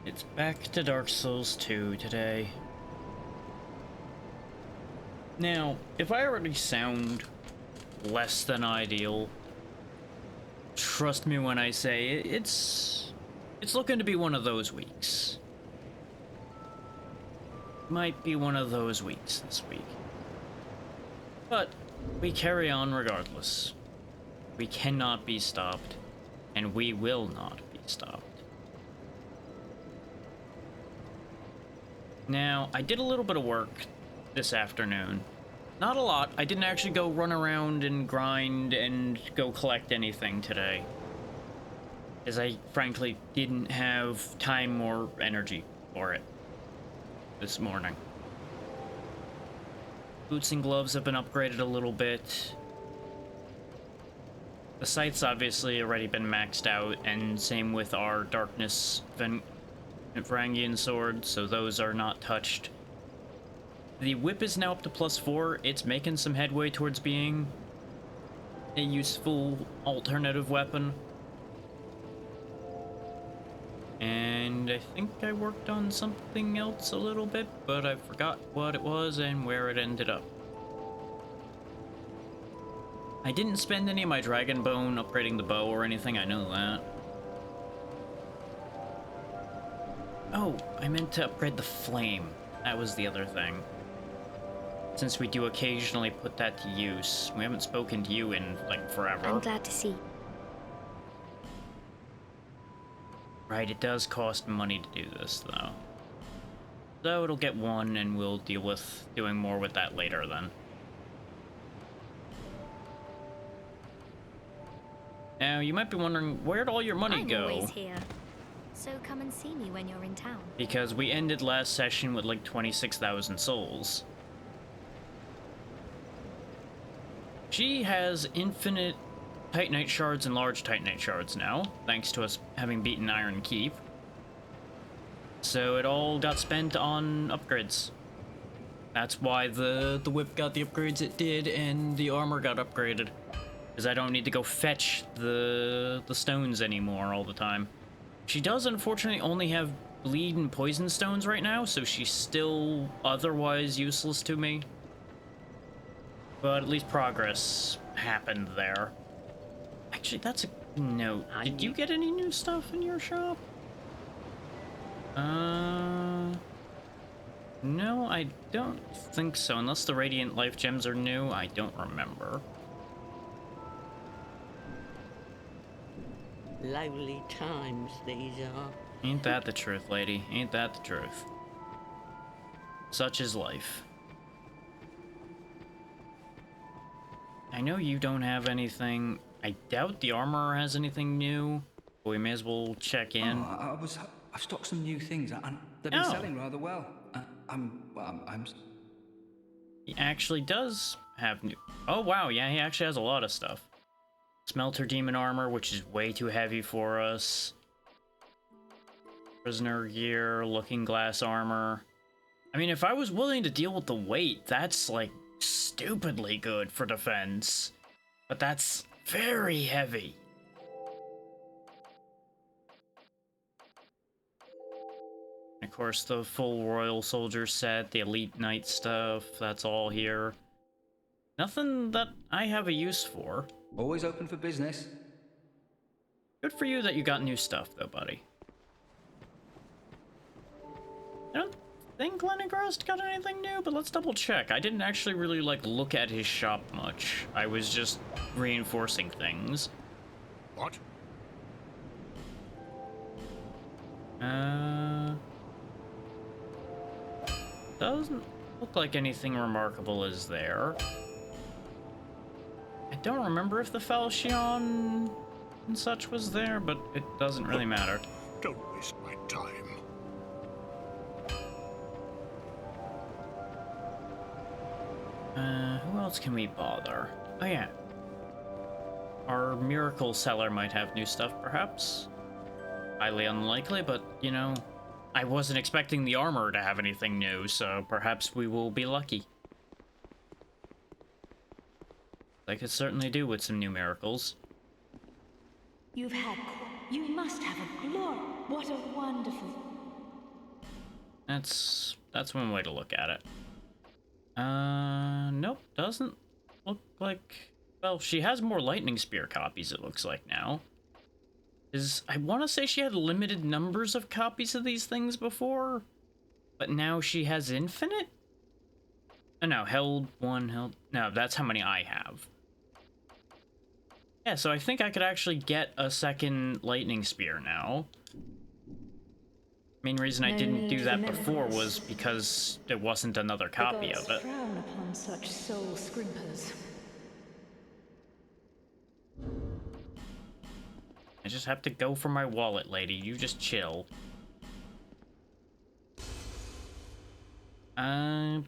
It's back to Dark Souls 2 today. Now, if I already sound less than ideal, trust me when I say it's looking to be one of those weeks. Might be one of those weeks this week. But we carry on regardless. We cannot be stopped, and we will not be stopped. Now, I did a little bit of work this afternoon. Not a lot. I didn't actually go run around and grind and go collect anything today, as I frankly didn't have time or energy for it this morning. Boots and gloves have been upgraded a little bit. The sight's obviously already been maxed out, and same with our Darkness Varangian sword, so those are not touched. The whip is now up to +4. It's making some headway towards being a useful alternative weapon. And I think I worked on something else a little bit, but I forgot what it was and where it ended up. I didn't spend any of my Dragon Bone upgrading the bow or anything, I know that. Oh, I meant to upgrade the flame. That was the other thing. Since we do occasionally put that to use. We haven't spoken to you in, like, forever. I'm glad to see. Right, it does cost money to do this, though. So it'll get one, and we'll deal with doing more with that later, then. Now, you might be wondering, where'd all your money go? I'm always here. So come and see me when you're in town. Because we ended last session with, like, 26,000 souls. She has infinite Titanite shards and large Titanite shards now, thanks to us having beaten Iron Keep. So it all got spent on upgrades. That's why the whip got the upgrades it did, and the armor got upgraded. Because I don't need to go fetch the stones anymore all the time. She does, unfortunately, only have bleed and poison stones right now, so she's still otherwise useless to me. But at least progress happened there. Actually, that's a note. Did you get any new stuff in your shop? No, I don't think so. Unless the Radiant Life Gems are new, I don't remember. Lovely times these are. Ain't that the truth, lady? Ain't that the truth? Such is life. I know you don't have anything. I doubt the armor has anything new, but we may as well check in. Oh, I've stocked some new things, and they've been selling rather well. I'm. He actually does have new. Oh wow, yeah, he actually has a lot of stuff. Smelter Demon armor, which is way too heavy for us. Prisoner gear, Looking Glass armor. I mean, if I was willing to deal with the weight, that's like stupidly good for defense. But that's very heavy. Of course, the full Royal Soldier set, the Elite Knight stuff, that's all here. Nothing that I have a use for. Always open for business. Good for you that you got new stuff, though, buddy. I don't think Lenigrast got anything new, but let's double check. I didn't actually really, like, look at his shop much. I was just reinforcing things. What? Doesn't look like anything remarkable is there. I don't remember if the Falchion and such was there, but it doesn't really matter. Don't waste my time. Who else can we bother? Oh yeah. Our Miracle Seller might have new stuff, perhaps? Highly unlikely, but, you know, I wasn't expecting the armor to have anything new, so perhaps we will be lucky. I could certainly do with some new miracles. You must have a glory. What a wonderful... That's one way to look at it. Nope, doesn't look like... Well, she has more Lightning Spear copies, it looks like now. I want to say she had limited numbers of copies of these things before, but now she has infinite? Oh, no, held one, held... No, that's how many I have. Yeah, so I think I could actually get a second Lightning Spear now. Main reason I didn't do that before was because there wasn't another copy of it. Frown upon such soul scrimpers. I just have to go for my wallet, lady. You just chill.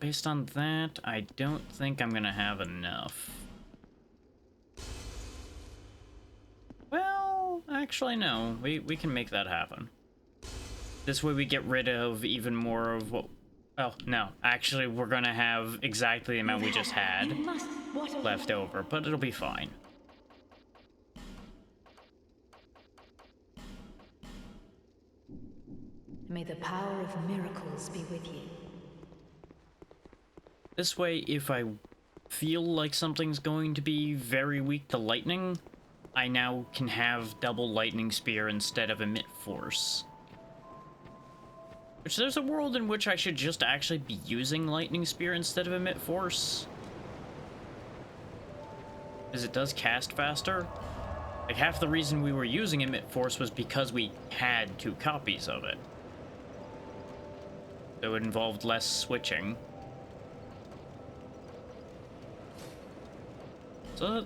Based on that, I don't think I'm gonna have enough. Well, actually, no. We can make that happen. This way we get rid of even more of what... Well, no. Actually, we're gonna have exactly the amount we just had left over, but it'll be fine. May the power of miracles be with you. This way, if I feel like something's going to be very weak to lightning, I now can have double Lightning Spear instead of Emit Force. Which there's a world in which I should just actually be using Lightning Spear instead of Emit Force. Because it does cast faster. Like, half the reason we were using Emit Force was because we had 2 copies of it. So it involved less switching. So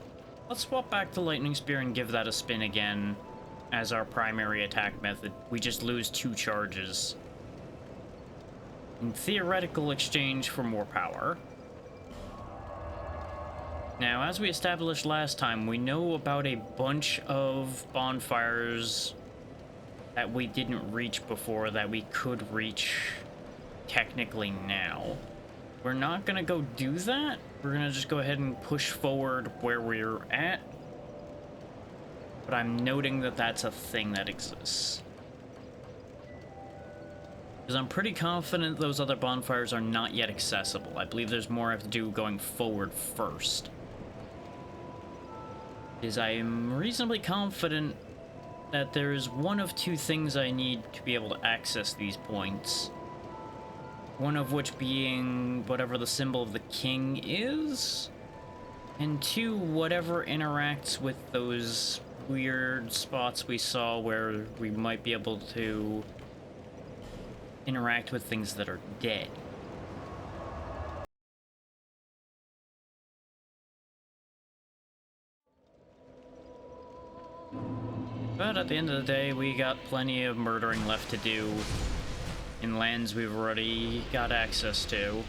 let's swap back to Lightning Spear and give that a spin again as our primary attack method. We just lose 2 charges in theoretical exchange for more power. Now, as we established last time, we know about a bunch of bonfires that we didn't reach before that we could reach technically now. We're not gonna go do that. We're gonna just go ahead and push forward where we're at. But I'm noting that that's a thing that exists. Because I'm pretty confident those other bonfires are not yet accessible. I believe there's more I have to do going forward first. Because I am reasonably confident that there's one of 2 things I need to be able to access these points. One of which being whatever the symbol of the king is, and 2, whatever interacts with those weird spots we saw where we might be able to interact with things that are dead. But at the end of the day, we got plenty of murdering left to do in lands we've already got access to.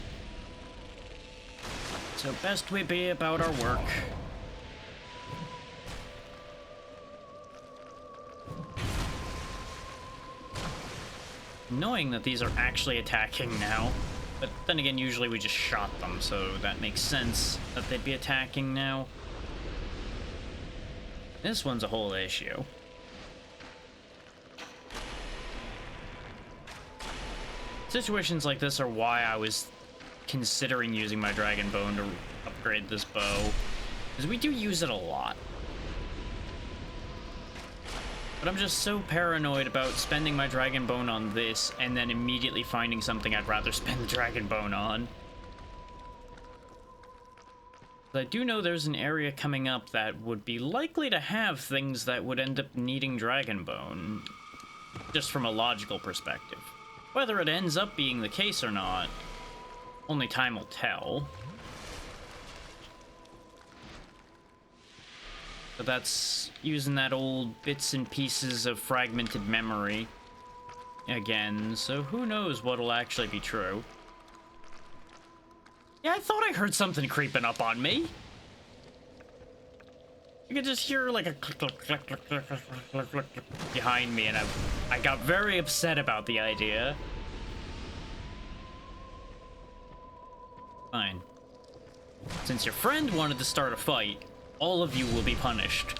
So best we be about our work. Knowing that these are actually attacking now, but then again, usually we just shot them, so that makes sense that they'd be attacking now. This one's a whole issue. Situations like this are why I was considering using my Dragon Bone to upgrade this bow, because we do use it a lot. But I'm just so paranoid about spending my Dragon Bone on this and then immediately finding something I'd rather spend the Dragon Bone on. I do know there's an area coming up that would be likely to have things that would end up needing Dragon Bone, just from a logical perspective. Whether it ends up being the case or not, only time will tell. But that's using that old bits and pieces of fragmented memory again, so who knows what'll actually be true. Yeah, I thought I heard something creeping up on me. You could just hear like a click, click, click, click, click, click, click, click, click behind me, and I got very upset about the idea. Fine. Since your friend wanted to start a fight, all of you will be punished.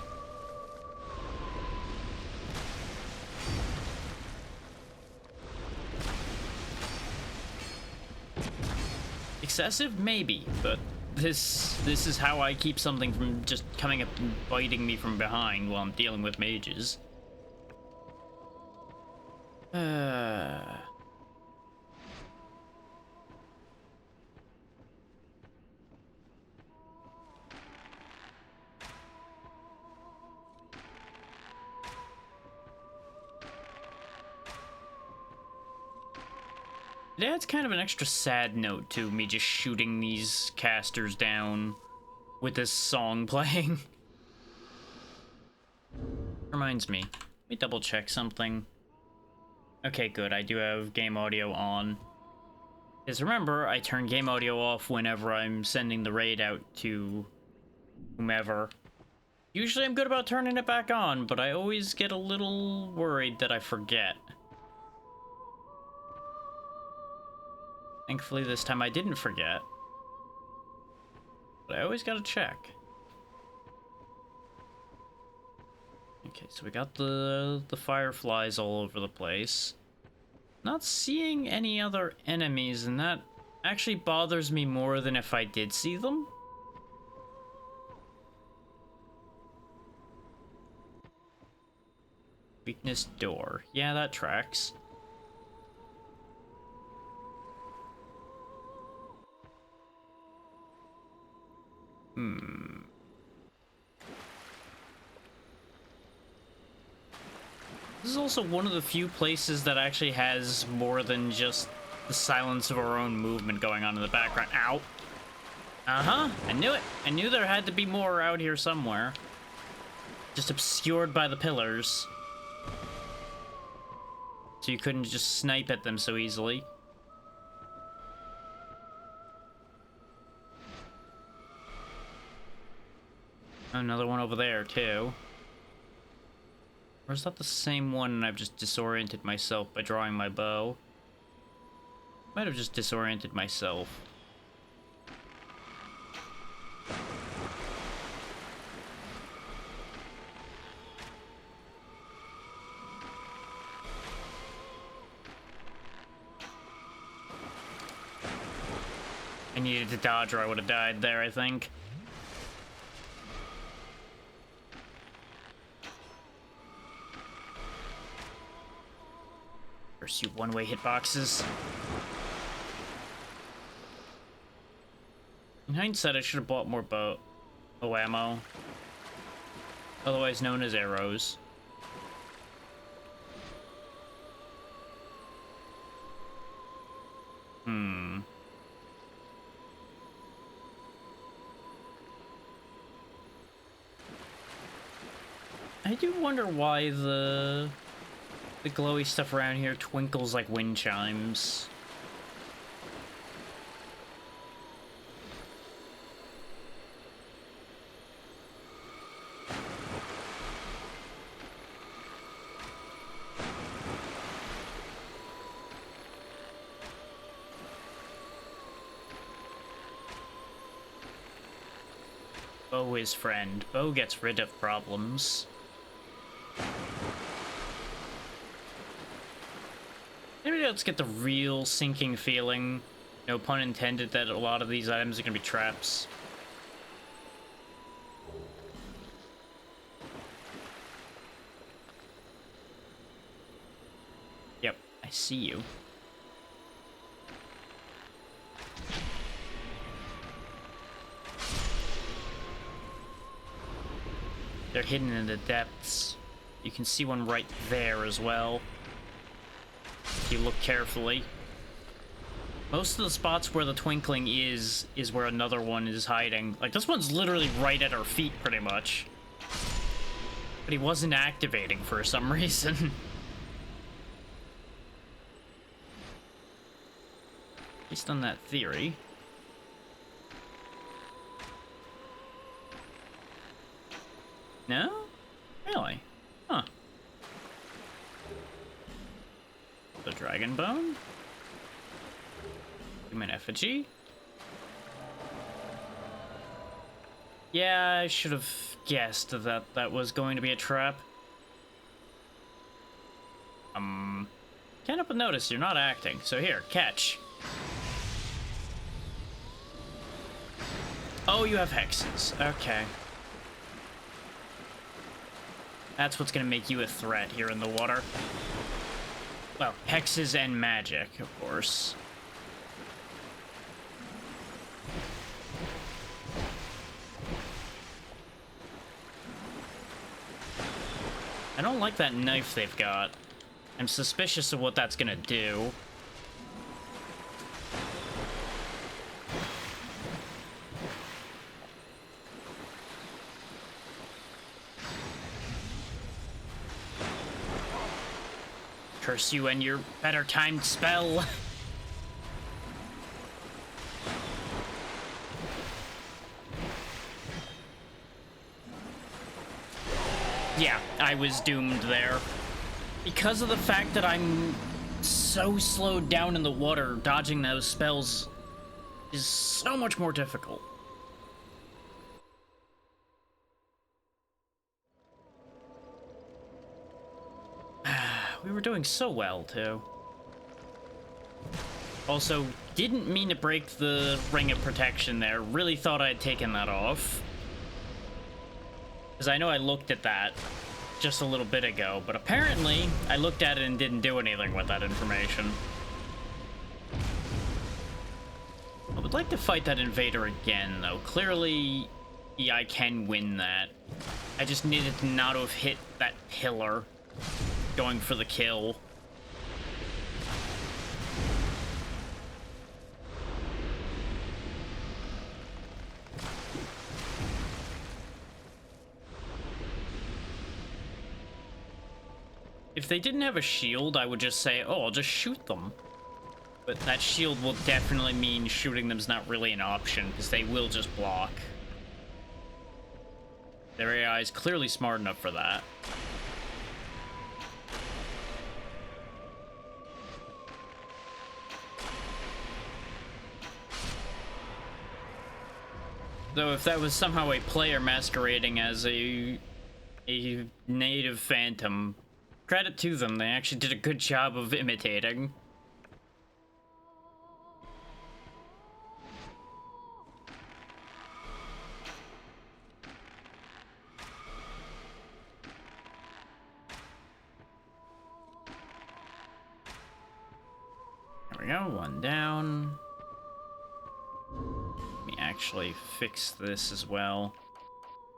excessive? Maybe, but this is how I keep something from just coming up and biting me from behind while I'm dealing with mages. It adds kind of an extra sad note to me just shooting these casters down with this song playing. Reminds me, let me double check something. Okay, good, I do have game audio on. Because remember, I turn game audio off whenever I'm sending the raid out to whomever. Usually I'm good about turning it back on, but I always get a little worried that I forget. Thankfully, this time I didn't forget. But I always gotta check. Okay, so we got the fireflies all over the place. Not seeing any other enemies, and that actually bothers me more than if I did see them. Weakness door. Yeah, that tracks. This is also one of the few places that actually has more than just the silence of our own movement going on in the background. Ow. Uh-huh, I knew it. I knew there had to be more out here somewhere. Just obscured by the pillars. So you couldn't just snipe at them so easily. Another one over there, too. Or is that the same one and I've just disoriented myself by drawing my bow? Might have just disoriented myself. I needed to dodge or I would have died there, I think. Pursue one-way hitboxes. In hindsight, I should have bought more bow ammo. Otherwise known as arrows. I do wonder why the glowy stuff around here twinkles like wind chimes. Bo is friend. Bo gets rid of problems. Maybe let's get the real sinking feeling, no pun intended, that a lot of these items are gonna be traps. Yep, I see you. They're hidden in the depths. You can see one right there as well. If you look carefully. Most of the spots where the twinkling is where another one is hiding. Like, this one's literally right at our feet, pretty much. But he wasn't activating for some reason. Based on that theory. No? Really? Huh. The dragon bone? Human effigy? Yeah, I should have guessed that that was going to be a trap. Can't help but notice you're not acting, so here, catch. Oh, you have hexes. Okay. That's what's gonna make you a threat here in the water. Well, hexes and magic, of course. I don't like that knife they've got. I'm suspicious of what that's gonna do. Curse you and your better timed spell. Yeah, I was doomed there. Because of the fact that I'm so slowed down in the water, dodging those spells is so much more difficult. We were doing so well, too. Also, didn't mean to break the ring of protection there. Really thought I had taken that off. Because I know I looked at that just a little bit ago, but apparently I looked at it and didn't do anything with that information. I would like to fight that invader again, though. Clearly, yeah, I can win that. I just needed to not have hit that pillar going for the kill. If they didn't have a shield, I would just say, oh, I'll just shoot them. But that shield will definitely mean shooting them's not really an option, because they will just block. Their AI is clearly smart enough for that. Though if that was somehow a player masquerading as a native phantom, credit to them, they actually did a good job of imitating. There we go, one down. Let me actually fix this as well.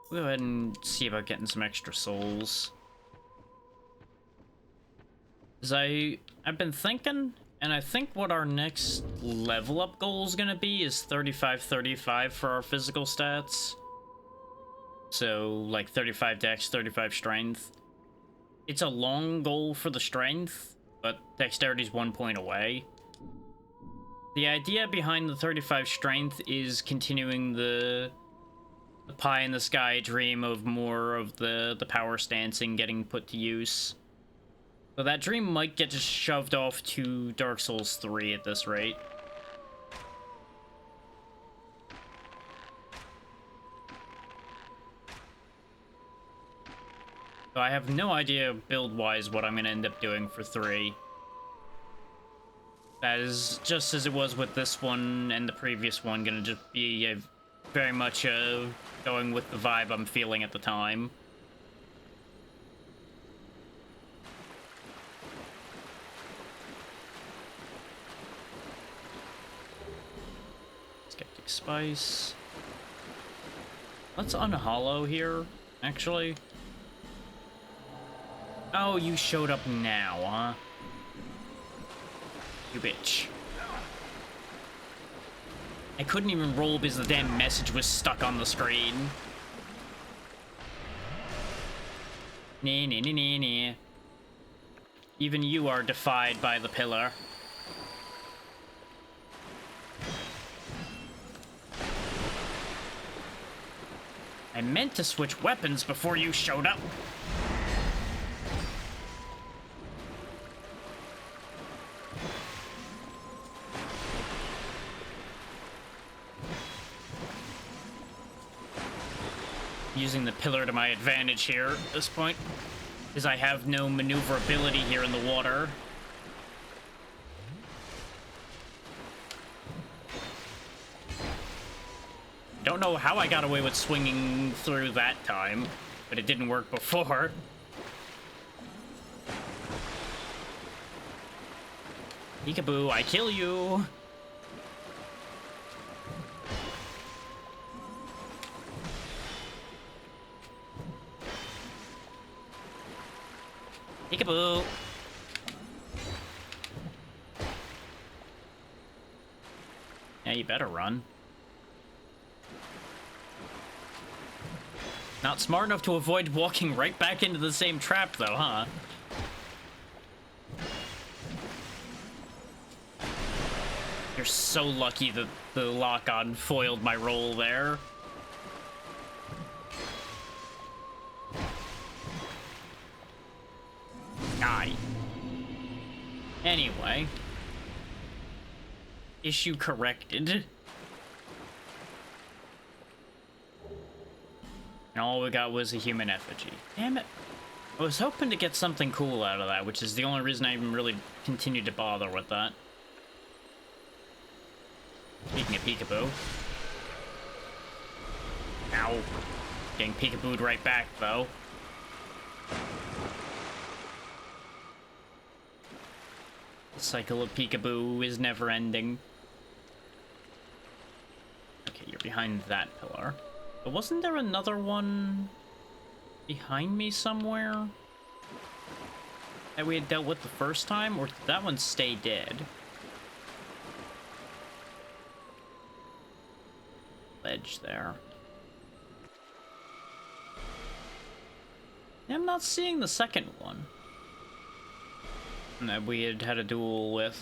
We'll go ahead and see about getting some extra souls. Because I've been thinking, and I think what our next level up goal is going to be is 35-35 for our physical stats. So, like 35 dex, 35 strength. It's a long goal for the strength, but dexterity's 1 point away. The idea behind the 35 strength is continuing the pie in the sky dream of more of the power stancing getting put to use. So that dream might get just shoved off to Dark Souls 3 at this rate. So I have no idea build-wise what I'm going to end up doing for 3. That is, just as it was with this one and the previous one, going to just be very much going with the vibe I'm feeling at the time. Skeptic Spice. Let's unhollow here, actually. Oh, you showed up now, huh? You bitch. I couldn't even roll because the damn message was stuck on the screen. Nah, nah, nah, nah, nah. Even you are defied by the pillar. I meant to switch weapons before you showed up. Using the pillar to my advantage here at this point, because I have no maneuverability here in the water. Don't know how I got away with swinging through that time, but it didn't work before. Peekaboo, I kill you! Peekaboo! Yeah, you better run. Not smart enough to avoid walking right back into the same trap, though, huh? You're so lucky that the lock-on foiled my roll there. Die. Anyway. Issue corrected. And all we got was a human effigy. Damn it. I was hoping to get something cool out of that, which is the only reason I even really continued to bother with that. Speaking of peekaboo. Ow. Getting peekabooed right back, though. The cycle of peekaboo is never ending. Okay, you're behind that pillar. But wasn't there another one behind me somewhere that we had dealt with the first time? Or did that one stay dead? Ledge there. I'm not seeing the second one that we had had a duel with.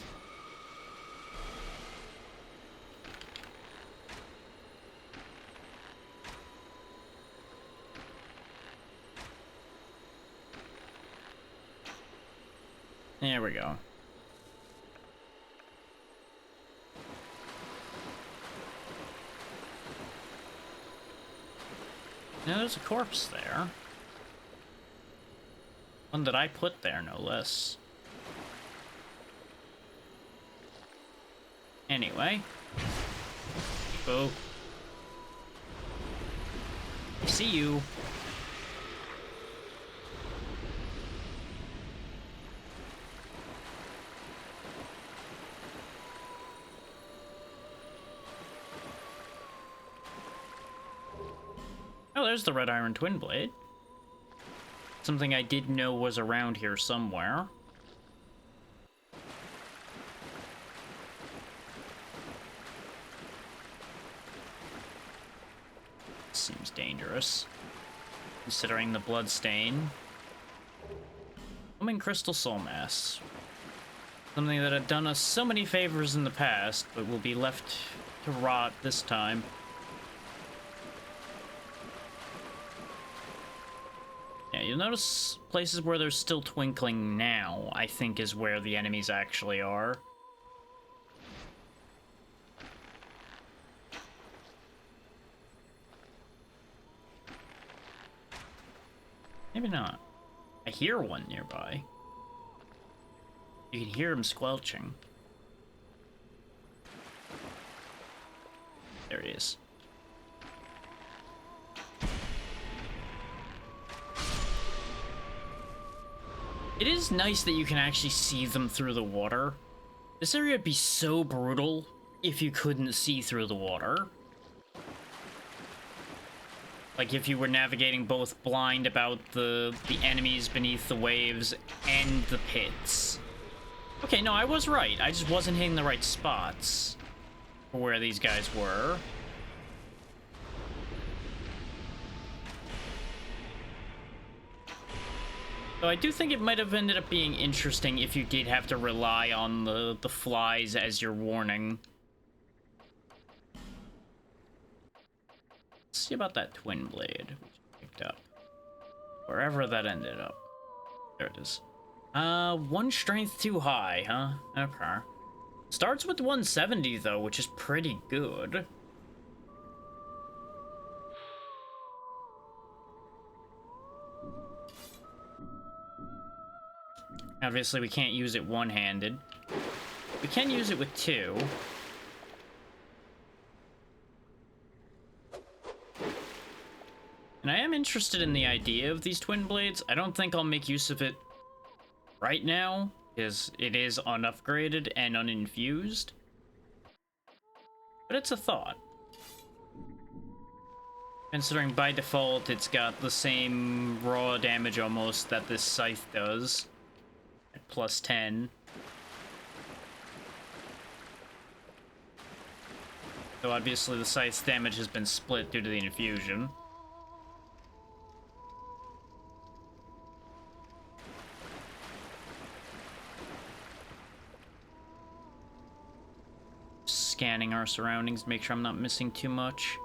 There we go. Now there's a corpse there. One that I put there, no less. Anyway. Go. I see you. Oh, there's the Red Iron Twin Blade. Something I did know was around here somewhere. Seems dangerous, considering the blood stain. Humming Crystal Soul Mass. Something that had done us so many favors in the past, but will be left to rot this time. Yeah, you'll notice places where there's still twinkling now, I think, is where the enemies actually are. Maybe not. I hear one nearby. You can hear him squelching. There he is. It is nice that you can actually see them through the water. This area would be so brutal if you couldn't see through the water. Like if you were navigating both blind about the enemies beneath the waves and the pits. Okay, no, I was right. I just wasn't hitting the right spots for where these guys were. So I do think it might have ended up being interesting if you did have to rely on the flies as your warning. Let's see about that Twin Blade we just picked up. Wherever that ended up. There it is. One strength too high, huh? Okay. Starts with 170 though, which is pretty good. Obviously, we can't use it one-handed. We can use it with two. And I am interested in the idea of these twin blades. I don't think I'll make use of it right now, because it is unupgraded and uninfused. But it's a thought. Considering by default it's got the same raw damage almost that this scythe does, at plus 10. So obviously the scythe's damage has been split due to the infusion. Scanning our surroundings, make sure I'm not missing too much.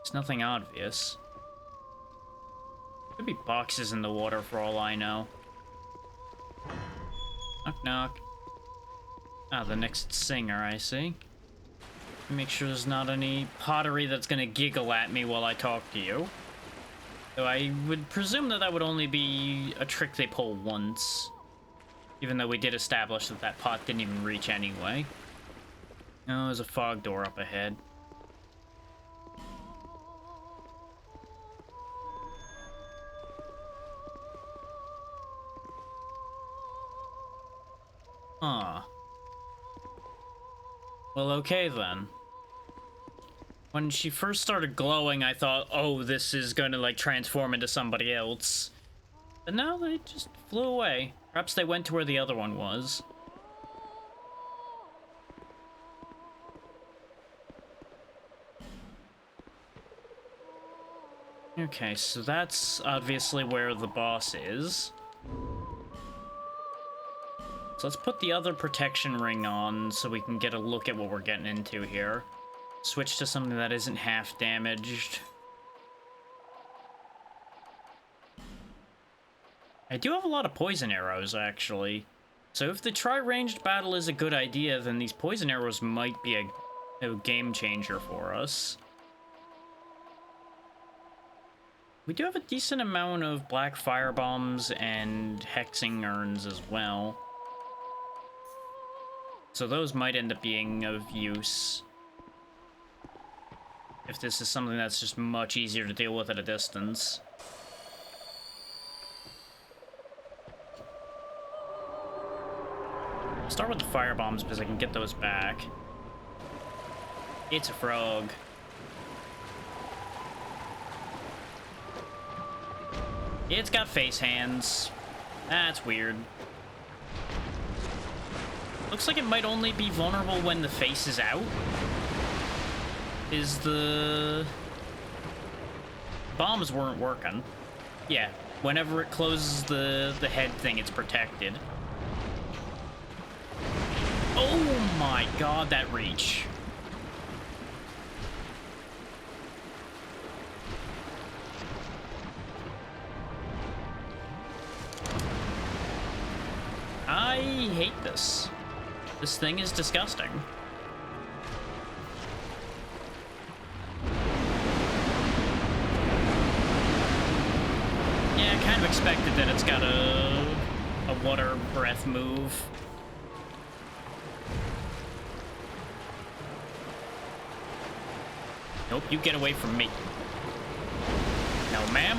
It's nothing obvious. Could be boxes in the water for all I know. Knock knock. Ah, the next singer, I see. Make sure there's not any pottery that's gonna giggle at me while I talk to you. Though I would presume that that would only be a trick they pull once. Even though we did establish that that pot didn't even reach anyway. Oh, there's a fog door up ahead. Huh. Well, okay then. When she first started glowing, I thought, oh, this is gonna, like, transform into somebody else. But now they just flew away. Perhaps they went to where the other one was. Okay, so that's obviously where the boss is. So let's put the other protection ring on so we can get a look at what we're getting into here. Switch to something that isn't half damaged. I do have a lot of poison arrows, actually. So if the tri-ranged battle is a good idea, then these poison arrows might be a game changer for us. We do have a decent amount of black fire bombs and hexing urns as well. So those might end up being of use. If this is something that's just much easier to deal with at a distance. I'll start with the fire bombs because I can get those back. It's a frog. It's got face hands. That's weird. Looks like it might only be vulnerable when the face is out. Bombs weren't working. Yeah, whenever it closes the head thing, it's protected. Oh my god, that reach. I hate this. This thing is disgusting. Yeah, I kind of expected that it's got a water breath move. Nope, you get away from me. No, ma'am.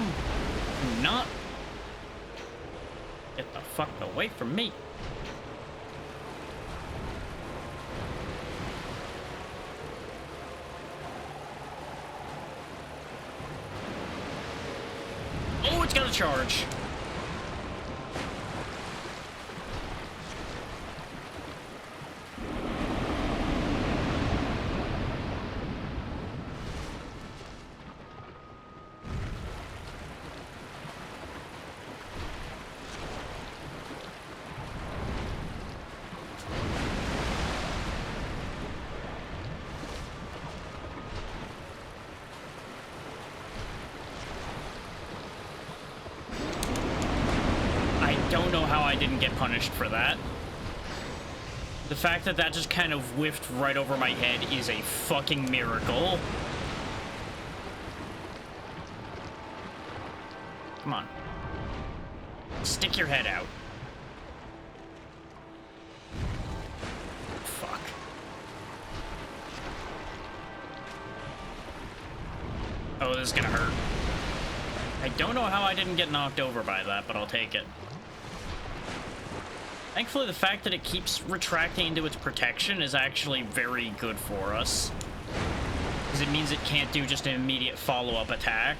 Do not. Get the fuck away from me. Oh, it's got a charge. Don't know how I didn't get punished for that. The fact that that just kind of whiffed right over my head is a fucking miracle. Come on. Stick your head out. Fuck. Oh, this is gonna hurt. I don't know how I didn't get knocked over by that, but I'll take it. Thankfully, the fact that it keeps retracting into its protection is actually very good for us. Because it means it can't do just an immediate follow-up attack.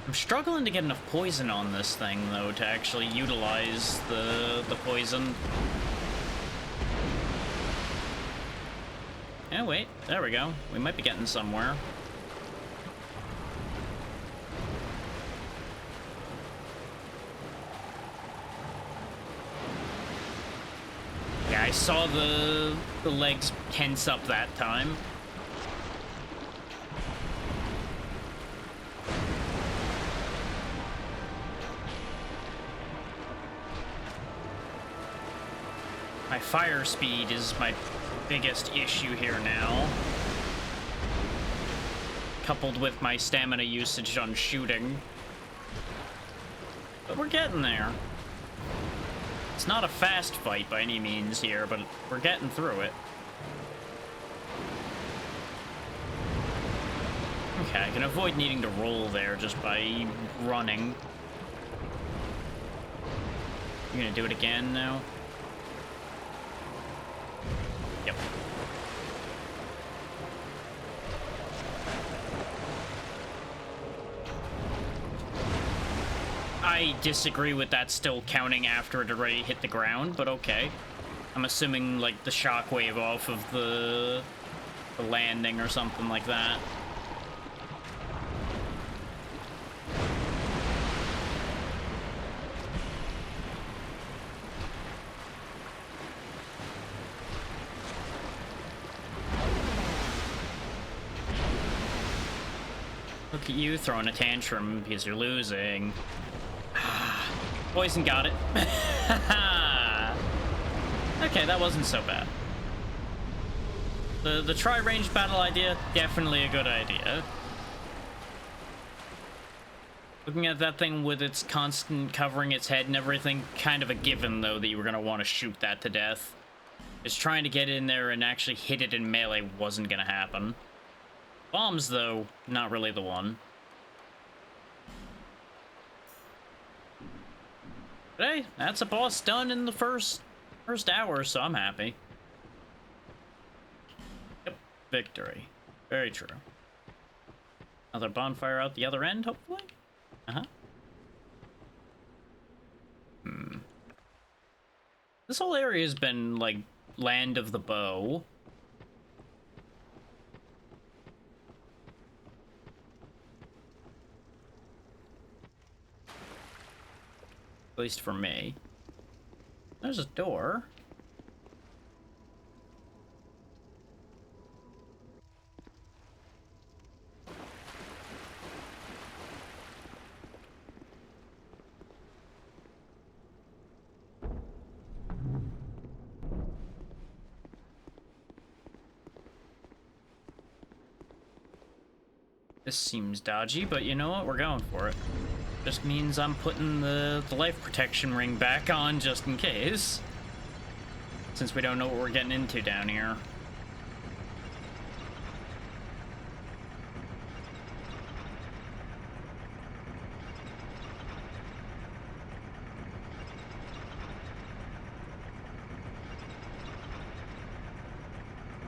I'm struggling to get enough poison on this thing, though, to actually utilize the poison. Yeah, wait. There we go. We might be getting somewhere. Yeah, I saw the legs tense up that time. My fire speed is my biggest issue here now. Coupled with my stamina usage on shooting. But we're getting there. It's not a fast fight by any means here, but we're getting through it. Okay, I can avoid needing to roll there just by running. You're gonna do it again now? Yep. I disagree with that still counting after it already hit the ground, but okay. I'm assuming, like, the shockwave off of the landing or something like that. Look at you throwing a tantrum because you're losing. Poison got it. Okay, that wasn't so bad. The tri-range battle idea, definitely a good idea. Looking at that thing with its constant covering its head and everything, kind of a given, though, that you were going to want to shoot that to death. Just trying to get in there and actually hit it in melee wasn't going to happen. Bombs, though, not really the one. But hey, that's a boss done in the first hour, so I'm happy. Yep, victory. Very true. Another bonfire out the other end, hopefully? Uh-huh. This whole area has been, like, land of the bow. At least for me. There's a door. This seems dodgy, but you know what? We're going for it. Just means I'm putting the life protection ring back on just in case. Since we don't know what we're getting into down here.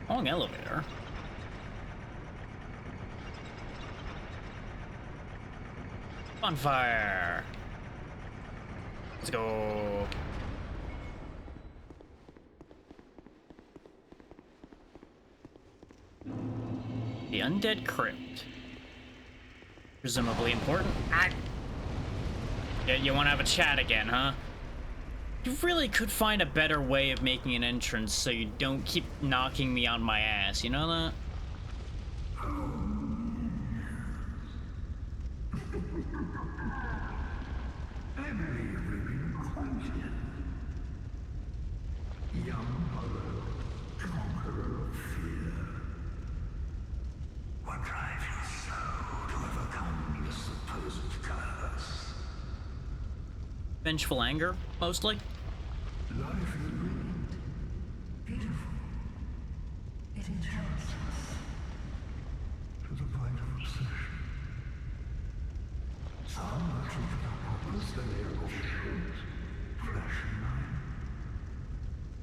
Long elevator. Bonfire! Let's go. The Undead Crypt. Presumably important. Ah. Yeah, you want to have a chat again, huh? You really could find a better way of making an entrance so you don't keep knocking me on my ass, you know that? Young mother, conqueror of fear. What drives your soul to overcome your supposed curse? Vengeful anger, mostly. Life is brilliant, beautiful. It enchants us to the point of obsession. Some are treated on purpose than they are shows, flesh and mind.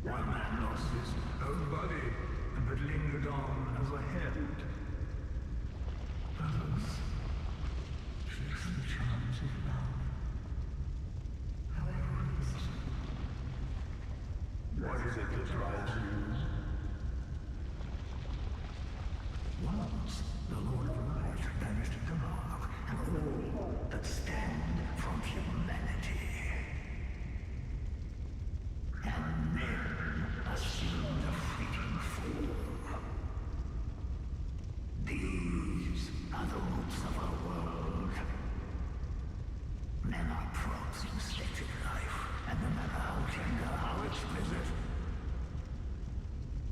One man lost his own body and but lingered on as a head. Others chase the charms of love. However innocent. What is it that drives you? Once, the Lord of Light banished the dark and all that stand from humanity. And men assumed a fleeting form. These are the roots of our world. Men are props in static life, and no matter how tender, how explicit,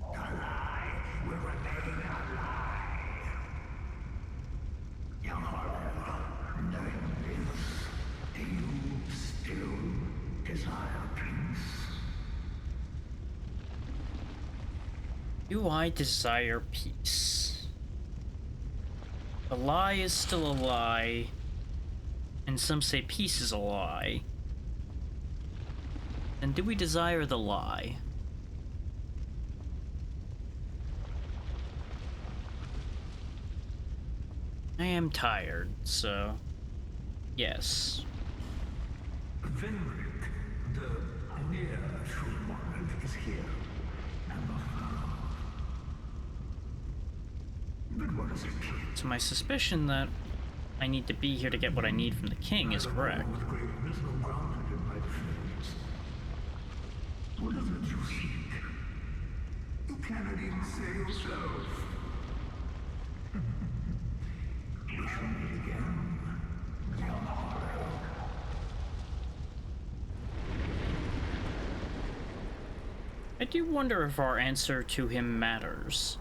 a lie will remain a lie. Young Harlow, knowing this, do you still desire peace? Do I desire peace? A lie is still a lie, and some say peace is a lie. And do we desire the lie? I am tired, so yes. Venric, the near true monarch, is here, and not far off. But what is it? So my suspicion that I need to be here to get what I need from the king is correct. With great wisdom grounded in my defense. What is it you seek? You cannot even say yourself. We shall meet again, young Harlow. I do wonder if our answer to him matters.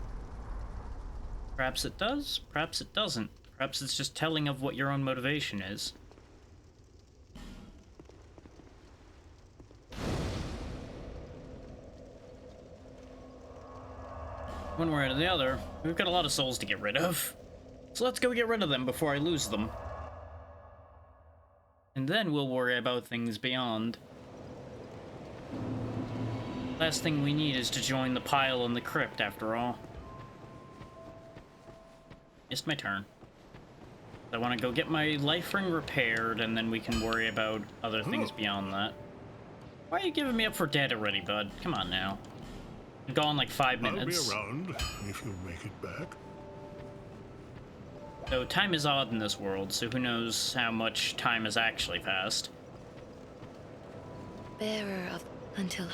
Perhaps it does, perhaps it doesn't. Perhaps it's just telling of what your own motivation is. One way or the other, we've got a lot of souls to get rid of. So let's go get rid of them before I lose them. And then we'll worry about things beyond. Last thing we need is to join the pile in the crypt, after all. Missed my turn. I want to go get my life ring repaired, and then we can worry about other things beyond that. Why are you giving me up for dead already, bud? Come on now. I'm gone like 5 minutes. I'll be around if you make it back. So time is odd in this world, so who knows how much time has actually passed. Bearer of until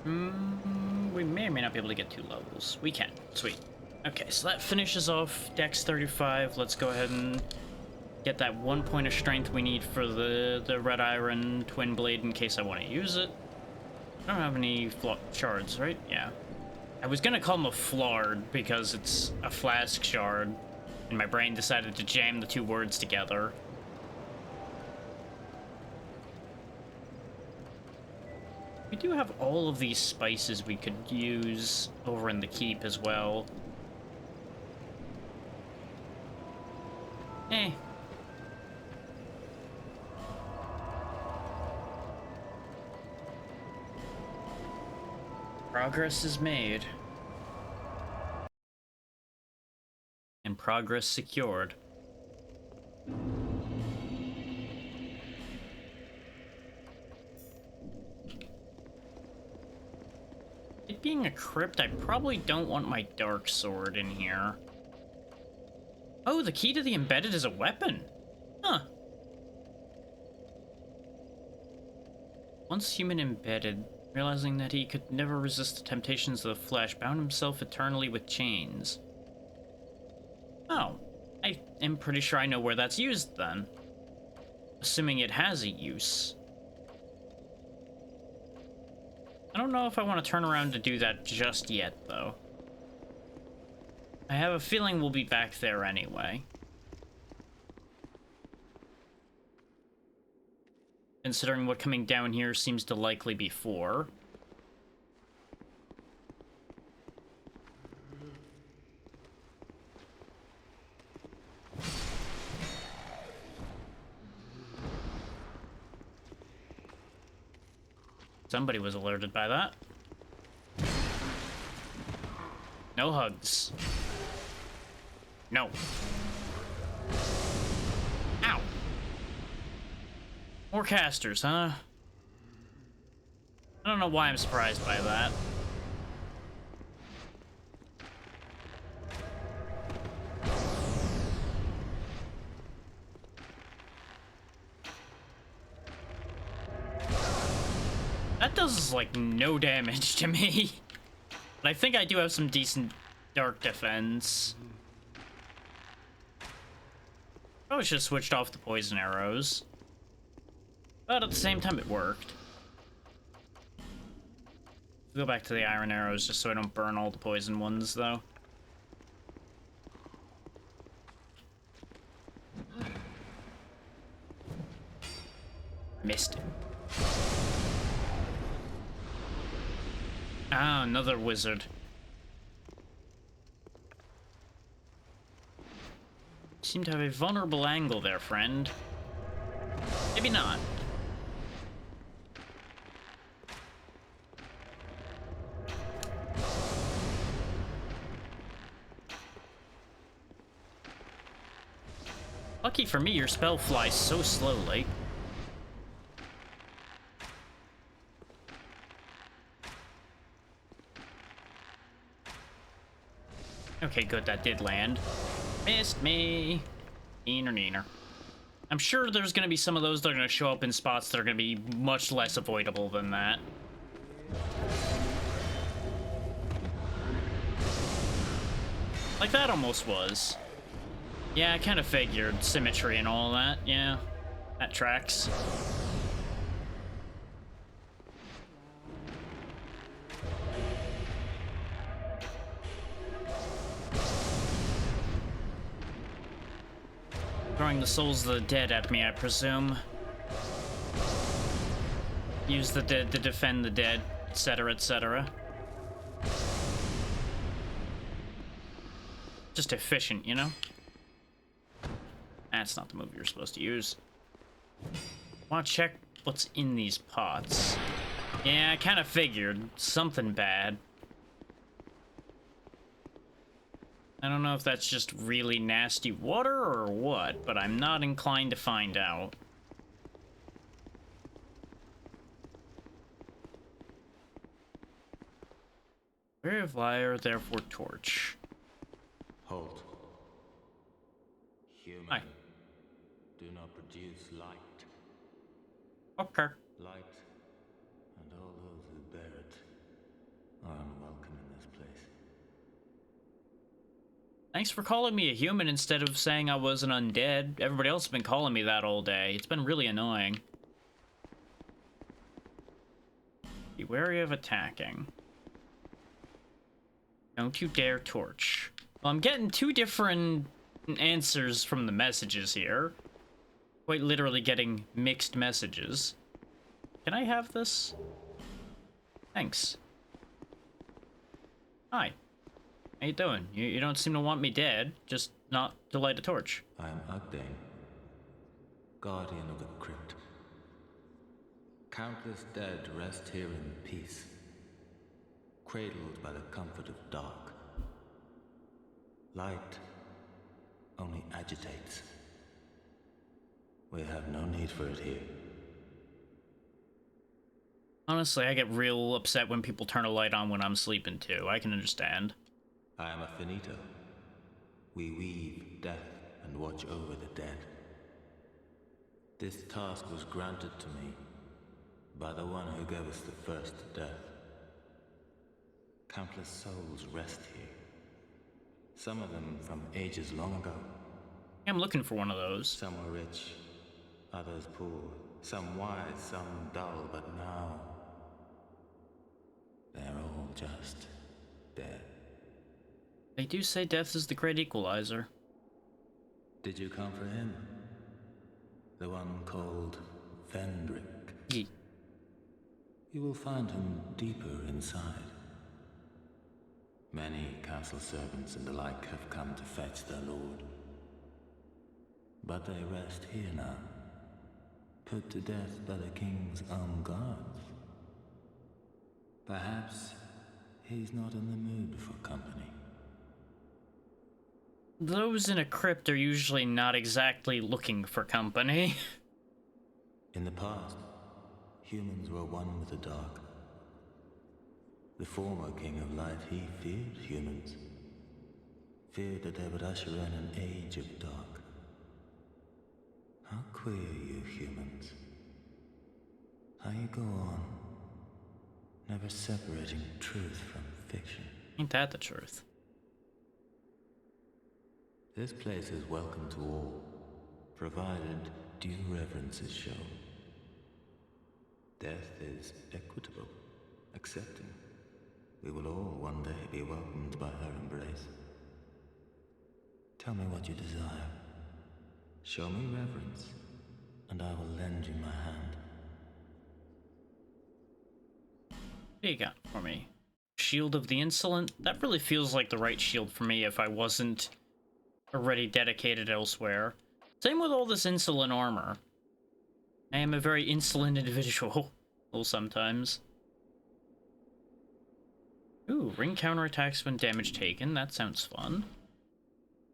We may or may not be able to get 2 levels. We can. Sweet. Okay, so that finishes off Dex 35. Let's go ahead and get that 1 point of strength we need for the Red Iron Twin Blade in case I want to use it. I don't have any shards, right? Yeah. I was gonna call them a flard because it's a flask shard, and my brain decided to jam the 2 words together. We do have all of these spices we could use over in the keep as well. Eh. Progress is made. And progress secured. It being a crypt, I probably don't want my dark sword in here. Oh, the key to the embedded is a weapon. Huh. Once human embedded, realizing that he could never resist the temptations of the flesh, bound himself eternally with chains. Oh, I am pretty sure I know where that's used then. Assuming it has a use. I don't know if I want to turn around to do that just yet, though. I have a feeling we'll be back there anyway. considering what coming down here seems to likely be for. Somebody was alerted by that. No hugs. No. Ow. More casters, huh? I don't know why I'm surprised by that. That does, like, no damage to me. But I think I do have some decent dark defense. Probably should have switched off the poison arrows. But at the same time, it worked. Go back to the iron arrows just so I don't burn all the poison ones, though. Missed it. Ah, another wizard. You seem to have a vulnerable angle there, friend. Maybe not. Lucky for me, your spell flies so slowly. Okay, good, that did land. Missed me. Neener, neener. I'm sure there's gonna be some of those that are gonna show up in spots that are gonna be much less avoidable than that. Like that almost was. Yeah, I kind of figured. Symmetry and all that, yeah. That tracks. Throwing the souls of the dead at me, I presume. Use the dead to defend the dead, etc., etc. Just efficient, you know? That's not the move you're supposed to use. Want to check what's in these pots. Yeah, I kind of figured. Something bad. I don't know if that's just really nasty water or what, but I'm not inclined to find out. Ray of Liar, therefore torch. Halt. Human. Hi. Do not produce light. Okay. Light, and all those who bear it, are unwelcome in this place. Thanks for calling me a human instead of saying I was an undead. Everybody else has been calling me that all day. It's been really annoying. Be wary of attacking. Don't you dare torch. Well, I'm getting two different answers from the messages here. Quite literally getting mixed messages. Can I have this? Thanks. Hi. How you doing? You don't seem to want me dead, just not to light a torch. I am Ugdane, guardian of the crypt. Countless dead rest here in peace, cradled by the comfort of dark. Light only agitates. We have no need for it here. Honestly, I get real upset when people turn a light on when I'm sleeping too. I can understand. I am a finito. We weave death and watch over the dead. This task was granted to me by the one who gave us the first death. Countless souls rest here. Some of them from ages long ago. I'm looking for one of those. Some were rich, others poor. Some wise, some dull, but now they're all just dead. They do say death is the great equalizer. Did you come for him? The one called Fendrick. Ye. You will find him deeper inside. Many castle servants and the like have come to fetch their lord. But they rest here now, put to death by the king's own guards. Perhaps he's not in the mood for company. Those in a crypt are usually not exactly looking for company. In the past, humans were one with the dark. The former King of Light, he feared humans. Feared that they would usher in an age of dark. How queer you humans. How you go on, never separating truth from fiction. Ain't that the truth? This place is welcome to all, provided due reverence is shown. Death is equitable, accepting. We will all one day be welcomed by her embrace. Tell me what you desire. Show me reverence, and I will lend you my hand. What do you got for me? Shield of the Insolent? That really feels like the right shield for me if I wasn't already dedicated elsewhere. Same with all this insolent armor. I am a very insolent individual. Well, sometimes. Ooh, ring counterattacks when damage taken. That sounds fun.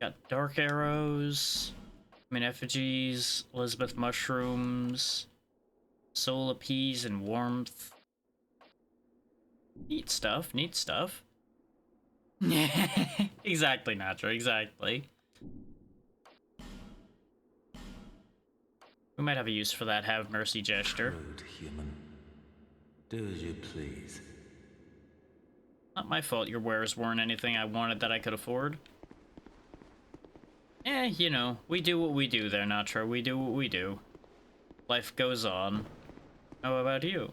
Got dark arrows, effigies, Elizabeth mushrooms, soul appease and warmth. Neat stuff, neat stuff. Exactly, Natra, exactly. We might have a use for that have mercy gesture. Rude human. Do as you please. Not my fault your wares weren't anything I wanted that I could afford. You know, we do what we do there, Natra. We do what we do. Life goes on. How about you?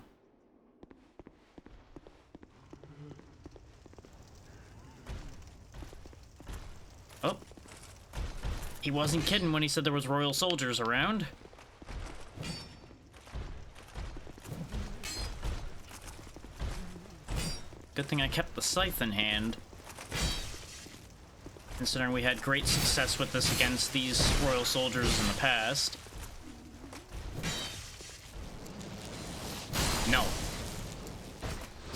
Oh. He wasn't kidding when he said there was royal soldiers around. Good thing I kept the scythe in hand. Considering we had great success with this against these royal soldiers in the past. No.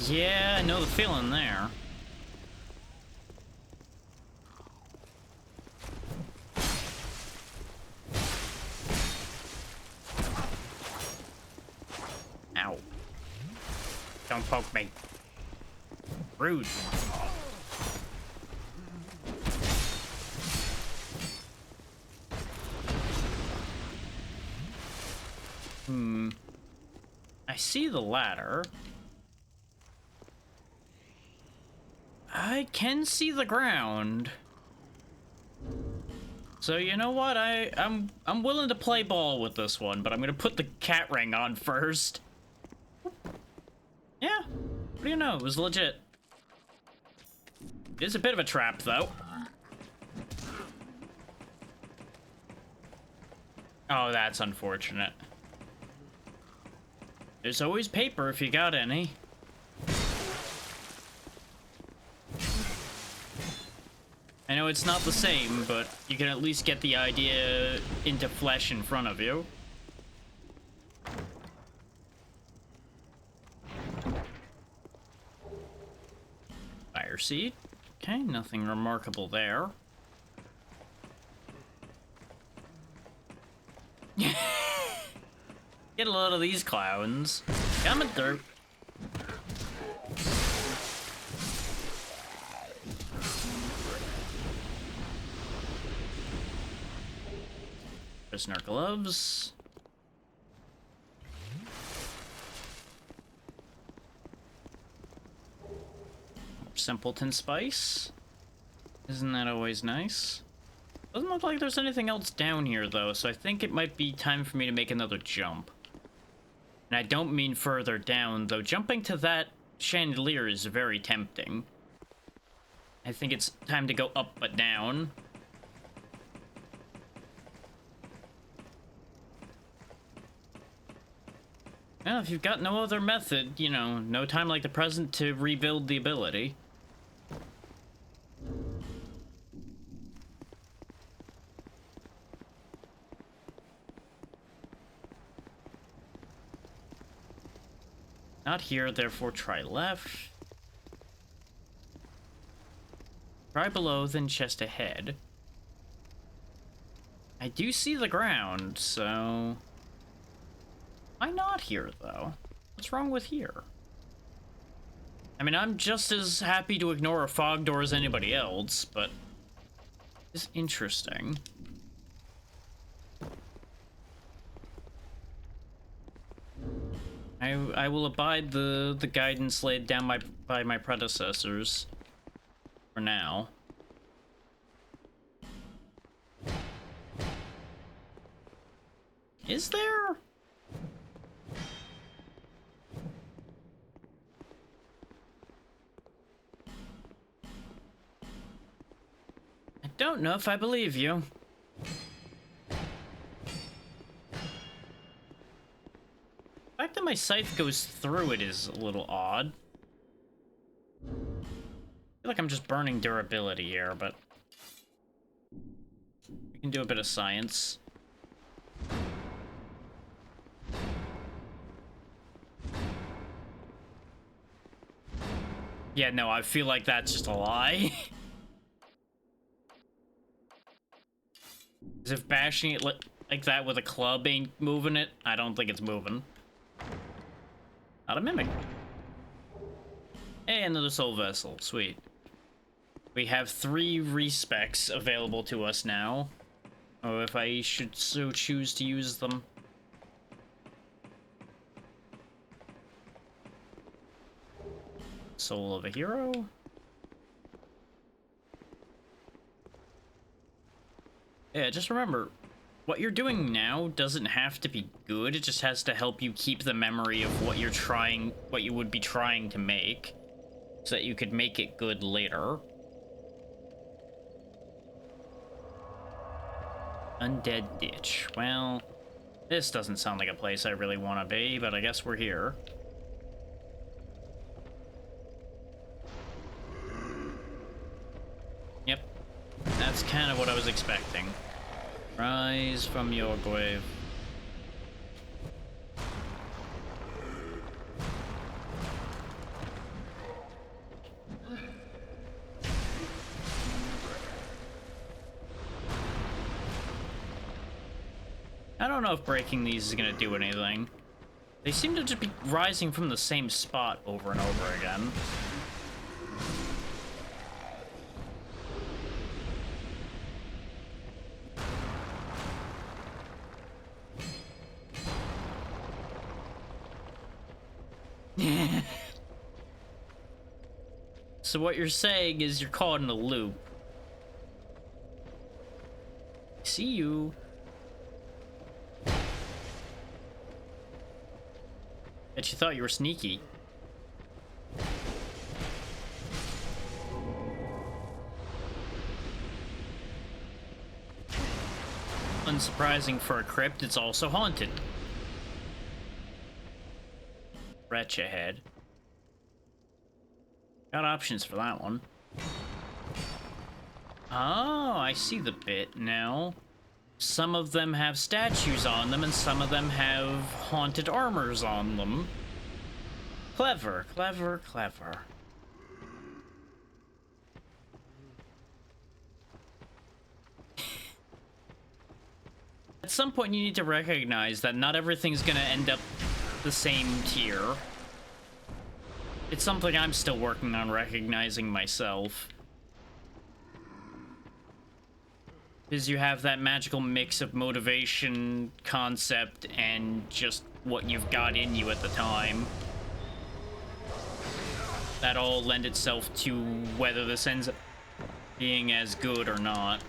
Yeah, I know the feeling there. Ow. Don't poke me. Rude. I see the ladder. I can see the ground. So you know what? I'm willing to play ball with this one, but I'm gonna put the cat ring on first. Yeah. What do you know? It was legit. It's a bit of a trap, though. Oh, that's unfortunate. There's always paper if you got any. I know it's not the same, but you can at least get the idea into flesh in front of you. Fire seed. Okay, nothing remarkable there. Get a load of these clowns. Coming through. Prisoner gloves. Simpleton spice. Isn't that always nice? Doesn't look like there's anything else down here, though, so I think it might be time for me to make another jump. And I don't mean further down, though jumping to that chandelier is very tempting. I think it's time to go up but down. Well, if you've got no other method, you know, no time like the present to rebuild the ability. Not here, therefore try left. Try below, then chest ahead. I do see the ground, so... Why not here, though? What's wrong with here? I mean, I'm just as happy to ignore a fog door as anybody else, but... It's interesting. I will abide the guidance laid down by my predecessors. For now. Is there? I don't know if I believe you. The fact that my scythe goes through it is a little odd. I feel like I'm just burning durability here, but we can do a bit of science. Yeah, no, I feel like that's just a lie. As if bashing it like that with a club ain't moving it, I don't think it's moving. Not a mimic. Hey, another soul vessel. Sweet. We have 3 respecs available to us now. Oh, if I should so choose to use them. Soul of a hero. Yeah, just remember, what you're doing now doesn't have to be good, it just has to help you keep the memory of what you would be trying to make, so that you could make it good later. Undead Ditch. Well, this doesn't sound like a place I really want to be, but I guess we're here. Yep. That's kind of what I was expecting. Rise from your grave. I don't know if breaking these is gonna do anything. They seem to just be rising from the same spot over and over again. So what you're saying is you're caught in a loop. See you. Bet you thought you were sneaky. Unsurprising for a crypt, it's also haunted. Wretch ahead. Got options for that one. Oh, I see the bit now. Some of them have statues on them, and some of them have haunted armors on them. Clever, clever, clever. At some point, you need to recognize that not everything's gonna end up the same tier. It's something I'm still working on recognizing myself. Because you have that magical mix of motivation, concept, and just what you've got in you at the time. That all lend itself to whether this ends up being as good or not.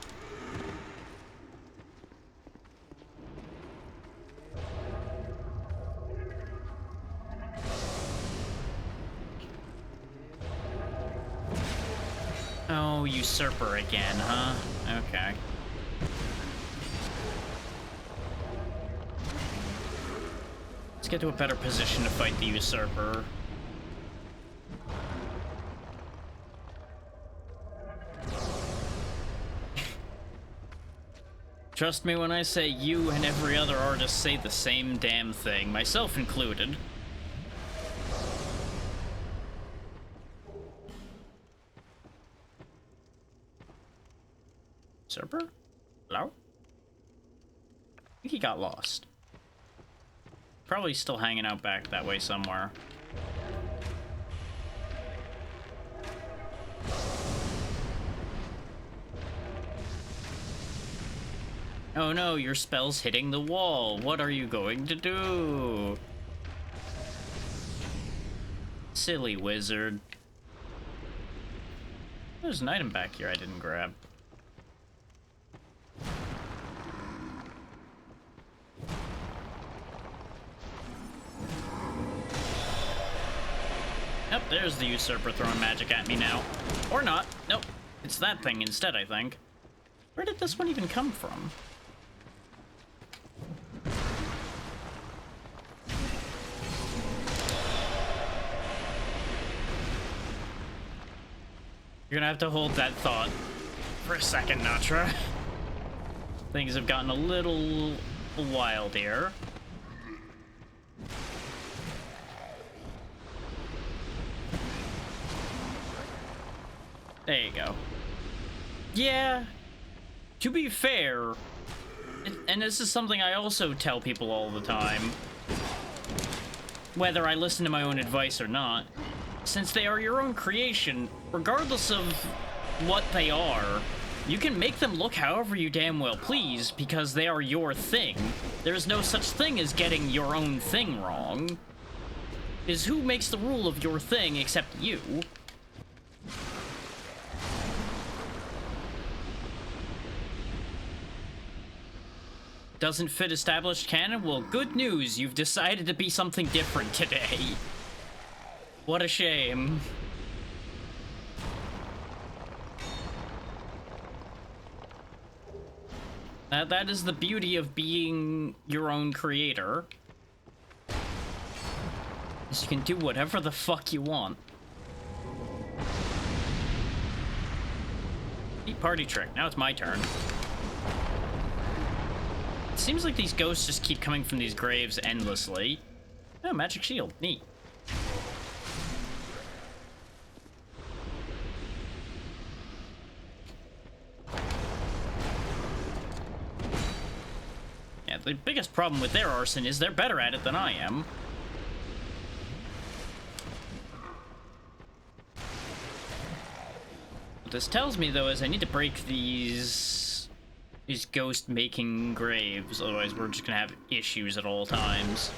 Oh, usurper again, huh? Okay. get to a better position to fight the usurper. Trust me when I say you and every other artist say the same damn thing, myself included. Usurper? Hello? I think he got lost. Probably still hanging out back that way somewhere. Oh no, your spell's hitting the wall. What are you going to do? Silly wizard. There's an item back here I didn't grab. Yep, there's the usurper throwing magic at me now. Or not. Nope. It's that thing instead, I think. Where did this one even come from? You're gonna have to hold that thought for a second, Natra. Things have gotten a little wild here. There you go. Yeah, to be fair, and this is something I also tell people all the time, whether I listen to my own advice or not, since they are your own creation, regardless of what they are, you can make them look however you damn well please, because they are your thing. There's no such thing as getting your own thing wrong. Is who makes the rule of your thing except you? Doesn't fit established canon? Well, good news, you've decided to be something different today. What a shame. That is the beauty of being your own creator. Is you can do whatever the fuck you want. Neat party trick. Now it's my turn. It seems like these ghosts just keep coming from these graves endlessly. Oh, magic shield. Neat. Yeah, the biggest problem with their arson is they're better at it than I am. What this tells me, though, is I need to break these ghost-making graves, otherwise we're just gonna have issues at all times.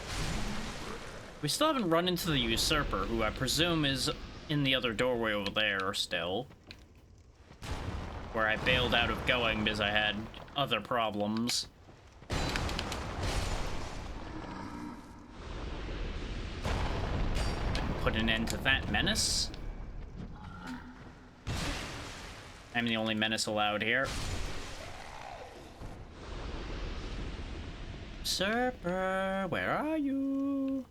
We still haven't run into the usurper, who I presume is in the other doorway over there still. Where I bailed out of going because I had other problems. Put an end to that menace. I'm the only menace allowed here. Usurper, where are you?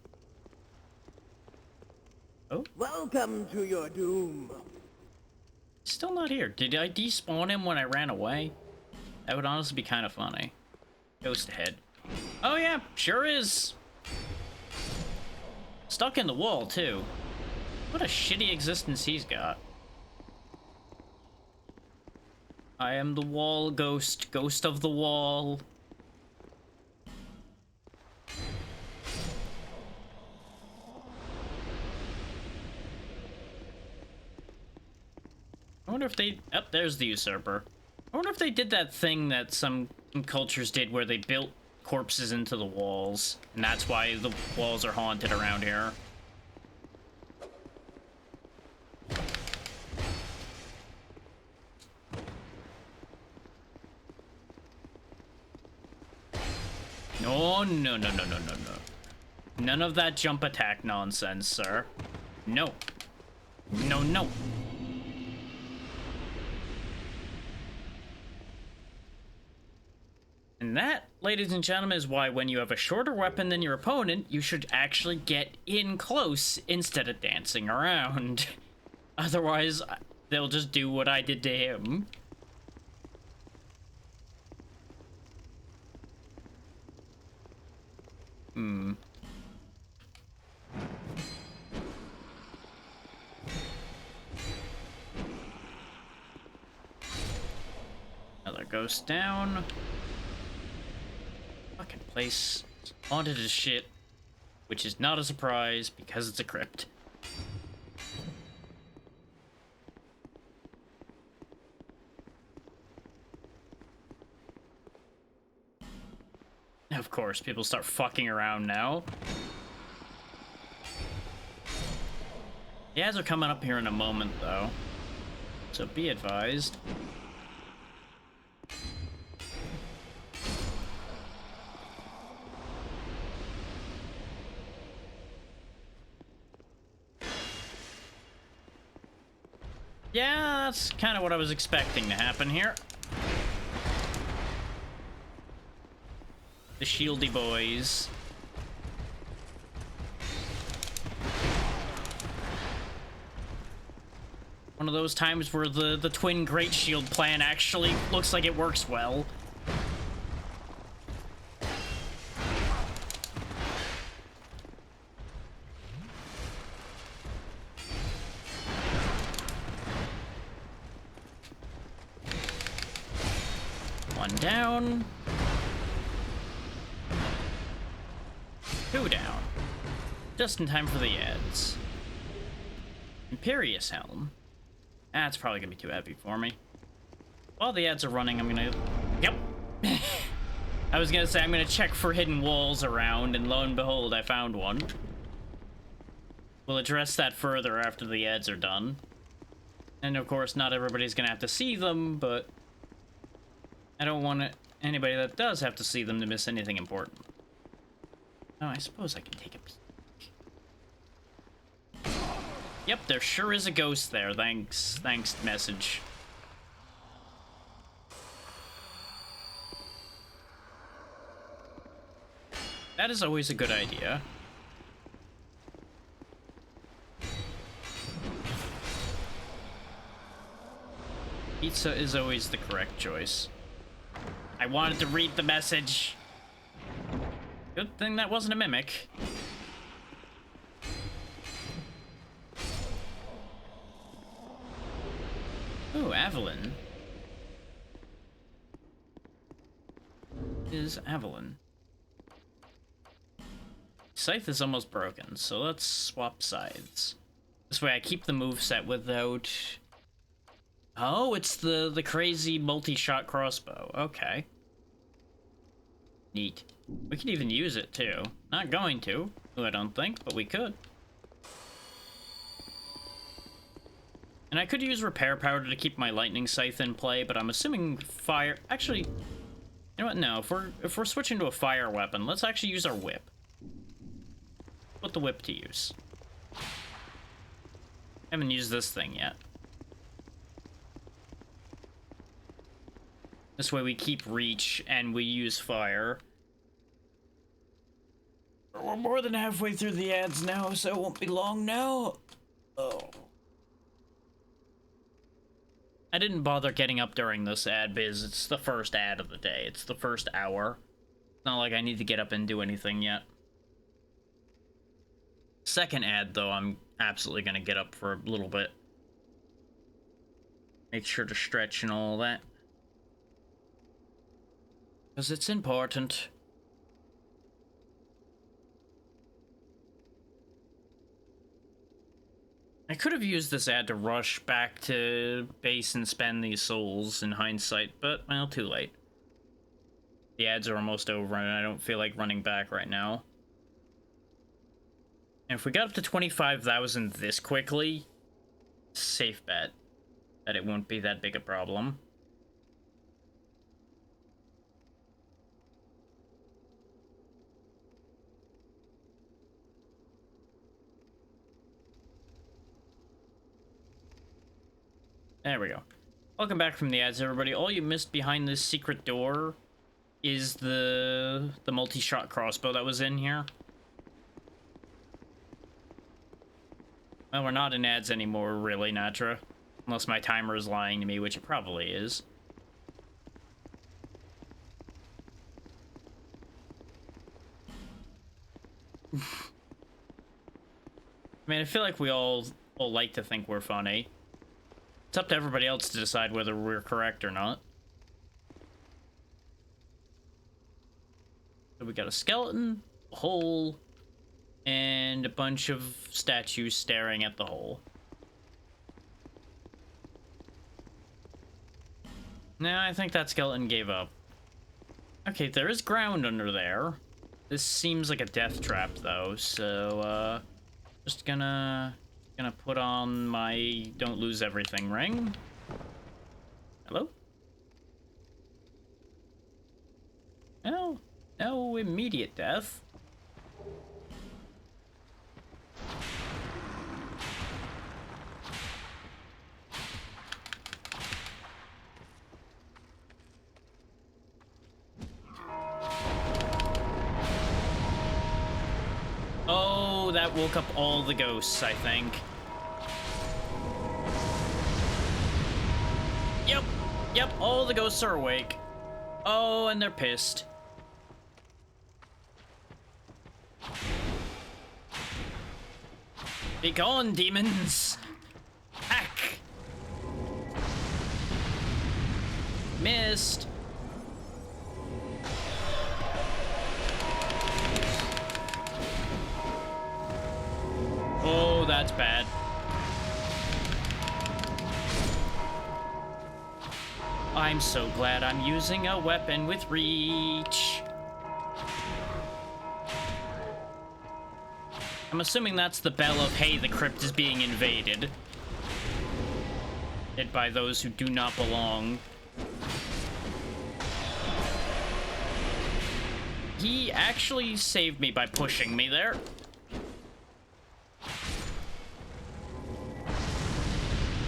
Oh. Welcome to your doom. Still not here. Did I despawn him when I ran away? That would honestly be kind of funny. Ghost ahead. Oh yeah, sure is. Stuck in the wall, too. What a shitty existence he's got. I am the wall ghost, ghost of the wall. I wonder if they... Oh, there's the usurper. I wonder if they did that thing that some cultures did where they built corpses into the walls, and that's why the walls are haunted around here. No, no, no, no, no, no, no. None of that jump attack nonsense, sir. No. No, no. And that ladies and gentlemen, is why when you have a shorter weapon than your opponent, you should actually get in close instead of dancing around. Otherwise, they'll just do what I did to him. Another ghost down. Fucking place is haunted as shit, which is not a surprise because it's a crypt. Of course, people start fucking around now. The ads are coming up here in a moment, though, so be advised. Yeah, that's kind of what I was expecting to happen here. The shieldy boys. One of those times where the twin great shield plan actually looks like it works well. One down. Two down. Just in time for the ads. Imperious Helm. That's probably gonna be too heavy for me. While the ads are running, I'm gonna... Yep! I was gonna say I'm gonna check for hidden walls around, and lo and behold, I found one. We'll address that further after the ads are done. And of course, not everybody's gonna have to see them, but... I don't want anybody that does have to see them to miss anything important. Oh, I suppose I can take a peek. Yep, there sure is a ghost there. Thanks, message. That is always a good idea. Pizza is always the correct choice. I wanted to read the message. Good thing that wasn't a mimic. Ooh, Avalon. Is Avalon. Scythe is almost broken, so let's swap sides. This way I keep the moveset without... Oh, it's the crazy multi-shot crossbow. Okay. Neat. We could even use it, too. Not going to, I don't think, but we could. And I could use repair powder to keep my lightning scythe in play, but I'm assuming fire... Actually, you know what? No, if we're switching to a fire weapon, let's actually use our whip. Put the whip to use. Haven't used this thing yet. This way we keep reach and we use fire. We're more than halfway through the ads now, so it won't be long now. Oh. I didn't bother getting up during this ad because it's the first ad of the day. It's the first hour. It's not like I need to get up and do anything yet. Second ad, though, I'm absolutely gonna get up for a little bit. Make sure to stretch and all that. Because it's important. I could have used this ad to rush back to base and spend these souls in hindsight, but, well, too late. The ads are almost over and I don't feel like running back right now. And if we got up to 25,000 this quickly, safe bet that it won't be that big a problem. There we go. Welcome back from the ads, everybody. All you missed behind this secret door is the multi-shot crossbow that was in here. Well, we're not in ads anymore, really, Natra. Unless my timer is lying to me, which it probably is. I mean, I feel like we all like to think we're funny. It's up to everybody else to decide whether we're correct or not. So we got a skeleton, a hole, and a bunch of statues staring at the hole. Now I think that skeleton gave up. Okay, there is ground under there. This seems like a death trap, though, so, just gonna put on my don't lose everything ring. Hello? No immediate death. Oh, that woke up all the ghosts, I think. Yep, all the ghosts are awake. Oh, and they're pissed. Be gone, demons! Hack! Missed! Oh, that's bad. I'm so glad I'm using a weapon with reach. I'm assuming that's the bell of, hey, the crypt is being invaded. Hit by those who do not belong. He actually saved me by pushing me there.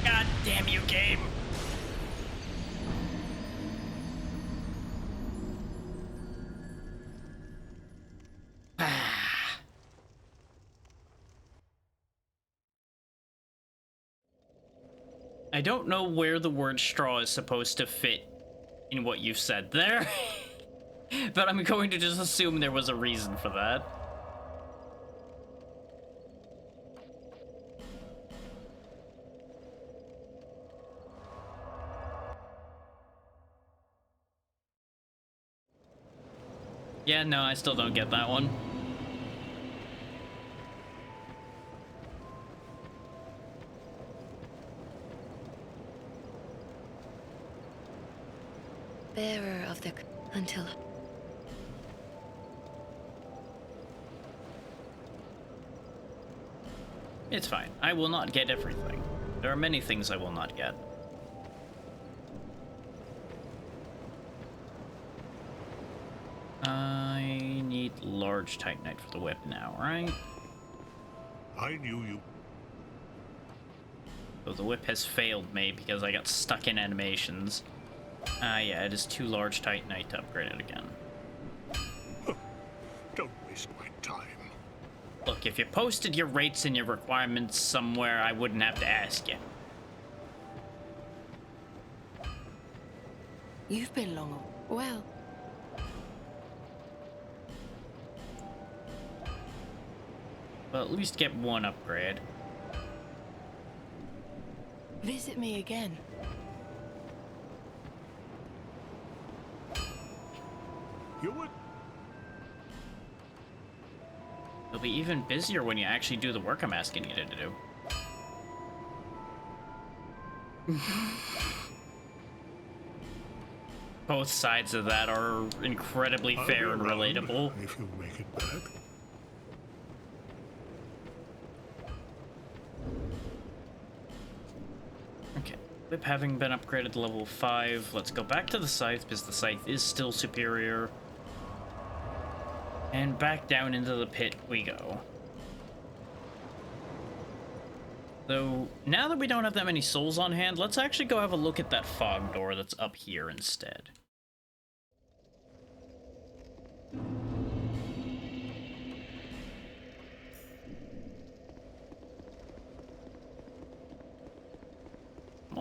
God damn you, game. I don't know where the word straw is supposed to fit in what you said there, but I'm going to just assume there was a reason for that. Yeah, no, I still don't get that one. Bearer of the... until... It's fine. I will not get everything. There are many things I will not get. I need large titanite for the whip now, right? I knew you. So the whip has failed me because I got stuck in animations. Yeah, it is too large titanite to upgrade it again. Don't waste my time. Look, if you posted your rates and your requirements somewhere, I wouldn't have to ask you. You've been long. Well. Well, at least get one upgrade. Visit me again. You would? You'll be even busier when you actually do the work I'm asking you to do. Both sides of that are incredibly fair and relatable. If you make it back. Okay, whip having been upgraded to level 5, let's go back to the scythe because the scythe is still superior. And back down into the pit we go. So, now that we don't have that many souls on hand, let's actually go have a look at that fog door that's up here instead.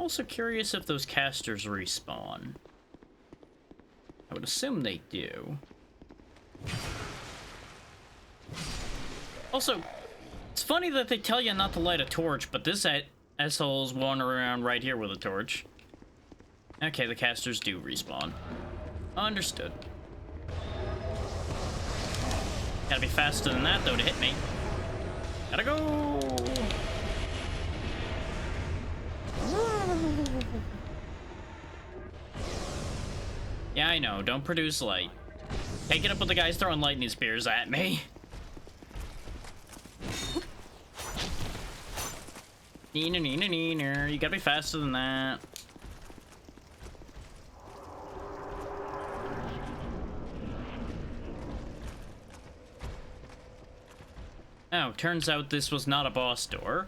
also curious if those casters respawn. I would assume they do. Also, it's funny that they tell you not to light a torch, but this asshole's wandering around right here with a torch. Okay, the casters do respawn. Understood. Gotta be faster than that, though, to hit me. Gotta go! Yeah, I know. Don't produce light. Take it up with the guys throwing lightning spears at me. Neener, neener, neener. You gotta be faster than that. Oh, turns out this was not a boss door.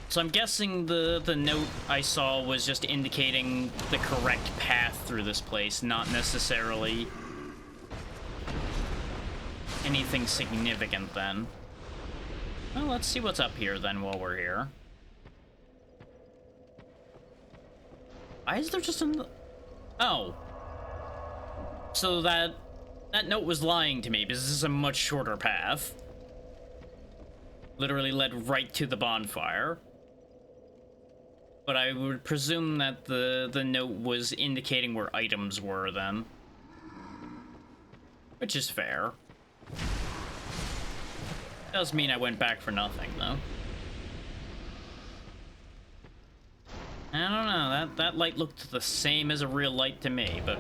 So I'm guessing the note I saw was just indicating the correct path through this place, not necessarily anything significant then. Well, let's see what's up here then while we're here. Why is there just an... Oh. So that note was lying to me, because this is a much shorter path. Literally led right to the bonfire. But I would presume that the note was indicating where items were then. Which is fair. Does mean I went back for nothing, though. I don't know, that light looked the same as a real light to me, but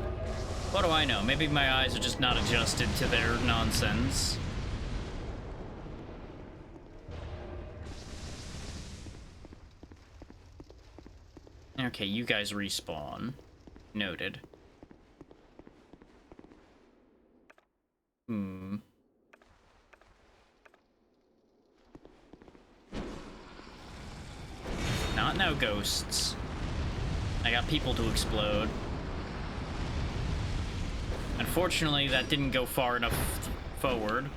what do I know? Maybe my eyes are just not adjusted to their nonsense. Okay, you guys respawn. Noted. Not now, ghosts. I got people to explode. Unfortunately, that didn't go far enough forward.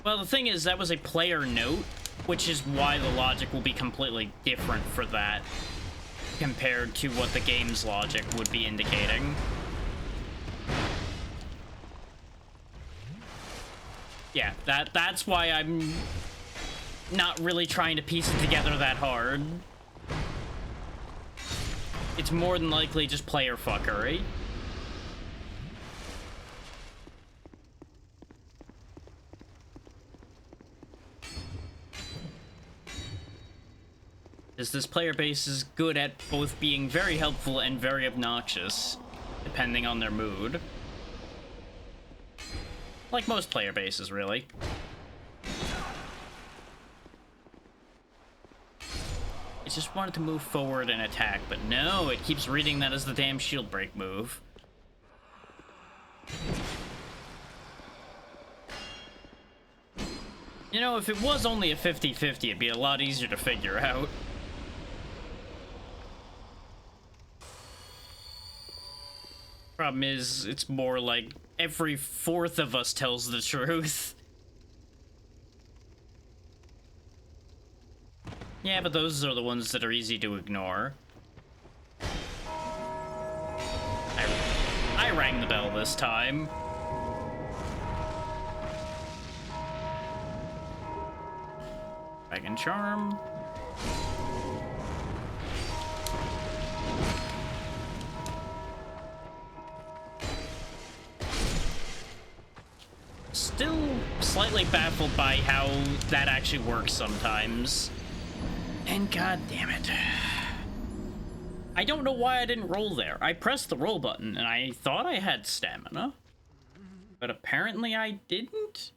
Well, the thing is, that was a player note, which is why the logic will be completely different for that compared to what the game's logic would be indicating. Yeah, that's why I'm not really trying to piece it together that hard. It's more than likely just player fuckery. As this player base is good at both being very helpful and very obnoxious, depending on their mood. Like most player bases, really. It just wanted to move forward and attack, but no, it keeps reading that as the damn shield break move. You know, if it was only a 50-50, it'd be a lot easier to figure out. Problem is, it's more like every fourth of us tells the truth. Yeah, but those are the ones that are easy to ignore. I rang the bell this time. Dragon Charm. Still slightly baffled by how that actually works sometimes. And god damn it. I don't know why I didn't roll there. I pressed the roll button and I thought I had stamina. But apparently I didn't.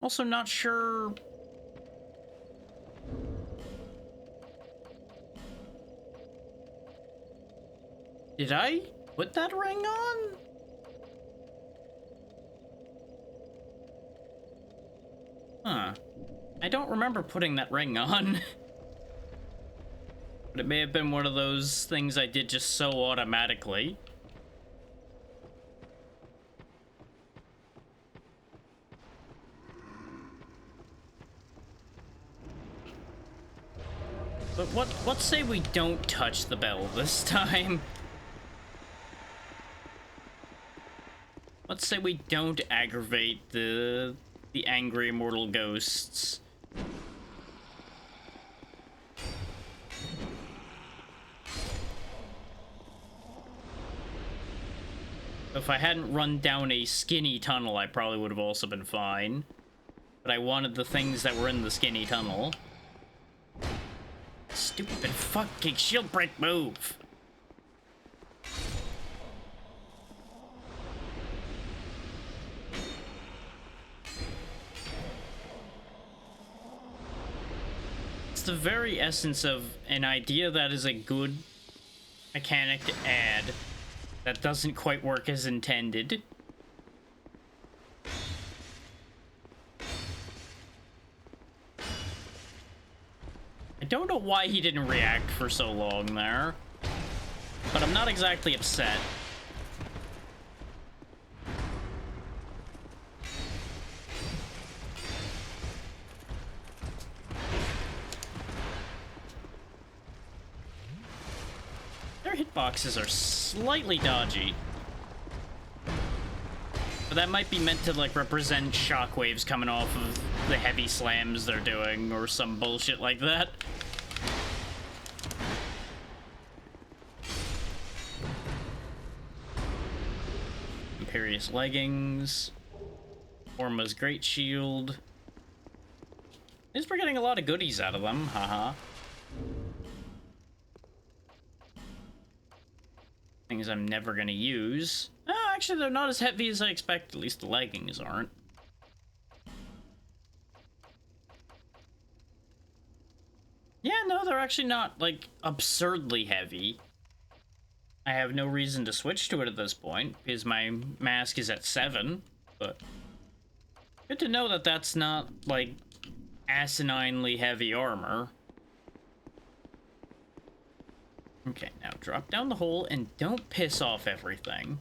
Also not sure. Did I put that ring on? Huh. I don't remember putting that ring on. But it may have been one of those things I did just so automatically. But let's say we don't touch the bell this time. Let's say we don't aggravate the angry immortal ghosts. If I hadn't run down a skinny tunnel, I probably would have also been fine. But I wanted the things that were in the skinny tunnel. Stupid fucking shield break move! It's the very essence of an idea that is a good mechanic to add that doesn't quite work as intended. I don't know why he didn't react for so long there, but I'm not exactly upset. Their hitboxes are slightly dodgy. But that might be meant to, like, represent shockwaves coming off of the heavy slams they're doing, or some bullshit like that. Imperious leggings. Orma's great shield. At least we're getting a lot of goodies out of them, haha. Things I'm never gonna use. Oh, actually, they're not as heavy as I expect. At least the leggings aren't. Yeah, no, they're actually not, like, absurdly heavy. I have no reason to switch to it at this point, because my mask is at 7, but... good to know that that's not, like, asininely heavy armor. Okay, now drop down the hole and don't piss off everything.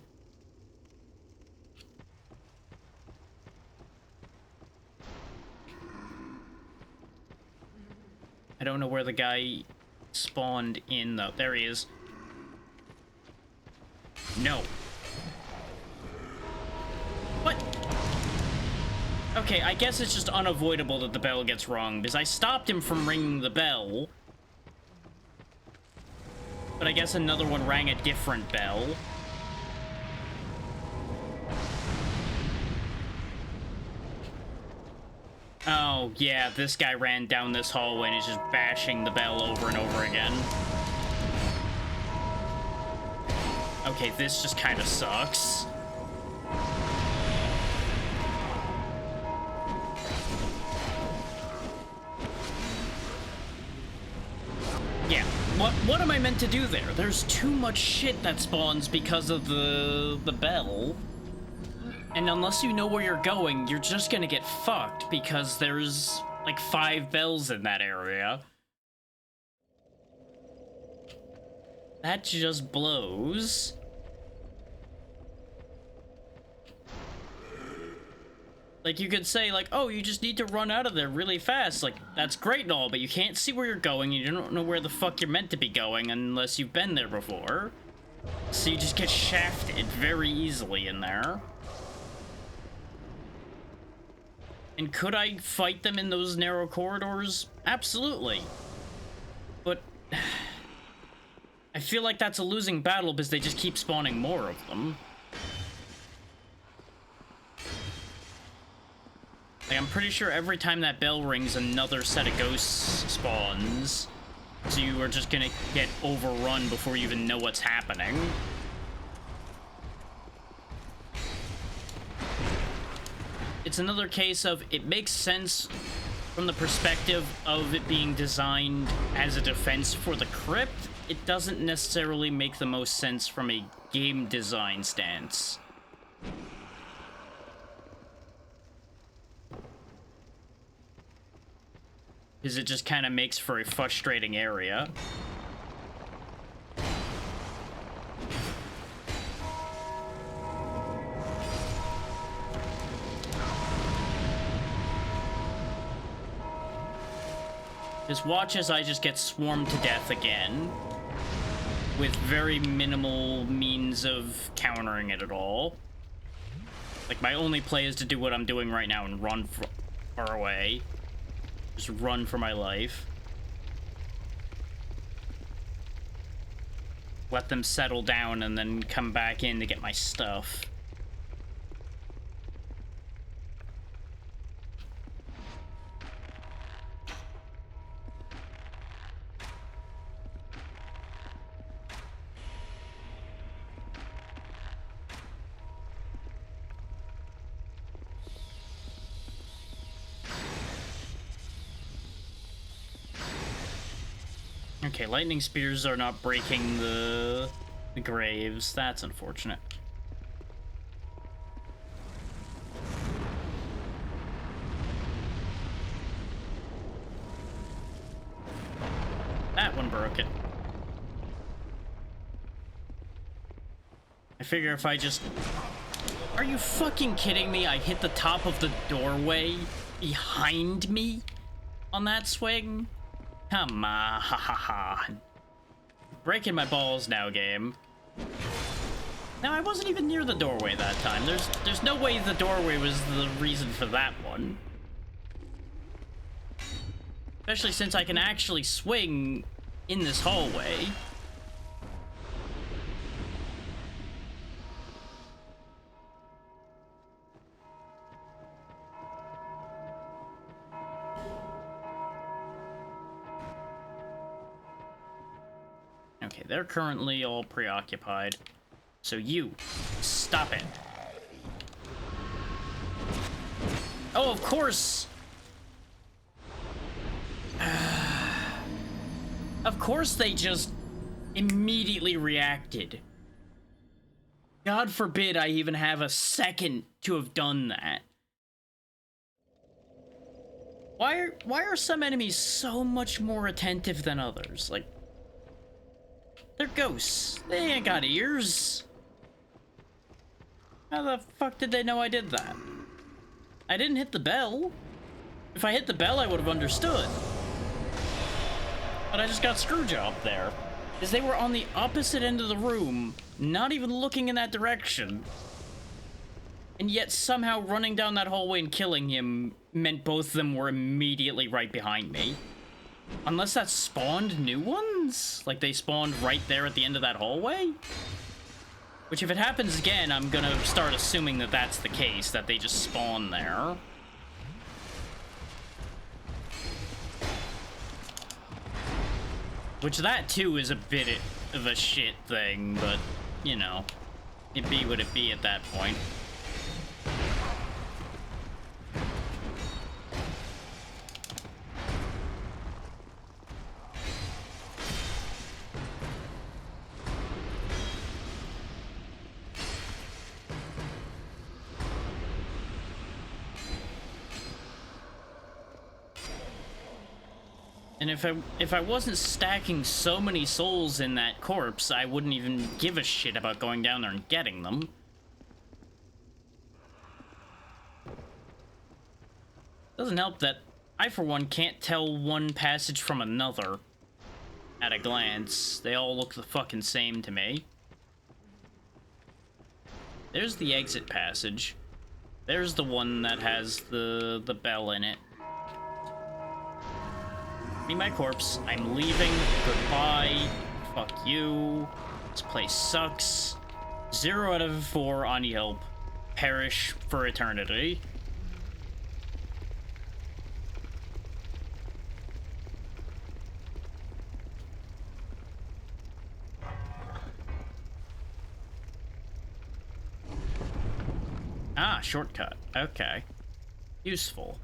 I don't know where the guy spawned in, though. There he is. No. What? Okay, I guess it's just unavoidable that the bell gets rung, because I stopped him from ringing the bell. But I guess another one rang a different bell. Oh, yeah, this guy ran down this hallway and is just bashing the bell over and over again. Okay, this just kind of sucks. Yeah, what am I meant to do there? There's too much shit that spawns because of the bell. And unless you know where you're going, you're just gonna get fucked because there's like 5 bells in that area. That just blows. Like, you could say, like, oh, you just need to run out of there really fast. Like, that's great and all, but you can't see where you're going. You don't know where the fuck you're meant to be going unless you've been there before. So you just get shafted very easily in there. And could I fight them in those narrow corridors? Absolutely. But I feel like that's a losing battle because they just keep spawning more of them. Like, I'm pretty sure every time that bell rings, another set of ghosts spawns. So you are just gonna get overrun before you even know what's happening. It's another case of it makes sense from the perspective of it being designed as a defense for the crypt. It doesn't necessarily make the most sense from a game design stance. Because it just kind of makes for a frustrating area. Just watch as I just get swarmed to death again, with very minimal means of countering it at all. Like, my only play is to do what I'm doing right now and run far away. Just run for my life. Let them settle down and then come back in to get my stuff. Okay, lightning spears are not breaking the graves. That's unfortunate. That one broke it. I figure if I just... Are you fucking kidding me? I hit the top of the doorway behind me on that swing? Come on, ha ha ha. Breaking my balls now, game. Now, I wasn't even near the doorway that time. There's no way the doorway was the reason for that one. Especially since I can actually swing in this hallway. Okay, they're currently all preoccupied. So you, stop it. Oh, of course! Of course they just immediately reacted. God forbid I even have a second to have done that. Why are some enemies so much more attentive than others? Like, they're ghosts. They ain't got ears. How the fuck did they know I did that? I didn't hit the bell. If I hit the bell, I would have understood. But I just got screwjobbed there. Because they were on the opposite end of the room, not even looking in that direction. And yet somehow running down that hallway and killing him meant both of them were immediately right behind me. Unless that spawned new ones? Like they spawned right there at the end of that hallway? Which if it happens again, I'm gonna start assuming that that's the case, that they just spawn there. Which that too is a bit of a shit thing, but, you know, it be what it be at that point. And if I wasn't stacking so many souls in that corpse, I wouldn't even give a shit about going down there and getting them. Doesn't help that I, for one, can't tell one passage from another at a glance. They all look the fucking same to me. There's the exit passage. There's the one that has the bell in it. Me, my corpse. I'm leaving. Goodbye. Fuck you. This place sucks. 0 out of 4 on Yelp. Perish for eternity. Ah, shortcut. Okay. Useful.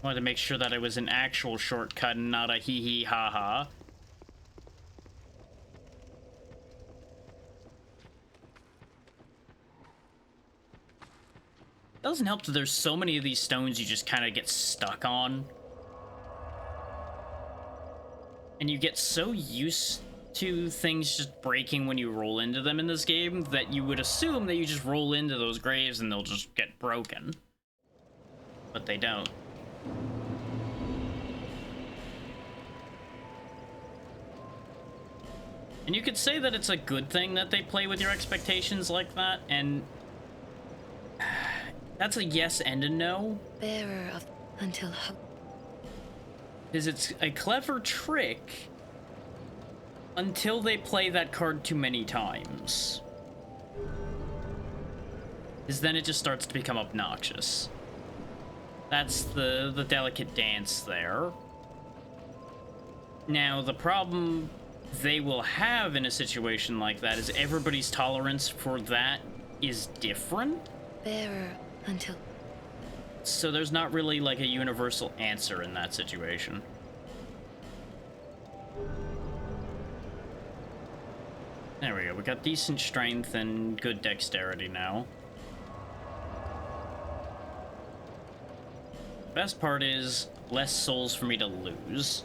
Wanted to make sure that it was an actual shortcut and not a hee-hee ha-ha. Doesn't help that there's so many of these stones you just kind of get stuck on. And you get so used to things just breaking when you roll into them in this game that you would assume that you just roll into those graves and they'll just get broken. but they don't. And you could say that it's a good thing that they play with your expectations like that, and that's a yes and a no. Bearer of until Because it's a clever trick until they play that card too many times. Because then it just starts to become obnoxious. That's the delicate dance there. Now, the problem they will have in a situation like that is everybody's tolerance for that is different. bearer until So there's not really like a universal answer in that situation. There we go. We got decent strength and good dexterity now. Best part is less souls for me to lose.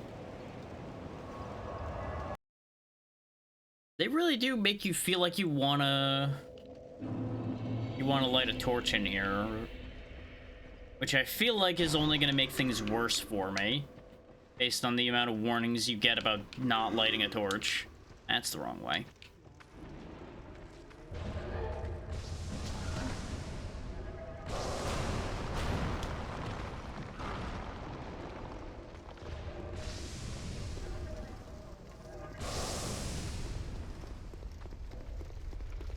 They really do make you feel like you wanna light a torch in here, which I feel like is only gonna make things worse for me, based on the amount of warnings you get about not lighting a torch. That's the wrong way.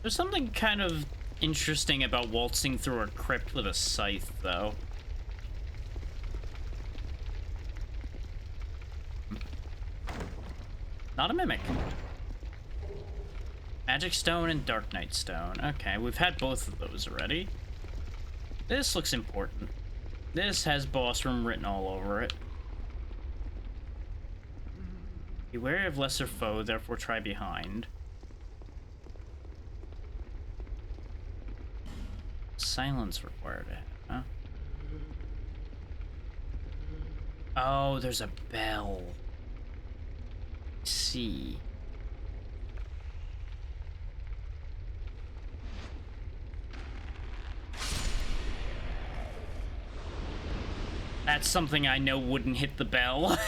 There's something kind of interesting about waltzing through a crypt with a scythe, though. Not a mimic. Magic Stone and Dark Knight Stone. Okay, we've had both of those already. This looks important. This has boss room written all over it. Beware of lesser foe, therefore try behind. Silence required, huh? Oh, there's a bell. Let's see. That's something I know wouldn't hit the bell.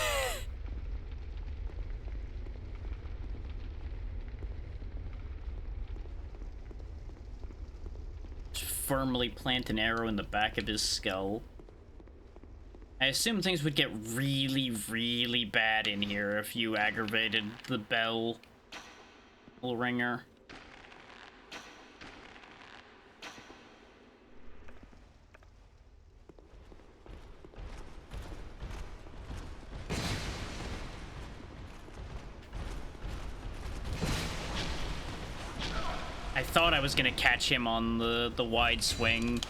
Firmly plant an arrow in the back of his skull. I assume things would get really, really bad in here if you aggravated the bell ringer. I thought I was gonna catch him on the wide swing.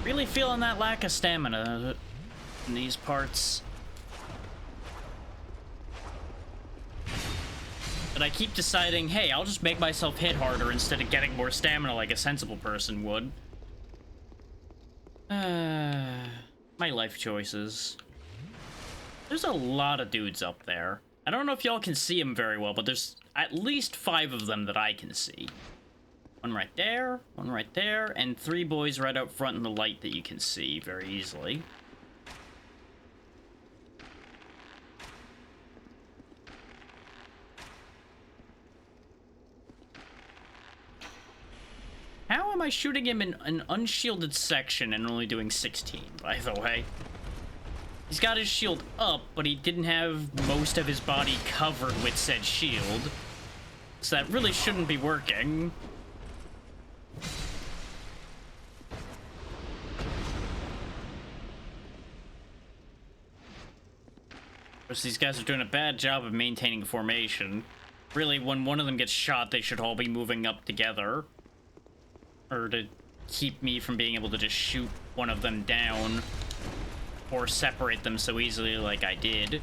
Really feeling that lack of stamina in these parts. But I keep deciding, hey, I'll just make myself hit harder instead of getting more stamina like a sensible person would. My life choices. There's a lot of dudes up there. I don't know if y'all can see them very well, but there's at least 5 of them that I can see. One right there, and 3 boys right out front in the light that you can see very easily. How am I shooting him in an unshielded section and only doing 16, by the way? He's got his shield up, but he didn't have most of his body covered with said shield. So that really shouldn't be working. Of course, these guys are doing a bad job of maintaining formation. Really, when one of them gets shot, they should all be moving up together. Or to keep me from being able to just shoot one of them down or separate them so easily like I did.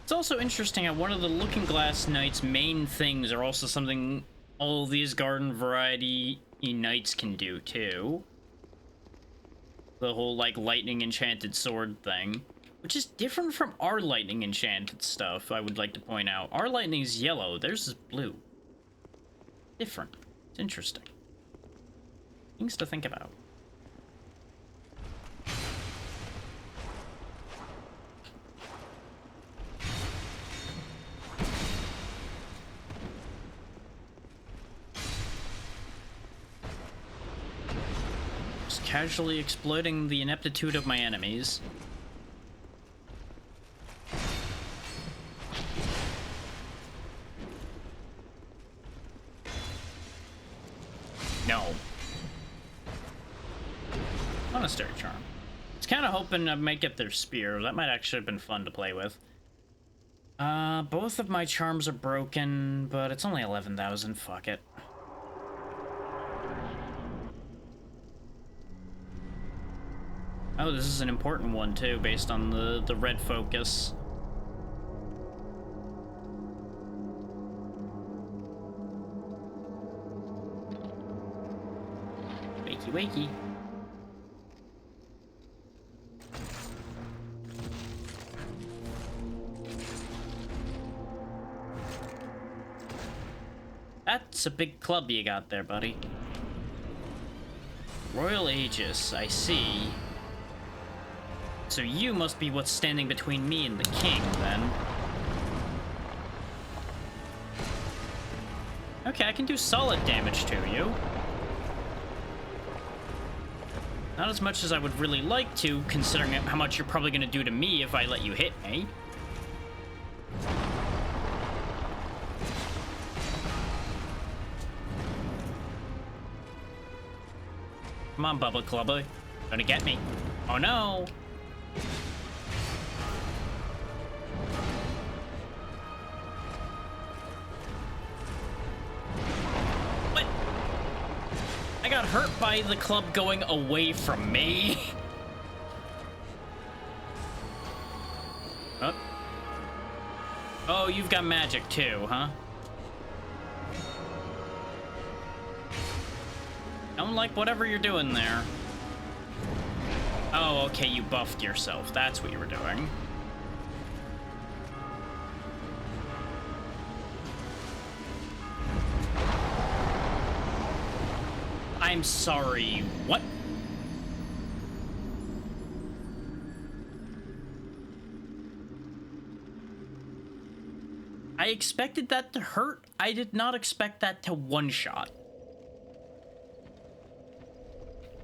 It's also interesting how one of the Looking Glass Knight's main things are also something all these garden variety knights can do too. The whole like lightning enchanted sword thing, which is different from our lightning enchanted stuff, I would like to point out. Our lightning is yellow, theirs is blue. Different. It's interesting. Things to think about. Just casually exploiting the ineptitude of my enemies. No. Monastery Charm. It's kind of hoping I might get their spear. That might actually have been fun to play with. Both of my charms are broken, but it's only 11,000. Fuck it. Oh, this is an important one too, based on the red focus. Wakey wakey. That's a big club you got there, buddy. Royal Aegis, I see. So you must be what's standing between me and the king, then. Okay, I can do solid damage to you. Not as much as I would really like to, considering how much you're probably going to do to me if I let you hit me. Come on, Bubba Clubba. Gonna get me. Oh no! What? I got hurt by the club going away from me. Oh. Oh, you've got magic too, huh? Don't like whatever you're doing there. Oh, okay, you buffed yourself. That's what you were doing. I'm sorry, what? I expected that to hurt. I did not expect that to one-shot.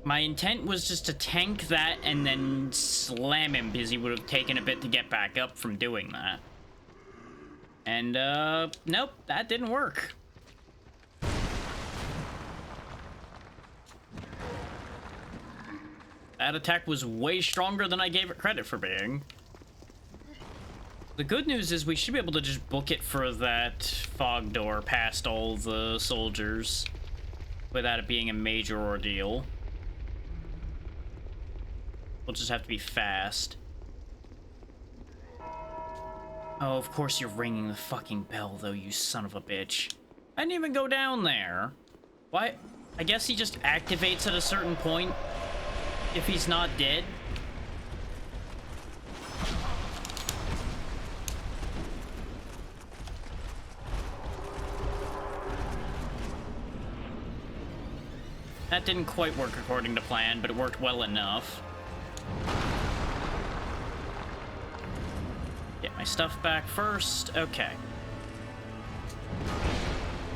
My intent was just to tank that and then slam him because he would have taken a bit to get back up from doing that. And, nope, that didn't work. That attack was way stronger than I gave it credit for being. The good news is we should be able to just book it for that fog door past all the soldiers without it being a major ordeal. We'll just have to be fast. Oh, of course you're ringing the fucking bell, though, you son of a bitch. I didn't even go down there. Why? I guess he just activates at a certain point if he's not dead. That didn't quite work according to plan, but it worked well enough. Get my stuff back first. Okay.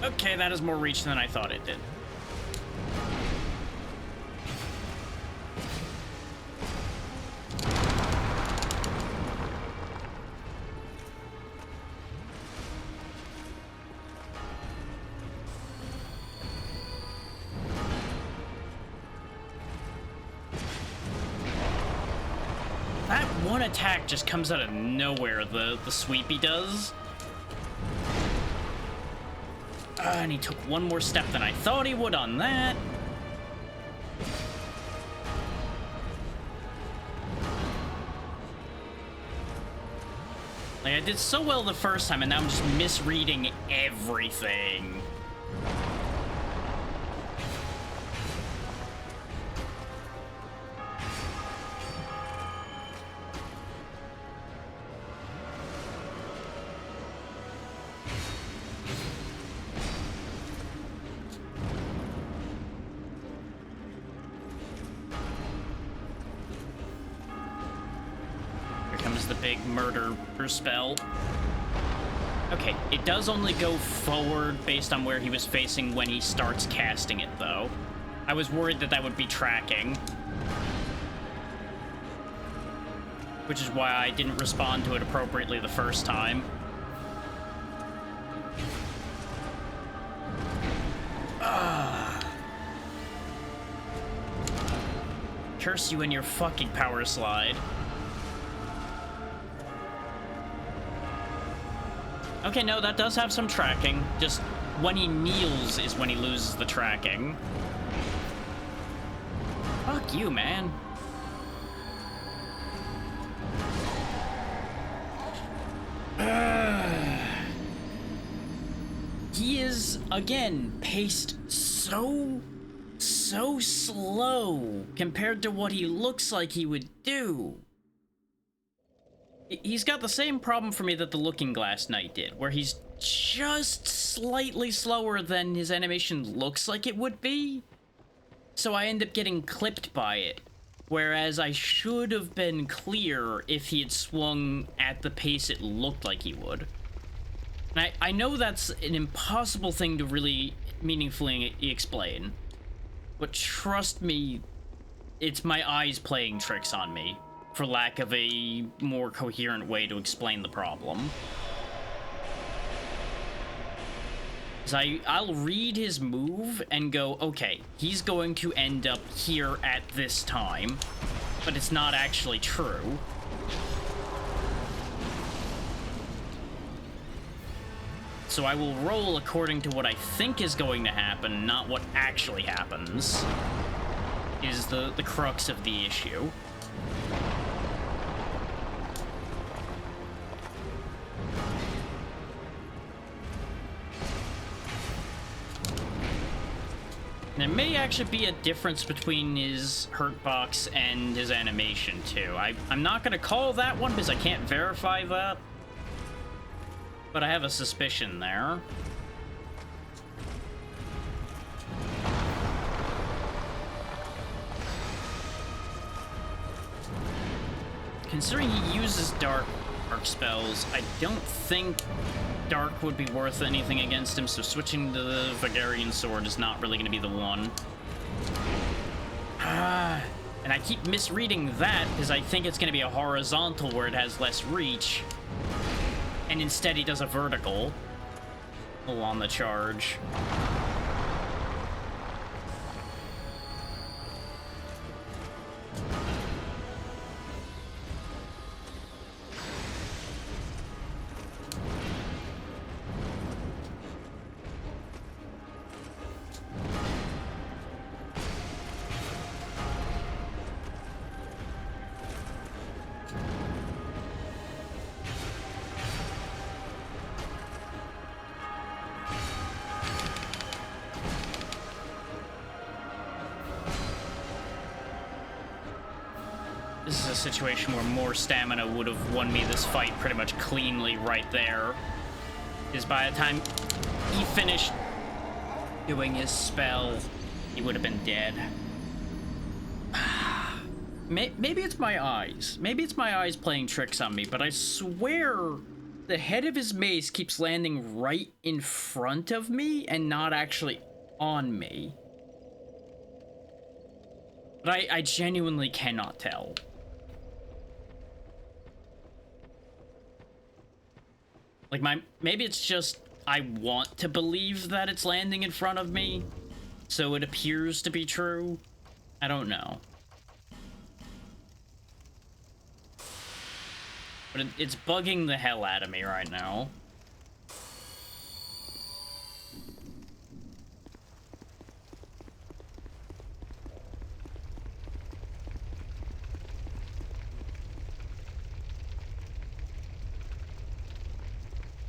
Okay, that is more reach than I thought it did. One attack just comes out of nowhere, the sweep he does. And he took one more step than I thought he would on that. Like, I did so well the first time, and now I'm just misreading everything. The big murder spell. Okay, it does only go forward based on where he was facing when he starts casting it, though. I was worried that that would be tracking. Which is why I didn't respond to it appropriately the first time. Curse you and your fucking power slide. Okay, no, that does have some tracking. Just when he kneels is when he loses the tracking. Fuck you, man. He is, again, paced so slow compared to what he looks like he would do. He's got the same problem for me that the Looking Glass Knight did, where he's just slightly slower than his animation looks like it would be. So I end up getting clipped by it, whereas I should have been clear if he had swung at the pace it looked like he would. And I know that's an impossible thing to really meaningfully explain, but trust me, it's my eyes playing tricks on me, for lack of a more coherent way to explain the problem. I'll read his move and go, okay, he's going to end up here at this time, but it's not actually true. So I will roll according to what I think is going to happen, not what actually happens, is the crux of the issue. There may actually be a difference between his hurt box and his animation, too. I'm not going to call that one because I can't verify that, but I have a suspicion there. Considering he uses dark spells, I don't think dark would be worth anything against him, so switching to the Vagarian sword is not really going to be the one. And I keep misreading that because I think it's going to be a horizontal where it has less reach, and instead he does a vertical on the charge. This is a situation where more stamina would have won me this fight pretty much cleanly right there. Because by the time he finished doing his spell, he would have been dead. Maybe it's my eyes. Maybe it's my eyes playing tricks on me, but I swear the head of his mace keeps landing right in front of me and not actually on me. But I genuinely cannot tell. Like, maybe it's just I want to believe that it's landing in front of me, so it appears to be true. I don't know. But it's bugging the hell out of me right now.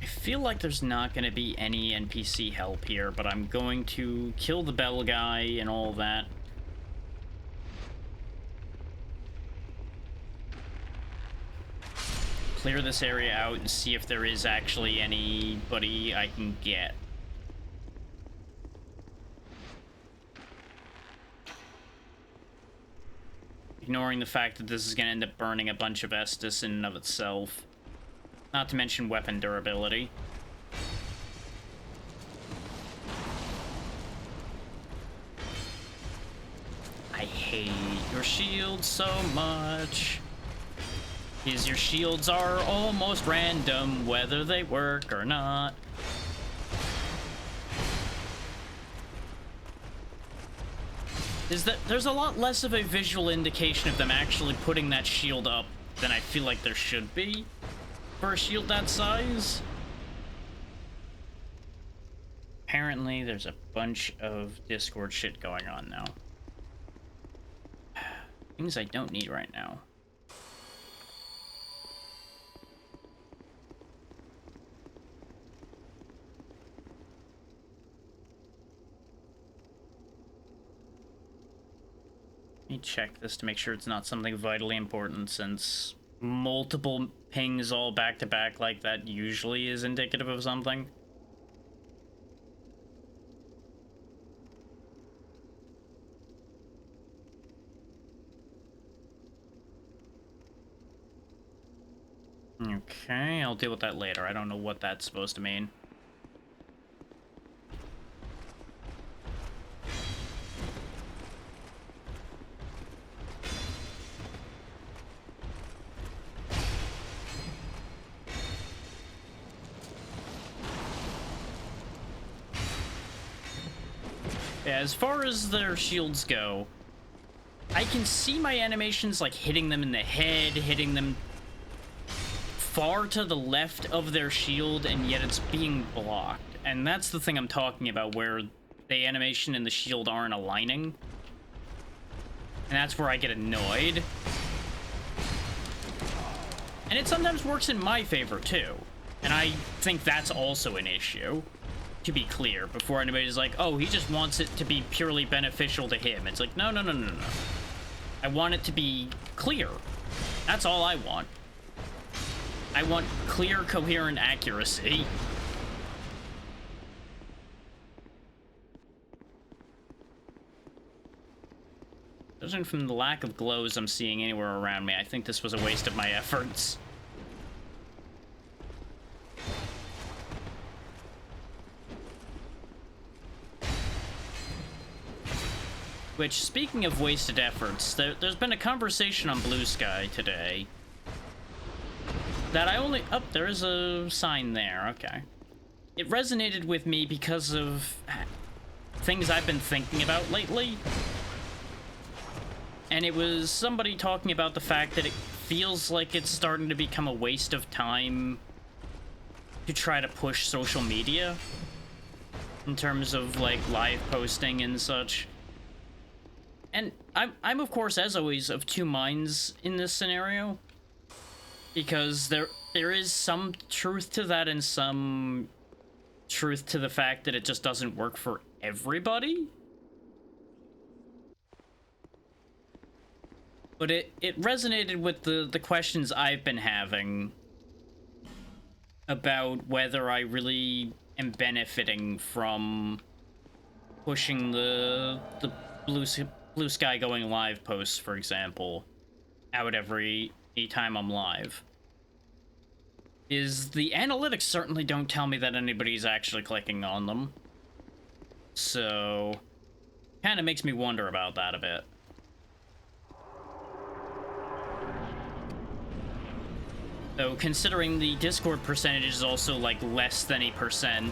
feel like there's not going to be any NPC help here, but I'm going to kill the bell guy and all that. Clear this area out and see if there is actually anybody I can get. Ignoring the fact that this is going to end up burning a bunch of Estus in and of itself. Not to mention weapon durability. I hate your shield so much. Because your shields are almost random, whether they work or not. Is that there's a lot less of a visual indication of them actually putting that shield up than I feel like there should be for a shield that size. Apparently, there's a bunch of Discord shit going on now. Things I don't need right now. Let me check this to make sure it's not something vitally important, since multiple pings all back to back like that usually is indicative of something. Okay, I'll deal with that later. I don't know what that's supposed to mean. As far as their shields go, I can see my animations like hitting them in the head, hitting them far to the left of their shield, and yet it's being blocked. And that's the thing I'm talking about, where the animation and the shield aren't aligning. And that's where I get annoyed. And it sometimes works in my favor too. And I think that's also an issue. To be clear, before anybody's like, oh, he just wants it to be purely beneficial to him. It's like, no. I want it to be clear. That's all I want. I want clear, coherent accuracy. Judging from the lack of glows I'm seeing anywhere around me, I think this was a waste of my efforts. Which, speaking of wasted efforts, there's been a conversation on Blue Sky today that I only... Oh, there is a sign there. Okay. It resonated with me because of things I've been thinking about lately. And it was somebody talking about the fact that it feels like it's starting to become a waste of time to try to push social media in terms of, like, live posting and such. And I'm of course, as always, of two minds in this scenario, because there is some truth to that and some truth to the fact that it just doesn't work for everybody. But it resonated with the questions I've been having about whether I really am benefiting from pushing the Blue Sky going live posts, for example, out every time I'm live. Is the analytics certainly don't tell me that anybody's actually clicking on them. So, kind of makes me wonder about that a bit. Though, considering the Discord percentage is also, like, less than 1%,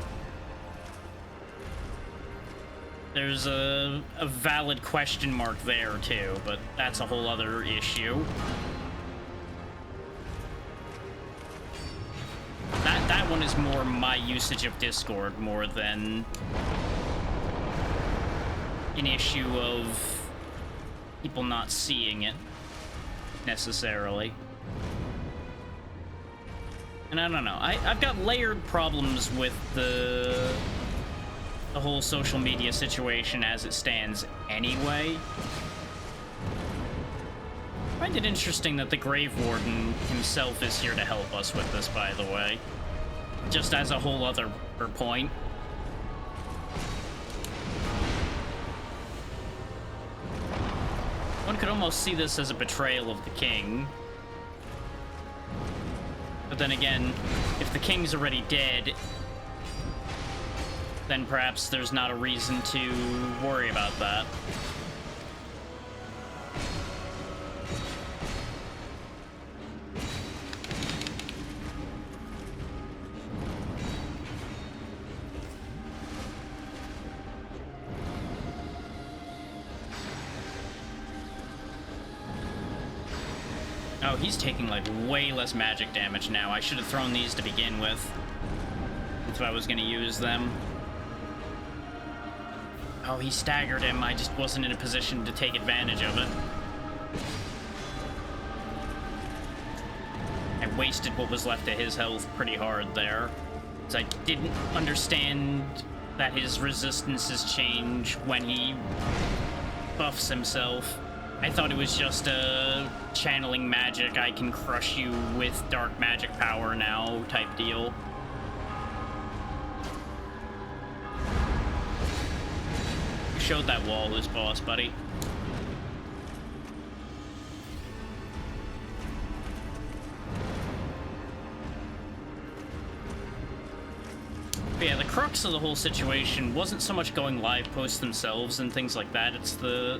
there's a valid question mark there, too, but that's a whole other issue. That one is more my usage of Discord more than an issue of people not seeing it, necessarily. And I don't know. I've got layered problems with the whole social media situation as it stands anyway. I find it interesting that the Grave Warden himself is here to help us with this, by the way. Just as a whole other point. One could almost see this as a betrayal of the king. But then again, if the king's already dead, then perhaps there's not a reason to worry about that. Oh, he's taking, like, way less magic damage now. I should have thrown these to begin with, if I was going to use them. Oh, he staggered him. I just wasn't in a position to take advantage of it. I wasted what was left of his health pretty hard there, because I didn't understand that his resistances change when he buffs himself. I thought it was just a channeling magic, I can crush you with dark magic power now type deal. You showed that wall who's boss, buddy. But yeah, the crux of the whole situation wasn't so much going live posts themselves and things like that, it's the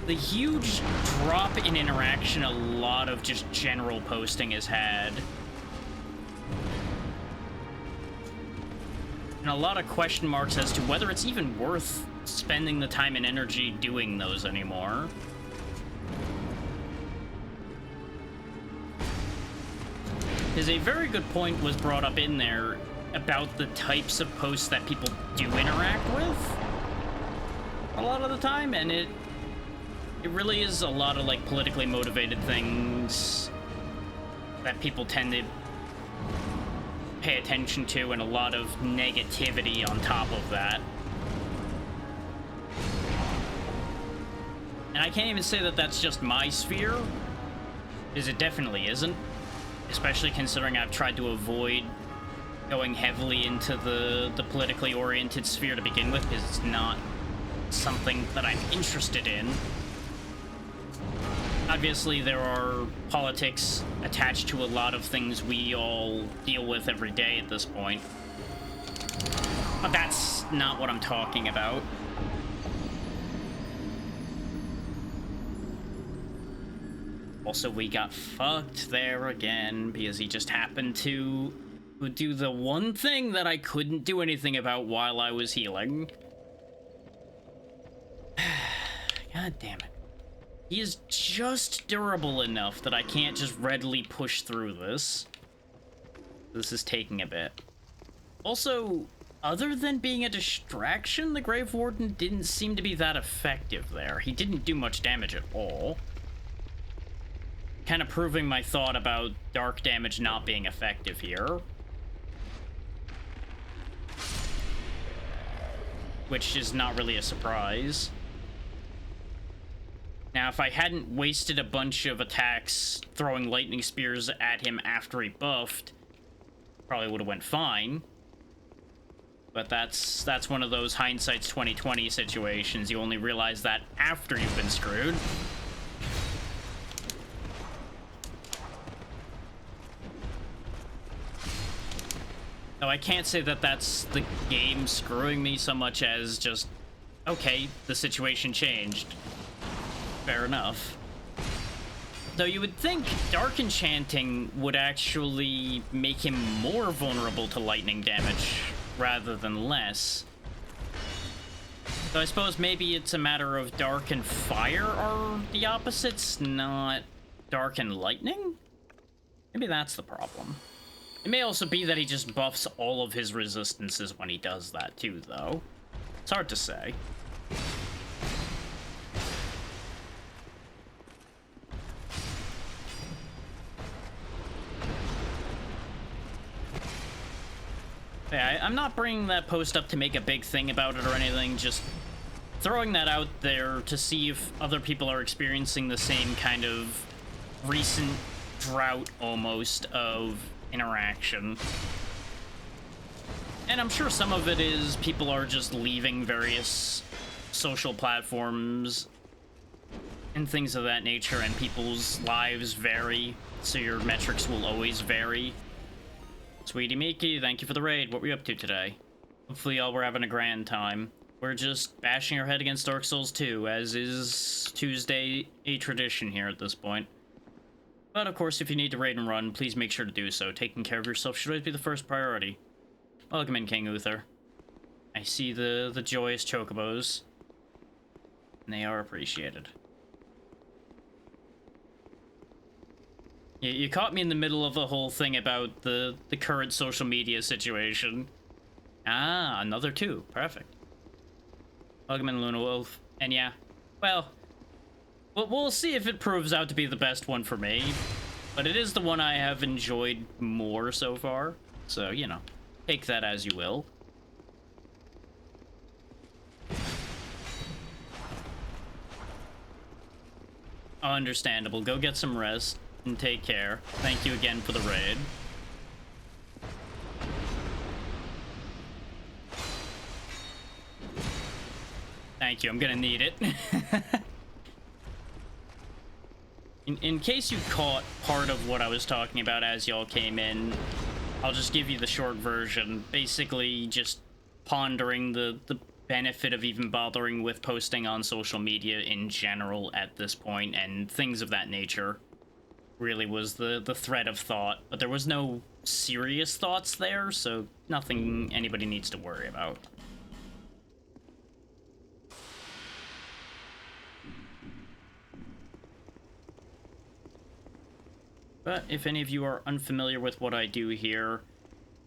huge drop in interaction a lot of just general posting has had. And a lot of question marks as to whether it's even worth spending the time and energy doing those anymore. Because a very good point was brought up in there about the types of posts that people do interact with a lot of the time, and it really is a lot of, like, politically motivated things that people tend to pay attention to, and a lot of negativity on top of that. And I can't even say that that's just my sphere, because it definitely isn't. Especially considering I've tried to avoid going heavily into the politically oriented sphere to begin with, because it's not something that I'm interested in. Obviously, there are politics attached to a lot of things we all deal with every day at this point. But that's not what I'm talking about. Also, we got fucked there again because he just happened to do the one thing that I couldn't do anything about while I was healing. God damn it. He is just durable enough that I can't just readily push through this. This is taking a bit. Also, other than being a distraction, the Grave Warden didn't seem to be that effective there. He didn't do much damage at all. Kind of proving my thought about dark damage not being effective here. Which is not really a surprise. Now, if I hadn't wasted a bunch of attacks throwing lightning spears at him after he buffed, probably would have went fine. But that's one of those hindsight's 2020 situations. You only realize that after you've been screwed. Now, I can't say that that's the game screwing me so much as just, okay, the situation changed. Fair enough. Though you would think Dark Enchanting would actually make him more vulnerable to lightning damage rather than less. So I suppose maybe it's a matter of Dark and Fire are the opposites, not Dark and Lightning? Maybe that's the problem. It may also be that he just buffs all of his resistances when he does that too, though. It's hard to say. Yeah, I'm not bringing that post up to make a big thing about it or anything, just throwing that out there to see if other people are experiencing the same kind of recent drought, almost, of interaction. And I'm sure some of it is people are just leaving various social platforms and things of that nature, and people's lives vary, so your metrics will always vary. Sweetie Miki, thank you for the raid. What were you up to today? Hopefully y'all were having a grand time. We're just bashing our head against Dark Souls 2, as is Tuesday a tradition here at this point. But of course, if you need to raid and run, please make sure to do so. Taking care of yourself should always be the first priority. Welcome in, King Uther. I see the joyous chocobos, and they are appreciated. You caught me in the middle of the whole thing about the current social media situation. Ah, another 2. Perfect. Welcome in, Luna Wolf. And yeah, well, we'll see if it proves out to be the best one for me. But it is the one I have enjoyed more so far. So, you know, take that as you will. Understandable. Go get some rest and take care. Thank you again for the raid. Thank you, I'm gonna need it. In case you caught part of what I was talking about as y'all came in, I'll just give you the short version. Basically, just pondering the benefit of even bothering with posting on social media in general at this point, and things of that nature really was the thread of thought. But there was no serious thoughts there, so nothing anybody needs to worry about. But if any of you are unfamiliar with what I do here,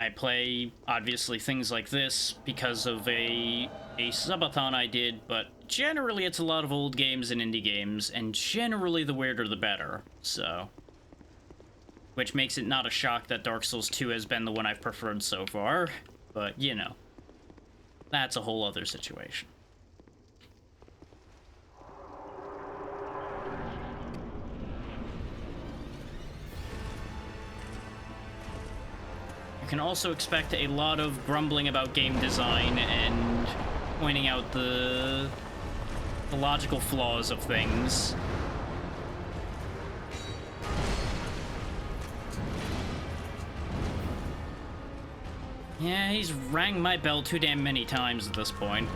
I play, obviously, things like this because of a subathon I did, but generally it's a lot of old games and indie games, and generally the weirder the better, so... Which makes it not a shock that Dark Souls 2 has been the one I've preferred so far, but, you know, that's a whole other situation. You can also expect a lot of grumbling about game design and pointing out the logical flaws of things. Yeah, he's rang my bell too damn many times at this point.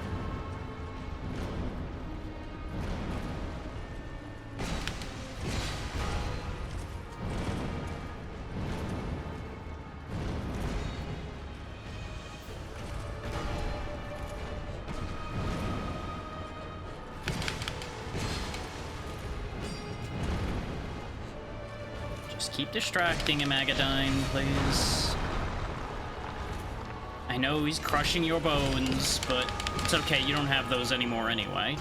Just keep distracting him, Agadine, please. I know he's crushing your bones, but it's okay, you don't have those anymore anyway.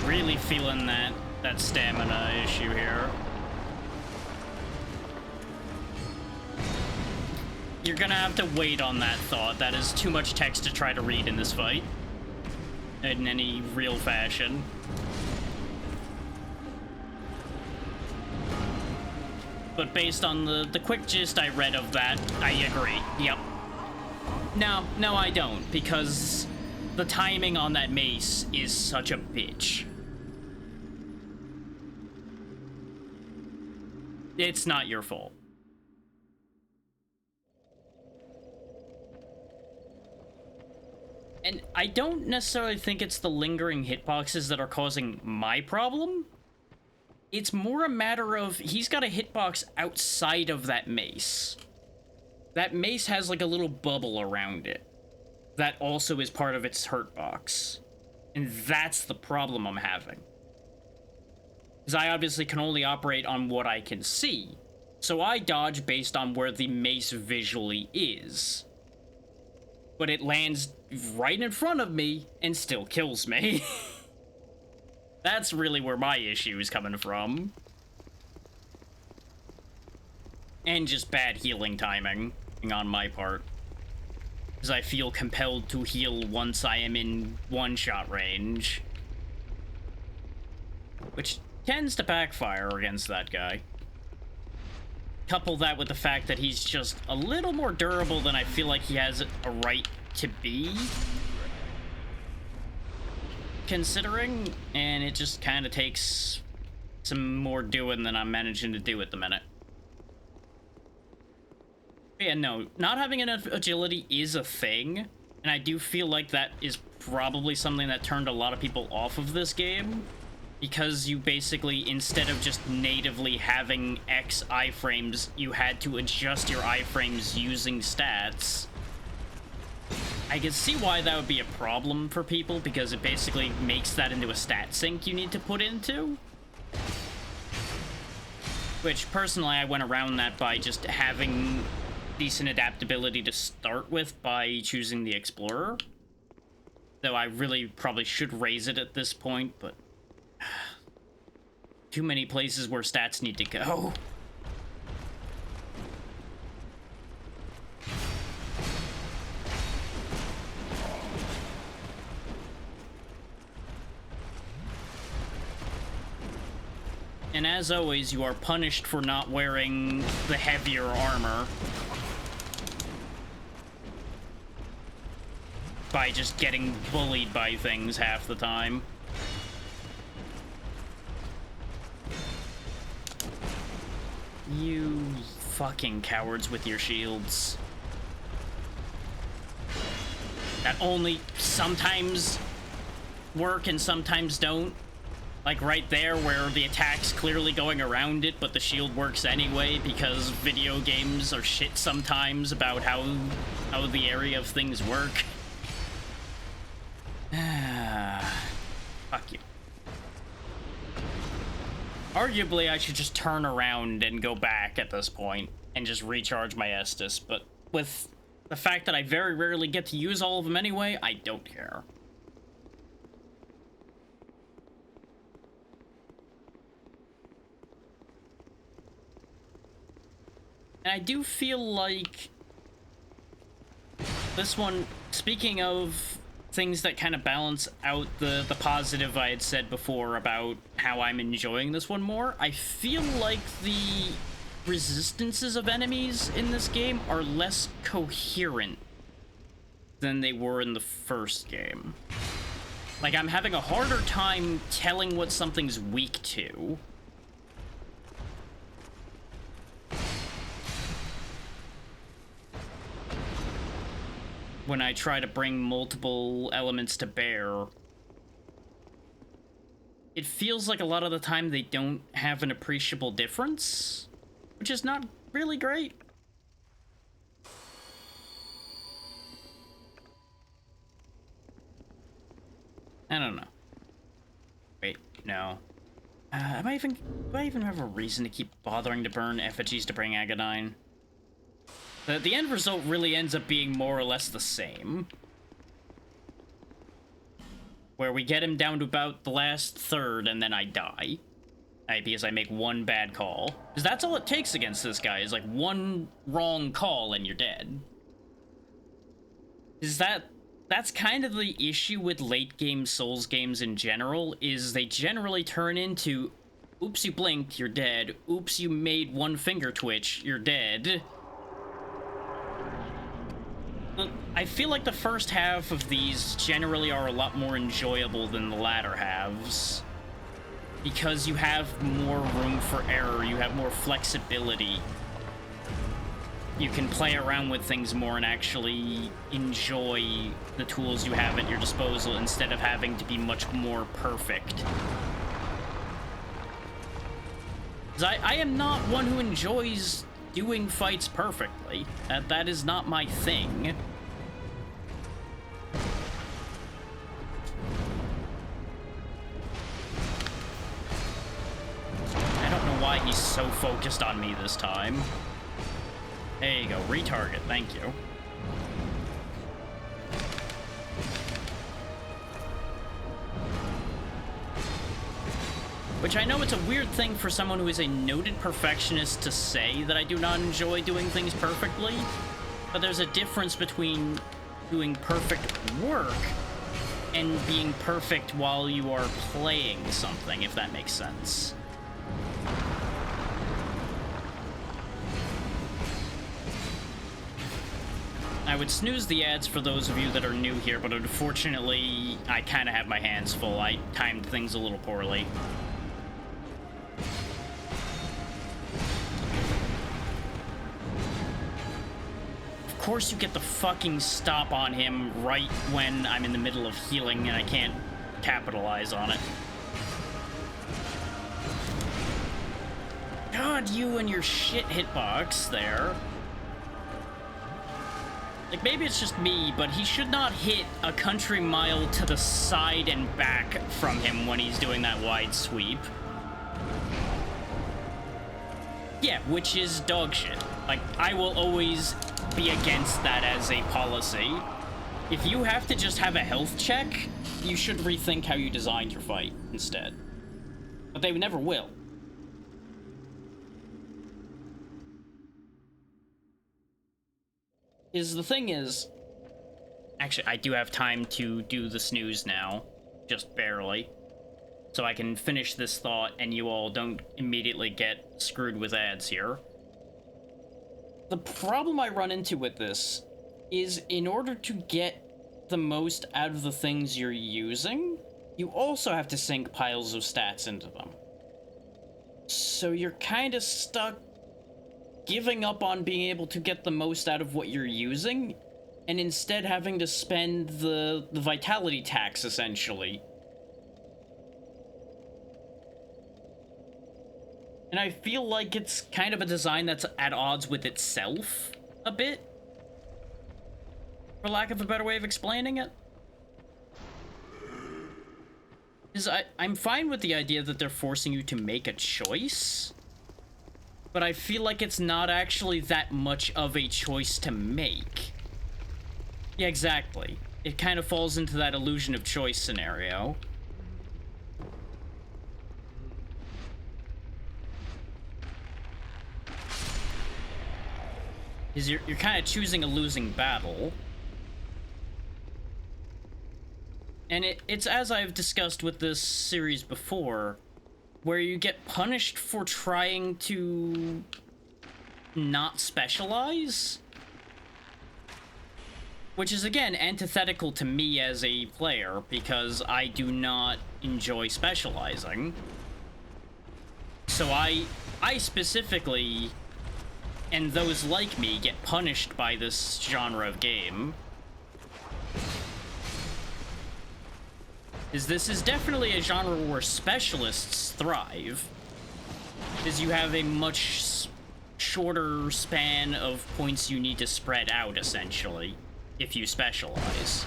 Really feeling that stamina issue here. You're gonna have to wait on that thought. That is too much text to try to read in this fight. In any real fashion. But based on the quick gist I read of that, I agree. Yep. No, I don't, because the timing on that mace is such a bitch. It's not your fault. And I don't necessarily think it's the lingering hitboxes that are causing my problem. It's more a matter of he's got a hitbox outside of that mace. That mace has like a little bubble around it that also is part of its hurtbox. And that's the problem I'm having. Because I obviously can only operate on what I can see. So I dodge based on where the mace visually is. But it lands right in front of me and still kills me. That's really where my issue is coming from. And just bad healing timing on my part. Because I feel compelled to heal once I am in one-shot range. Which tends to backfire against that guy. Couple that with the fact that he's just a little more durable than I feel like he has a right to be. Considering, and it just kind of takes some more doing than I'm managing to do at the minute. Yeah, no, not having enough agility is a thing, and I do feel like that is probably something that turned a lot of people off of this game, because you basically, instead of just natively having X iframes, you had to adjust your iframes using stats. I can see why that would be a problem for people, because it basically makes that into a stat sink you need to put into. Which, personally, I went around that by just having decent adaptability to start with by choosing the Explorer. Though I really probably should raise it at this point, but too many places where stats need to go. And as always, you are punished for not wearing the heavier armor by just getting bullied by things half the time. You fucking cowards with your shields. That only sometimes work and sometimes don't. Like right there where the attack's clearly going around it, but the shield works anyway because video games are shit sometimes about how the area of things work. Fuck you. Arguably, I should just turn around and go back at this point and just recharge my Estus, but with the fact that I very rarely get to use all of them anyway, I don't care. And I do feel like this one, speaking of things that kind of balance out the positive I had said before about how I'm enjoying this one more, I feel like the resistances of enemies in this game are less coherent than they were in the first game. Like, I'm having a harder time telling what something's weak to. When I try to bring multiple elements to bear, it feels like a lot of the time they don't have an appreciable difference, which is not really great. I don't know. Wait, no. Do I even have a reason to keep bothering to burn effigies to bring Agadine? The end result really ends up being more or less the same. Where we get him down to about the last third and then I die. Because I make one bad call. Because that's all it takes against this guy, is like one wrong call and you're dead. That's kind of the issue with late game Souls games in general, is they generally turn into, oops, you blinked, you're dead. Oops, you made one finger twitch, you're dead. I feel like the first half of these generally are a lot more enjoyable than the latter halves. Because you have more room for error, you have more flexibility. You can play around with things more and actually enjoy the tools you have at your disposal instead of having to be much more perfect. 'Cause I am not one who enjoys doing fights perfectly. That is not my thing. I don't know why he's so focused on me this time. There you go, retarget, thank you. Which I know it's a weird thing for someone who is a noted perfectionist to say, that I do not enjoy doing things perfectly, but there's a difference between doing perfect work and being perfect while you are playing something, if that makes sense. I would snooze the ads for those of you that are new here, but unfortunately, I kind of have my hands full. I timed things a little poorly. Of course you get the fucking stop on him right when I'm in the middle of healing and I can't capitalize on it. God, you and your shit hitbox there. Like, maybe it's just me, but he should not hit a country mile to the side and back from him when he's doing that wide sweep. Yeah, which is dog shit. Like, I will always be against that as a policy. If you have to just have a health check, you should rethink how you designed your fight instead. But they never will. The thing is, actually, I do have time to do the snooze now, just barely, so I can finish this thought and you all don't immediately get screwed with ads here. The problem I run into with this is, in order to get the most out of the things you're using, you also have to sink piles of stats into them. So you're kind of stuck giving up on being able to get the most out of what you're using, and instead having to spend the vitality tax, essentially. And I feel like it's kind of a design that's at odds with itself, a bit. For lack of a better way of explaining it. Because I'm fine with the idea that they're forcing you to make a choice, but I feel like it's not actually that much of a choice to make. Yeah, exactly. It kind of falls into that illusion of choice scenario. Is you're kind of choosing a losing battle. And it's as I've discussed with this series before, where you get punished for trying to not specialize, which is again antithetical to me as a player, because I do not enjoy specializing. So I specifically, and those like me, get punished by this genre of game. This is definitely a genre where specialists thrive, because you have a much shorter span of points you need to spread out, essentially, if you specialize.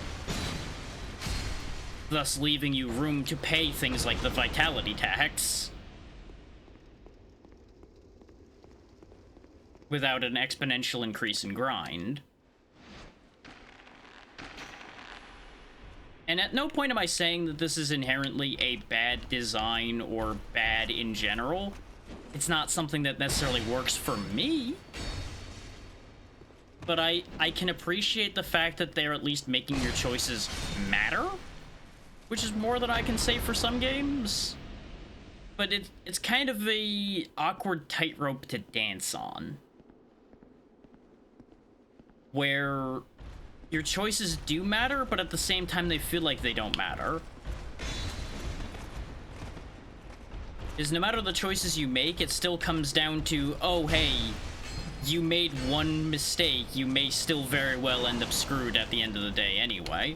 Thus leaving you room to pay things like the vitality tax without an exponential increase in grind. And at no point am I saying that this is inherently a bad design or bad in general. It's not something that necessarily works for me. But I can appreciate the fact that they're at least making your choices matter, which is more than I can say for some games. But it's kind of a awkward tightrope to dance on, where your choices do matter, but at the same time they feel like they don't matter. Is no matter the choices you make, it still comes down to, oh hey, you made one mistake, you may still very well end up screwed at the end of the day anyway.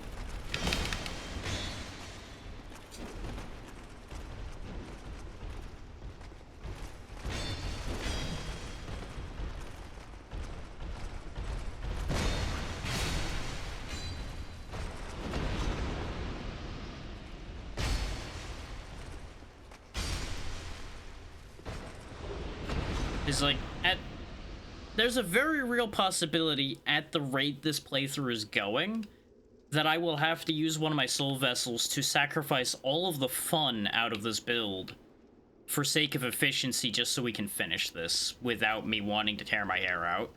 Is like, there's a very real possibility at the rate this playthrough is going that I will have to use one of my soul vessels to sacrifice all of the fun out of this build for sake of efficiency, just so we can finish this without me wanting to tear my hair out.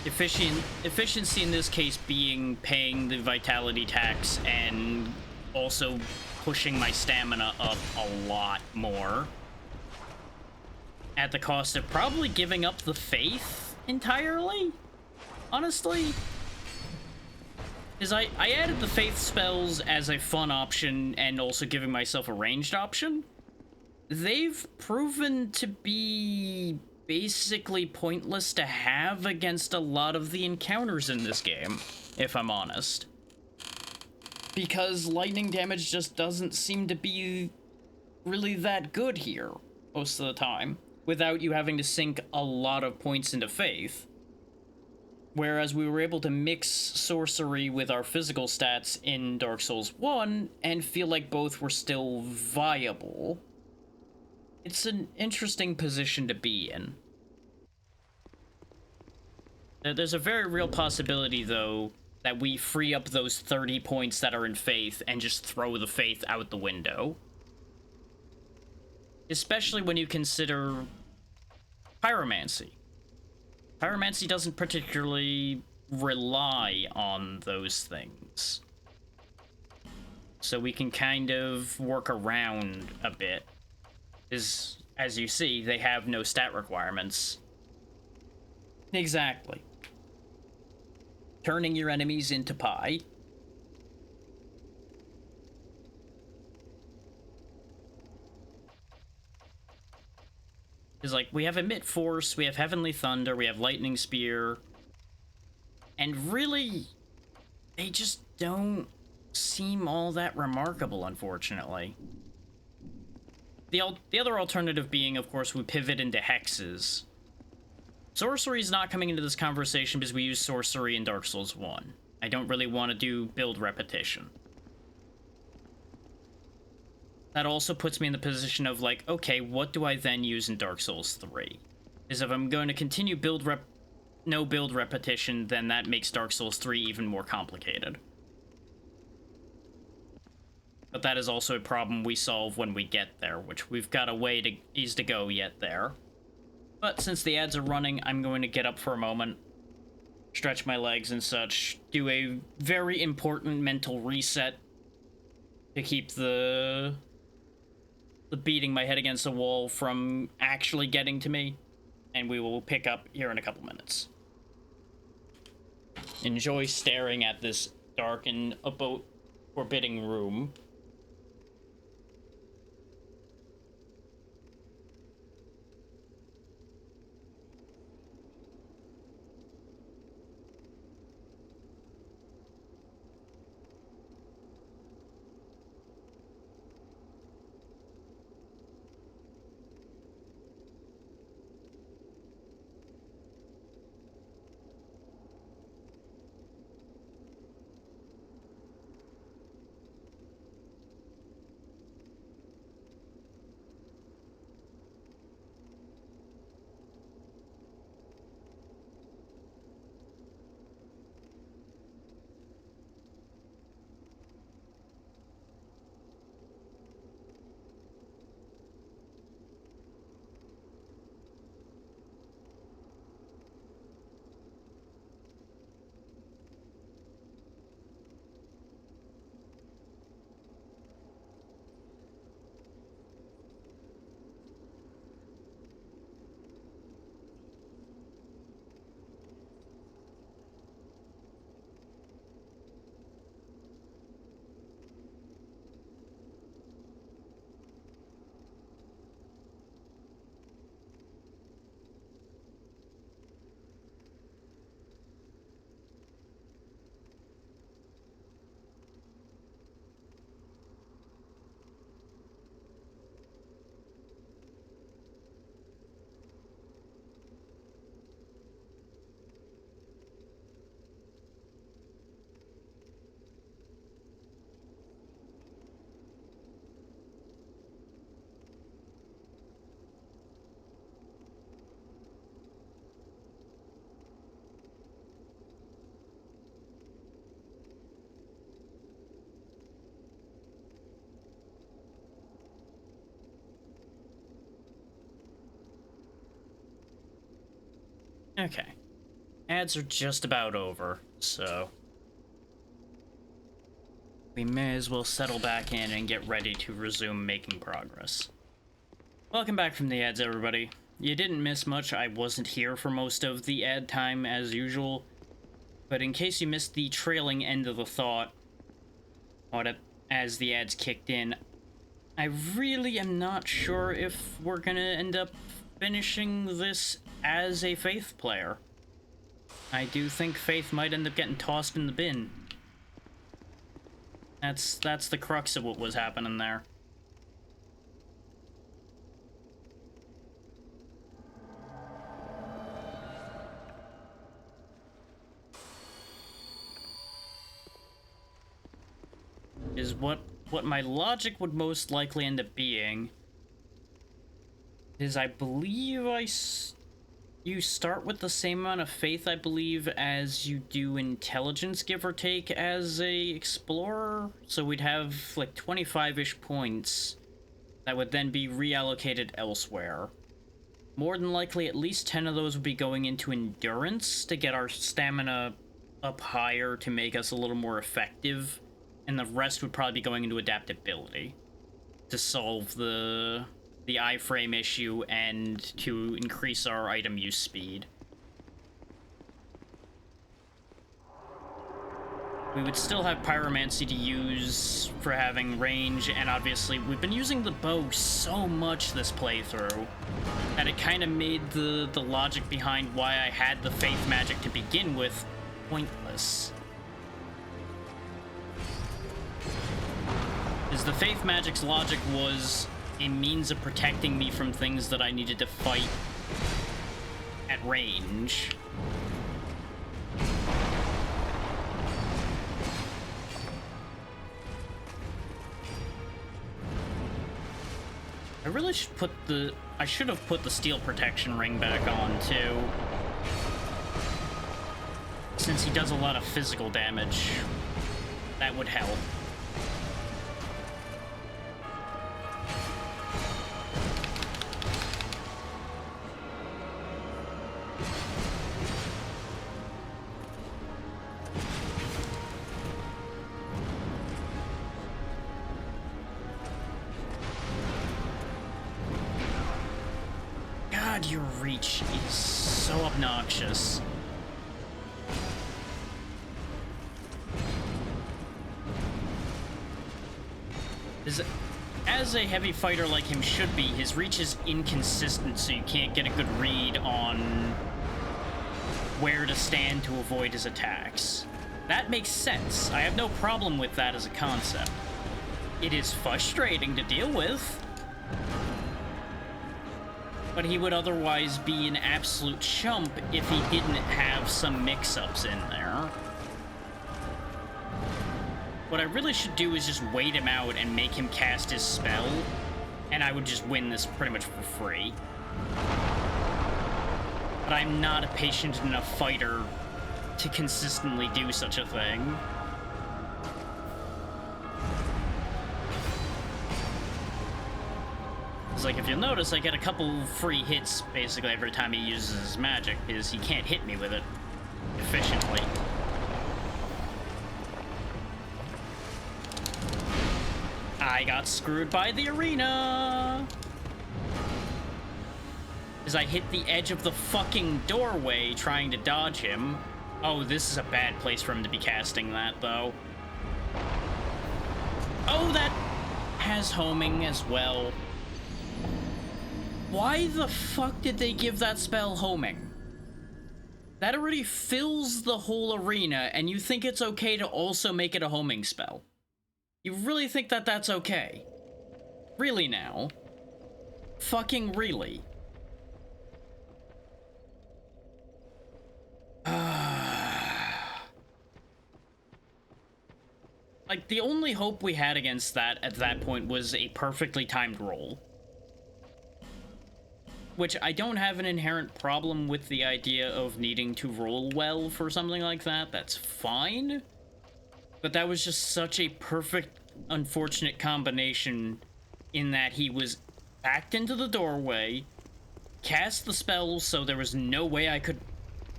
Efficiency in this case being paying the vitality tax and also pushing my stamina up a lot more. At the cost of probably giving up the faith entirely, honestly. Because I added the faith spells as a fun option and also giving myself a ranged option. They've proven to be basically pointless to have against a lot of the encounters in this game, if I'm honest. Because lightning damage just doesn't seem to be really that good here most of the time, without you having to sink a lot of points into faith. Whereas we were able to mix sorcery with our physical stats in Dark Souls 1 and feel like both were still viable. It's an interesting position to be in. There's a very real possibility, though, that we free up those 30 points that are in faith and just throw the faith out the window. Especially when you consider pyromancy. Pyromancy doesn't particularly rely on those things. So we can kind of work around a bit. As you see, they have no stat requirements. Exactly. Turning your enemies into pie. Is like, we have Emit Force, we have Heavenly Thunder, we have Lightning Spear. And really, they just don't seem all that remarkable, unfortunately. The other alternative being, of course, we pivot into hexes. Sorcery is not coming into this conversation because we use sorcery in Dark Souls 1. I don't really want to do build repetition. That also puts me in the position of like, okay, what do I then use in Dark Souls 3? Is if I'm going to continue no build repetition, then that makes Dark Souls 3 even more complicated. But that is also a problem we solve when we get there, which we've got a ways to go yet there. But since the ads are running, I'm going to get up for a moment, stretch my legs and such, do a very important mental reset to keep the beating my head against the wall from actually getting to me, and we will pick up here in a couple minutes. Enjoy staring at this dark and forbidding room. Okay. Ads are just about over, so we may as well settle back in and get ready to resume making progress. Welcome back from the ads, everybody. You didn't miss much. I wasn't here for most of the ad time as usual, but in case you missed the trailing end of the thought as the ads kicked in, I really am not sure if we're gonna end up finishing this as a Faith player. I do think Faith might end up getting tossed in the bin. That's the crux of what was happening there. Is what my logic would most likely end up being is I believe you start with the same amount of faith, I believe, as you do intelligence, give or take, as a explorer. So we'd have like 25-ish points that would then be reallocated elsewhere. More than likely, at least 10 of those would be going into endurance to get our stamina up higher to make us a little more effective. And the rest would probably be going into adaptability to solve the iframe issue and to increase our item use speed. We would still have pyromancy to use for having range, and obviously we've been using the bow so much this playthrough that it kind of made the logic behind why I had the faith magic to begin with pointless. Because the faith magic's logic was a means of protecting me from things that I needed to fight at range. I really should I should have put the steel protection ring back on too, since he does a lot of physical damage. That would help. God, your reach is so obnoxious. As a heavy fighter like him should be, his reach is inconsistent, so you can't get a good read on where to stand to avoid his attacks. That makes sense. I have no problem with that as a concept. It is frustrating to deal with, but he would otherwise be an absolute chump if he didn't have some mix-ups in there. What I really should do is just wait him out and make him cast his spell, and I would just win this pretty much for free. But I'm not a patient enough fighter to consistently do such a thing. It's like, if you'll notice, I get a couple free hits basically every time he uses his magic, because he can't hit me with it efficiently. I got screwed by the arena! As I hit the edge of the fucking doorway trying to dodge him. Oh, this is a bad place for him to be casting that, though. Oh, that has homing as well. Why the fuck did they give that spell homing? That already fills the whole arena, and you think it's okay to also make it a homing spell? You really think that that's okay? Really now? Fucking really? Like, the only hope we had against that at that point was a perfectly timed roll. Which I don't have an inherent problem with the idea of needing to roll well for something like that. That's fine. But that was just such a perfect, unfortunate combination in that he was backed into the doorway, cast the spell so there was no way I could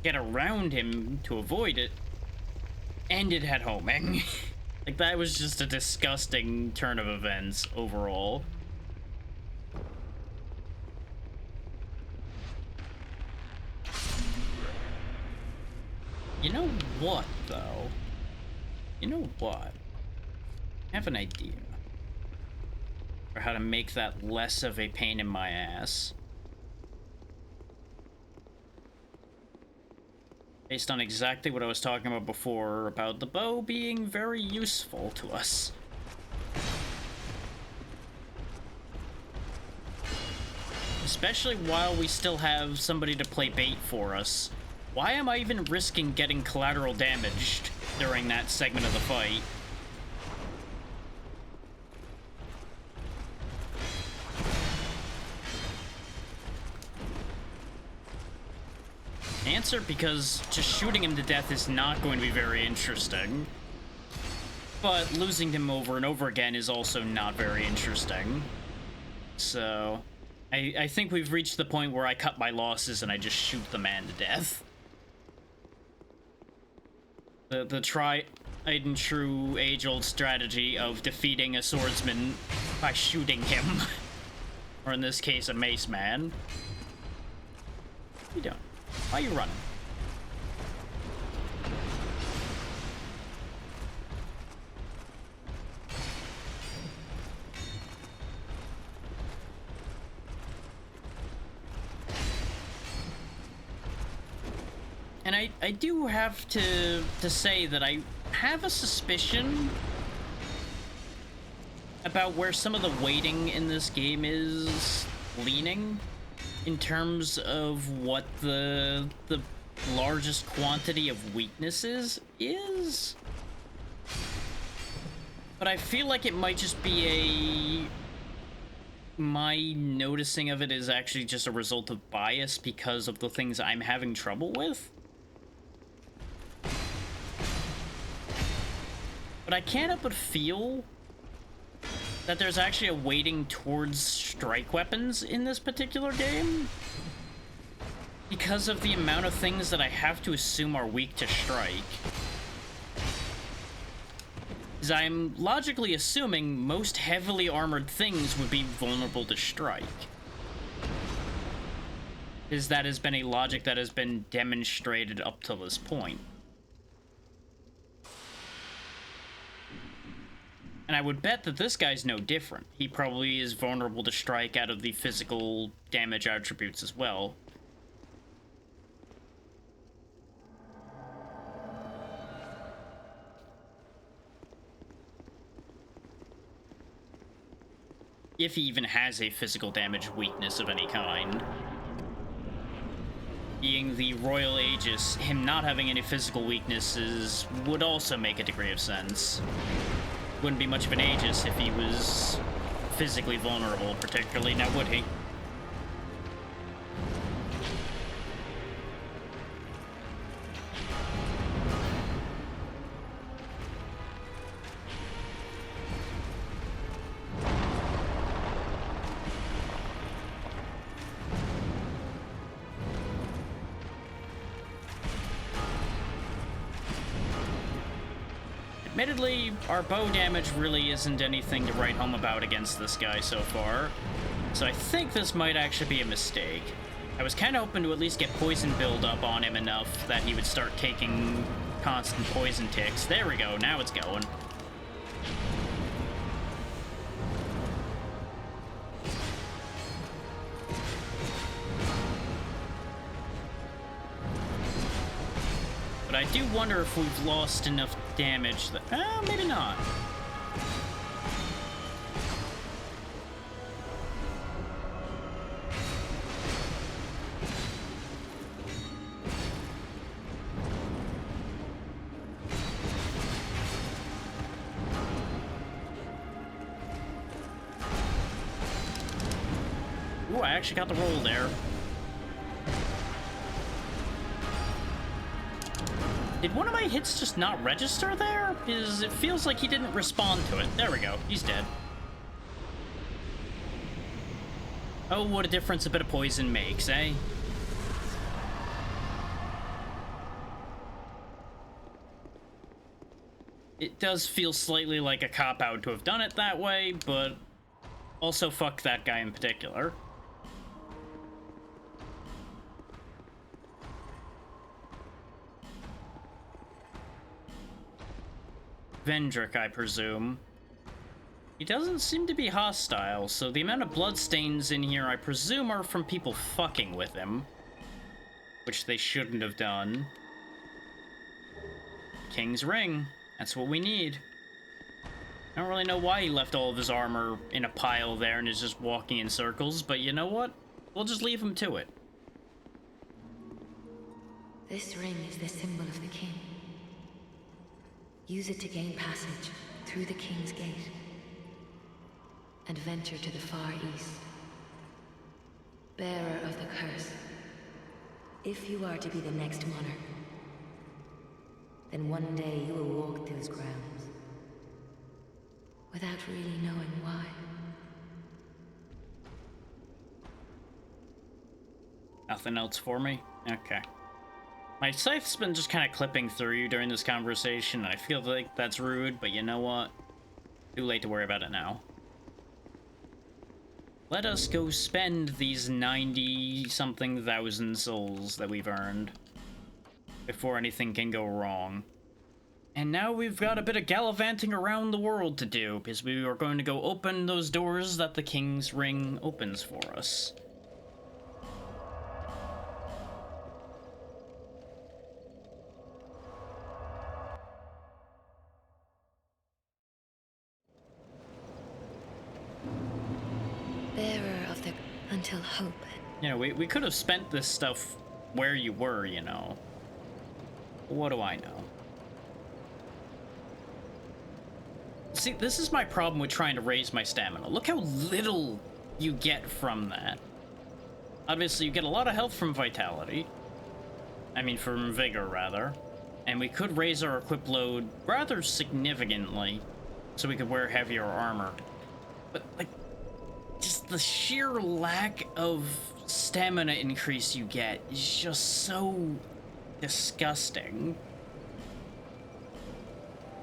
get around him to avoid it, and it had homing. Like, that was just a disgusting turn of events overall. You know what, though? You know what? I have an idea for how to make that less of a pain in my ass. Based on exactly what I was talking about before, about the bow being very useful to us. Especially while we still have somebody to play bait for us. Why am I even risking getting collateral damaged during that segment of the fight? Answer, because just shooting him to death is not going to be very interesting. But losing him over and over again is also not very interesting. So, I think we've reached the point where I cut my losses and I just shoot the man to death. The tried and true age-old strategy of defeating a swordsman by shooting him. Or in this case, a mace man. What are you doing? Why are you running? And I do have to say that I have a suspicion about where some of the weighting in this game is leaning in terms of what the largest quantity of weaknesses is. But I feel like it might just be my noticing of it is actually just a result of bias because of the things I'm having trouble with. But I can't help but feel that there's actually a weighting towards strike weapons in this particular game because of the amount of things that I have to assume are weak to strike. Because I'm logically assuming most heavily armored things would be vulnerable to strike. Because that has been a logic that has been demonstrated up to this point. And I would bet that this guy's no different. He probably is vulnerable to strike out of the physical damage attributes as well. If he even has a physical damage weakness of any kind. Being the Royal Aegis, him not having any physical weaknesses would also make a degree of sense. Wouldn't be much of an Aegis if he was physically vulnerable, particularly, now would he? Admittedly, our bow damage really isn't anything to write home about against this guy so far, so I think this might actually be a mistake. I was kind of hoping to at least get poison build-up on him enough that he would start taking constant poison ticks. There we go, now it's going. But I do wonder if we've lost enough damage that... maybe not. Ooh, I actually got the roll there. Did one of my hits just not register there? Because it feels like he didn't respond to it. There we go. He's dead. Oh, what a difference a bit of poison makes, eh? It does feel slightly like a cop-out to have done it that way, but also fuck that guy in particular. Vendrick, I presume. He doesn't seem to be hostile, so the amount of bloodstains in here I presume are from people fucking with him. Which they shouldn't have done. King's Ring. That's what we need. I don't really know why he left all of his armor in a pile there and is just walking in circles, but you know what? We'll just leave him to it. This ring is the symbol of the king. Use it to gain passage through the king's gate and venture to the far east. Bearer of the curse, if you are to be the next monarch, then one day you will walk those grounds without really knowing why. Nothing else for me? Okay. My scythe's been just kind of clipping through you during this conversation, and I feel like that's rude, but you know what? Too late to worry about it now. Let us go spend these 90-something thousand souls that we've earned before anything can go wrong. And now we've got a bit of gallivanting around the world to do, because we are going to go open those doors that the King's Ring opens for us. Bearer of the... until hope. You know, we could have spent this stuff where you were, you know. What do I know? See, this is my problem with trying to raise my stamina. Look how little you get from that. Obviously, you get a lot of health from vitality. I mean, from vigor, rather. And we could raise our equip load rather significantly, so we could wear heavier armor. But, like, just the sheer lack of stamina increase you get is just so disgusting.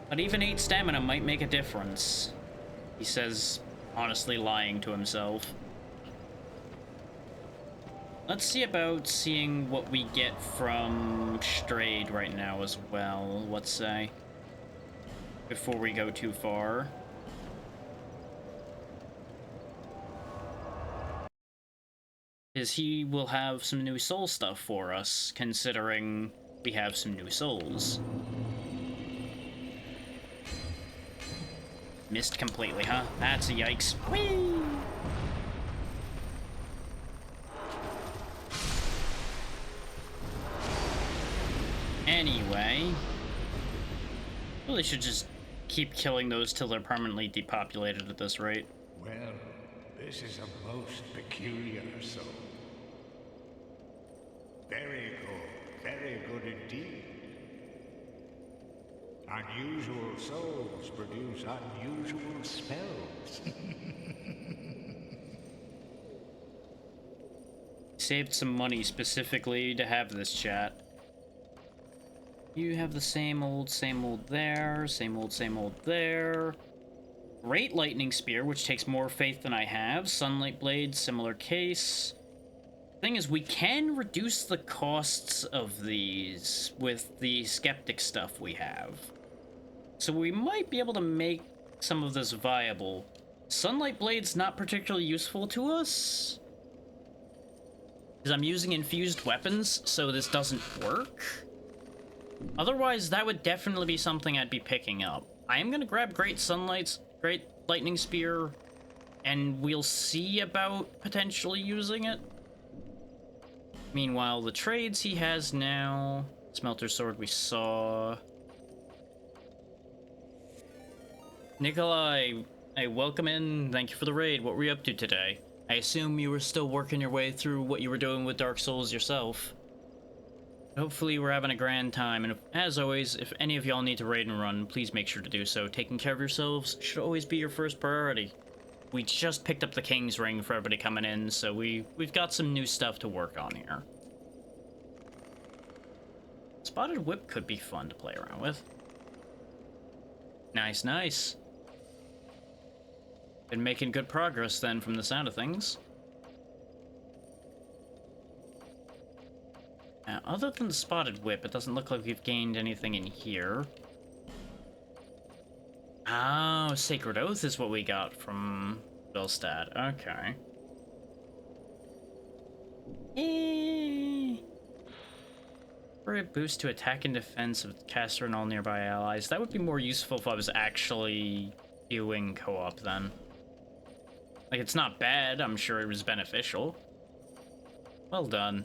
But even 8 stamina might make a difference, he says, honestly lying to himself. Let's see about seeing what we get from Strayed right now as well, let's say, before we go too far. Is he will have some new soul stuff for us, considering we have some new souls. Missed completely, huh? That's a yikes. Whee! Anyway, really should just keep killing those till they're permanently depopulated at this rate. Well, this is a most peculiar soul. Very good indeed. Unusual souls produce unusual spells. Saved some money specifically to have this chat. You have the same old there, same old there. Great Lightning Spear, which takes more faith than I have. Sunlight Blade, similar case. Thing is, we can reduce the costs of these with the Skeptic stuff we have. So we might be able to make some of this viable. Sunlight Blade's not particularly useful to us, because I'm using infused weapons, so this doesn't work. Otherwise, that would definitely be something I'd be picking up. I am gonna grab Great Lightning Spear, and we'll see about potentially using it. Meanwhile, the trades he has now... Smelter Sword we saw... Nikolai, hey, welcome in. Thank you for the raid. What were you up to today? I assume you were still working your way through what you were doing with Dark Souls yourself. Hopefully we're having a grand time, and as always, if any of y'all need to raid and run, please make sure to do so. Taking care of yourselves should always be your first priority. We just picked up the King's Ring for everybody coming in, so we've got some new stuff to work on here. Spotted Whip could be fun to play around with. Nice, nice. Been making good progress then from the sound of things. Now, other than the spotted whip, it doesn't look like we've gained anything in here. Oh, Sacred Oath is what we got from Vilstad. Okay. For a boost to attack and defense of the caster and all nearby allies. That would be more useful if I was actually doing co-op then. Like, it's not bad. I'm sure it was beneficial. Well done.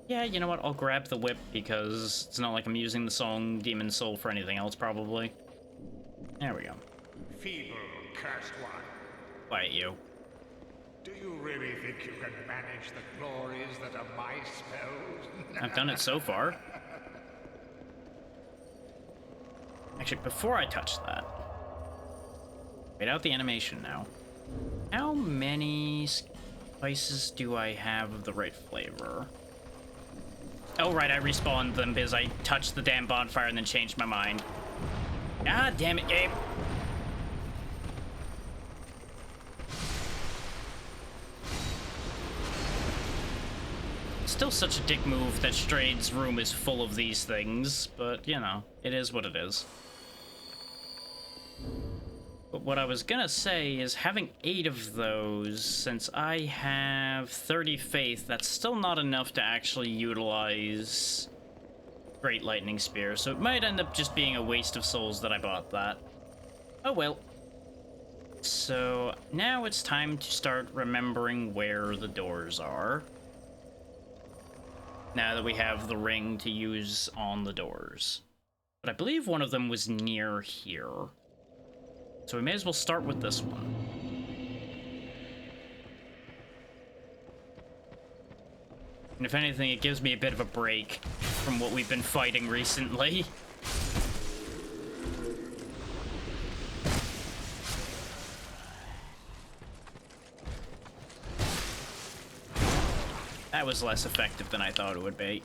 Yeah, you know what? I'll grab the whip because it's not like I'm using the song Demon Soul for anything else, probably. There we go. Feeble, cursed one. Quiet you. Do you really think you can manage the glories that are my spells? I've done it so far. Actually, before I touch that, wait out the animation now. How many spices do I have of the right flavor? Oh, right, I respawned them because I touched the damn bonfire and then changed my mind. God damn it, Gabe. Still such a dick move that Strahd's room is full of these things, but, you know, it is what it is. But what I was gonna say is having 8 of those, since I have 30 faith, that's still not enough to actually utilize Great Lightning Spear, so it might end up just being a waste of souls that I bought that. Oh well. So now it's time to start remembering where the doors are. Now that we have the ring to use on the doors. But I believe one of them was near here. So we may as well start with this one. And if anything, it gives me a bit of a break from what we've been fighting recently. That was less effective than I thought it would be.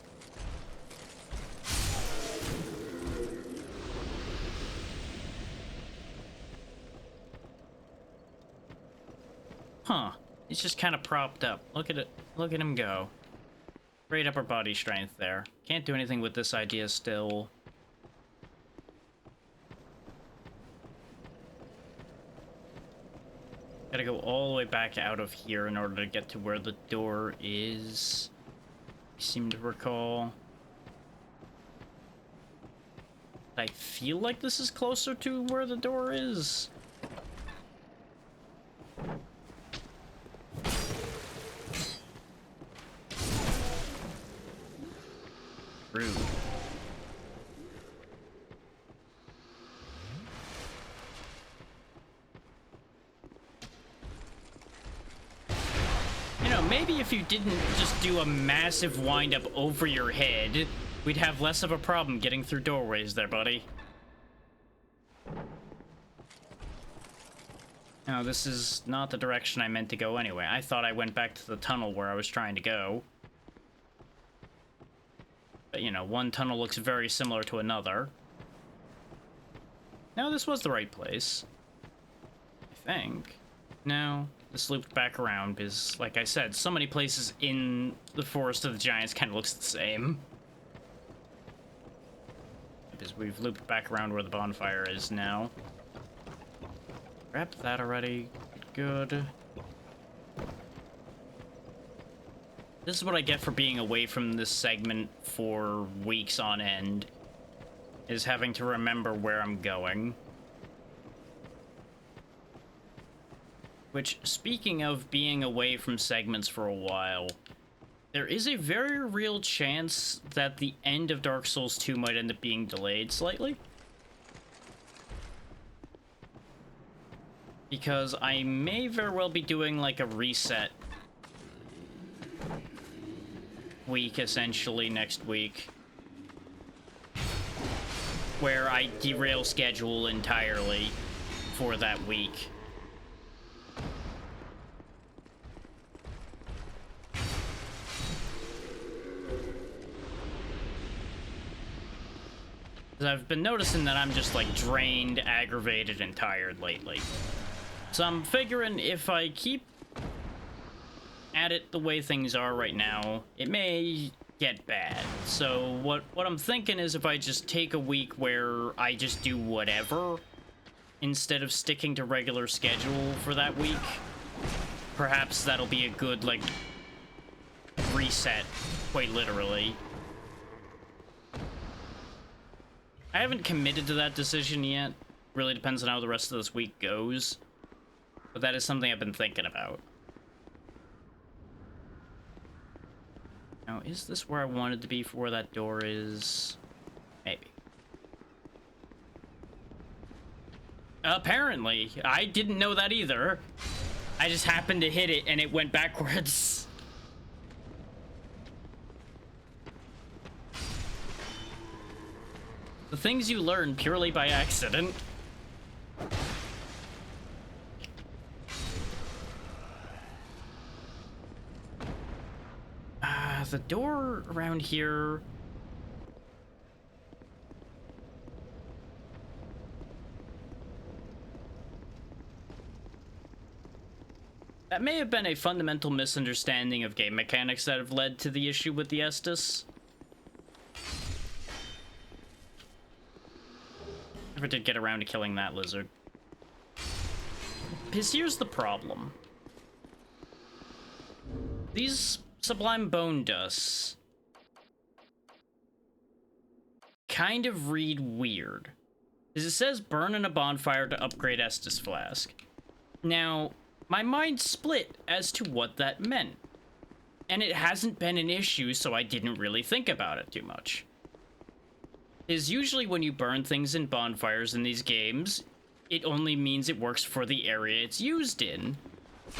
Huh. He's just kind of propped up. Look at it. Look at him go. Great upper body strength there. Can't do anything with this idea still. Gotta go all the way back out of here in order to get to where the door is. I seem to recall. I feel like this is closer to where the door is. Rude. You know, maybe if you didn't just do a massive wind-up over your head, we'd have less of a problem getting through doorways there, buddy. No, this is not the direction I meant to go anyway. I thought I went back to the tunnel where I was trying to go. But, you know, one tunnel looks very similar to another. No, this was the right place. I think. No, this looped back around because, like I said, so many places in the Forest of the Giants kind of looks the same. Because we've looped back around where the bonfire is now. Grabbed that already. Good. This is what I get for being away from this segment for weeks on end, is having to remember where I'm going. Which, speaking of being away from segments for a while, there is a very real chance that the end of Dark Souls 2 might end up being delayed slightly. Because I may very well be doing like a reset week, essentially, next week, where I derail schedule entirely for that week. I've been noticing that I'm just like drained, aggravated, and tired lately. So I'm figuring if I keep at it the way things are right now, it may get bad. So what I'm thinking is if I just take a week where I just do whatever instead of sticking to regular schedule for that week, perhaps that'll be a good like reset, quite literally. I haven't committed to that decision yet. Really depends on how the rest of this week goes. But that is something I've been thinking about. Now, is this where I wanted to be for where that door is? Maybe. Apparently. I didn't know that either. I just happened to hit it and it went backwards. The things you learn purely by accident. The door around here... That may have been a fundamental misunderstanding of game mechanics that have led to the issue with the Estus. Never did get around to killing that lizard. Because here's the problem. These Sublime Bone Dusts kind of read weird. Because it says burn in a bonfire to upgrade Estus Flask. Now, my mind split as to what that meant. And it hasn't been an issue, so I didn't really think about it too much. Is usually when you burn things in bonfires in these games, it only means it works for the area it's used in.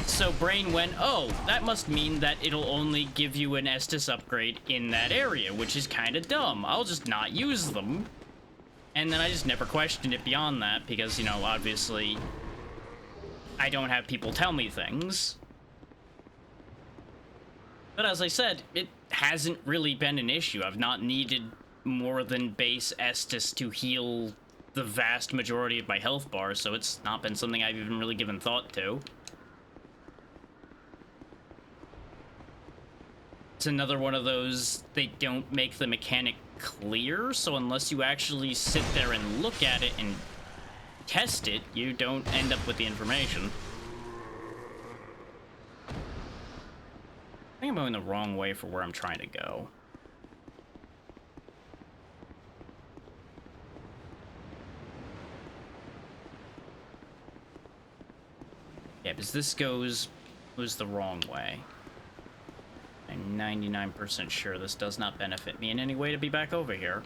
So Brain went, oh, that must mean that it'll only give you an Estus upgrade in that area, which is kind of dumb. I'll just not use them. And then I just never questioned it beyond that because, you know, obviously I don't have people tell me things. But as I said, it hasn't really been an issue. I've not needed more than base Estus to heal the vast majority of my health bar, so it's not been something I've even really given thought to. It's another one of those, they don't make the mechanic clear, so unless you actually sit there and look at it and test it, you don't end up with the information. I think I'm going the wrong way for where I'm trying to go. Yeah, because this goes the wrong way. I'm 99% sure this does not benefit me in any way to be back over here.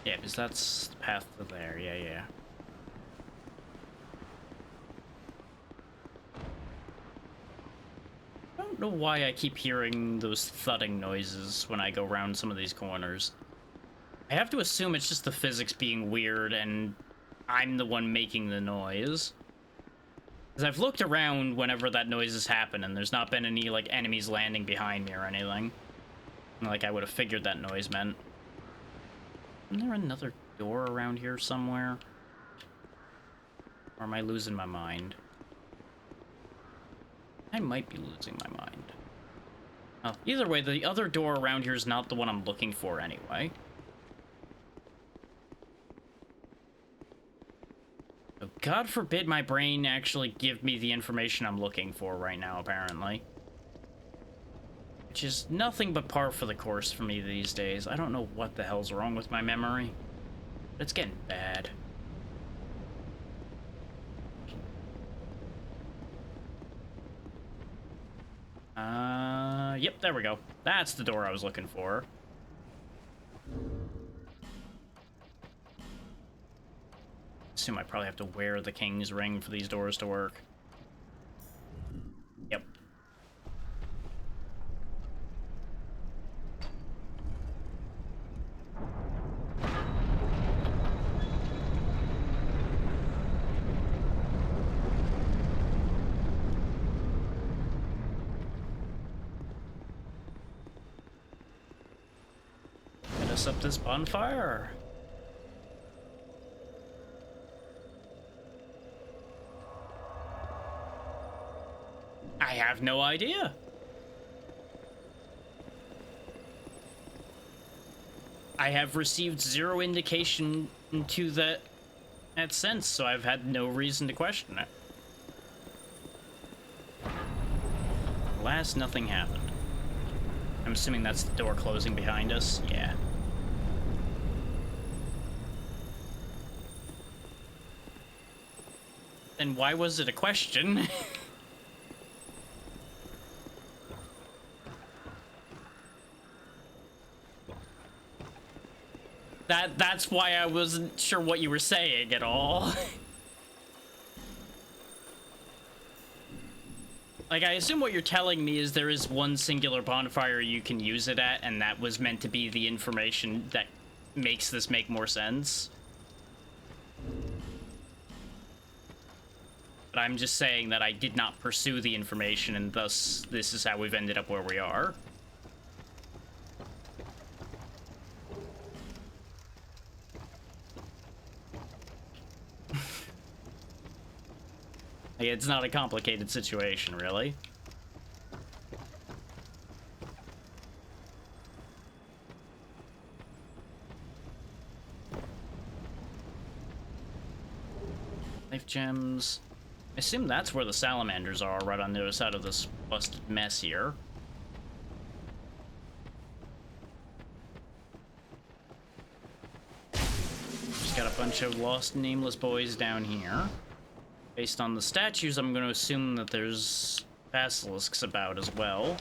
Yeah, because that's the path to there. Yeah. I don't know why I keep hearing those thudding noises when I go around some of these corners. I have to assume it's just the physics being weird and I'm the one making the noise. Because I've looked around whenever that noise has happened, and there's not been any, like, enemies landing behind me or anything. Like, I would have figured that noise meant. Isn't there another door around here somewhere? Or am I losing my mind? I might be losing my mind. Oh, either way, the other door around here is not the one I'm looking for anyway. God forbid my brain actually give me the information I'm looking for right now, apparently. Which is nothing but par for the course for me these days. I don't know what the hell's wrong with my memory. But it's getting bad. Yep, there we go. That's the door I was looking for. Assume I probably have to wear the King's Ring for these doors to work. Yep. mess up this bonfire? I have no idea. I have received zero indication into that sense, so I've had no reason to question it. Alas, nothing happened. I'm assuming that's the door closing behind us. Yeah. Then why was it a question? That's why I wasn't sure what you were saying at all. Like, I assume what you're telling me is there is one singular bonfire you can use it at, and that was meant to be the information that makes this make more sense. But I'm just saying that I did not pursue the information, and thus this is how we've ended up where we are. Like, it's not a complicated situation, really. Life gems. I assume that's where the salamanders are, right on the other side of this busted mess here. Just got a bunch of lost nameless boys down here. Based on the statues, I'm going to assume that there's basilisks about as well.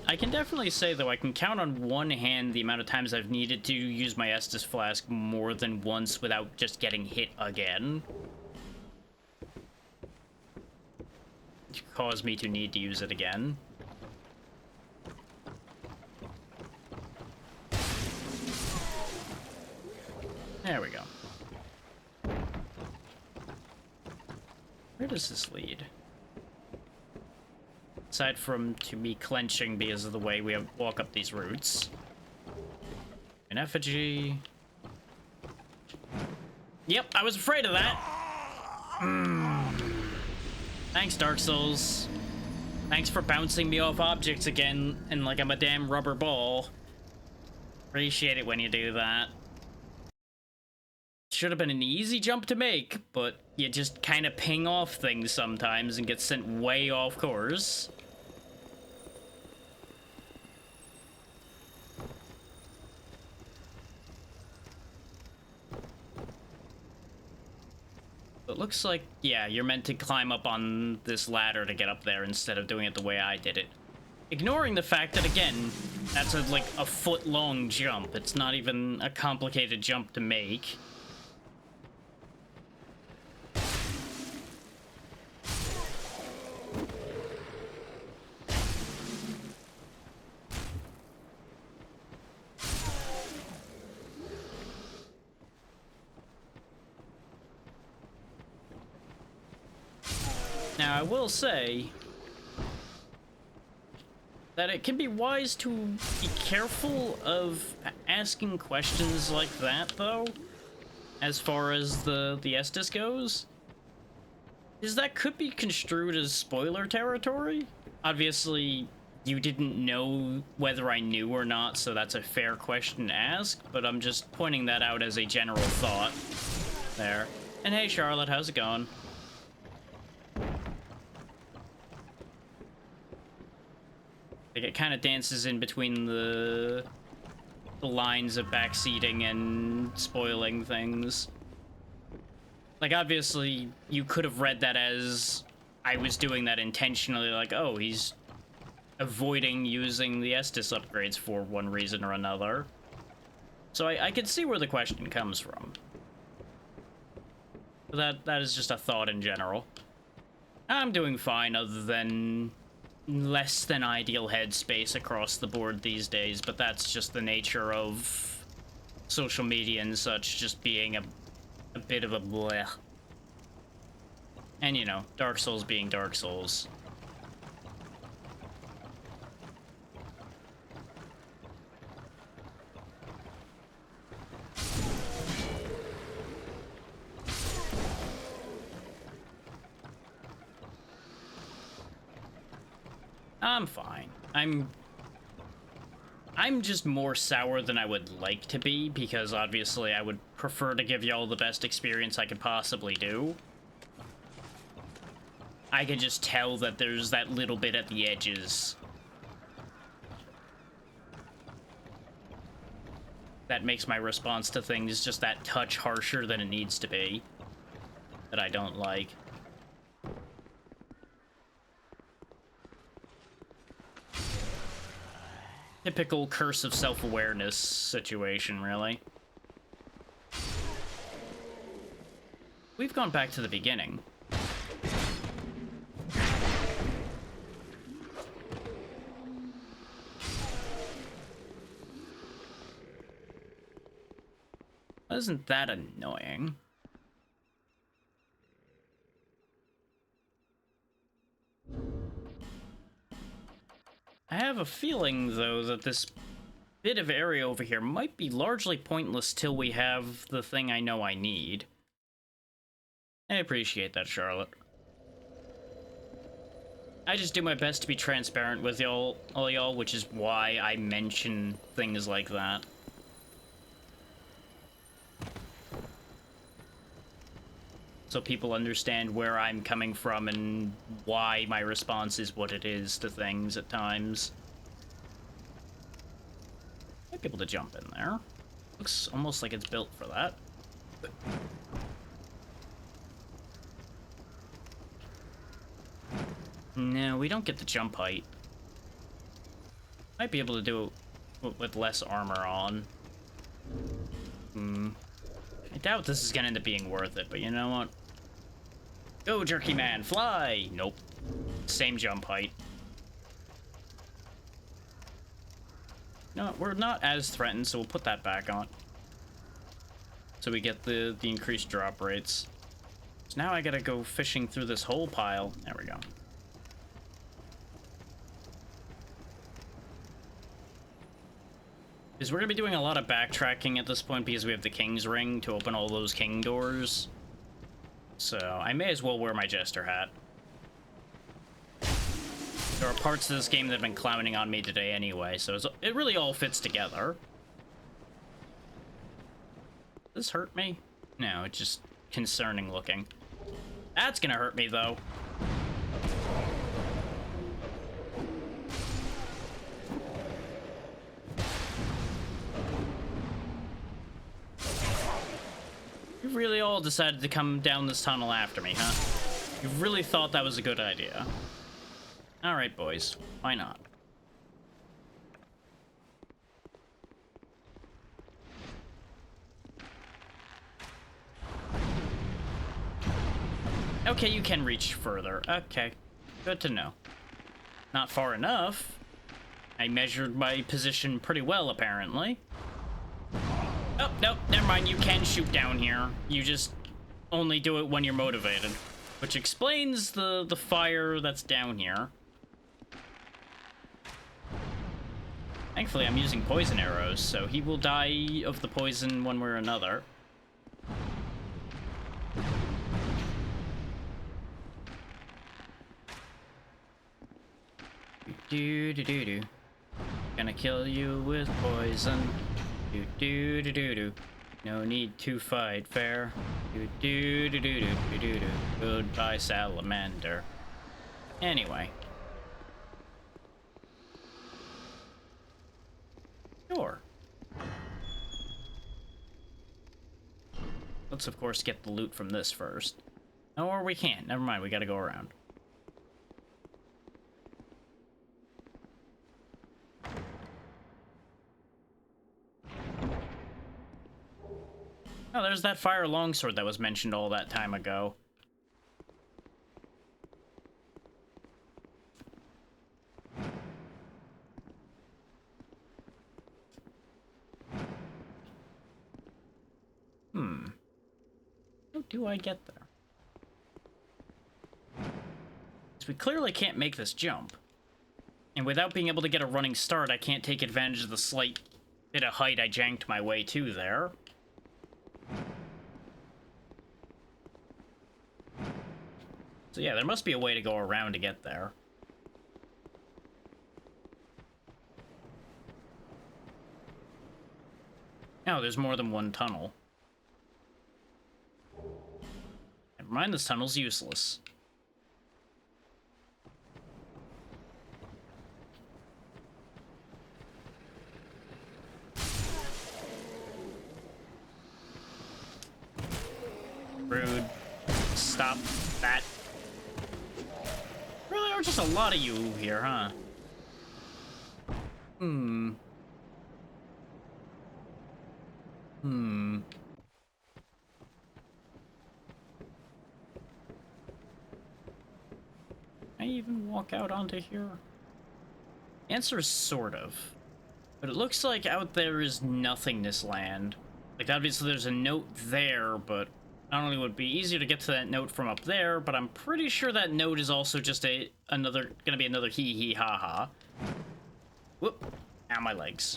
I can definitely say, though, I can count on one hand the amount of times I've needed to use my Estus Flask more than once without just getting hit again. To cause me to need to use it again. There we go. Where does this lead? Aside from to me clenching because of the way we walk up these routes. An effigy. Yep, I was afraid of that. Thanks, Dark Souls. Thanks for bouncing me off objects again and like I'm a damn rubber ball. Appreciate it when you do that. Should have been an easy jump to make, but you just kind of ping off things sometimes and get sent way off course. It looks like, yeah, you're meant to climb up on this ladder to get up there instead of doing it the way I did it. Ignoring the fact that, again, that's like a foot-long jump. It's not even a complicated jump to make. Now, I will say that it can be wise to be careful of asking questions like that, though, as far as the Estus goes. Is that could be construed as spoiler territory. Obviously, you didn't know whether I knew or not, so that's a fair question to ask, but I'm just pointing that out as a general thought there. And hey, Charlotte, how's it going? Like, it kind of dances in between the lines of backseating and spoiling things. Like, obviously, you could have read that as I was doing that intentionally, like, oh, he's avoiding using the Estus upgrades for one reason or another. So I could see where the question comes from. But that is just a thought in general. I'm doing fine other than less than ideal headspace across the board these days, but that's just the nature of social media and such, just being a bit of a bleh. And you know, Dark Souls being Dark Souls. I'm fine. I'm just more sour than I would like to be, because obviously I would prefer to give y'all the best experience I could possibly do. I can just tell that there's that little bit at the edges that makes my response to things just that touch harsher than it needs to be, that I don't like. Typical curse of self-awareness situation, really. We've gone back to the beginning. Isn't that annoying? I have a feeling, though, that this bit of area over here might be largely pointless till we have the thing I know I need. I appreciate that, Charlotte. I just do my best to be transparent with all y'all, which is why I mention things like that. So people understand where I'm coming from and why my response is what it is to things at times. Might be able to jump in there. Looks almost like it's built for that. No, we don't get the jump height. Might be able to do it with less armor on. I doubt this is gonna end up being worth it, but you know what? Go, Jerky Man, fly! Nope. Same jump height. No, we're not as threatened, so we'll put that back on. So we get the increased drop rates. So now I gotta go fishing through this whole pile. There we go. Because we're gonna be doing a lot of backtracking at this point because we have the King's Ring to open all those king doors. So I may as well wear my Jester hat. There are parts of this game that have been clowning on me today anyway, so it really all fits together. Does this hurt me? No, it's just concerning looking. That's gonna hurt me, though. You really all decided to come down this tunnel after me, huh? You really thought that was a good idea. Alright, boys. Why not? Okay, you can reach further. Okay. Good to know. Not far enough. I measured my position pretty well, apparently. Oh, nope, never mind. You can shoot down here. You just only do it when you're motivated. Which explains the fire that's down here. Thankfully, I'm using poison arrows, so he will die of the poison one way or another. Do-do-do-do. Gonna kill you with poison. Do-do-do-do-do. No need to fight fair. Do-do-do-do-do-do-do. Goodbye, salamander. Anyway. Sure. Let's, of course, get the loot from this first. Or we can't. Never mind, we gotta go around. Oh, there's that fire longsword that was mentioned all that time ago. How do I get there? So we clearly can't make this jump. And without being able to get a running start, I can't take advantage of the slight bit of height I janked my way to there. So yeah, there must be a way to go around to get there. Oh, there's more than one tunnel. Never mind, this tunnel's useless. Rude. Stop that. Really are just a lot of you here, huh? Can I even walk out onto here? Answer is sort of. But it looks like out there is nothingness land. Like, obviously there's a note there, but not only would it be easier to get to that note from up there, but I'm pretty sure that note is also just gonna be another hee hee ha ha. Whoop. Ow, my legs.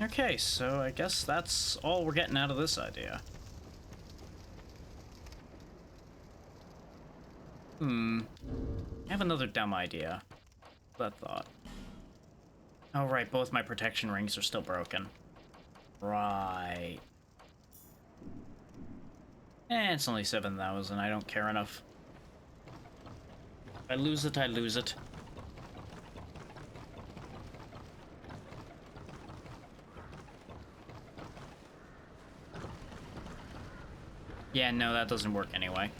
Okay, so I guess that's all we're getting out of this idea. I have another dumb idea. That thought. Oh right, both my protection rings are still broken. Right. It's only 7,000, I don't care enough. If I lose it, I lose it. Yeah, no, that doesn't work anyway.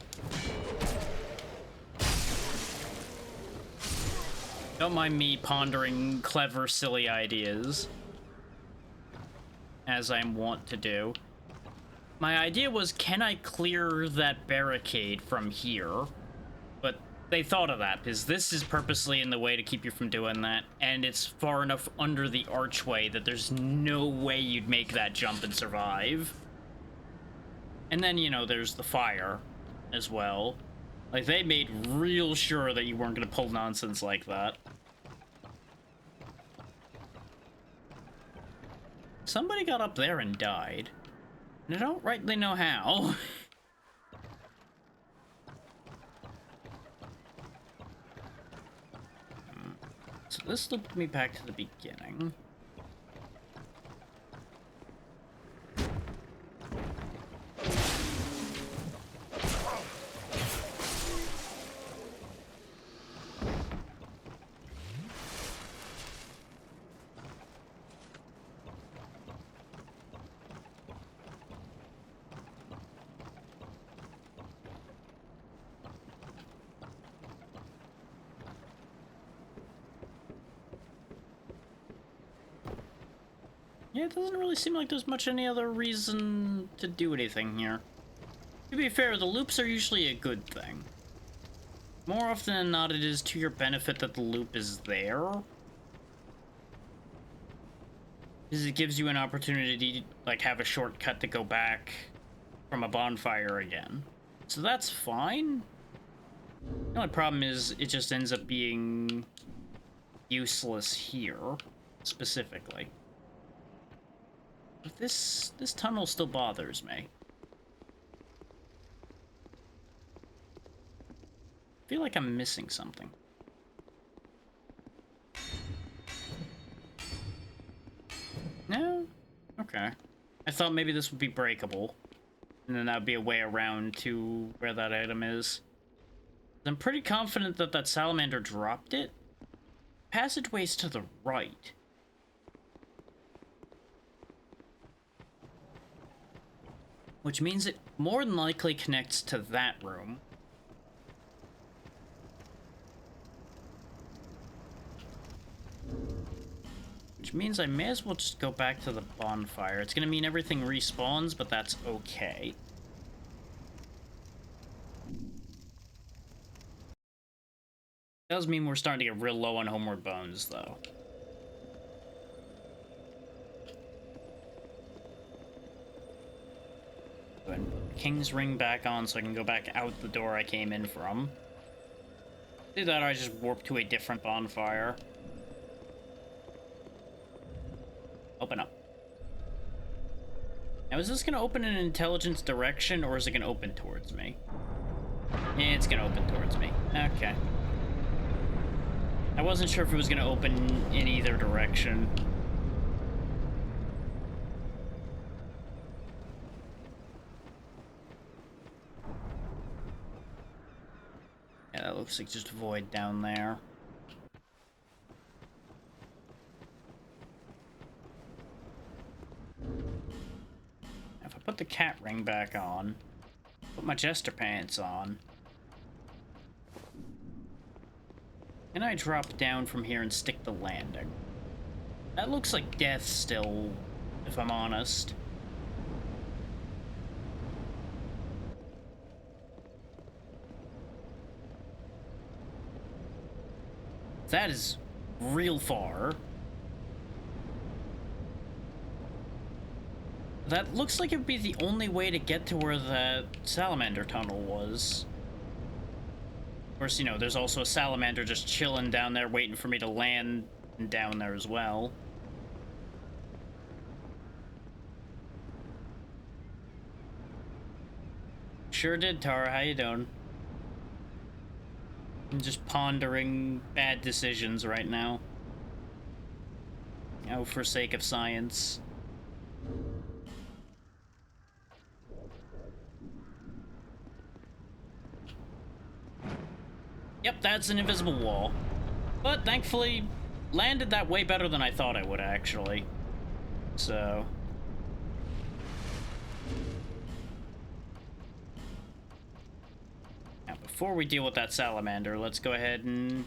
Don't mind me pondering clever, silly ideas. As I'm wont to do. My idea was, can I clear that barricade from here? But they thought of that, because this is purposely in the way to keep you from doing that, and it's far enough under the archway that there's no way you'd make that jump and survive. And then, you know, there's the fire as well. Like, they made real sure that you weren't going to pull nonsense like that. Somebody got up there and died. And I don't rightly know how. So this looped me back to the beginning. Yeah, it doesn't really seem like there's much any other reason to do anything here. To be fair, the loops are usually a good thing. More often than not, it is to your benefit that the loop is there. Because it gives you an opportunity to, like, have a shortcut to go back from a bonfire again. So that's fine. The only problem is, it just ends up being useless here, specifically. But this tunnel still bothers me. I feel like I'm missing something. No? Okay. I thought maybe this would be breakable. And then that would be a way around to where that item is. I'm pretty confident that that salamander dropped it. Passageway's to the right. Which means it more than likely connects to that room. Which means I may as well just go back to the bonfire. It's gonna mean everything respawns, but that's okay. Does mean we're starting to get real low on homeward bones, though. Go ahead and put King's Ring back on so I can go back out the door I came in from. Do that, or I just warp to a different bonfire. Open up. Now, is this gonna open in an intelligence direction, or is it gonna open towards me? It's gonna open towards me. Okay. I wasn't sure if it was gonna open in either direction. Yeah, that looks like just a void down there. If I put the cat ring back on, put my jester pants on, and I drop down from here and stick the landing. That looks like death still, if I'm honest. That is real far. That looks like it would be the only way to get to where the salamander tunnel was. Of course, you know, there's also a salamander just chilling down there waiting for me to land down there as well. Sure did, Tara. How you doing? I'm just pondering bad decisions right now. Oh, for sake of science. Yep, that's an invisible wall. But thankfully, landed that way better than I thought I would, actually. So... now, before we deal with that salamander, let's go ahead and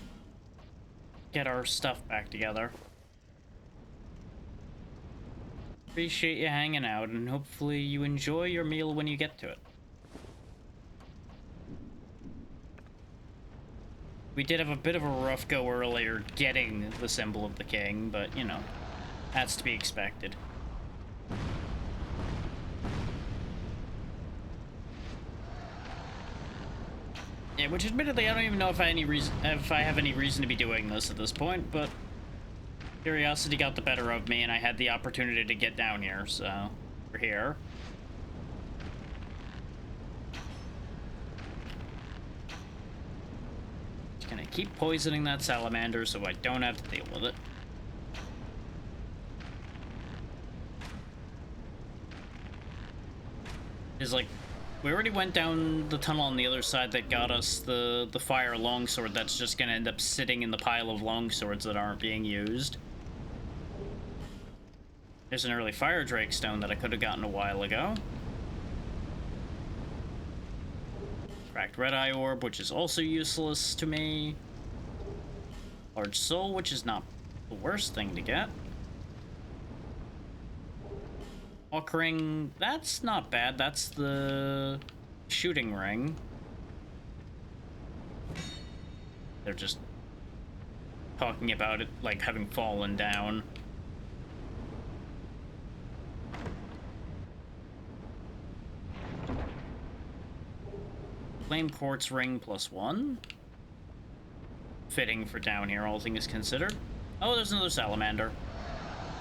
get our stuff back together. Appreciate you hanging out, and hopefully you enjoy your meal when you get to it. We did have a bit of a rough go earlier getting the symbol of the king, but, you know, that's to be expected. Yeah, which admittedly, I don't even know if I have any reason to be doing this at this point, but curiosity got the better of me and I had the opportunity to get down here, so we're here. Just gonna keep poisoning that salamander so I don't have to deal with it. It's like, we already went down the tunnel on the other side that got us the fire longsword that's just gonna end up sitting in the pile of longswords that aren't being used. There's an early fire drake stone that I could have gotten a while ago. Cracked red eye orb, which is also useless to me. Large soul, which is not the worst thing to get. Walk ring, that's not bad. That's the shooting ring. They're just talking about it like having fallen down. Flame quartz ring +1. Fitting for down here, all things considered. Oh, there's another salamander.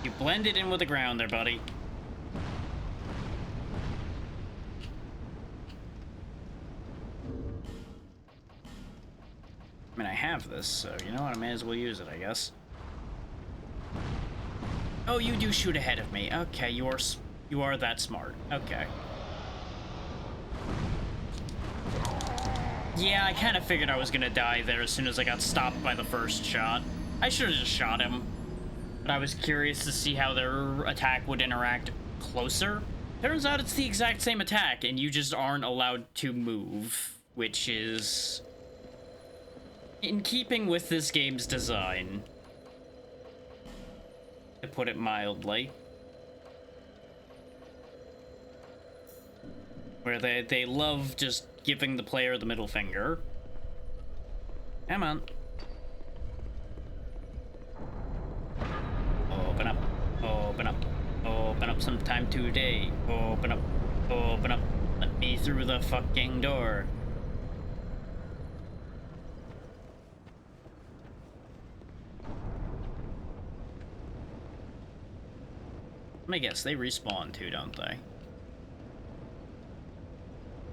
You blended in with the ground there, buddy. I mean, I have this, so you know what? I may as well use it, I guess. Oh, you do shoot ahead of me. Okay, you are that smart. Okay. Yeah, I kind of figured I was gonna die there as soon as I got stopped by the first shot. I should have just shot him. But I was curious to see how their attack would interact closer. Turns out it's the exact same attack, and you just aren't allowed to move, which is in keeping with this game's design. to put it mildly. Where they love just giving the player the middle finger. Come on. Open up. Open up. Open up sometime today. Open up. Open up. Let me through the fucking door. Let me guess, they respawn too, don't they?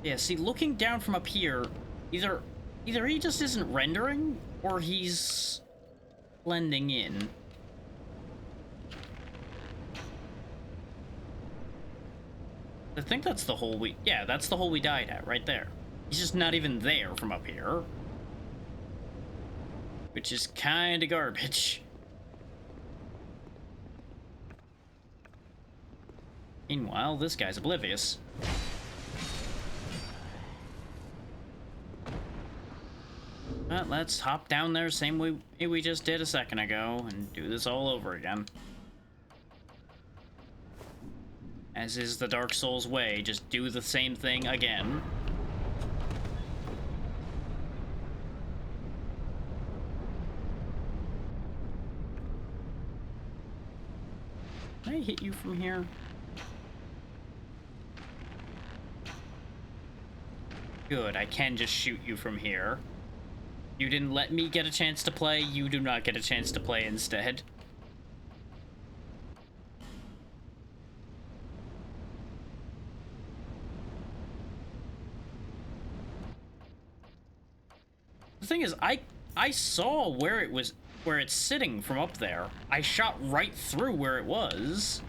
Yeah, see, looking down from up here, either he just isn't rendering, or he's blending in. I think that's the hole that's the hole we died at, right there. He's just not even there from up here. Which is kinda garbage. Meanwhile, this guy's oblivious. Well, let's hop down there same way we just did a second ago and do this all over again. As is the Dark Souls way, just do the same thing again. Can I hit you from here? Good, I can just shoot you from here. You didn't let me get a chance to play, you do not get a chance to play instead. The thing is, I saw where it's sitting from up there. I shot right through where it was.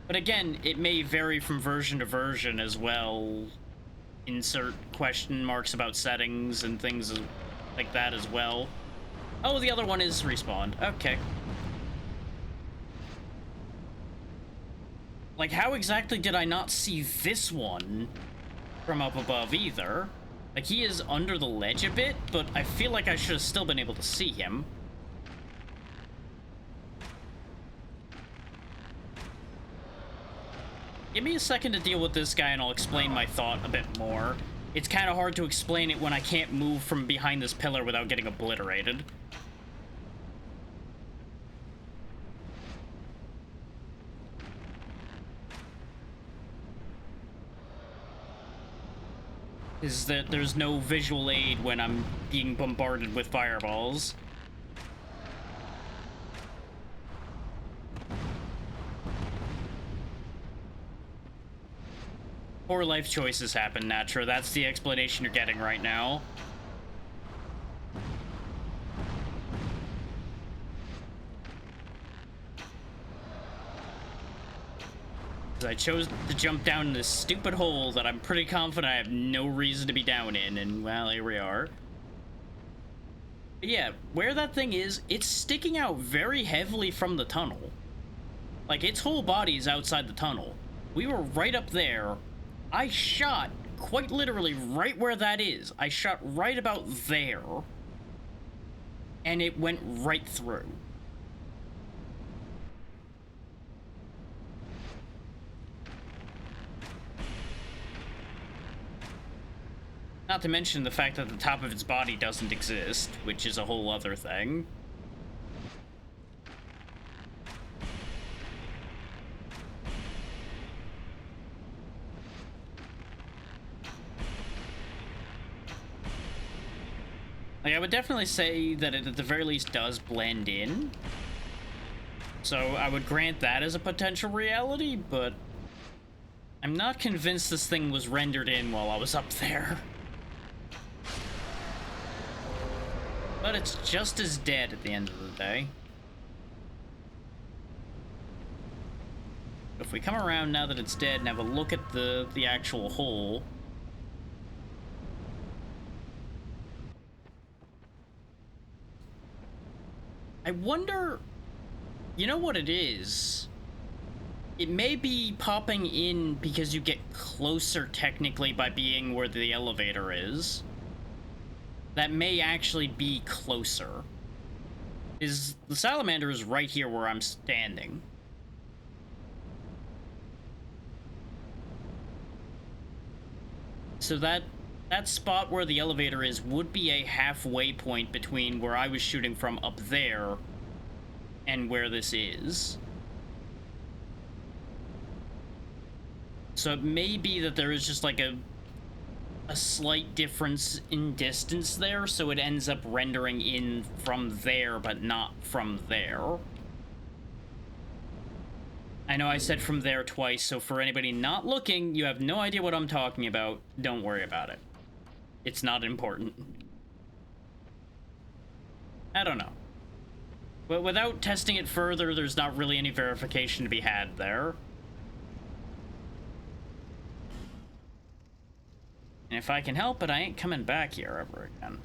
But again, it may vary from version to version as well. Insert question marks about settings and things like that as well. Oh, the other one is respawned. Okay. Like, how exactly did I not see this one from up above either? Like, he is under the ledge a bit, but I feel like I should have still been able to see him. Give me a second to deal with this guy and I'll explain my thought a bit more. It's kind of hard to explain it when I can't move from behind this pillar without getting obliterated. Is that there's no visual aid when I'm being bombarded with fireballs. Poor life choices happen, Natra. That's the explanation you're getting right now. I chose to jump down this stupid hole that I'm pretty confident I have no reason to be down in, and well, here we are. But yeah, where that thing is, it's sticking out very heavily from the tunnel. Like, its whole body is outside the tunnel. We were right up there. I shot quite literally right where that is. I shot right about there. And it went right through. Not to mention the fact that the top of its body doesn't exist, which is a whole other thing. Like, I would definitely say that it at the very least does blend in. So I would grant that as a potential reality, but I'm not convinced this thing was rendered in while I was up there. But it's just as dead at the end of the day. If we come around now that it's dead and have a look at the actual hole. I wonder, you know what it is? It may be popping in because you get closer technically by being where the elevator is. That may actually be closer. Is the salamander is right here where I'm standing. So that spot where the elevator is would be a halfway point between where I was shooting from up there and where this is. So it may be that there is just like a slight difference in distance there, so it ends up rendering in from there, but not from there. I know I said from there twice, so for anybody not looking, you have no idea what I'm talking about. Don't worry about it. It's not important. I don't know. But without testing it further, there's not really any verification to be had there. And if I can help it, I ain't coming back here ever again.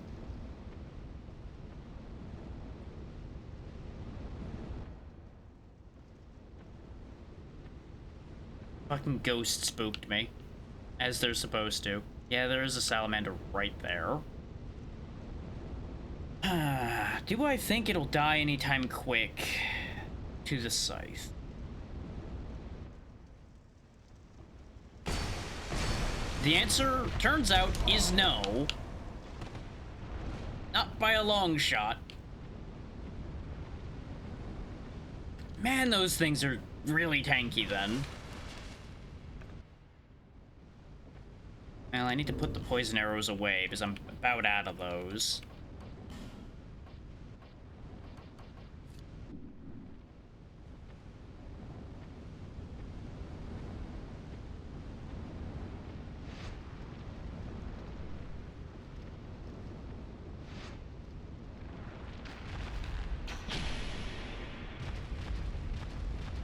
Fucking ghost spooked me. As they're supposed to. Yeah, there is a salamander right there. Do I think it'll die anytime quick? To the scythe. The answer, turns out, is no. Not by a long shot. Man, those things are really tanky then. Well, I need to put the poison arrows away because I'm about out of those.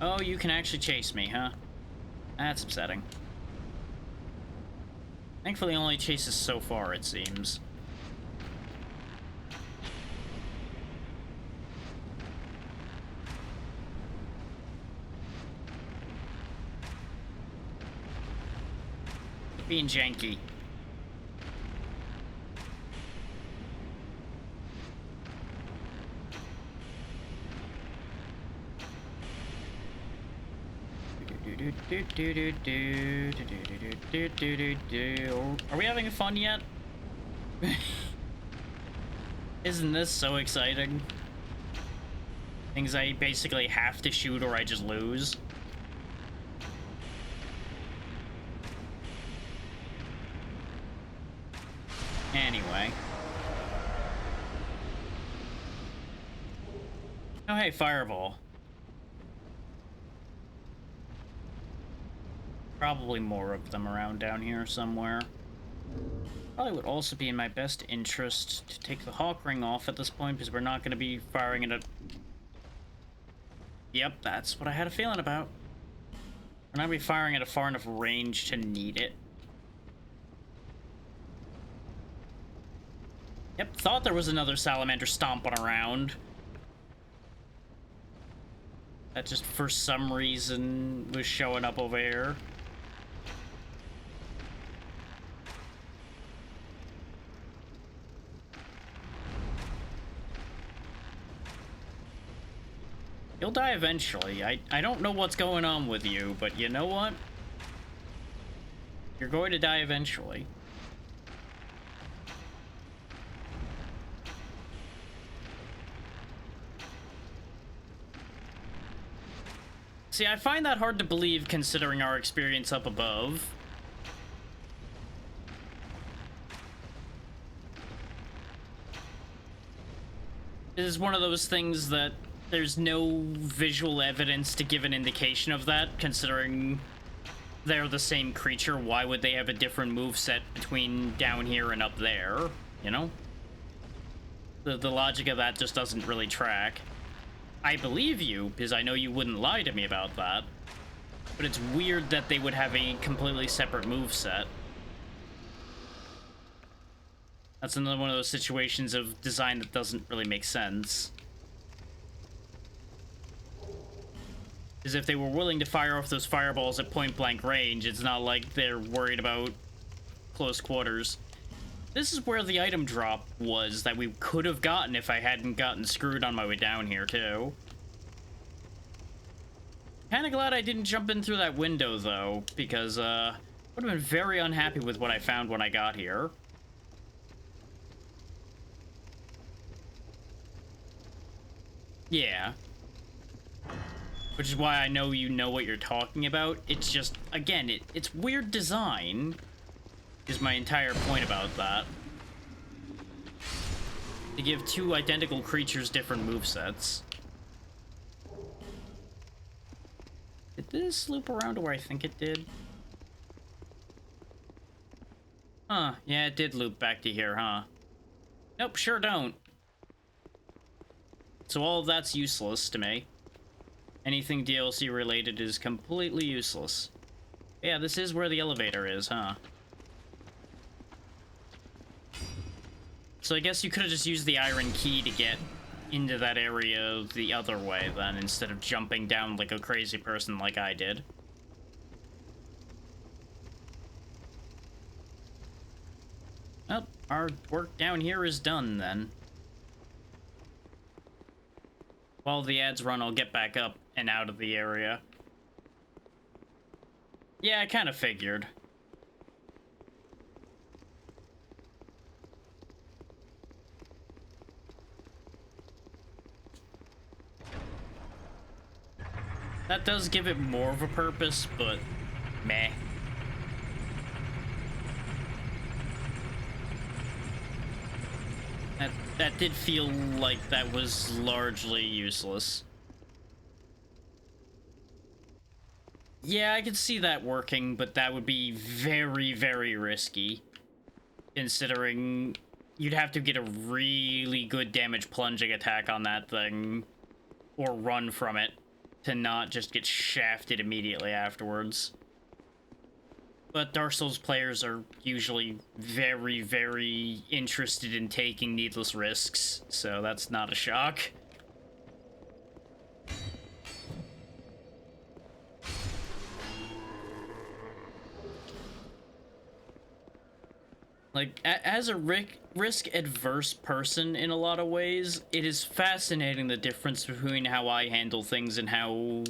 Oh, you can actually chase me, huh? That's upsetting. Thankfully, it only chases so far, it seems. Being janky. Are we having fun yet? Isn't this so exciting? Things I basically have to shoot or I just lose. Anyway. Oh, hey, fireball. Probably more of them around down here somewhere. Probably would also be in my best interest to take the hawk ring off at this point, because we're not going to be firing it at... Yep, that's what I had a feeling about. We're not going to be firing at a far enough range to need it. Yep, thought there was another salamander stomping around. That just for some reason was showing up over here. You'll die eventually. I don't know what's going on with you, but you know what? You're going to die eventually. See, I find that hard to believe considering our experience up above. It is one of those things that there's no visual evidence to give an indication of that, considering they're the same creature. Why would they have a different moveset between down here and up there, you know? The logic of that just doesn't really track. I believe you, because I know you wouldn't lie to me about that. But it's weird that they would have a completely separate moveset. That's another one of those situations of design that doesn't really make sense. Because if they were willing to fire off those fireballs at point-blank range, it's not like they're worried about close quarters. This is where the item drop was that we could have gotten if I hadn't gotten screwed on my way down here, too. Kinda glad I didn't jump in through that window, though, because, would have been very unhappy with what I found when I got here. Yeah. Which is why I know you know what you're talking about. It's just, again, it's weird design, is my entire point about that. To give two identical creatures different movesets. Did this loop around to where I think it did? Huh, yeah, it did loop back to here, huh? Nope, sure don't. So all of that's useless to me. Anything DLC related is completely useless. Yeah, this is where the elevator is, huh? So I guess you could have just used the iron key to get into that area the other way then, instead of jumping down like a crazy person like I did. Well, our work down here is done then. While the ads run, I'll get back up and out of the area. Yeah, I kind of figured. That does give it more of a purpose, but meh. That did feel like that was largely useless. Yeah, I could see that working, but that would be very, very risky. Considering you'd have to get a really good damage plunging attack on that thing, or run from it, to not just get shafted immediately afterwards. But Dark Souls players are usually very, very interested in taking needless risks, so that's not a shock. Like, as a risk-adverse person in a lot of ways, it is fascinating the difference between how I handle things and how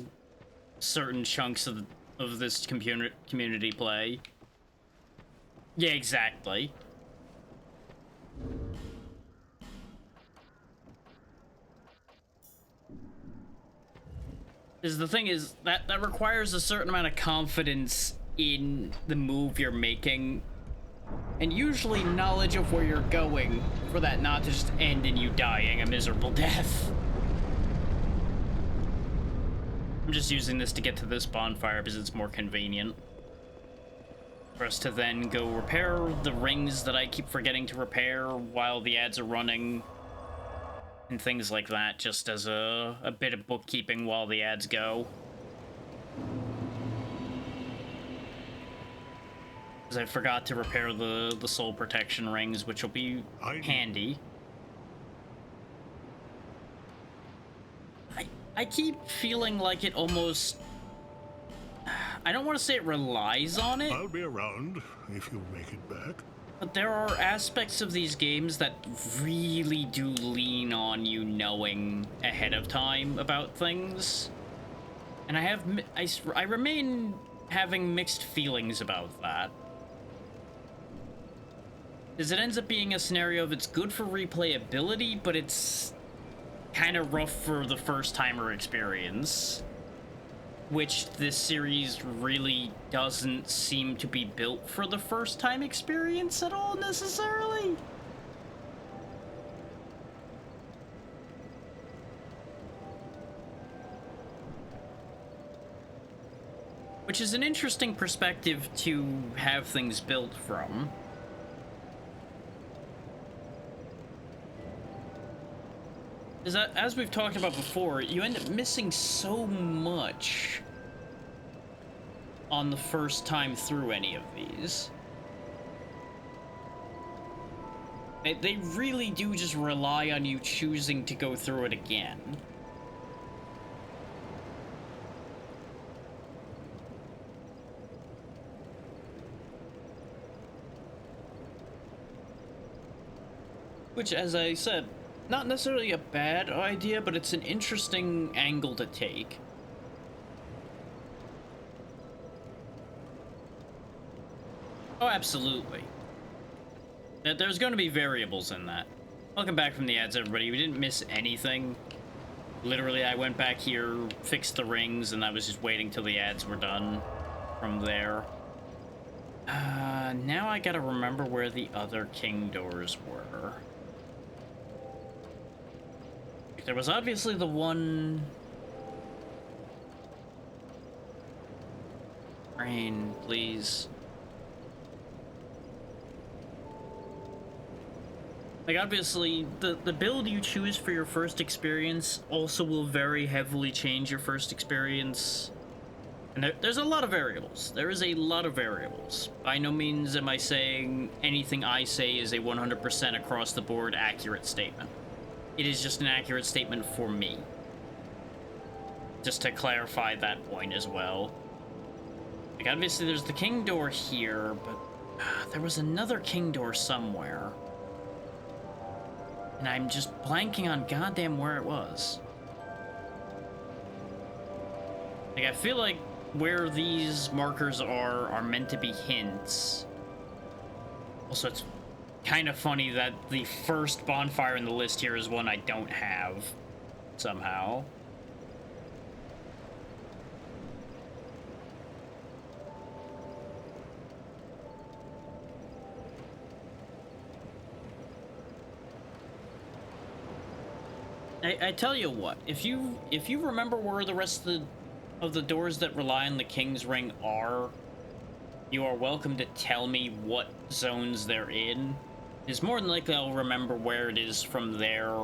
certain chunks of this community play. Yeah, exactly. The thing is, that requires a certain amount of confidence in the move you're making, and usually knowledge of where you're going for that not to just end in you dying a miserable death. I'm just using this to get to this bonfire because it's more convenient for us to then go repair the rings that I keep forgetting to repair while the ads are running and things like that, just as a bit of bookkeeping while the ads go. Because I forgot to repair the soul protection rings, which will be handy. I keep feeling like it almost... I don't want to say it relies on it. I'll be around if you make it back. But there are aspects of these games that really do lean on you knowing ahead of time about things. And I remain having mixed feelings about that. Because it ends up being a scenario of it's good for replayability, but it's kind of rough for the first-timer experience, which this series really doesn't seem to be built for the first-time experience at all, necessarily. Which is an interesting perspective to have things built from. Is that, as we've talked about before, you end up missing so much on the first time through any of these. They really do just rely on you choosing to go through it again. Which, as I said, not necessarily a bad idea, but it's an interesting angle to take. Oh, absolutely. There's going to be variables in that. Welcome back from the ads, everybody. We didn't miss anything. Literally, I went back here, fixed the rings, and I was just waiting till the ads were done from there. Now I gotta remember where the other king doors were. There was obviously the one... Rain, please. Like, obviously, the build you choose for your first experience also will very heavily change your first experience. And there's a lot of variables. There is a lot of variables. By no means am I saying anything I say is a 100% across the board accurate statement. It is just an accurate statement for me. Just to clarify that point as well. Like, obviously there's the king door here, but there was another king door somewhere. And I'm just blanking on goddamn where it was. Like, I feel like where these markers are meant to be hints. Also, it's kind of funny that the first bonfire in the list here is one I don't have, somehow. I tell you what, if you remember where the rest of the doors that rely on the King's Ring are, you are welcome to tell me what zones they're in. It's more than likely I'll remember where it is from there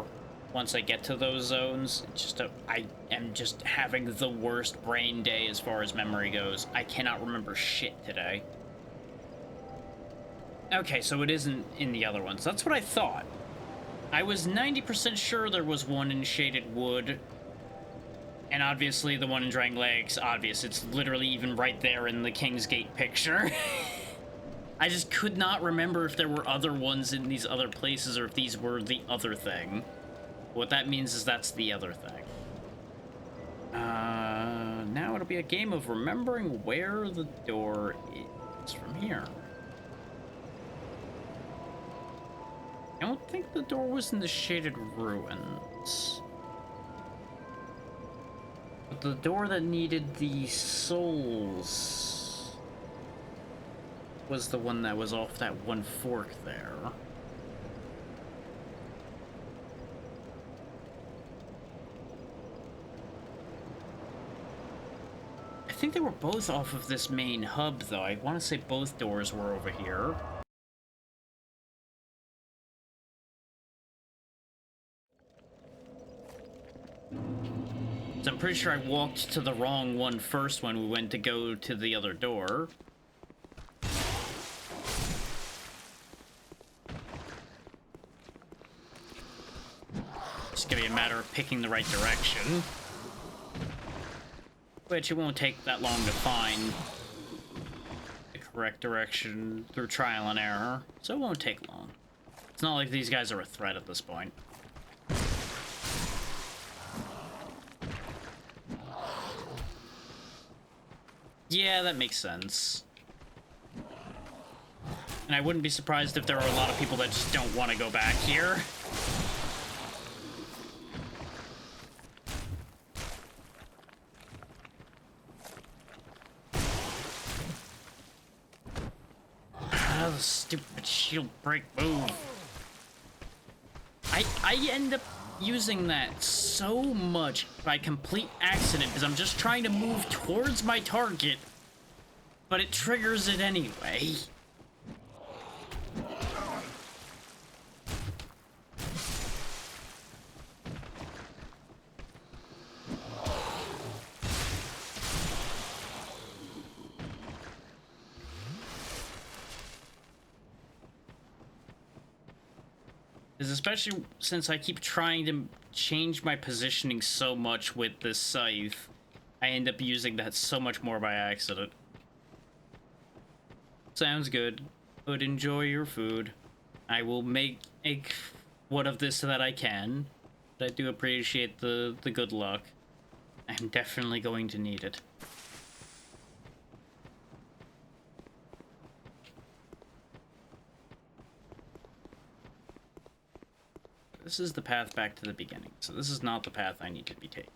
once I get to those zones. It's just I am just having the worst brain day as far as memory goes. I cannot remember shit today. Okay, so it isn't in the other ones. That's what I thought. I was 90% sure there was one in Shaded Wood. And obviously the one in Drangleic's obvious. It's literally even right there in the King's Gate picture. I just could not remember if there were other ones in these other places or if these were the other thing. What that means is that's the other thing. Now it'll be a game of remembering where the door is from here. I don't think the door was in the Shaded Ruins. But the door that needed the souls was the one that was off that one fork there. I think they were both off of this main hub, though. I want to say both doors were over here. So I'm pretty sure I walked to the wrong one first when we went to go to the other door. It's gonna be a matter of picking the right direction. Which it won't take that long to find the correct direction through trial and error, so it won't take long. It's not like these guys are a threat at this point. Yeah, that makes sense. And I wouldn't be surprised if there are a lot of people that just don't want to go back here. Ah, the stupid shield break move. I end up using that so much by complete accident because I'm just trying to move towards my target, but it triggers it anyway. Especially since I keep trying to change my positioning so much with this scythe, I end up using that so much more by accident. Sounds good, but enjoy your food. I will make what of this that I can. But I do appreciate the good luck. I'm definitely going to need it. This is the path back to the beginning, so this is not the path I need to be taking.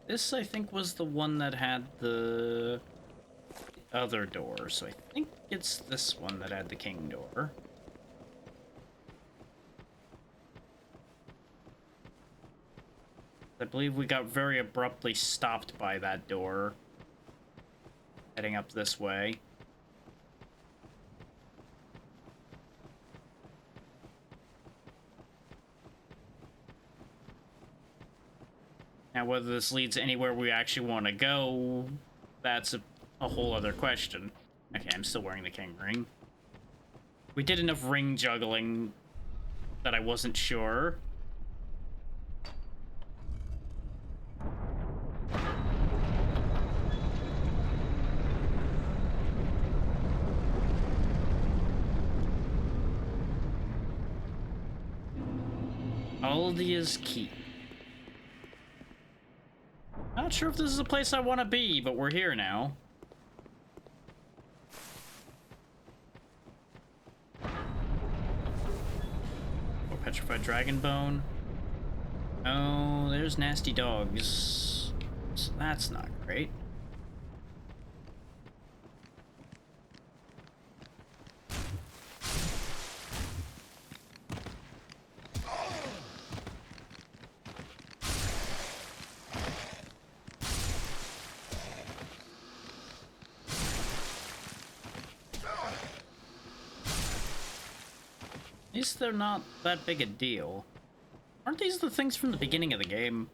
This, I think, was the one that had the other door, so I think it's this one that had the king door. I believe we got very abruptly stopped by that door, heading up this way. Now, whether this leads anywhere we actually want to go, that's a whole other question. Okay, I'm still wearing the king ring. We did enough ring juggling that I wasn't sure. Aldia's Keep. Not sure if this is a place I want to be, but we're here now. Oh, petrified dragon bone. Oh, there's nasty dogs. So that's not great. At least they're not that big a deal. Aren't these the things from the beginning of the game?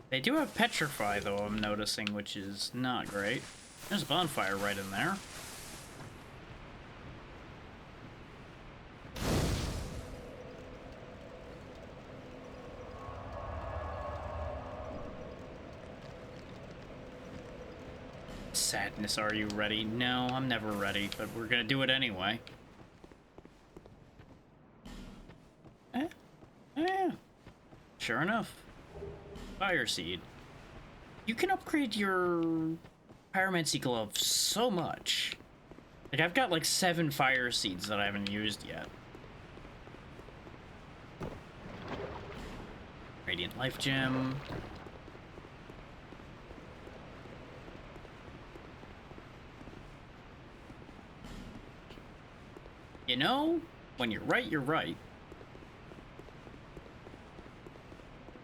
They do have Petrify, though, I'm noticing, which is not great. There's a bonfire right in there. Sadness, are you ready? No, I'm never ready, but we're gonna do it anyway. Sure enough. Fire Seed. You can upgrade your Pyromancy Glove so much. Like, I've got like 7 Fire Seeds that I haven't used yet. Radiant Life Gem. You know, when you're right, you're right.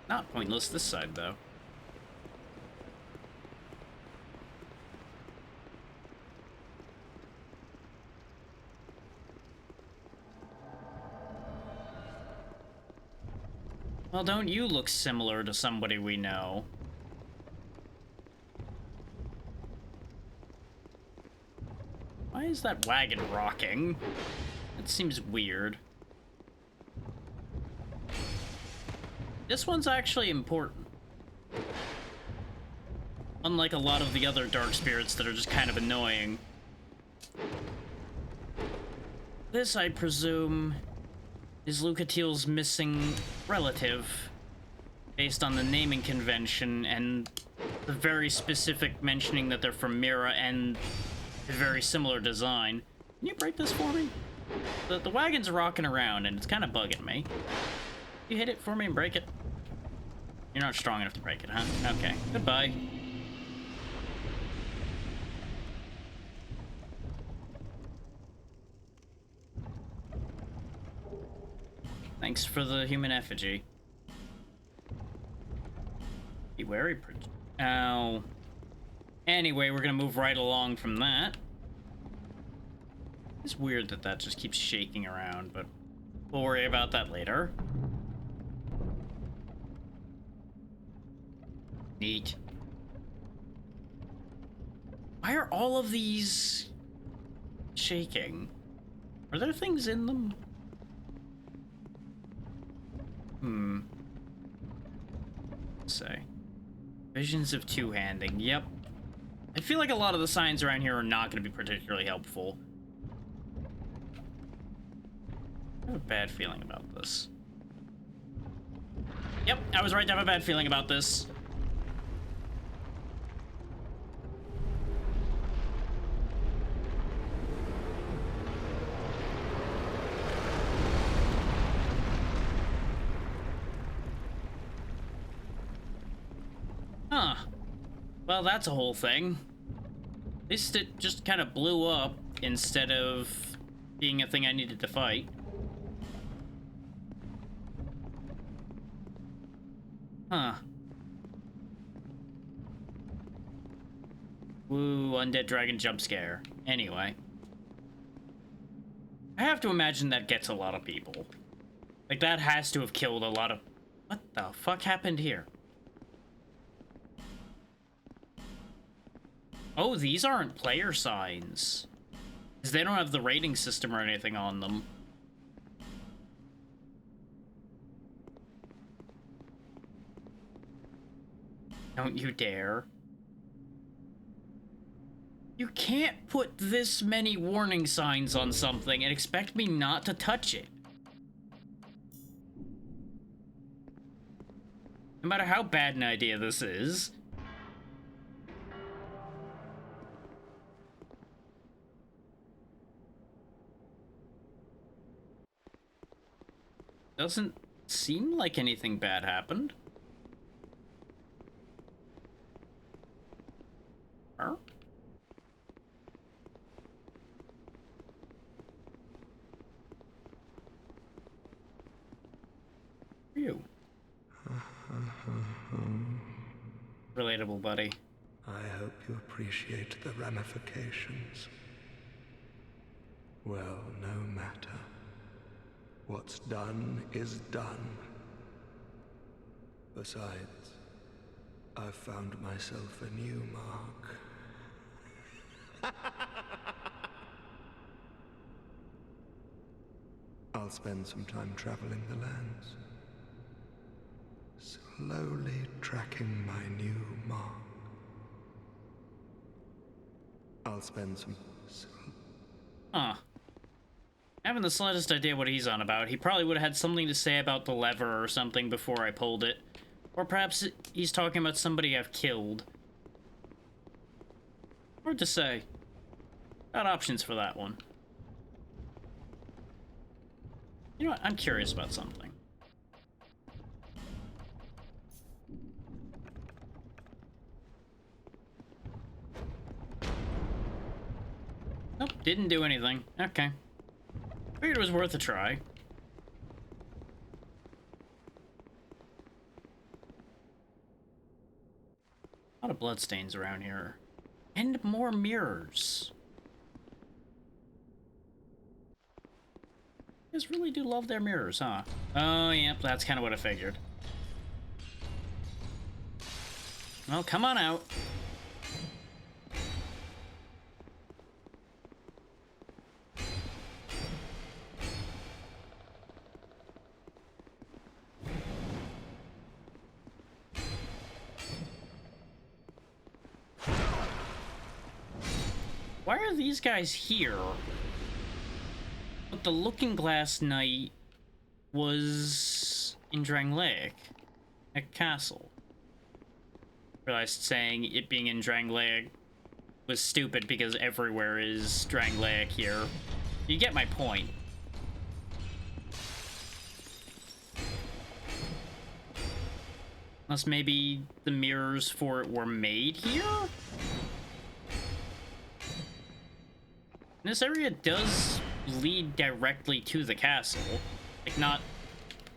Not pointless this side, though. Well, don't you look similar to somebody we know? Why is that wagon rocking? It seems weird. This one's actually important. Unlike a lot of the other dark spirits that are just kind of annoying. This, I presume, is Lucatiel's missing relative, based on the naming convention and the very specific mentioning that they're from Mira and a very similar design. Can you break this for me? The wagon's rocking around and it's kind of bugging me. You hit it for me and break it? You're not strong enough to break it, huh? Okay, goodbye. Thanks for the human effigy. Be wary. Oh. Anyway, we're gonna move right along from that. It's weird that that just keeps shaking around, but we'll worry about that later. Neat. Why are all of these shaking? Are there things in them? say? Visions of two-handing. Yep. I feel like a lot of the signs around here are not going to be particularly helpful. I have a bad feeling about this. Yep, I was right to have a bad feeling about this. Huh. Well, that's a whole thing. At least it just kind of blew up instead of being a thing I needed to fight. Huh. Woo, undead dragon jump scare. Anyway. I have to imagine that gets a lot of people. Like, that has to have killed a lot of... What the fuck happened here? Oh, these aren't player signs. Because they don't have the rating system or anything on them. Don't you dare. You can't put this many warning signs on something and expect me not to touch it. No matter how bad an idea this is. Doesn't seem like anything bad happened. Huh? You. Relatable, buddy. I hope you appreciate the ramifications. Well, no matter. What's done is done. Besides, I've found myself a new mark. I'll spend some time traveling the lands. Slowly tracking my new mark. I'll spend some... Huh. Having the slightest idea what he's on about. He probably would have had something to say about the lever or something before I pulled it. Or perhaps he's talking about somebody I've killed. Hard to say. Got options for that one. You know what? I'm curious about something. Nope, didn't do anything. Okay. Figured it was worth a try. A lot of bloodstains around here. And more mirrors. You guys really do love their mirrors, huh? Oh, yep, that's kind of what I figured. Well, come on out. Why are these guys here? But the Looking Glass Knight was in Drangleic, at Castle. Realized saying it being in Drangleic was stupid because everywhere is Drangleic here. You get my point. Unless maybe the mirrors for it were made here? This area does lead directly to the castle. Like, not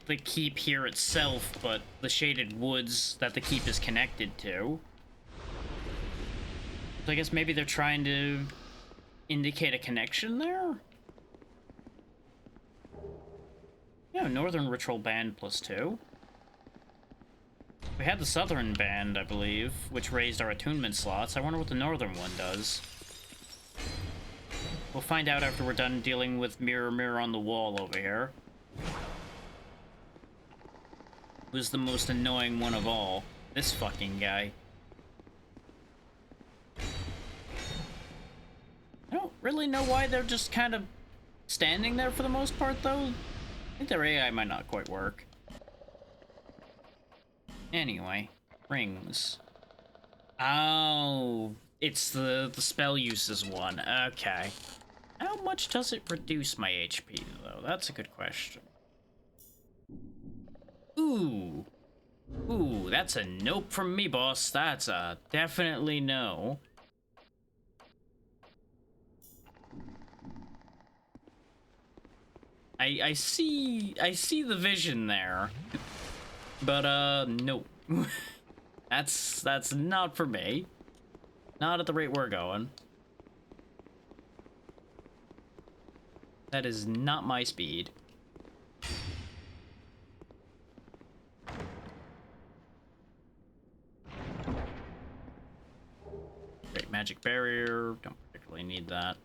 the keep here itself, but the shaded woods that the keep is connected to. So I guess maybe they're trying to indicate a connection there? Yeah, Northern Ritual Band +2. We had the Southern Band, I believe, which raised our attunement slots. I wonder what the Northern one does. We'll find out after we're done dealing with Mirror Mirror on the Wall over here. Who's the most annoying one of all? This fucking guy. I don't really know why they're just kind of standing there for the most part, though. I think their AI might not quite work. Anyway, rings. Oh, it's the spell uses one. Okay. How much does it reduce my HP, though? That's a good question. Ooh. Ooh, that's a nope from me, boss. That's a definitely no. I see the vision there. But nope. That's not for me. Not at the rate we're going. That is not my speed. Great magic barrier. Don't particularly need that.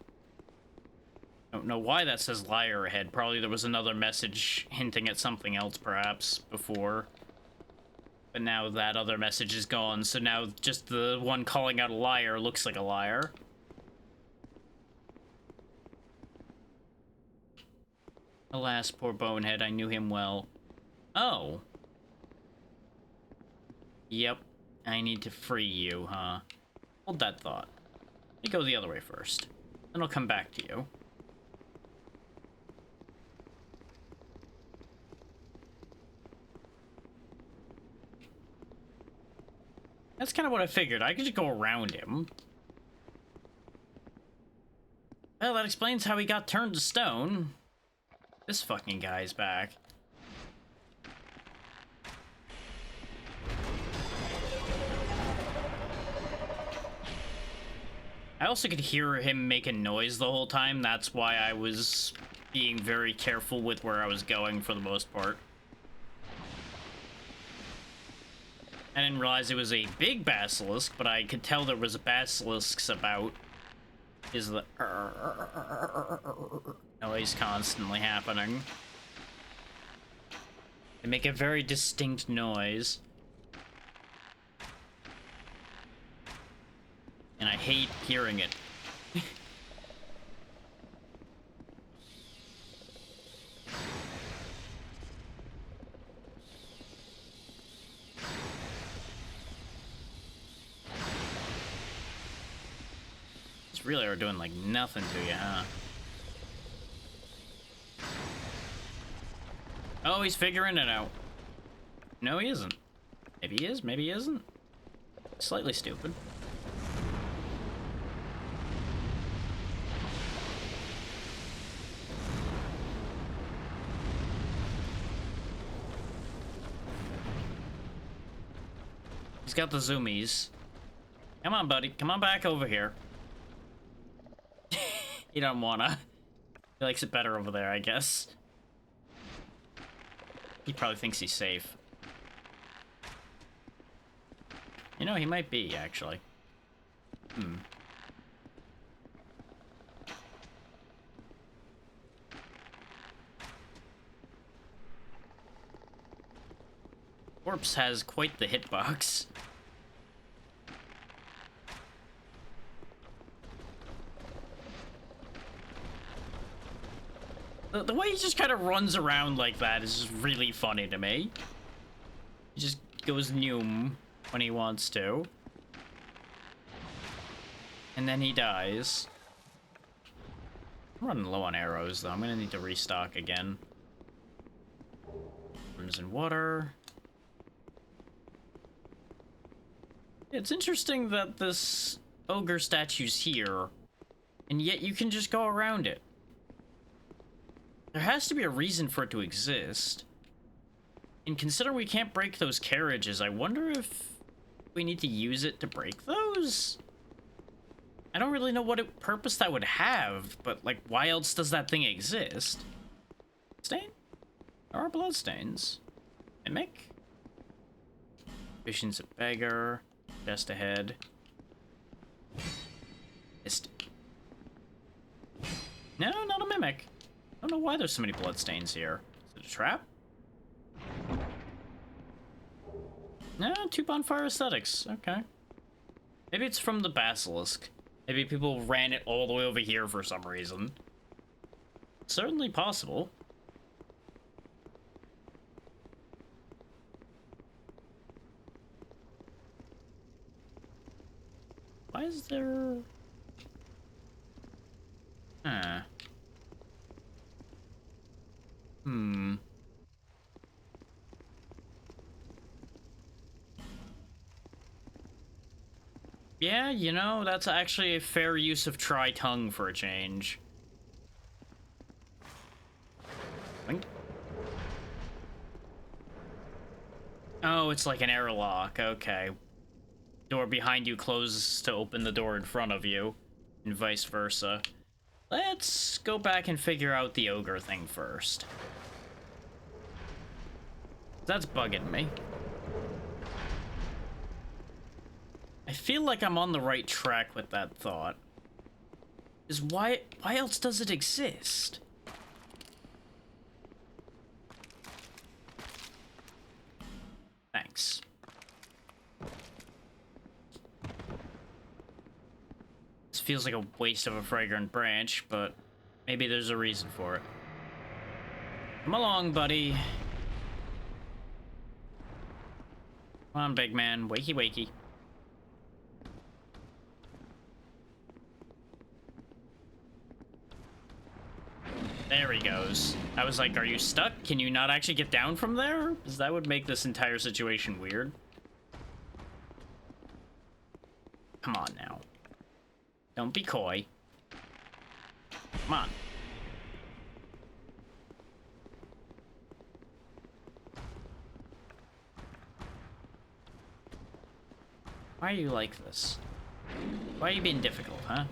Don't know why that says liar ahead. Probably there was another message hinting at something else, perhaps, before. But now that other message is gone, so now just the one calling out a liar looks like a liar. Alas, poor bonehead, I knew him well. Oh. Yep, I need to free you, huh? Hold that thought. Let me go the other way first. Then I'll come back to you. That's kind of what I figured. I could just go around him. Well, that explains how he got turned to stone. This fucking guy's back. I also could hear him making noise the whole time. That's why I was being very careful with where I was going for the most part. I didn't realize it was a big basilisk, but I could tell there was a basilisks about. Is the noise constantly happening? They make a very distinct noise. And I hate hearing it. Just really are doing like nothing to you, huh? Oh, he's figuring it out. No, he isn't. Maybe he is, maybe he isn't. Slightly stupid. He's got the zoomies. Come on, buddy. Come on back over here. He don't wanna. He likes it better over there, I guess. He probably thinks he's safe. You know, he might be, actually. Corpse has quite the hitbox. The way he just kind of runs around like that is just really funny to me. He just goes noom when he wants to. And then he dies. I'm running low on arrows, though. I'm gonna need to restock again. Crimson water. It's interesting that this ogre statue's here, and yet you can just go around it. There has to be a reason for it to exist. And consider we can't break those carriages, I wonder if we need to use it to break those? I don't really know what purpose that would have, but, like, why else does that thing exist? Stain? There are bloodstains. Mimic? Vision's a beggar. Just ahead. Missed it. No, not a mimic. I don't know why there's so many bloodstains here. Is it a trap? Yeah, 2 bonfire aesthetics. Okay. Maybe it's from the basilisk. Maybe people ran it all the way over here for some reason. Certainly possible. Why is there... Huh. Hmm. Yeah, you know, that's actually a fair use of Tri-Tongue for a change. Wink. Oh, it's like an airlock. Okay. Door behind you closes to open the door in front of you, and vice versa. Let's go back and figure out the ogre thing first. That's bugging me. I feel like I'm on the right track with that thought. Is why else does it exist? Thanks. This feels like a waste of a fragrant branch, but maybe there's a reason for it. Come along, buddy. Come on, big man. Wakey, wakey. There he goes. I was like, are you stuck? Can you not actually get down from there? Because that would make this entire situation weird. Come on now. Don't be coy. Come on. Why are you like this? Why are you being difficult, huh?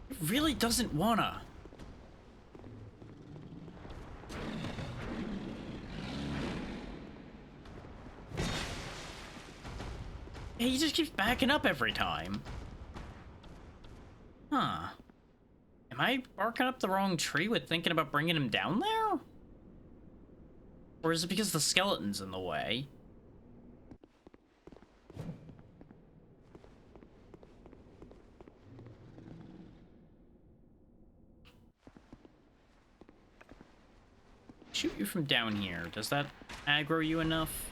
It really doesn't wanna. Yeah, he just keeps backing up every time. Huh. Am I barking up the wrong tree with thinking about bringing him down there? Or is it because the skeleton's in the way? Shoot you from down here. Does that aggro you enough?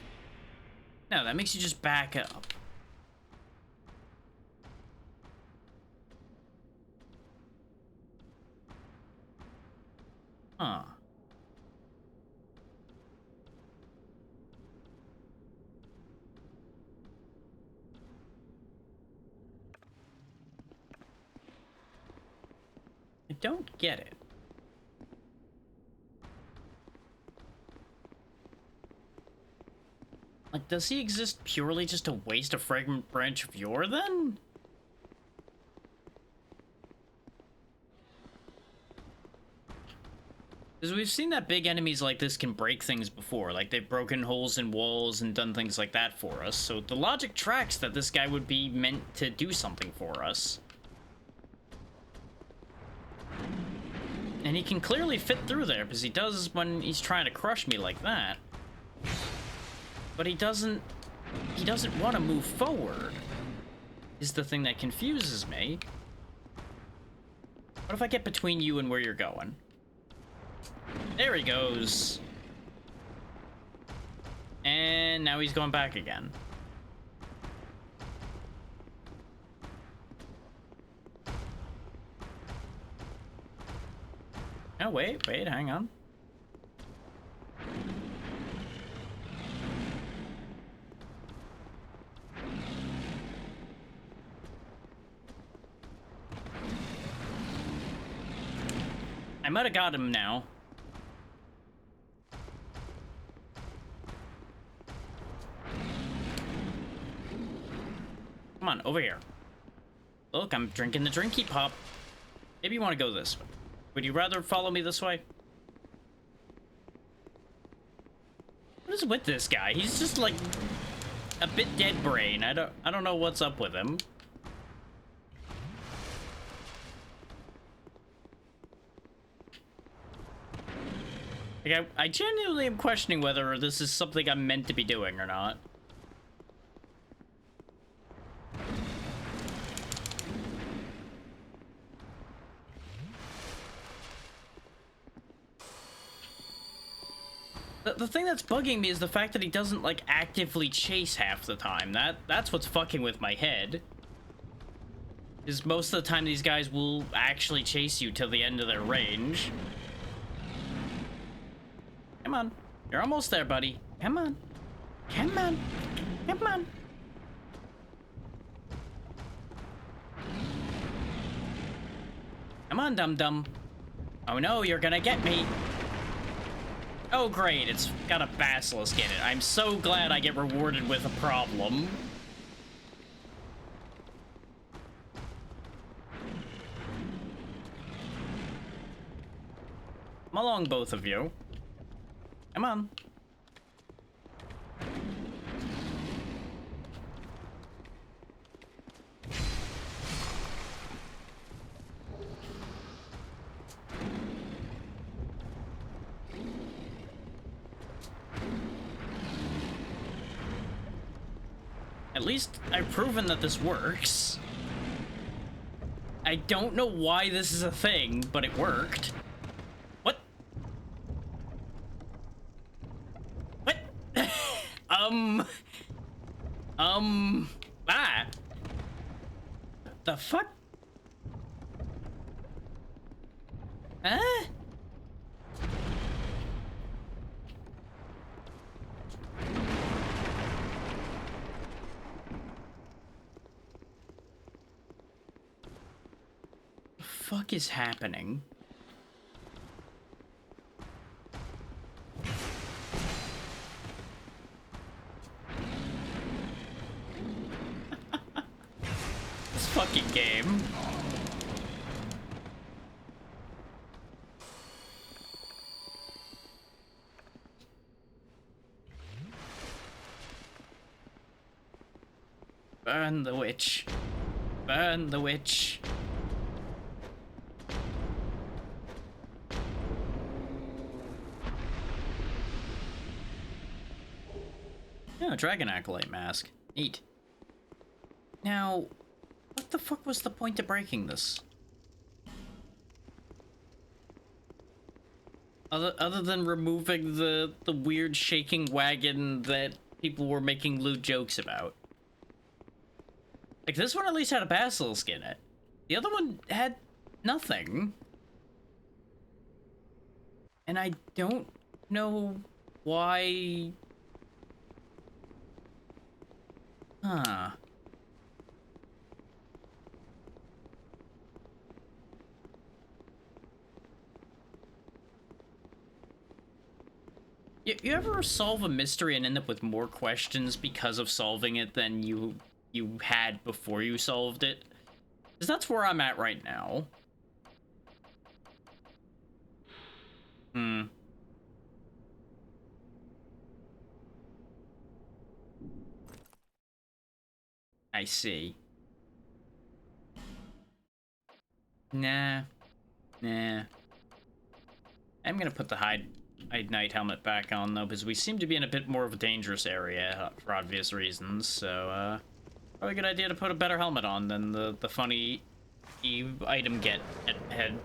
No, that makes you just back up. Huh. I don't get it. Like, does he exist purely just to waste a fragrant branch of yore, then? Because we've seen that big enemies like this can break things before. Like, they've broken holes in walls and done things like that for us. So the logic tracks that this guy would be meant to do something for us. And he can clearly fit through there, because he does when he's trying to crush me like that. But he doesn't want to move forward, is the thing that confuses me. What if I get between you and where you're going? There he goes. And now he's going back again. Oh, wait, hang on. I might have got him now. Come on, over here. Look, I'm drinking the drinky pop. Maybe you want to go this way. Would you rather follow me this way? What is with this guy? He's just like a bit dead brain. I don't know what's up with him. Like, I genuinely am questioning whether this is something I'm meant to be doing or not. The thing that's bugging me is the fact that he doesn't, like, actively chase half the time. That's what's fucking with my head. Is most of the time these guys will actually chase you till the end of their range. Come on. You're almost there, buddy. Come on. Come on. Come on. Come on, dum-dum. Oh no, you're gonna get me. Oh great, it's got a basilisk in it. I'm so glad I get rewarded with a problem. Come along, both of you. Come on. At least I've proven that this works. I don't know why this is a thing, but it worked. What? What? The fuck? Huh? The fuck is happening? This fucking game. Burn the witch. Burn the witch. Oh, Dragon Acolyte mask. Neat. Now, what the fuck was the point of breaking this? Other than removing the weird shaking wagon that people were making lewd jokes about. Like, this one at least had a basilisk in it. The other one had nothing. And I don't know why... Huh. You ever solve a mystery and end up with more questions because of solving it than you had before you solved it? Because that's where I'm at right now. I see. Nah. I'm gonna put the hide night helmet back on, though, because we seem to be in a bit more of a dangerous area for obvious reasons, so, probably a good idea to put a better helmet on than the funny item get at head.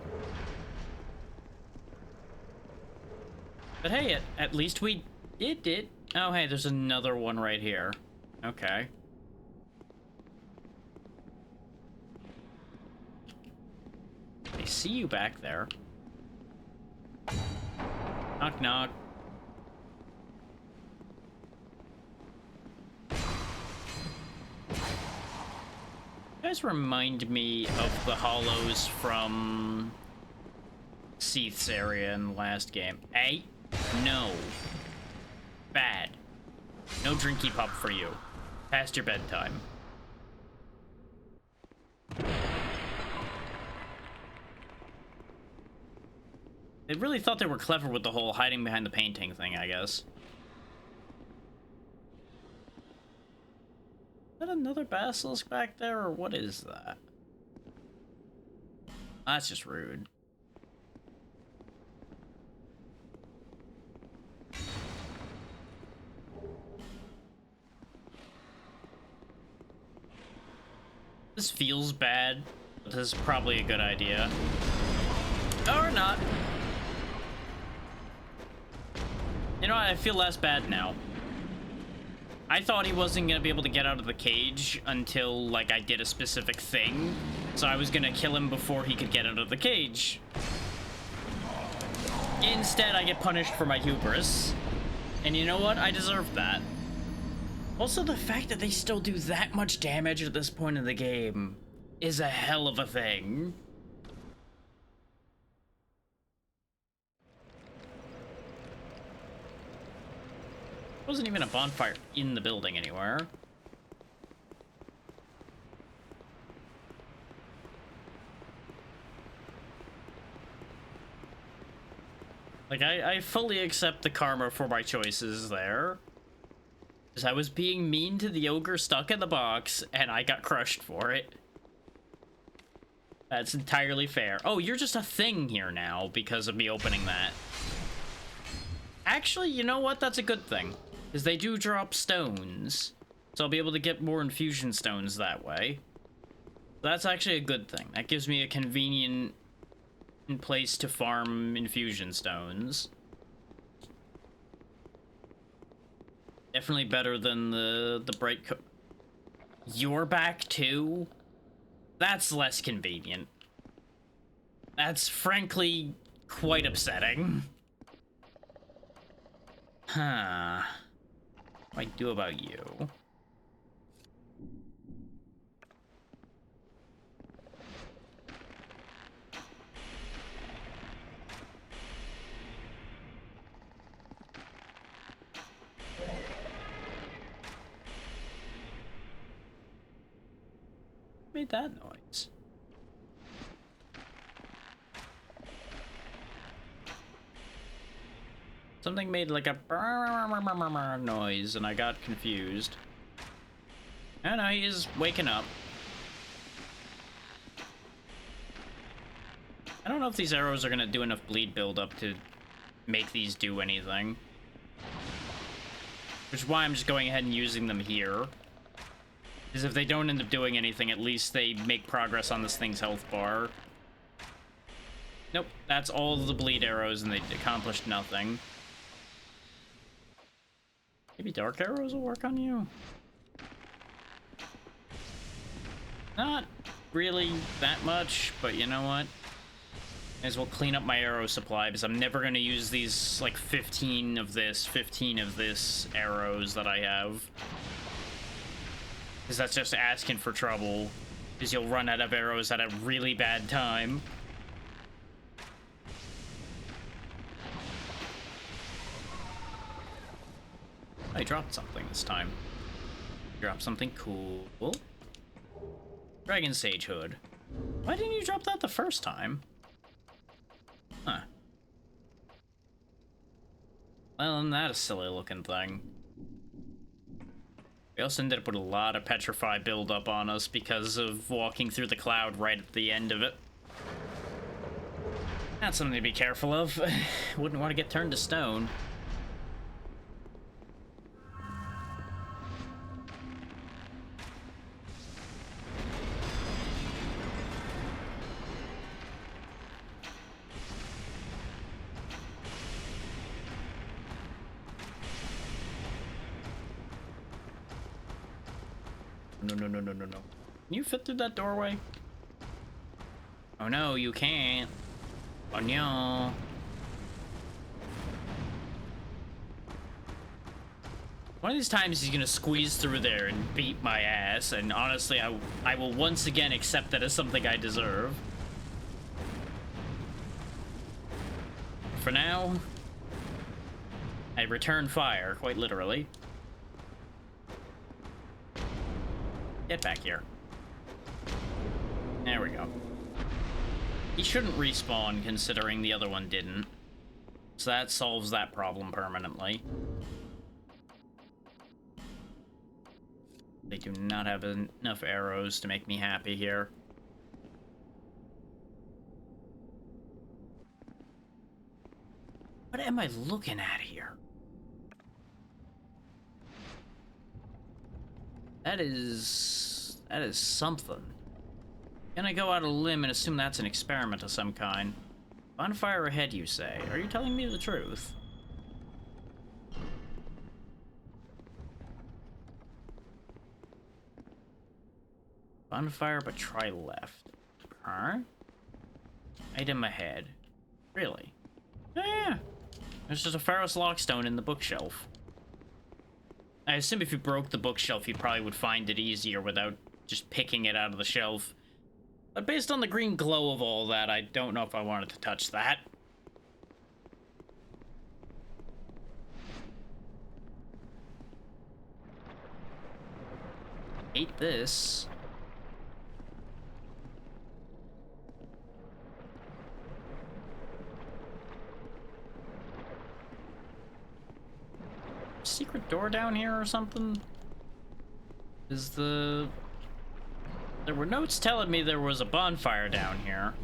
But hey, at least we did it. Oh, hey, there's another one right here. Okay. I see you back there. Knock, knock. You guys remind me of the hollows from Seath's area in the last game. Hey, no. Bad. No drinky pup for you. Past your bedtime. They really thought they were clever with the whole hiding behind the painting thing, I guess. Is that another basilisk back there, or what is that? That's just rude. this feels bad, but this is probably a good idea. Or not. You know what? I feel less bad now. I thought he wasn't gonna be able to get out of the cage until, like, I did a specific thing. So I was gonna kill him before he could get out of the cage. Instead, I get punished for my hubris. And you know what? I deserve that. Also, the fact that they still do that much damage at this point in the game is a hell of a thing. Wasn't even a bonfire in the building anywhere. Like, I fully accept the karma for my choices there. Because I was being mean to the ogre stuck in the box, and I got crushed for it. That's entirely fair. Oh, you're just a thing here now because of me opening that. Actually, you know what? That's a good thing. Because they do drop stones. So I'll be able to get more infusion stones that way. That's actually a good thing. That gives me a convenient place to farm infusion stones. Definitely better than the bright co- You're back too? That's less convenient. That's frankly quite upsetting. Huh. What do I do about you? Made that noise? Something made like a noise and I got confused. Oh no, he is waking up. I don't know if these arrows are gonna do enough bleed buildup to make these do anything. Which is why I'm just going ahead and using them here. Because if they don't end up doing anything, at least they make progress on this thing's health bar. Nope, that's all the bleed arrows and they accomplished nothing. Maybe dark arrows will work on you? Not really that much, but you know what? May as well clean up my arrow supply because I'm never going to use these, like, 15 of this arrows that I have. Because that's just asking for trouble. Because you'll run out of arrows at a really bad time. I dropped something this time. Dropped something cool. Dragon Sage Hood. Why didn't you drop that the first time? Huh. Well, isn't that a silly looking thing? We also ended up with a lot of Petrify buildup on us because of walking through the cloud right at the end of it. That's something to be careful of. Wouldn't want to get turned to stone. No. Can you fit through that doorway? Oh no, you can't. Oh no. One of these times he's gonna squeeze through there and beat my ass, and honestly, I will once again accept that as something I deserve. For now, I return fire, quite literally. Get back here. There we go. He shouldn't respawn, considering the other one didn't. So that solves that problem permanently. They do not have enough arrows to make me happy here. What am I looking at here? That is something. Can I go out on a limb and assume that's an experiment of some kind? Bonfire ahead, you say? Are you telling me the truth? Bonfire, but try left. Huh? Item ahead. Really? Oh, yeah. There's just a Pharos Lockstone in the bookshelf. I assume if you broke the bookshelf, you probably would find it easier without just picking it out of the shelf. But based on the green glow of all that, I don't know if I wanted to touch that. Hate this. Secret door down here or something? Is the... There were notes telling me there was a bonfire down here.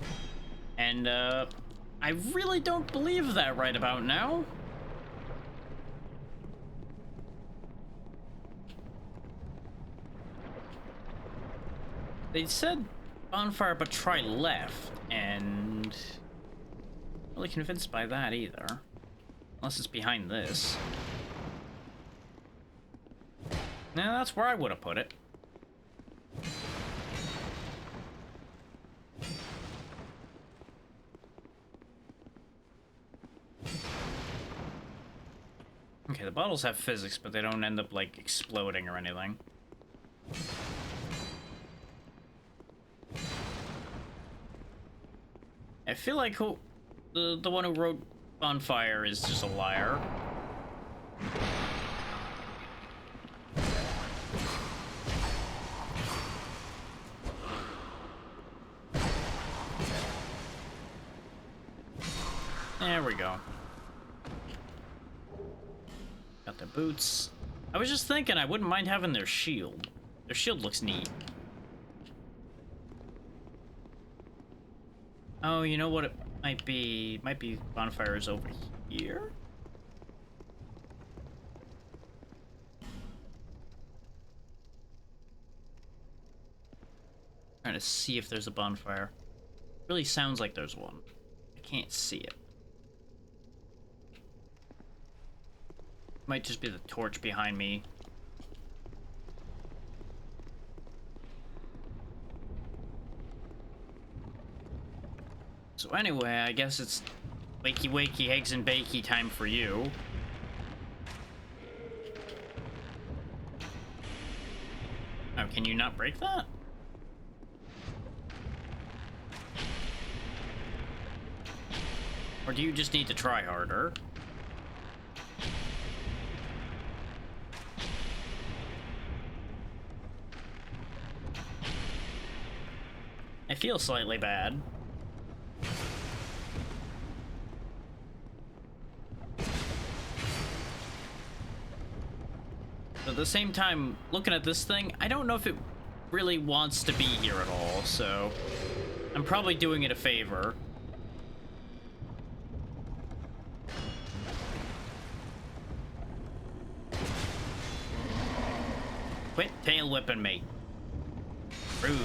And, I really don't believe that right about now. They said bonfire, but try left, and... Not really convinced by that either. Unless it's behind this. Nah, that's where I would have put it. Okay, the bottles have physics, but they don't end up, like, exploding or anything. I feel like the one who wrote Bonfire is just a liar. There we go. Got their boots. I was just thinking I wouldn't mind having their shield. Their shield looks neat. Oh, you know what it might be? It might be bonfires over here? Trying to see if there's a bonfire. Really sounds like there's one. I can't see it. Might just be the torch behind me. So anyway, I guess it's wakey wakey eggs and bakey time for you. Oh, can you not break that? Or do you just need to try harder? I feel slightly bad. But at the same time, looking at this thing, I don't know if it really wants to be here at all, so I'm probably doing it a favor. Quit tail whipping me. Rude.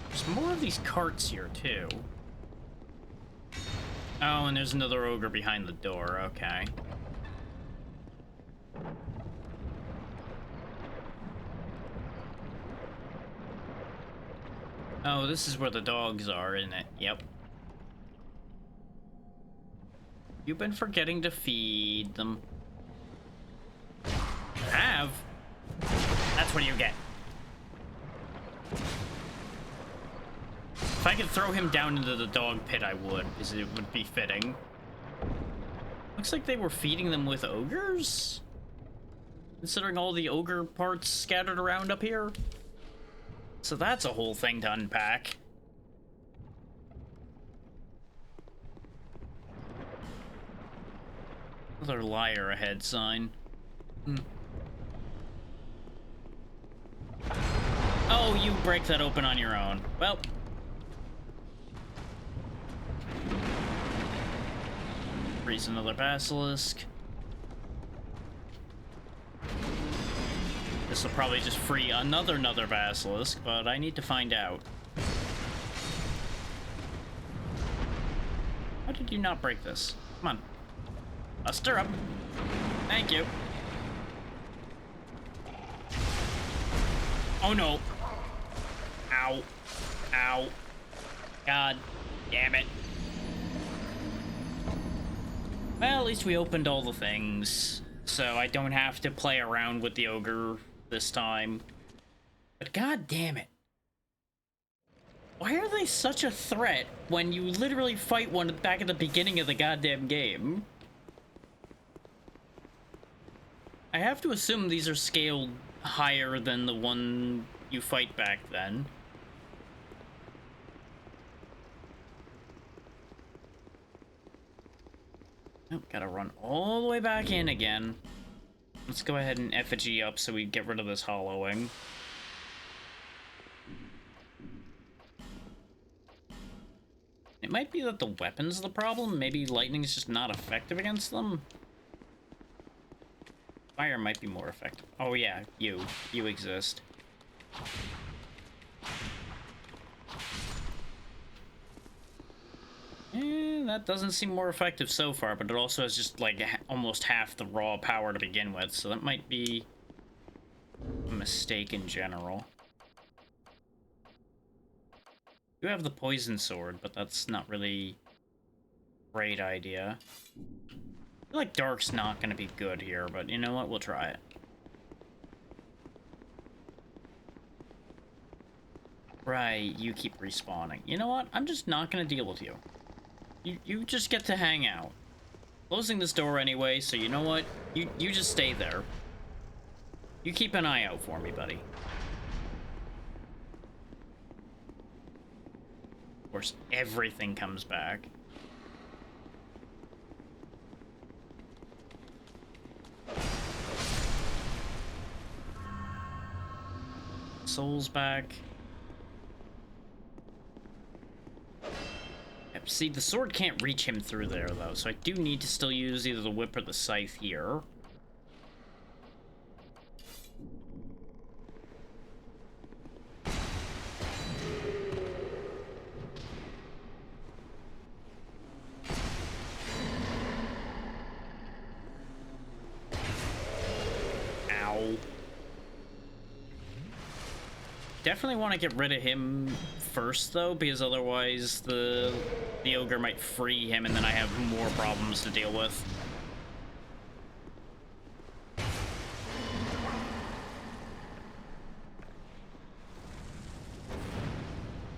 There's more of these carts here, too. Oh, and there's another ogre behind the door, okay. Oh, this is where the dogs are, isn't it? Yep. You've been forgetting to feed them. I have? That's what you get. If I could throw him down into the dog pit, I would, because it would be fitting. Looks like they were feeding them with ogres? Considering all the ogre parts scattered around up here? So that's a whole thing to unpack. Another liar ahead sign. Oh, you break that open on your own. Well. Freeze another basilisk. This will probably just free another basilisk, but I need to find out. How did you not break this? Come on. A stirrup. Thank you. Oh no. Ow. Ow. God damn it. Well, at least we opened all the things, so I don't have to play around with the ogre this time. But god damn it. Why are they such a threat when you literally fight one back at the beginning of the goddamn game? I have to assume these are scaled higher than the one you fight back then. Oh, gotta run all the way back in again. Let's go ahead and effigy up so we get rid of this hollowing. It might be that the weapon's the problem. Maybe lightning's just not effective against them. Fire might be more effective. Oh yeah, you exist. That doesn't seem more effective so far, but it also has just like almost half the raw power to begin with, so that might be a mistake in general. You have the poison sword, but that's not really a great idea. I feel like Dark's not gonna be good here, but you know what? We'll try it. Right, you keep respawning. You know what? I'm just not gonna deal with you. You just get to hang out. Closing this door anyway, so you know what? You just stay there. You keep an eye out for me, buddy. Of course, everything comes back. Soul's back. Yep, see, the sword can't reach him through there, though, so I do need to still use either the whip or the scythe here. Ow. Definitely want to get rid of him first, though, because otherwise the ogre might free him and then I have more problems to deal with.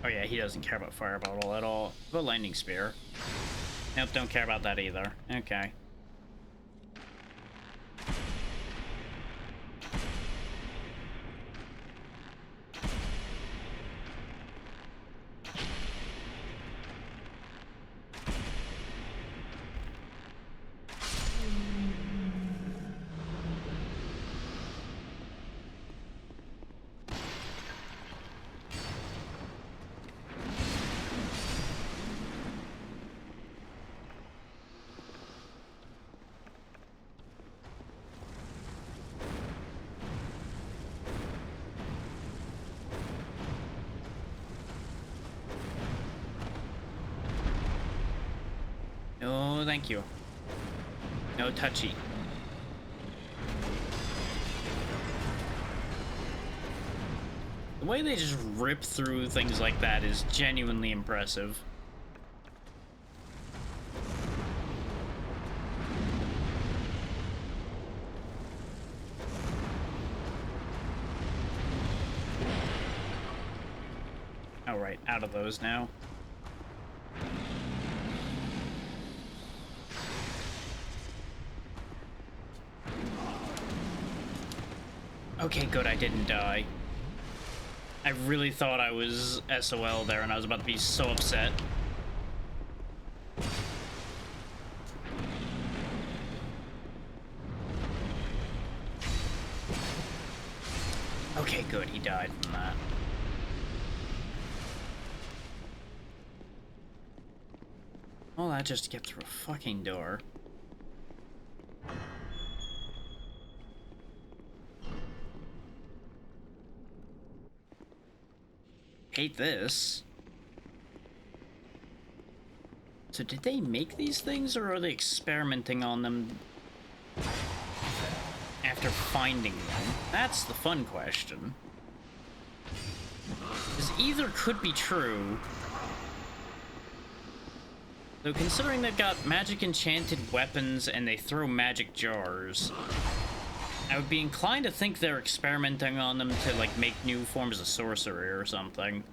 Oh yeah, he doesn't care about fire bottle at all. But lightning spear. Nope, don't care about that either. Okay. No, thank you. No touchy. The way they just rip through things like that is genuinely impressive. All right, out of those now. Okay, good, I didn't die. I really thought I was SOL there and I was about to be so upset. Okay, good, he died from that. All that just to get through a fucking door. hate this. So did they make these things, or are they experimenting on them after finding them? That's the fun question. Because either could be true. Though considering they've got magic enchanted weapons and they throw magic jars, I would be inclined to think they're experimenting on them to, like, make new forms of sorcery or something.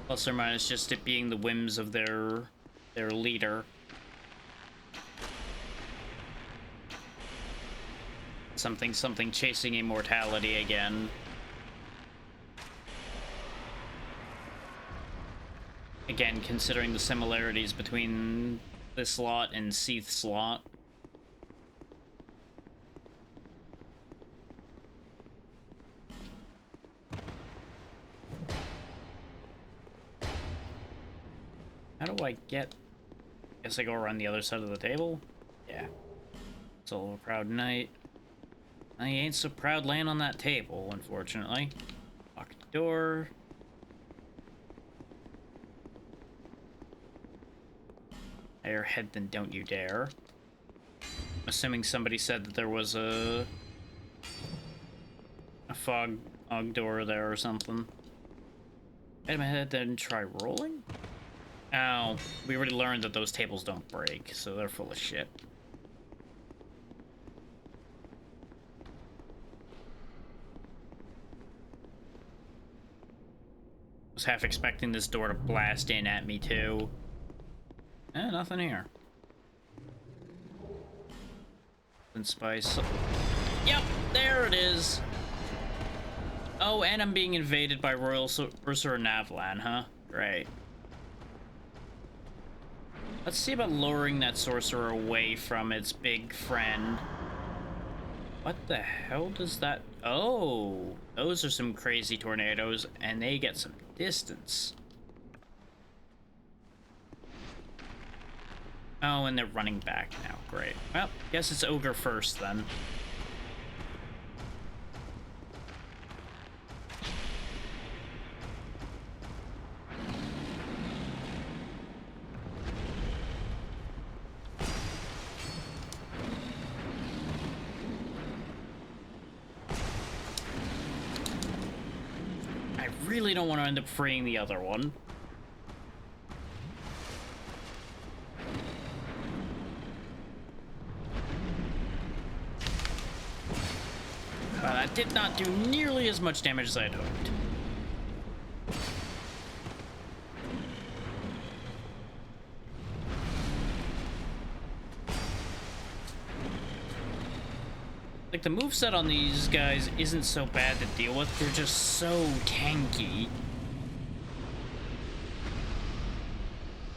Plus or minus just it being the whims of their leader. Something chasing immortality again. Again, considering the similarities between this lot and Seath's lot. How do I get... Guess I go around the other side of the table? Yeah. Soul of a Proud Knight. I ain't so proud laying on that table, unfortunately. Lock the door. Higher head than don't you dare. I'm assuming somebody said that there was a fog door there or something. Hit my head, then try rolling? Oh, we already learned that those tables don't break, so they're full of shit. Was half expecting this door to blast in at me too. Eh, nothing here. And spice. Yep, there it is. Oh, and I'm being invaded by Royal Sorcerer Navlan, huh? Great. Let's see about lowering that sorcerer away from its big friend. What the hell does that... Oh, those are some crazy tornadoes, and they get some distance. Oh, and they're running back now. Great. Well, guess it's Ogre first, then. I really don't want to end up freeing the other one. That did not do nearly as much damage as I had hoped. Like, the moveset on these guys isn't so bad to deal with, they're just so tanky.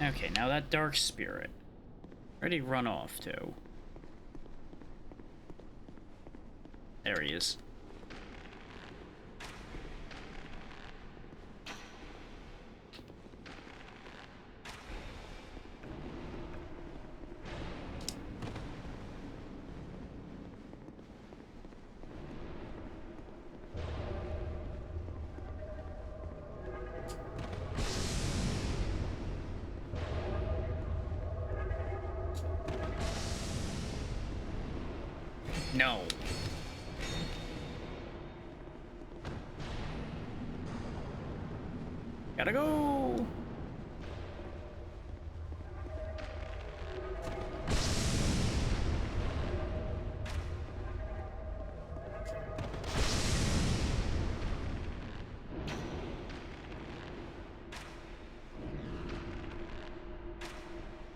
Okay, now that Dark Spirit. Where'd he run off to? There he is. No. Gotta go!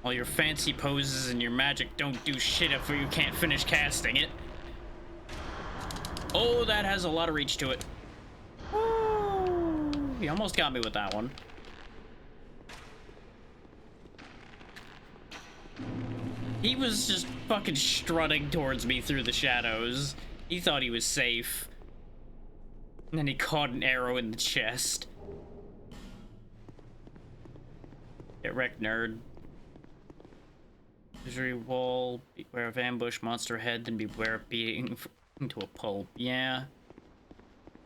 All your fancy poses and your magic don't do shit if you can't finish casting it. Oh, that has a lot of reach to it. He almost got me with that one. He was just fucking strutting towards me through the shadows. He thought he was safe. And then he caught an arrow in the chest. Get wrecked, nerd. Misery wall, beware of ambush, monster head, then beware of being Into a pulp, yeah.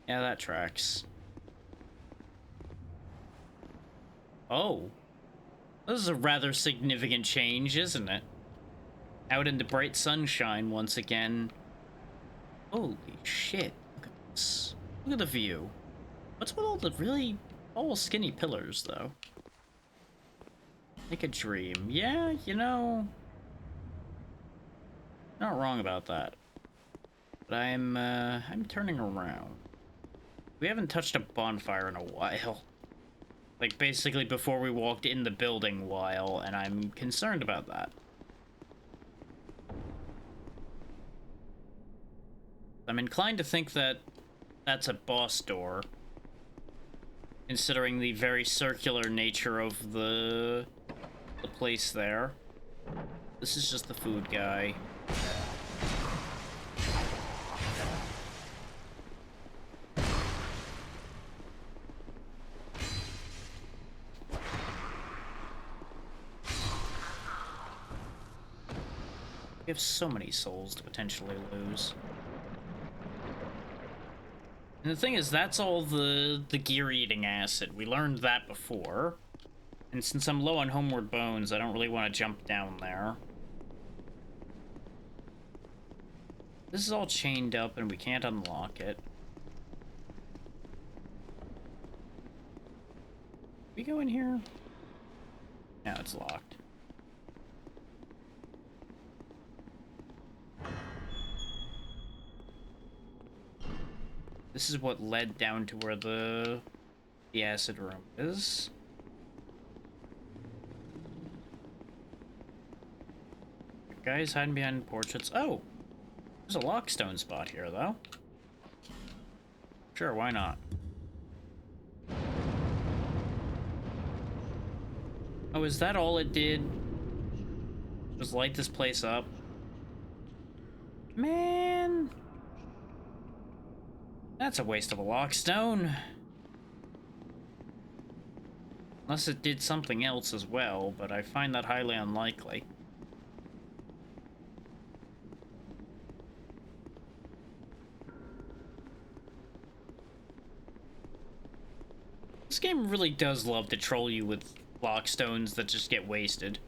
Yeah, that tracks. Oh. This is a rather significant change, isn't it? Out in the bright sunshine once again. Holy shit. Look at this. Look at the view. What's with all the really all skinny pillars, though? Like a dream. Yeah, you know... Not wrong about that. But I'm turning around. We haven't touched a bonfire in a while. Like, basically before we walked in the building while, and I'm concerned about that. I'm inclined to think that that's a boss door, considering the very circular nature of the place there. This is just the food guy. We have so many souls to potentially lose. And the thing is, that's all the gear-eating acid. We learned that before. And since I'm low on homeward bones, I don't really want to jump down there. This is all chained up and we can't unlock it. We go in here? No, it's locked. This is what led down to where the acid room is. Guys hiding behind portraits. Oh! There's a lockstone spot here, though. Sure, why not? Oh, is that all it did? Just light this place up? Man! That's a waste of a lockstone. Unless it did something else as well, but I find that highly unlikely. This game really does love to troll you with lockstones that just get wasted.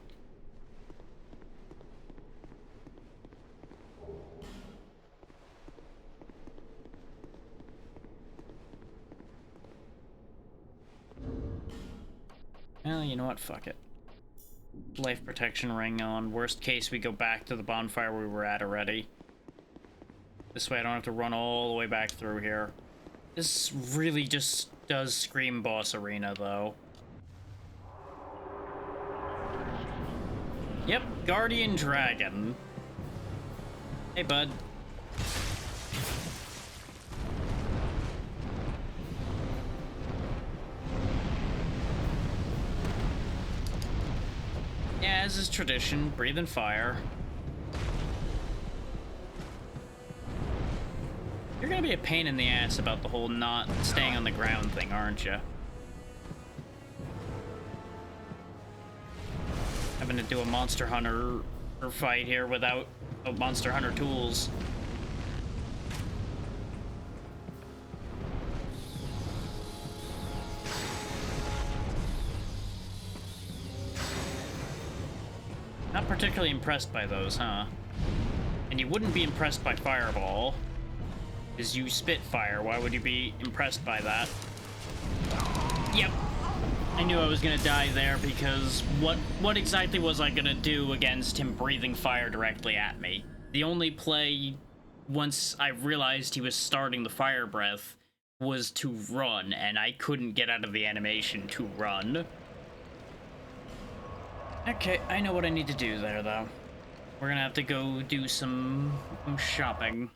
Well, you know what? Fuck it. Life protection ring on. Worst case, we go back to the bonfire we were at already. This way I don't have to run all the way back through here. This really just does scream boss arena, though. Yep, Guardian Dragon. Hey, bud. Yeah, as is tradition, breathing fire. You're gonna be a pain in the ass about the whole not staying on the ground thing, aren't you? Having to do a Monster Hunter fight here without Monster Hunter tools. Not particularly impressed by those, huh? And you wouldn't be impressed by Fireball, because you spit fire. Why would you be impressed by that? Yep. I knew I was gonna die there, because what exactly was I gonna do against him breathing fire directly at me? The only play, once I realized he was starting the fire breath, was to run, and I couldn't get out of the animation to run. Okay, I know what I need to do there, though. We're gonna have to go do some shopping.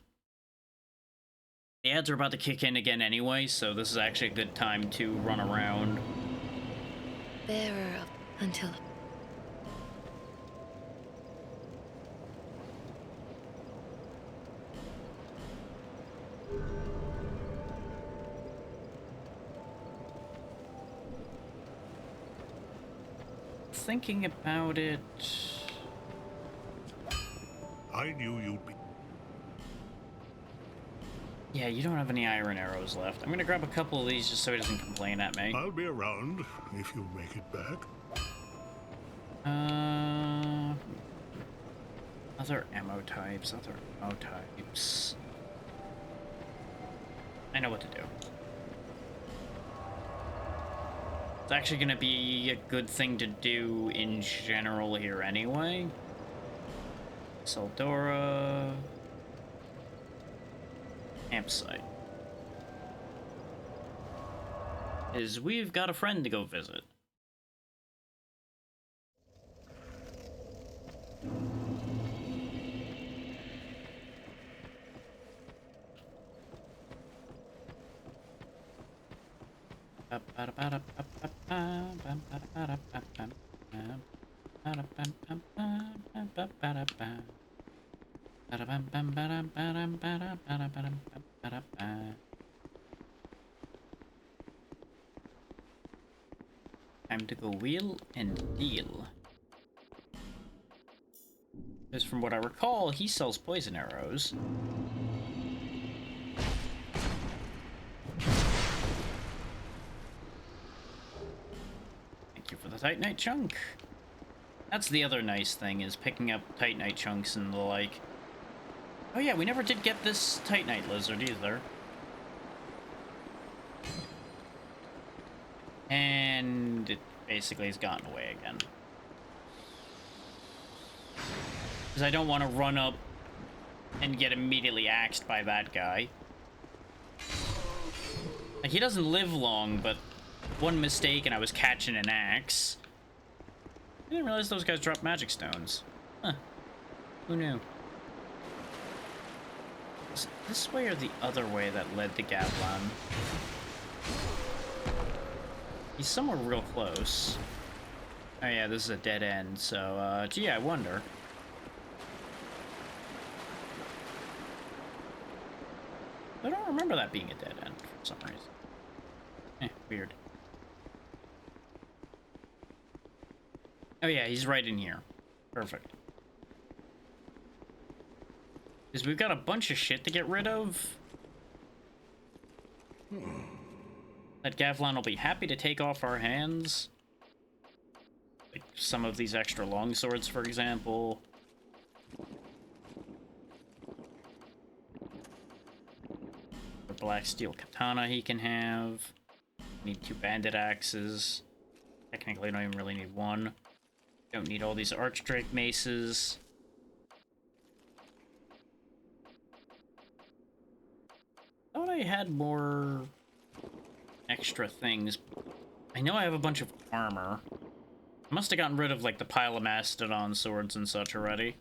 The ads are about to kick in again anyway, so this is actually a good time to run around. Bearer of until... Thinking about it... I knew you'd be... Yeah, you don't have any iron arrows left. I'm gonna grab a couple of these just so he doesn't complain at me. I'll be around if you make it back. Other ammo types, other ammo types. I know what to do. It's actually gonna be a good thing to do in general here anyway. Seldora. Campsite. Is we've got a friend to go visit. Time to go wheel and deal. Because from what I recall, he sells poison arrows. Thank you for the Titanite chunk. That's the other nice thing, is picking up Titanite chunks and the like. Oh yeah, we never did get this Titanite lizard either. And it basically has gotten away again. Because I don't want to run up and get immediately axed by that guy. Like, he doesn't live long, but one mistake and I was catching an axe. I didn't realize those guys drop magic stones. Huh. Who knew? Was it this way or the other way that led to Gavlan? He's somewhere real close. Oh yeah, this is a dead end, so, gee, I wonder. I don't remember that being a dead end for some reason. Weird. Oh yeah, he's right in here. Perfect. Because we've got a bunch of shit to get rid of. That Gavlan will be happy to take off our hands. Like some of these extra longswords, for example. The black steel katana he can have. Need 2 bandit axes. Technically, I don't even really need 1. Don't need all these archdrake maces. Thought I had more extra things. I know I have a bunch of armor. I must have gotten rid of, like, the pile of Mastodon swords and such already.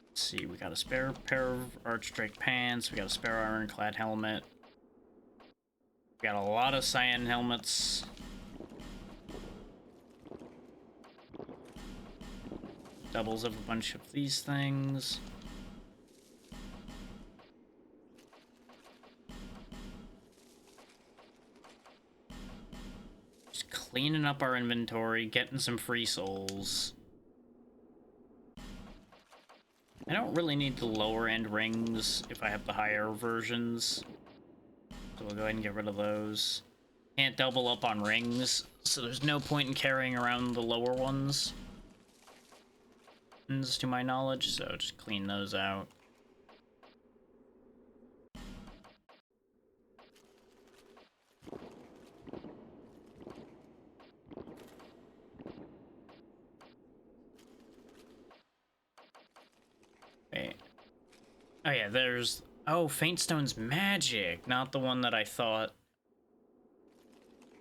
Let's see, we got a spare pair of Archdrake pants, we got a spare ironclad helmet. We got a lot of cyan helmets. Doubles of a bunch of these things. Just cleaning up our inventory, getting some free souls. I don't really need the lower end rings if I have the higher versions. So we'll go ahead and get rid of those. Can't double up on rings, so there's no point in carrying around the lower ones. To my knowledge, so just clean those out. Wait. Oh yeah, there's... Oh, Faintstone's magic, not the one that I thought.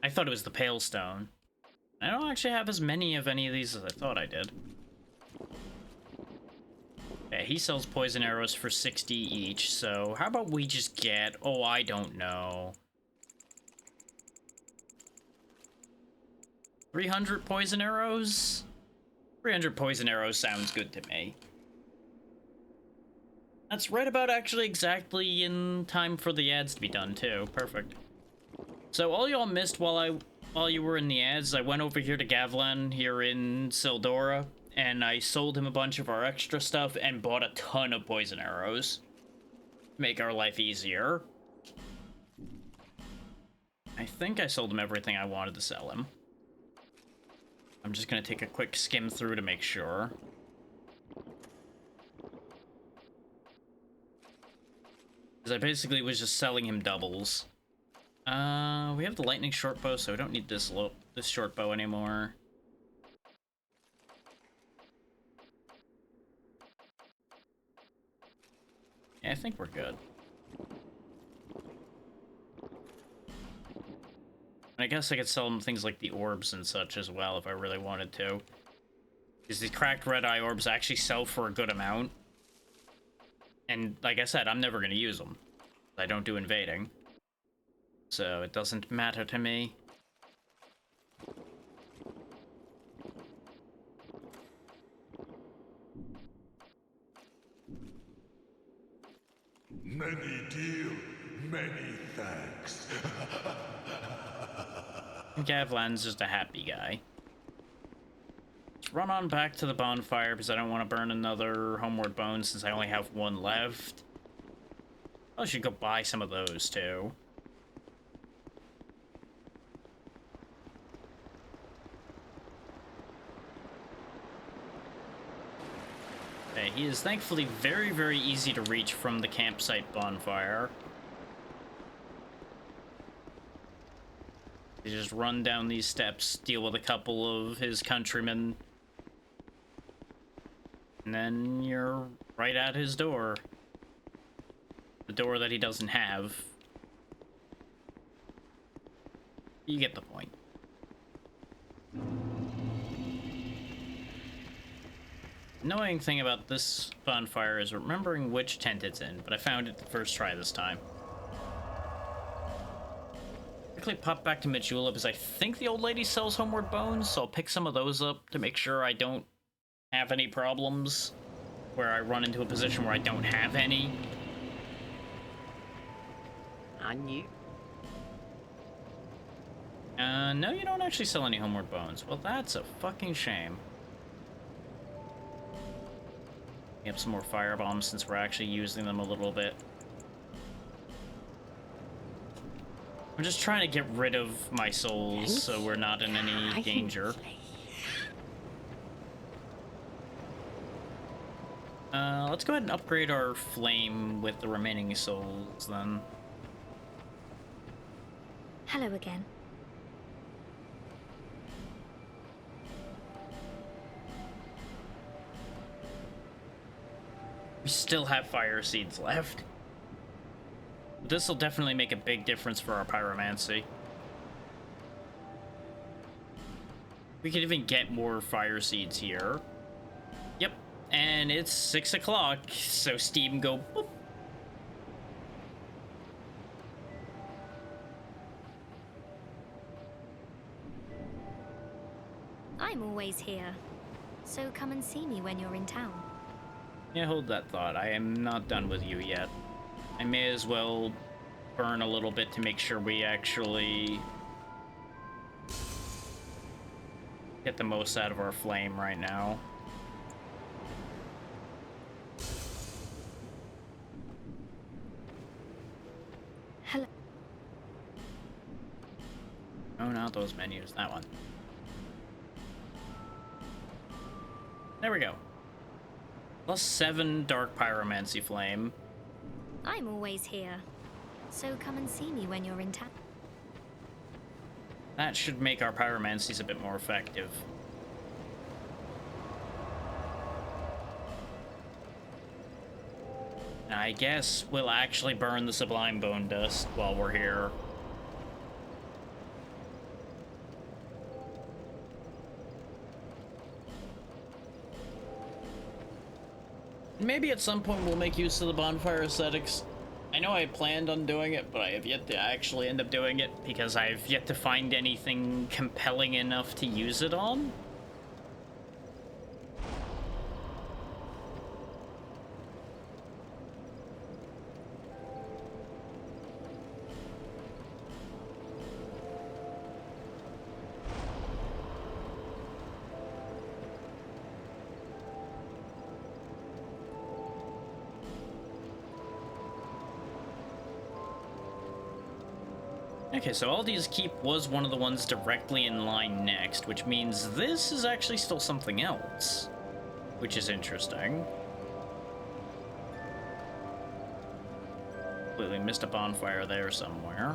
I thought it was the Pale Stone. I don't actually have as many of any of these as I thought I did. Yeah, he sells poison arrows for 60 each, so how about we just get... Oh, I don't know. 300 poison arrows? 300 poison arrows sounds good to me. That's right about actually exactly in time for the ads to be done, too. Perfect. So all y'all missed while you were in the ads, I went over here to Gavlan here in Seldora, and I sold him a bunch of our extra stuff and bought a ton of poison arrows. Make our life easier. I think I sold him everything I wanted to sell him. I'm just gonna take a quick skim through to make sure. Because I basically was just selling him doubles. We have the lightning short bow, so we don't need this short bow anymore. Yeah, I think we're good. And I guess I could sell them things like the orbs and such as well if I really wanted to. Because the cracked red eye orbs actually sell for a good amount. And like I said, I'm never going to use them. I don't do invading. So it doesn't matter to me. Many deal, many thanks. Gavlan's just a happy guy. Let's run on back to the bonfire because I don't want to burn another Homeward Bone since I only have one left. I should go buy some of those too. Okay, he is thankfully very, very easy to reach from the campsite bonfire. You just run down these steps, deal with a couple of his countrymen, and then you're right at his door. The door that he doesn't have. You get the point. Annoying thing about this bonfire is remembering which tent it's in, but I found it the first try this time. Quickly pop back to Majula because I think the old lady sells Homeward Bones, so I'll pick some of those up to make sure I don't have any problems where I run into a position where I don't have any. I knew. No, you don't actually sell any Homeward Bones. Well, that's a fucking shame. We have some more firebombs since we're actually using them a little bit. I'm just trying to get rid of my souls so we're not in any danger. Let's go ahead and upgrade our flame with the remaining souls then. Hello again. We still have fire seeds left. This will definitely make a big difference for our pyromancy. We could even get more fire seeds here. Yep, and it's 6 o'clock, so Steam go boop. I'm always here, so come and see me when you're in town. Yeah, hold that thought. I am not done with you yet. I may as well burn a little bit to make sure we actually get the most out of our flame right now. Hello. Oh, not those menus. That one. There we go. +7 Dark Pyromancy Flame. I'm always here, so come and see me when you're in town. That should make our pyromancies a bit more effective. I guess we'll actually burn the Sublime Bone Dust while we're here. Maybe at some point we'll make use of the bonfire aesthetics. I know I planned on doing it, but I have yet to actually end up doing it because I've yet to find anything compelling enough to use it on. Okay, so Aldia's Keep was one of the ones directly in line next, which means this is actually still something else, which is interesting. Completely missed a bonfire there somewhere.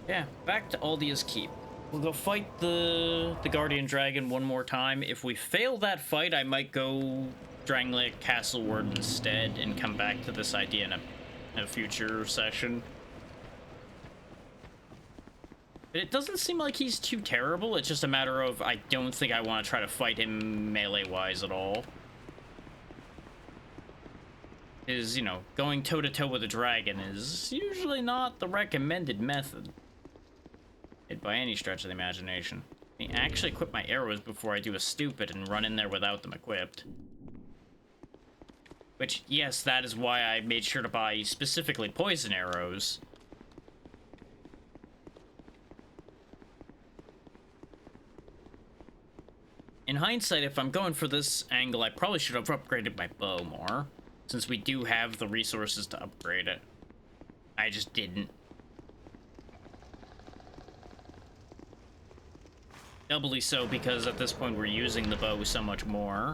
Yeah, back to Aldia's Keep. We'll go fight the Guardian Dragon one more time. If we fail that fight, I might go Drangleic Castleward instead and come back to this idea in a future session. But it doesn't seem like he's too terrible. It's just a matter of I don't think I want to try to fight him melee-wise at all. Is, you know, going toe-to-toe with a dragon is usually not the recommended method. By any stretch of the imagination. I actually equip my arrows before I do a stupid and run in there without them equipped. Which, yes, that is why I made sure to buy specifically poison arrows. In hindsight, if I'm going for this angle, I probably should have upgraded my bow more, since we do have the resources to upgrade it. I just didn't. Doubly so because at this point we're using the bow so much more.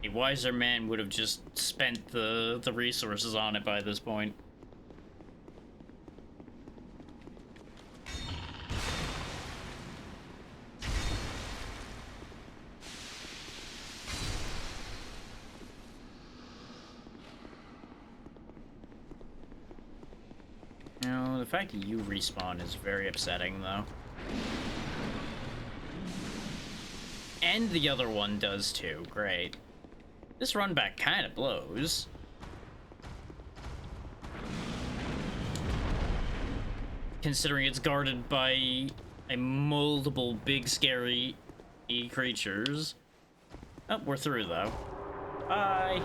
A wiser man would have just spent the resources on it by this point. The fact that you respawn is very upsetting, though. And the other one does, too. Great. This run back kind of blows. Considering it's guarded by a multiple big, scary creatures. Oh, we're through, though. Bye!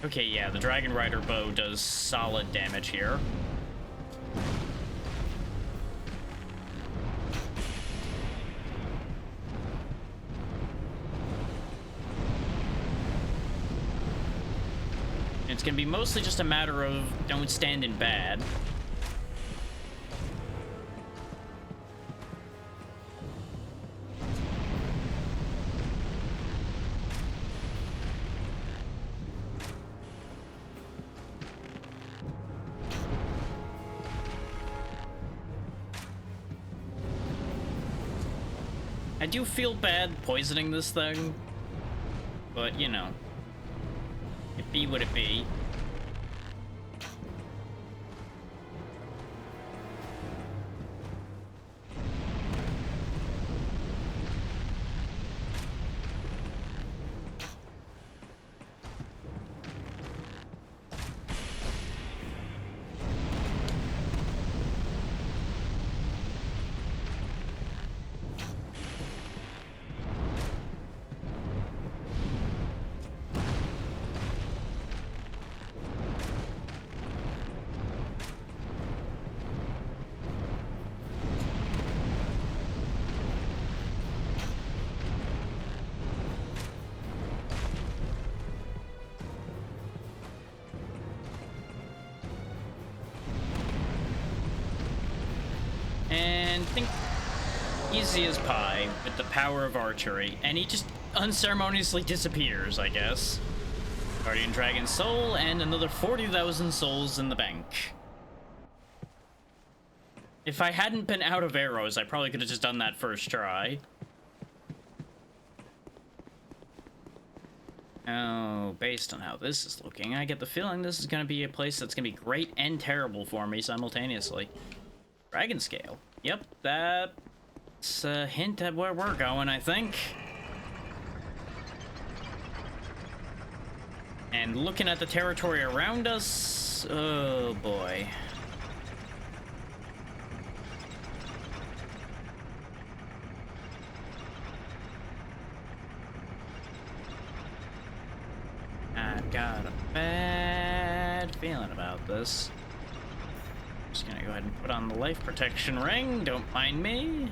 Okay, yeah, the Dragon Rider bow does solid damage here. It's gonna be mostly just a matter of don't stand in bad. I do feel bad poisoning this thing, but you know, it be what it be. And think easy as pie with the power of archery, and he just unceremoniously disappears, I guess. Guardian Dragon Soul and another 40,000 souls in the bank. If I hadn't been out of arrows, I probably could have just done that first try. Oh, based on how this is looking, I get the feeling this is going to be a place that's going to be great and terrible for me simultaneously. Dragon Scale. Yep, that's a hint at where we're going, I think. And looking at the territory around us, oh boy. I've got a bad feeling about this. Just gonna go ahead and put on the life protection ring, don't mind me.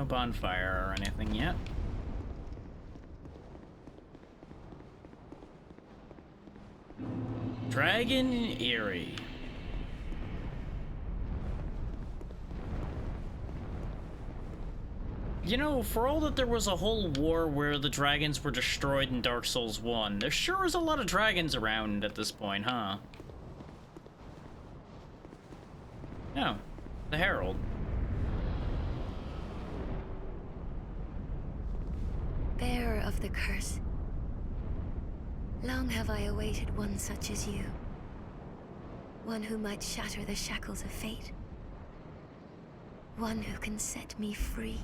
No bonfire or anything yet. Dragon Eyrie. You know, for all that there was a whole war where the dragons were destroyed in Dark Souls 1, there sure is a lot of dragons around at this point, huh? No, the Herald. Bearer of the curse. Long have I awaited one such as you. One who might shatter the shackles of fate. One who can set me free.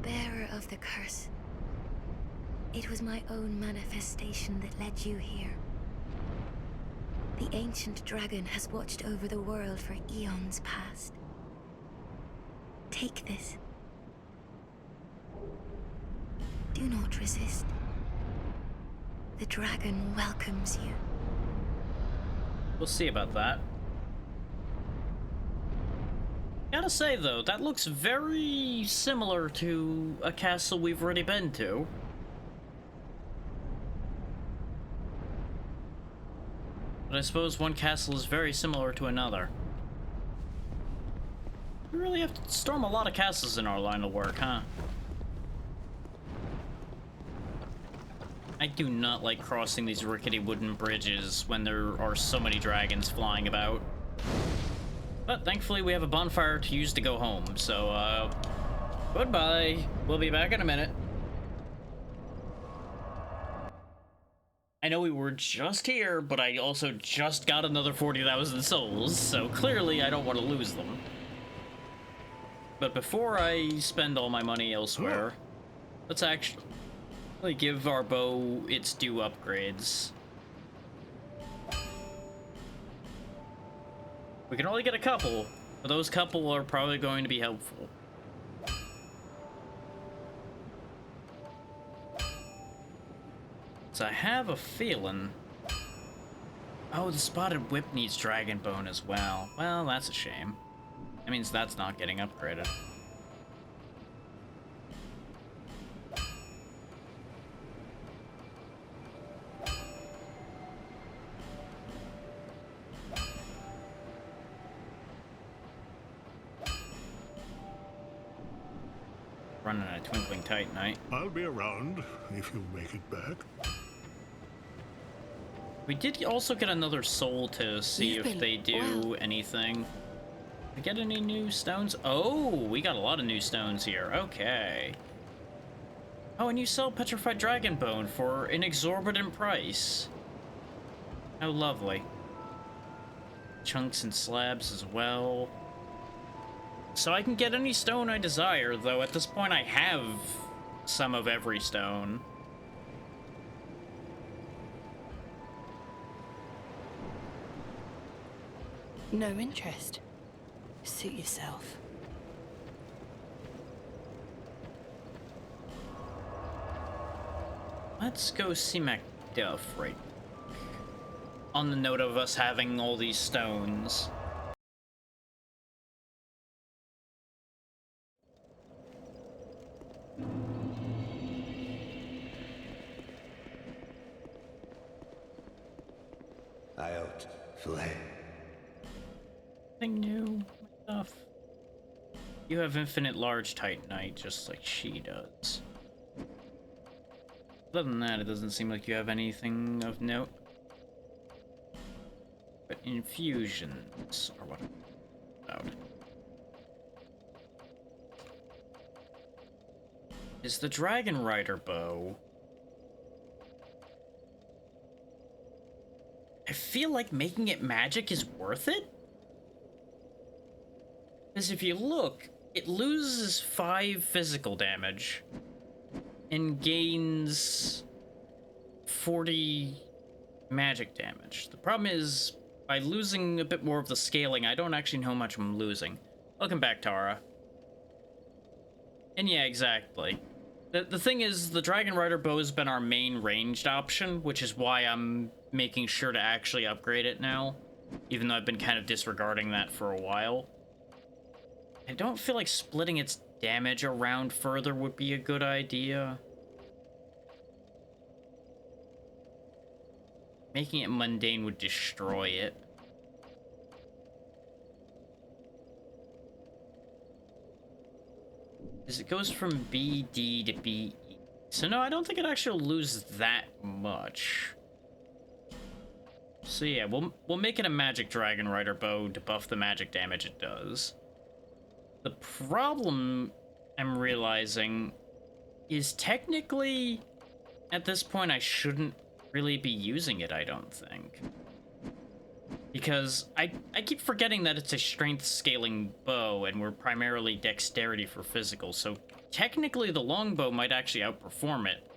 Bearer of the curse. It was my own manifestation that led you here. The ancient dragon has watched over the world for eons past. Take this. Do not resist. The dragon welcomes you. We'll see about that. Gotta say though, that looks very similar to a castle we've already been to. But I suppose one castle is very similar to another. We really have to storm a lot of castles in our line of work, huh? I do not like crossing these rickety wooden bridges when there are so many dragons flying about. But thankfully we have a bonfire to use to go home, so goodbye. We'll be back in a minute. I know we were just here, but I also just got another 40,000 souls, so clearly I don't want to lose them. But before I spend all my money elsewhere, let's actually give our bow its due upgrades. We can only get a couple, but those couple are probably going to be helpful. So I have a feeling... Oh, the Spotted Whip needs Dragon Bone as well. Well, that's a shame. That means that's not getting upgraded. Running a Twinkling Titanite. I'll be around if you make it back. We did also get another soul to see if they do anything. We get any new stones? Oh, we got a lot of new stones here. Okay. Oh, and you sell Petrified Dragon Bone for an exorbitant price. How lovely. Chunks and slabs as well. So I can get any stone I desire, though at this point I have some of every stone. No interest. Suit yourself. Let's go see Macduff right on the note of us having all these stones. Out, flame. Nothing new, Macduff. You have infinite large Titanite, just like she does. Other than that, it doesn't seem like you have anything of note. But infusions are what I'm about. Is the Dragon Rider bow... I feel like making it magic is worth it? Because if you look, it loses 5 physical damage and gains 40 magic damage. The problem is, by losing a bit more of the scaling, I don't actually know how much I'm losing. Welcome back, Tara. And yeah, exactly. The thing is, the Dragon Rider bow has been our main ranged option, which is why I'm making sure to actually upgrade it now, even though I've been kind of disregarding that for a while. I don't feel like splitting its damage around further would be a good idea. Making it mundane would destroy it. As it goes from BD to BE. So no, I don't think it actually will lose that much. So yeah, we'll make it a magic dragon rider bow to buff the magic damage it does. The problem I'm realizing is technically at this point I shouldn't really be using it, I don't think. Because I keep forgetting that it's a strength scaling bow and we're primarily dexterity for physical, so technically the longbow might actually outperform it.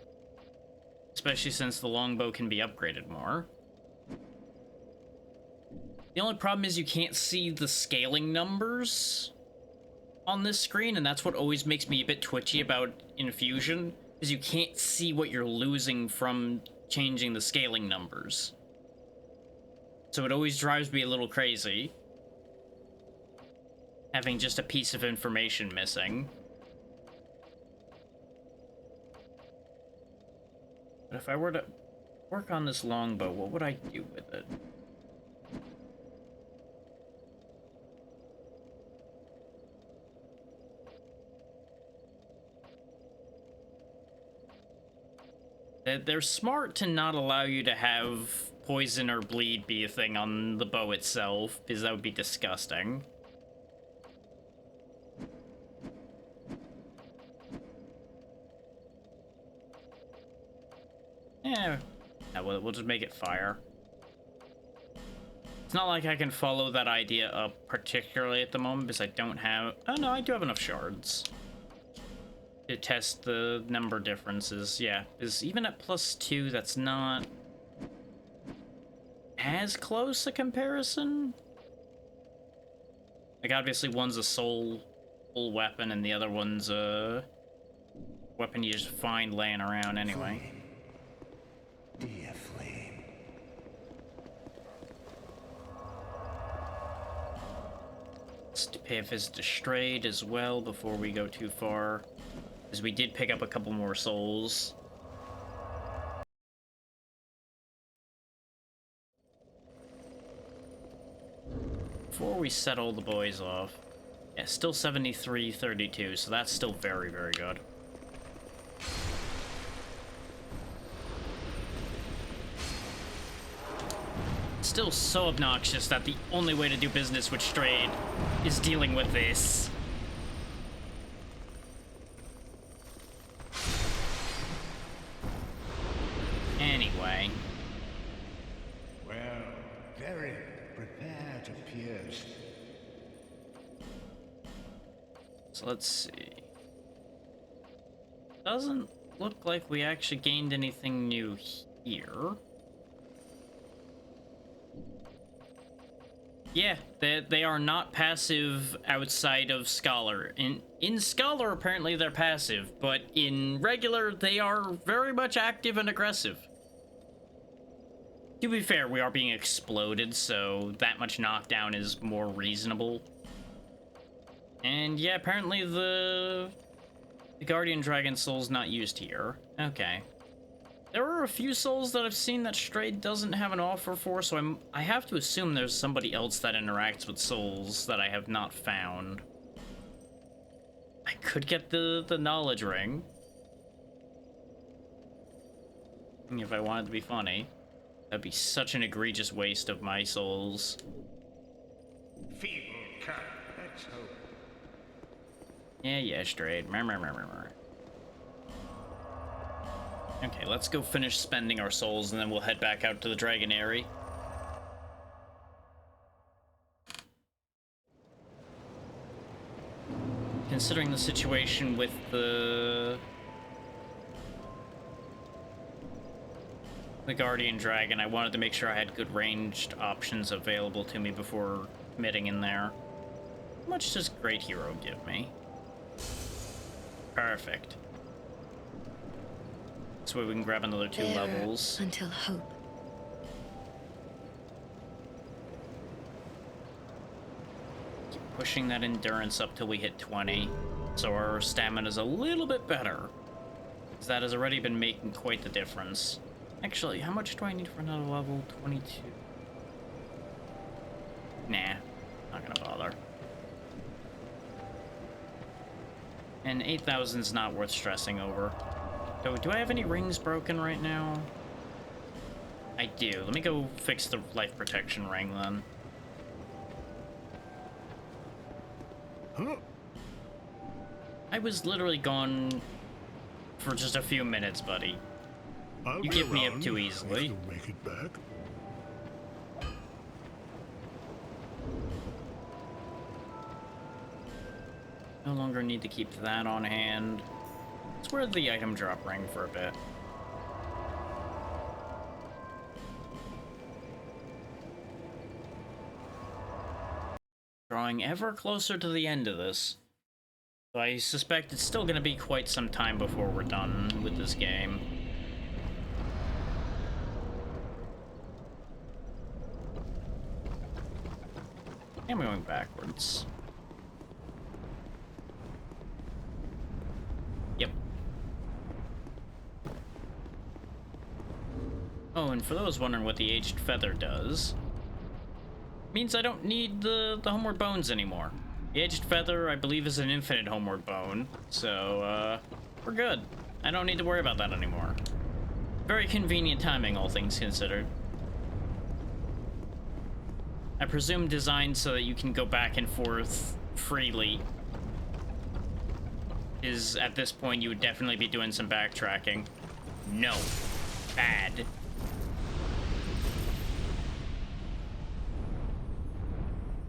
Especially since the longbow can be upgraded more. The only problem is you can't see the scaling numbers on this screen, and that's what always makes me a bit twitchy about Infusion, is you can't see what you're losing from changing the scaling numbers. So it always drives me a little crazy, having just a piece of information missing. But if I were to work on this longbow, what would I do with it? They're smart to not allow you to have poison or bleed be a thing on the bow itself, because that would be disgusting. Yeah, we'll just make it fire. It's not like I can follow that idea up particularly at the moment, because I don't have... Oh no, I do have enough shards to test the number differences. Yeah, because even at +2, that's not as close a comparison. Like, obviously one's a soul weapon and the other one's a weapon you just find laying around anyway. Dear flame. Let's pay a visit to Strayed as well before we go too far, because we did pick up a couple more souls. Before we set all the boys off. Yeah, still 73-32, so that's still very, very good. Still so obnoxious that the only way to do business with Strayed is dealing with this. Anyway. Well, Derek, prepare to pierce. So let's see. Doesn't look like we actually gained anything new here. Yeah, they are not passive outside of Scholar. In Scholar, apparently they're passive, but in regular, they are very much active and aggressive. To be fair, we are being exploded, so that much knockdown is more reasonable. And yeah, apparently the Guardian Dragon Soul's not used here. Okay. There are a few souls that I've seen that Strayed doesn't have an offer for, so I have to assume there's somebody else that interacts with souls that I have not found. I could get the knowledge ring, if I wanted to be funny. That'd be such an egregious waste of my souls. Feeble cub, let's hope. Yeah, Strayed. Okay, let's go finish spending our souls, and then we'll head back out to the Dragonary. Considering the situation with the Guardian Dragon, I wanted to make sure I had good ranged options available to me before committing in there. How much does Great Hero give me? Perfect. This way we can grab another 2 levels. Until hope. pushing that endurance up till we hit 20, so our stamina's a little bit better. Because that has already been making quite the difference. Actually, how much do I need for another level? 22. Nah, not gonna bother. And 8,000's not worth stressing over. So, do I have any rings broken right now? I do. Let me go fix the life protection ring then. Huh? I was literally gone for just a few minutes, buddy. You give me up too easily. Make it back. No longer need to keep that on hand. Let's wear the item drop ring for a bit. Drawing ever closer to the end of this. So I suspect it's still gonna be quite some time before we're done with this game. And we're going backwards. Yep. Oh, and for those wondering what the Aged Feather does, means I don't need the Homeward Bones anymore. The Aged Feather, I believe, is an infinite Homeward Bone, so, we're good. I don't need to worry about that anymore. Very convenient timing, all things considered. I presume designed so that you can go back and forth freely. Is, at this point, you would definitely be doing some backtracking. No. Bad.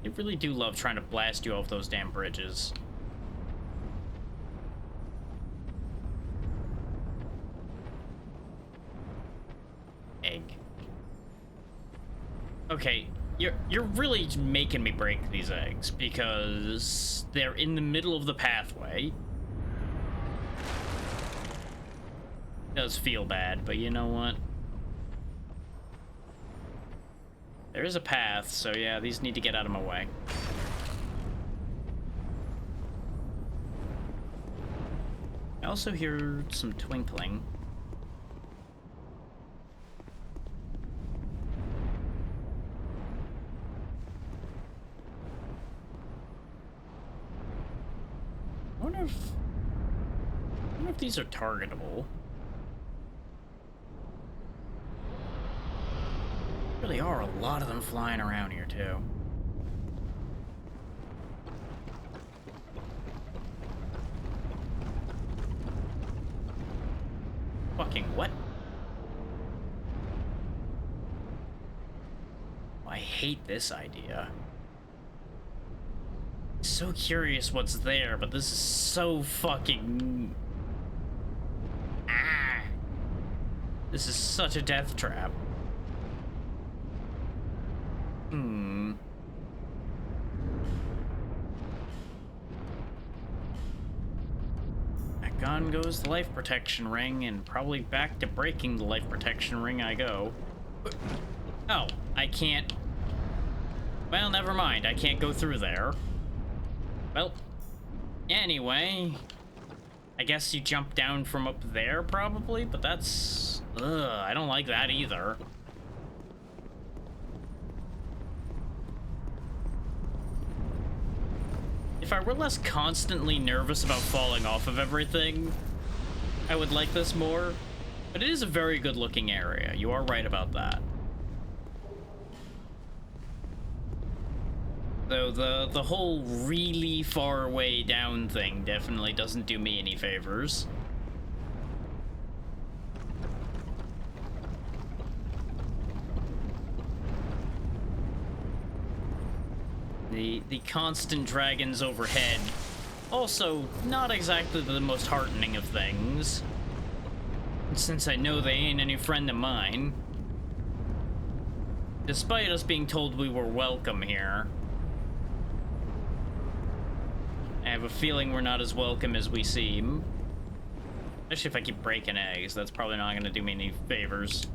I really do love trying to blast you off those damn bridges. Egg. Okay, you're really making me break these eggs because they're in the middle of the pathway. Does feel bad, but you know what? There is a path, so yeah, these need to get out of my way. I also hear some twinkling. I wonder if these are targetable. Really are a lot of them flying around here too. Fucking what? I hate this idea. So curious what's there, but this is so fucking... Ah! This is such a death trap. Back on goes the life protection ring, and probably back to breaking the life protection ring I go. Oh, I can't... Well, never mind. I can't go through there. Well, anyway, I guess you jump down from up there, probably, but that's... Ugh, I don't like that either. If I were less constantly nervous about falling off of everything, I would like this more. But it is a very good-looking area. You are right about that. Though the whole really far away down thing definitely doesn't do me any favors. The constant dragons overhead, also not exactly the most heartening of things. Since I know they ain't any friend of mine. Despite us being told we were welcome here, I have a feeling we're not as welcome as we seem. Especially if I keep breaking eggs, that's probably not gonna do me any favors.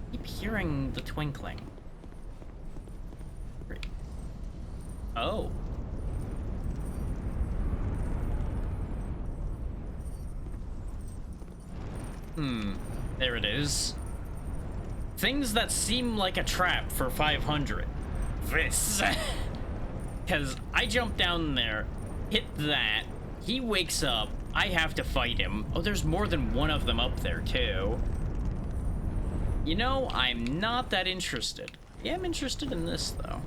I keep hearing the twinkling. Oh. There it is. Things that seem like a trap for 500. This. Because I jump down there, hit that, he wakes up, I have to fight him. Oh, there's more than one of them up there, too. You know, I'm not that interested. I am interested in this, though.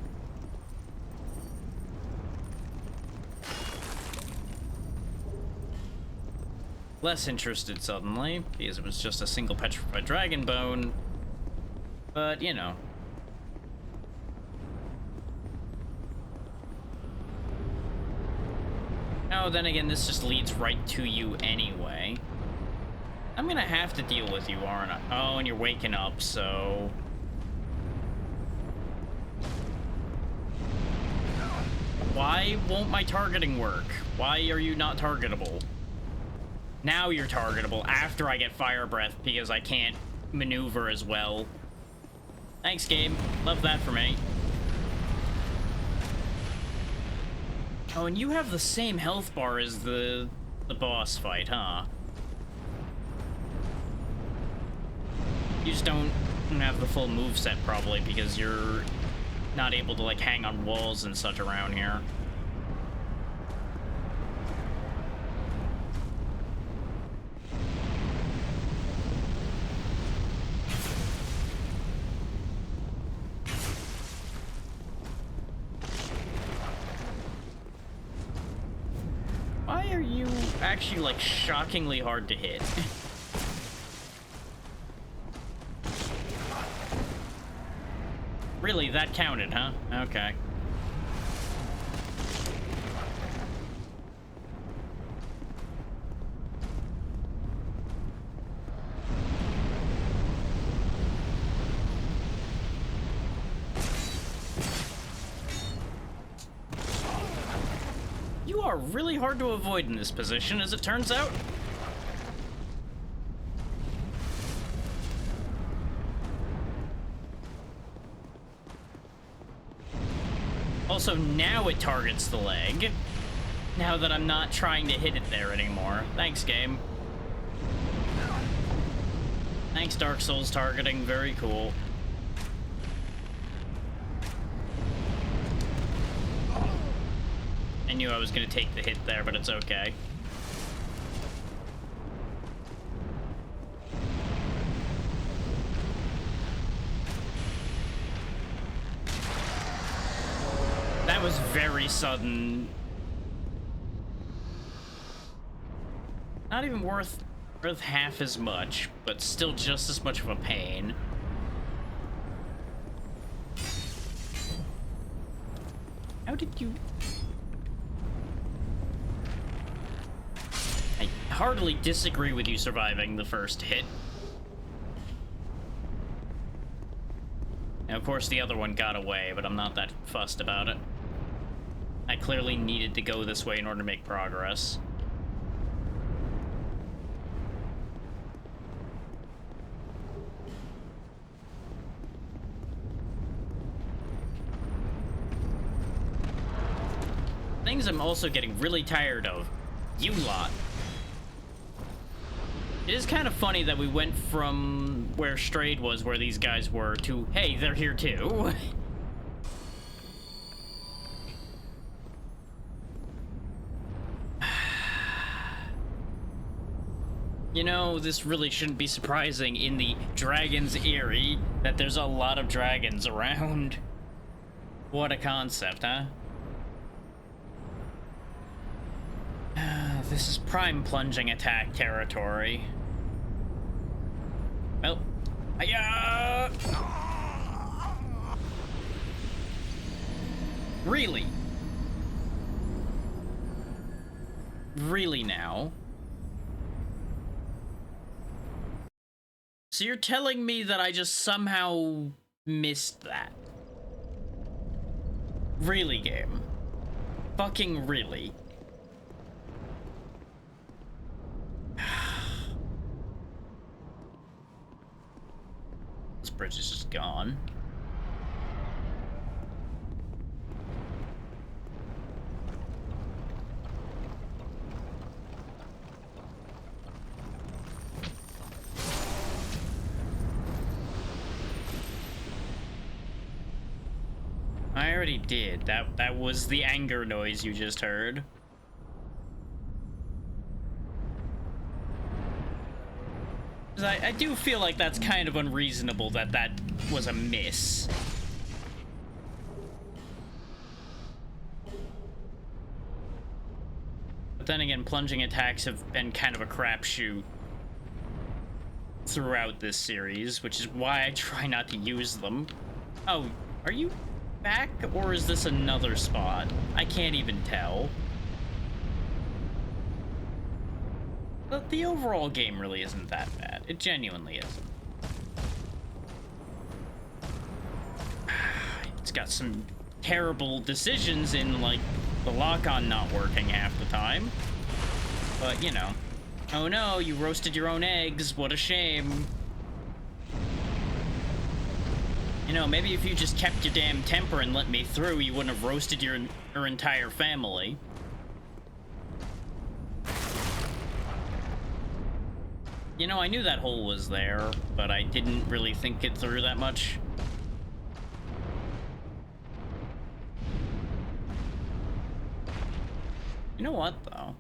Less interested suddenly, because it was just a single petrified dragon bone. But, you know. Oh, then again, this just leads right to you anyway. I'm gonna have to deal with you, aren't I? Oh, and you're waking up, so... Why won't my targeting work? Why are you not targetable? Now you're targetable after I get fire breath because I can't maneuver as well. Thanks, game. Love that for me. Oh, and you have the same health bar as the boss fight, huh? You just don't have the full moveset probably because you're not able to like hang on walls and such around here. Why are you actually like shockingly hard to hit? Really, that counted, huh? Okay. You are really hard to avoid in this position, as it turns out. Also, now it targets the leg. Now that I'm not trying to hit it there anymore. Thanks, game. Thanks, Dark Souls targeting. Very cool. I knew I was gonna take the hit there, but it's okay. That was very sudden. Not even worth half as much, but still just as much of a pain. How did you... I hardly disagree with you surviving the first hit. Now, of course, the other one got away, but I'm not that fussed about it. I clearly needed to go this way in order to make progress. Things I'm also getting really tired of. You lot. It is kind of funny that we went from where Strayed was, where these guys were, to, hey, they're here too. You know, this really shouldn't be surprising in the Dragon's Eyrie that there's a lot of dragons around. What a concept, huh? This is prime plunging attack territory. Well, hiya! Really? Really now? So you're telling me that I just somehow missed that? Really, game? Fucking really? This bridge is just gone. I already did. That was the anger noise you just heard. I do feel like that's kind of unreasonable that that was a miss. But then again, plunging attacks have been kind of a crapshoot throughout this series, which is why I try not to use them. Oh, are you back, or is this another spot? I can't even tell. But the overall game really isn't that bad. It genuinely isn't. It's got some terrible decisions in, like, the lock-on not working half the time. But, you know. Oh no, you roasted your own eggs. What a shame. You know, maybe if you just kept your damn temper and let me through, you wouldn't have roasted your entire family. You know, I knew that hole was there, but I didn't really think it through that much. You know what, though?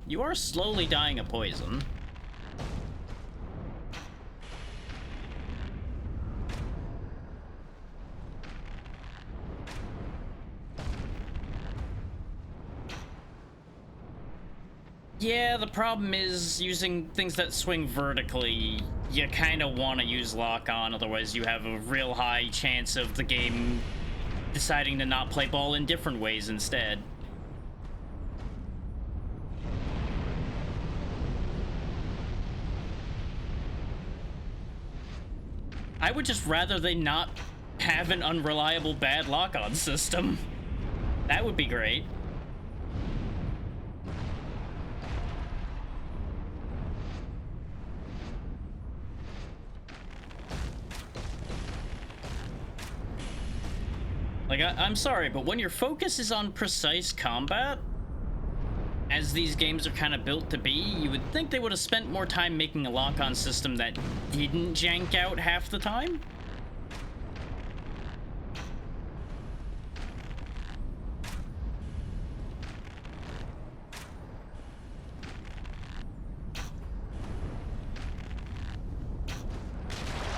You are slowly dying of poison. Yeah, the problem is using things that swing vertically. You kind of want to use lock-on, otherwise you have a real high chance of the game deciding to not play ball in different ways instead. I would just rather they not have an unreliable bad lock-on system. That would be great. Like, I'm sorry, but when your focus is on precise combat, as these games are kind of built to be, you would think they would have spent more time making a lock-on system that didn't jank out half the time.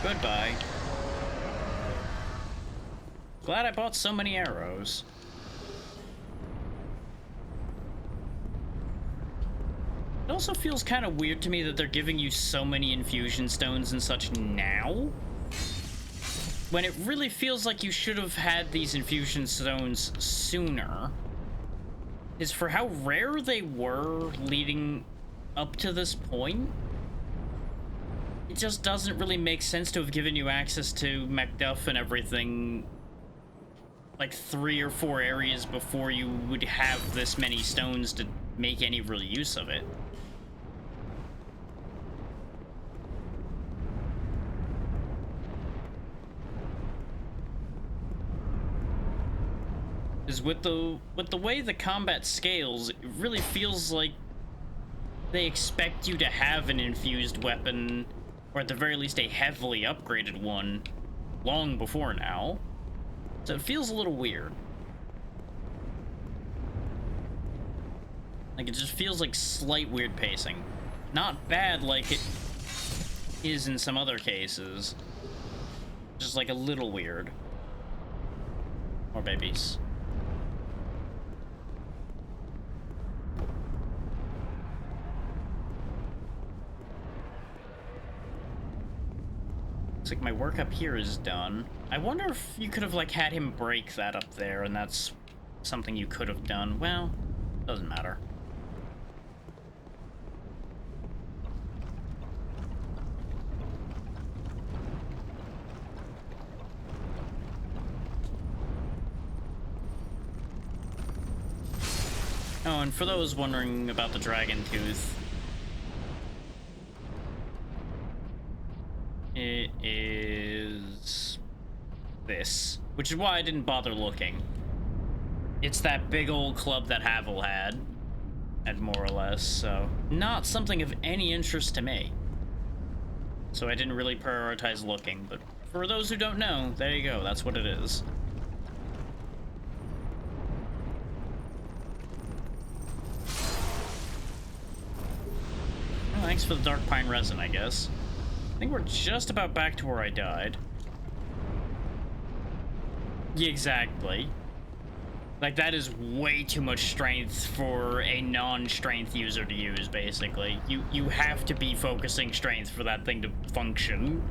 Goodbye. Glad I bought so many arrows. It also feels kind of weird to me that they're giving you so many infusion stones and such now, when it really feels like you should have had these infusion stones sooner. Is for how rare they were leading up to this point, it just doesn't really make sense to have given you access to Macduff and everything like 3 or 4 areas before you would have this many stones to make any real use of it. Is with the way the combat scales, it really feels like they expect you to have an infused weapon, or at the very least a heavily upgraded one, long before now. So it feels a little weird. Like, it just feels like slight weird pacing. Not bad like it is in some other cases. Just like a little weird. More babies. Looks like my work up here is done. I wonder if you could have, like, had him break that up there, and that's something you could have done. Well, doesn't matter. Oh, and for those wondering about the Dragon Tooth, it is this, which is why I didn't bother looking. It's that big old club that Havel had, more or less, so not something of any interest to me. So I didn't really prioritize looking, but for those who don't know, there you go, that's what it is. Well, thanks for the dark pine resin, I guess. I think we're just about back to where I died. Yeah, exactly. Like, that is way too much strength for a non-strength user to use, basically. You have to be focusing strength for that thing to function.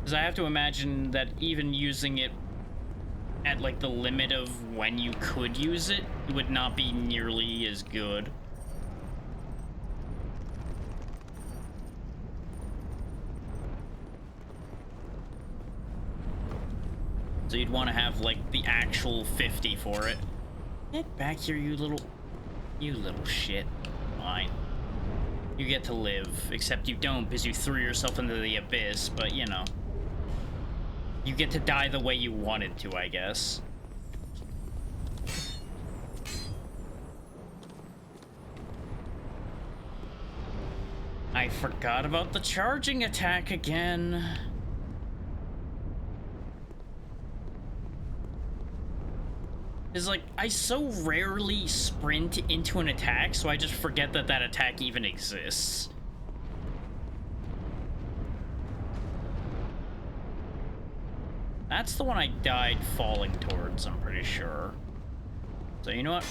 Because I have to imagine that even using it at, like, the limit of when you could use it, it would not be nearly as good. So you'd want to have, like, the actual 50 for it. Get back here, you little shit. Fine. You get to live, except you don't because you threw yourself into the abyss, but, you know. You get to die the way you wanted to, I guess. I forgot about the charging attack again. Is like, I so rarely sprint into an attack, so I just forget that that attack even exists. That's the one I died falling towards, I'm pretty sure. So you know what?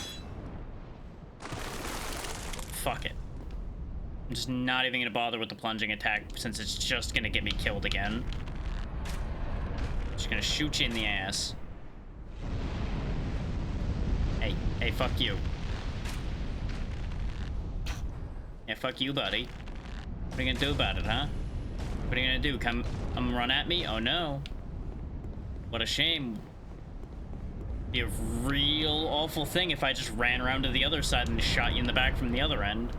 Fuck it. I'm just not even gonna bother with the plunging attack since it's just gonna get me killed again. Just gonna shoot you in the ass. Hey, fuck you. Yeah, fuck you, buddy. What are you gonna do about it, huh? What are you gonna do? Come run at me? Oh no. What a shame. Be a real awful thing if I just ran around to the other side and shot you in the back from the other end.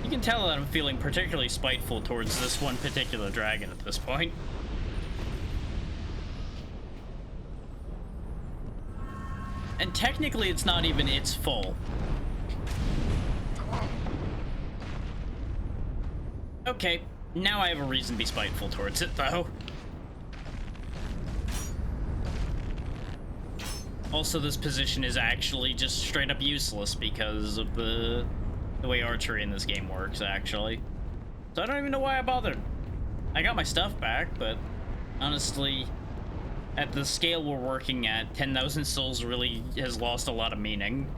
You can tell that I'm feeling particularly spiteful towards this one particular dragon at this point. And technically, it's not even its fault. Okay, now I have a reason to be spiteful towards it, though. Also, this position is actually just straight up useless because of the way archery in this game works, actually. So I don't even know why I bothered. I got my stuff back, but honestly, at the scale we're working at, 10,000 souls really has lost a lot of meaning.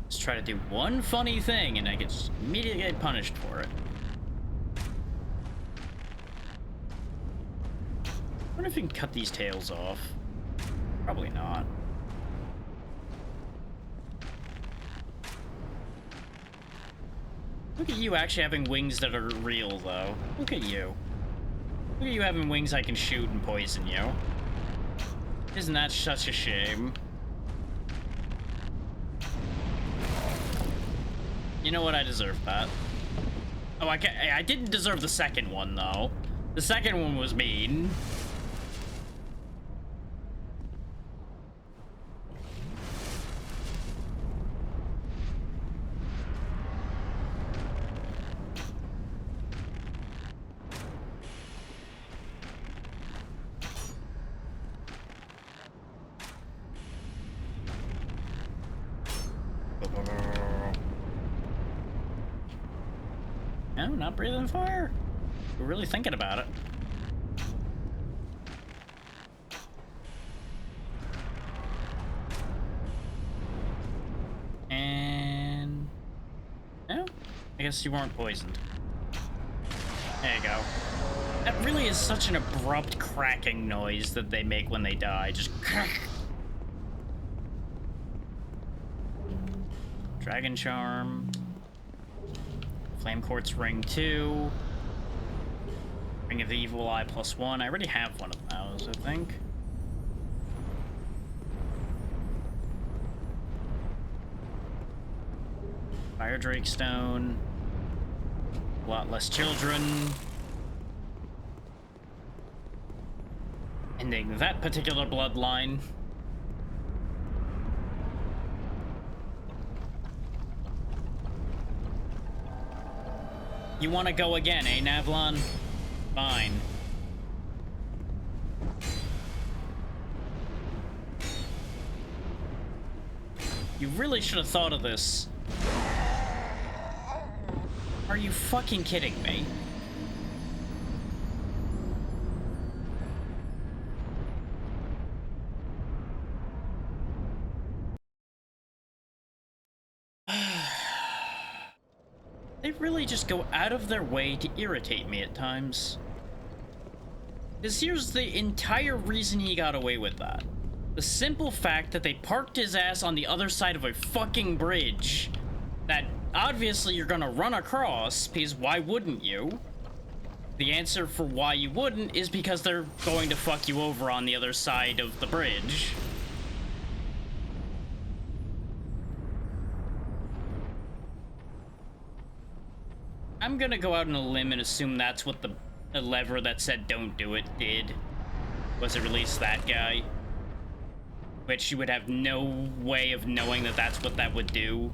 Just try to do one funny thing and I get just immediately get punished for it. I wonder if you can cut these tails off. Probably not. Look at you actually having wings that are real, though. Look at you. Look at you having wings I can shoot and poison you. Isn't that such a shame? You know what? I deserve that. Oh, I didn't deserve the second one, though. The second one was mean. No, not breathing fire. We're really thinking about it. And no, I guess you weren't poisoned. There you go. That really is such an abrupt cracking noise that they make when they die. Just crack. Dragon Charm. Flame Quartz Ring 2. Ring of the Evil Eye +1. I already have one of those, I think. Fire Drake Stone. A lot less children. Ending that particular bloodline. You want to go again, eh, Navlon? Fine. You really should have thought of this. Are you fucking kidding me? They really just go out of their way to irritate me at times. Because here's the entire reason he got away with that. The simple fact that they parked his ass on the other side of a fucking bridge that obviously you're gonna run across, because why wouldn't you? The answer for why you wouldn't is because they're going to fuck you over on the other side of the bridge. I'm gonna go out on a limb and assume that's what the lever that said don't do it did. Was it release that guy? Which you would have no way of knowing that that's what that would do.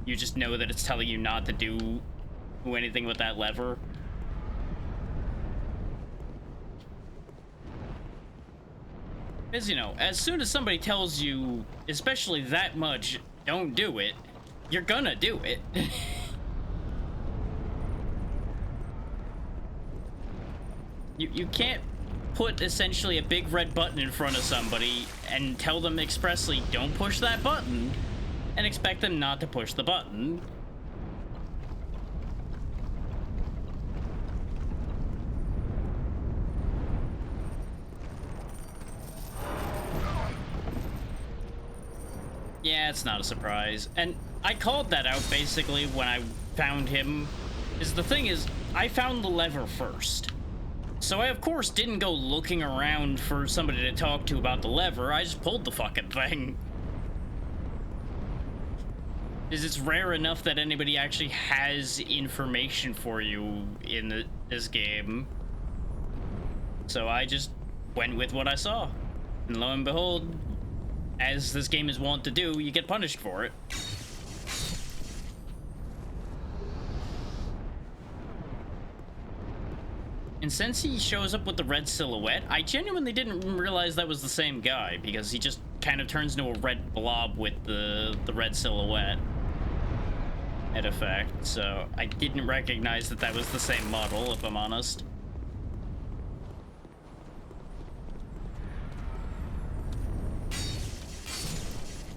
You just know that it's telling you not to do anything with that lever. Because, you know, as soon as somebody tells you, especially that much, don't do it, you're gonna do it. You can't put essentially a big red button in front of somebody and tell them expressly, don't push that button, and expect them not to push the button. Yeah, it's not a surprise. And I called that out basically when I found him. The thing is, I found the lever first. So I, of course, didn't go looking around for somebody to talk to about the lever. I just pulled the fucking thing. It's rare enough that anybody actually has information for you in this game. So I just went with what I saw. And lo and behold, as this game is wont to do, you get punished for it. And since he shows up with the red silhouette, I genuinely didn't realize that was the same guy, because he just kind of turns into a red blob with the red silhouette in effect. So I didn't recognize that that was the same model, if I'm honest.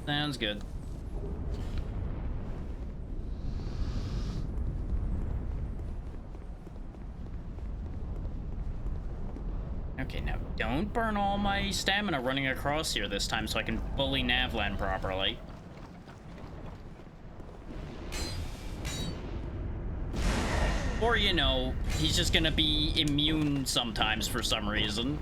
Sounds good. Okay, now don't burn all my stamina running across here this time so I can bully Navlan properly. Or, you know, he's just gonna be immune sometimes for some reason.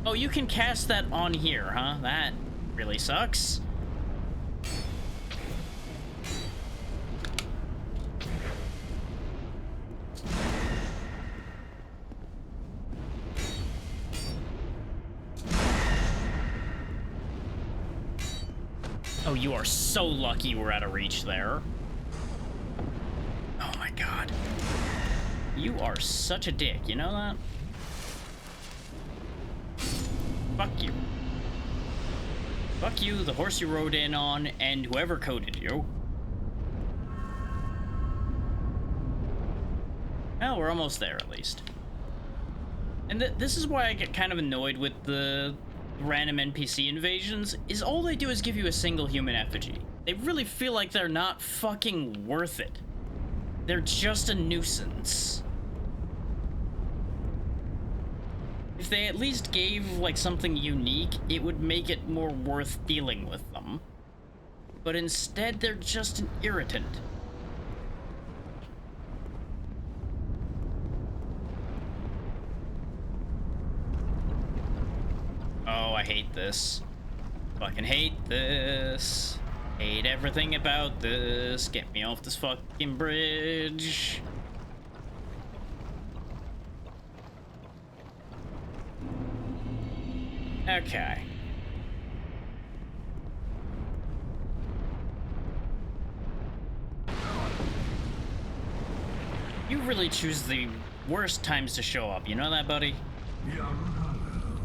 Oh, you can cast that on here, huh? That really sucks. Oh, you are so lucky we're out of reach there. Oh my god. You are such a dick, you know that? Fuck you. Fuck you, the horse you rode in on, and whoever coded you. Well, we're almost there, at least. And this is why I get kind of annoyed with the random NPC invasions, is all they do is give you a single human effigy. They really feel like they're not fucking worth it. They're just a nuisance. If they at least gave, like, something unique, it would make it more worth dealing with them. But instead, they're just an irritant. Oh, I hate this. Fucking hate this. Hate everything about this. Get me off this fucking bridge. Okay. You really choose the worst times to show up, you know that, buddy? Young Hollow,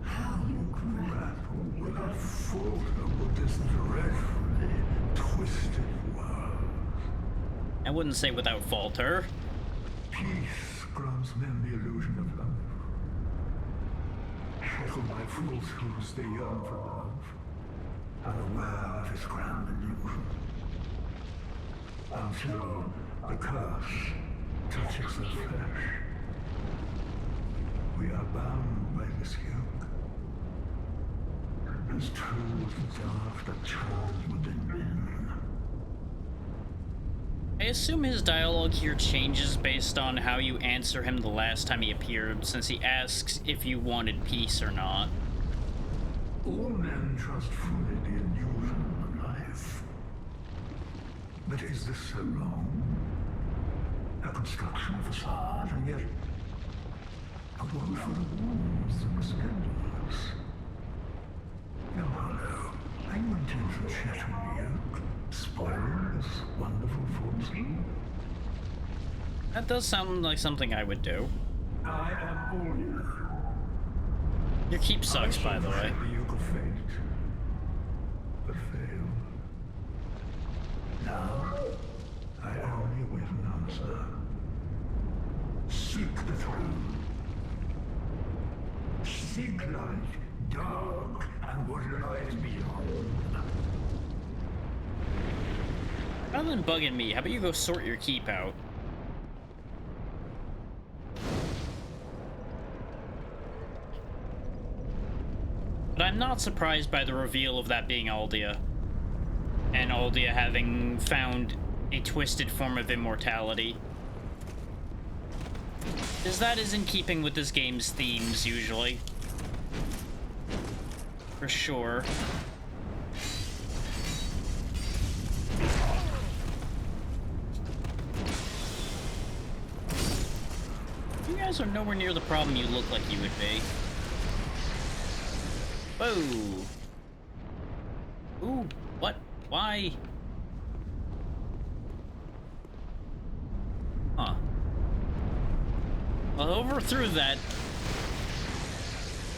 how you grapple without falter with this dreadfully twisted world. I wouldn't say without falter. Peace grants men the illusion of love. Shackled by falsehoods, they yearn for love, unaware of its grand illusion. Until the curse touches the flesh. We are bound by this yoke. As true as the dark that churns within men. I assume his dialogue here changes based on how you answer him the last time he appeared, since he asks if you wanted peace or not. All men trust fully the illusion of life. But is this so wrong? A construction facade, and yet a world full of wounds and scandals. Now, Hollow, are you intent on shattering the yoke, spoiling this wonderful falsehood? That does sound like something I would do. I am all you. Your keep sucks, by the way. The yoke of fate, but fail. Now, I only await an answer. Seek the throne. Seek light, dark, and what lies beyond. Rather than bugging me, how about you go sort your keep out? But I'm not surprised by the reveal of that being Aldia. And Aldia having found a twisted form of immortality. Because that is in keeping with this game's themes, usually. For sure. You guys are nowhere near the problem you look like you would be. Whoa. Ooh, what? Why? Huh. Well, I overthrew that.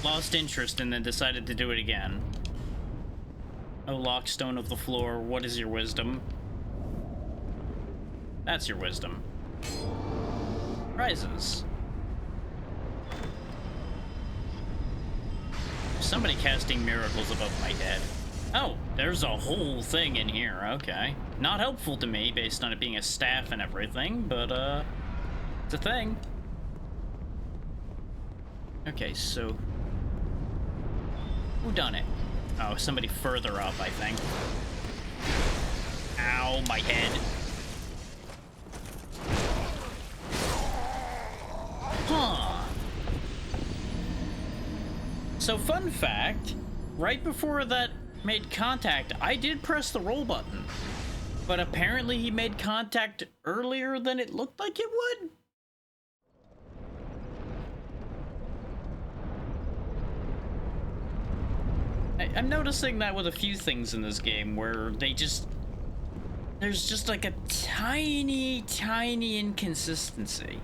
Lost interest and then decided to do it again. Oh, Lockstone of the Floor, what is your wisdom? That's your wisdom. Prizes. Somebody casting miracles above my head. Oh, there's a whole thing in here, okay. Not helpful to me based on it being a staff and everything, but it's a thing. Okay, so who done it? Oh, somebody further up, I think. Ow, my head. Huh. So, fun fact, right before that made contact, I did press the roll button. But apparently he made contact earlier than it looked like it would. I'm noticing that with a few things in this game where there's just like a tiny inconsistency.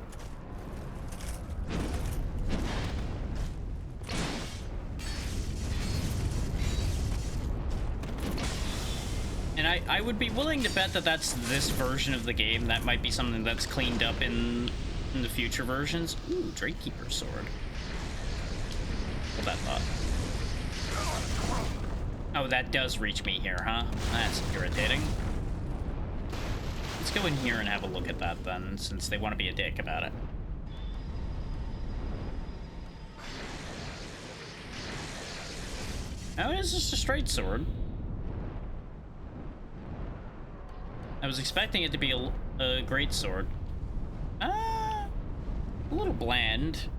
And I would be willing to bet that that's this version of the game. That might be something that's cleaned up in the future versions. Ooh, Drakekeeper's sword. Hold that thought. Oh, that does reach me here, huh? That's irritating. Let's go in here and have a look at that then, since they want to be a dick about it. Oh, it's just a straight sword. I was expecting it to be a great sword. A little bland.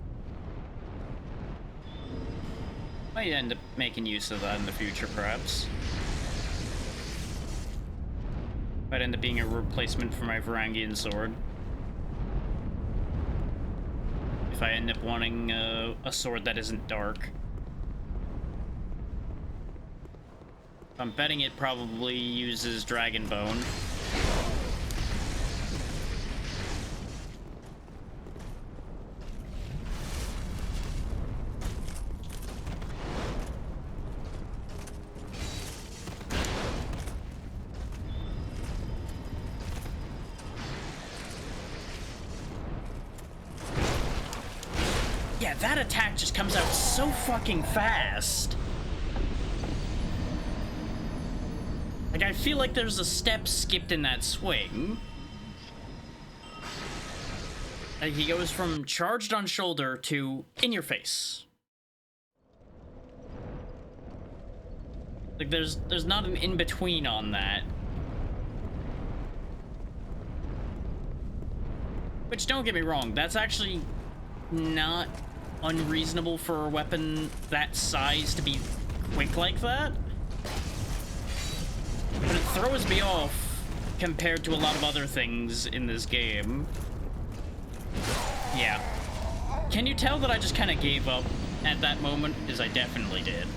Might end up making use of that in the future, perhaps. Might end up being a replacement for my Varangian sword. If I end up wanting a sword that isn't dark. I'm betting it probably uses Dragon Bone. Yeah, that attack just comes out so fucking fast. Like, I feel like there's a step skipped in that swing. Like, he goes from charged on shoulder to in your face. Like, there's not an in-between on that. Which, don't get me wrong, that's actually not unreasonable for a weapon that size to be quick like that. But it throws me off compared to a lot of other things in this game. Yeah. Can you tell that I just kind of gave up at that moment? Because I definitely did.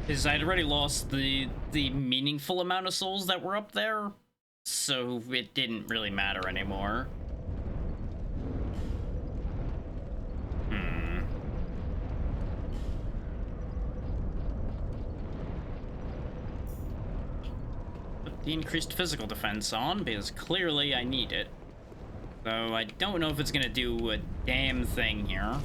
Because I'd already lost the meaningful amount of souls that were up there, so it didn't really matter anymore. Put the increased physical defense on, because clearly I need it. So I don't know if it's gonna do a damn thing here.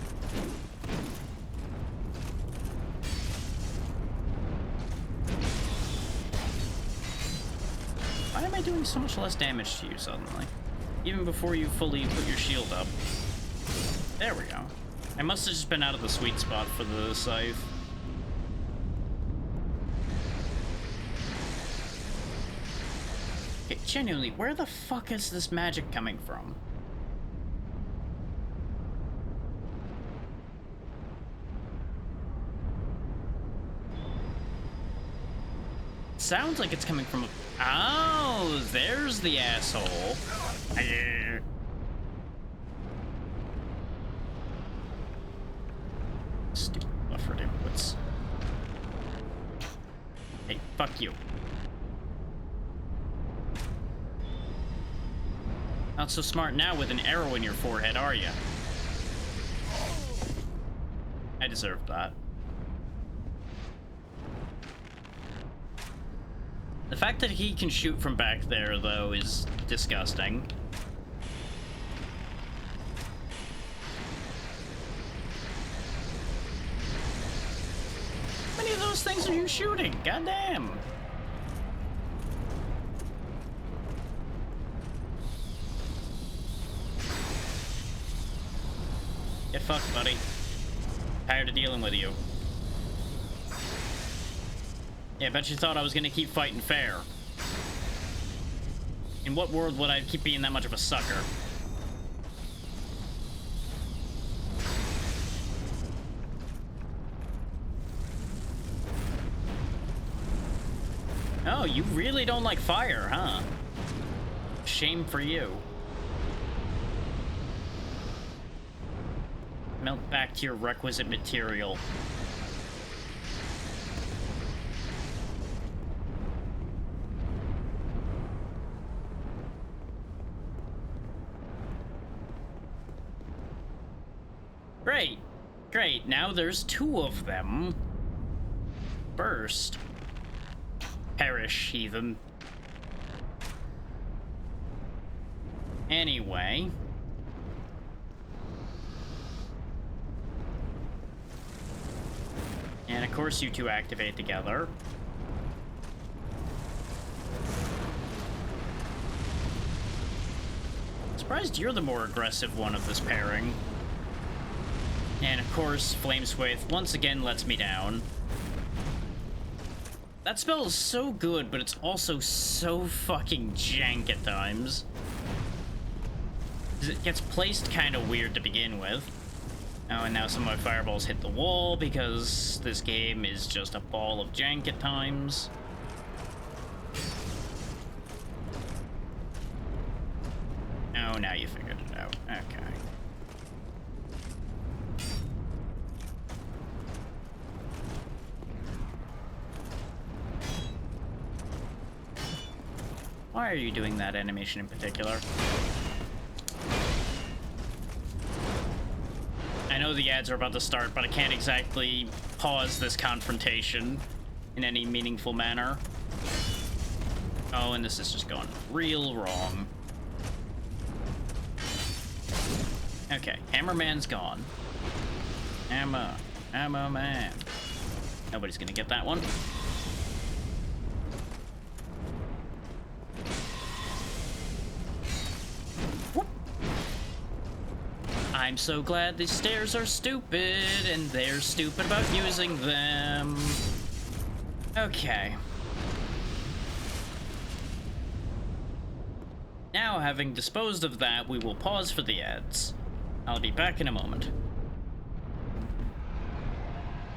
Why am I doing so much less damage to you suddenly? Even before you fully put your shield up. There we go. I must have just been out of the sweet spot for the scythe. Okay, genuinely, where the fuck is this magic coming from? Sounds like it's coming from a... Oh, there's the asshole. Stupid buffered inputs. Hey, fuck you. Not so smart now with an arrow in your forehead, are you? I deserved that. The fact that he can shoot from back there, though, is disgusting. How many of those things are you shooting? Goddamn! Get fucked, buddy. Tired of dealing with you. Yeah, bet you thought I was gonna keep fighting fair. In what world would I keep being that much of a sucker? Oh, you really don't like fire, huh? Shame for you. Melt back to your requisite material. Great. Great. Now there's two of them. Burst. Perish, heathen. Anyway. And of course you two activate together. Surprised you're the more aggressive one of this pairing. And of course, Flame Swathe once again lets me down. That spell is so good, but it's also so fucking jank at times. It gets placed kind of weird to begin with. Oh, and now some of my fireballs hit the wall because this game is just a ball of jank at times. Oh, now you figured it out. Okay. Why are you doing that animation in particular? I know the ads are about to start, but I can't exactly pause this confrontation in any meaningful manner. Oh, and this is just going real wrong. Okay, Hammerman's gone. Hammer Man. Nobody's gonna get that one. I'm so glad these stairs are stupid, and they're stupid about using them. Okay. Now, having disposed of that, we will pause for the ads. I'll be back in a moment.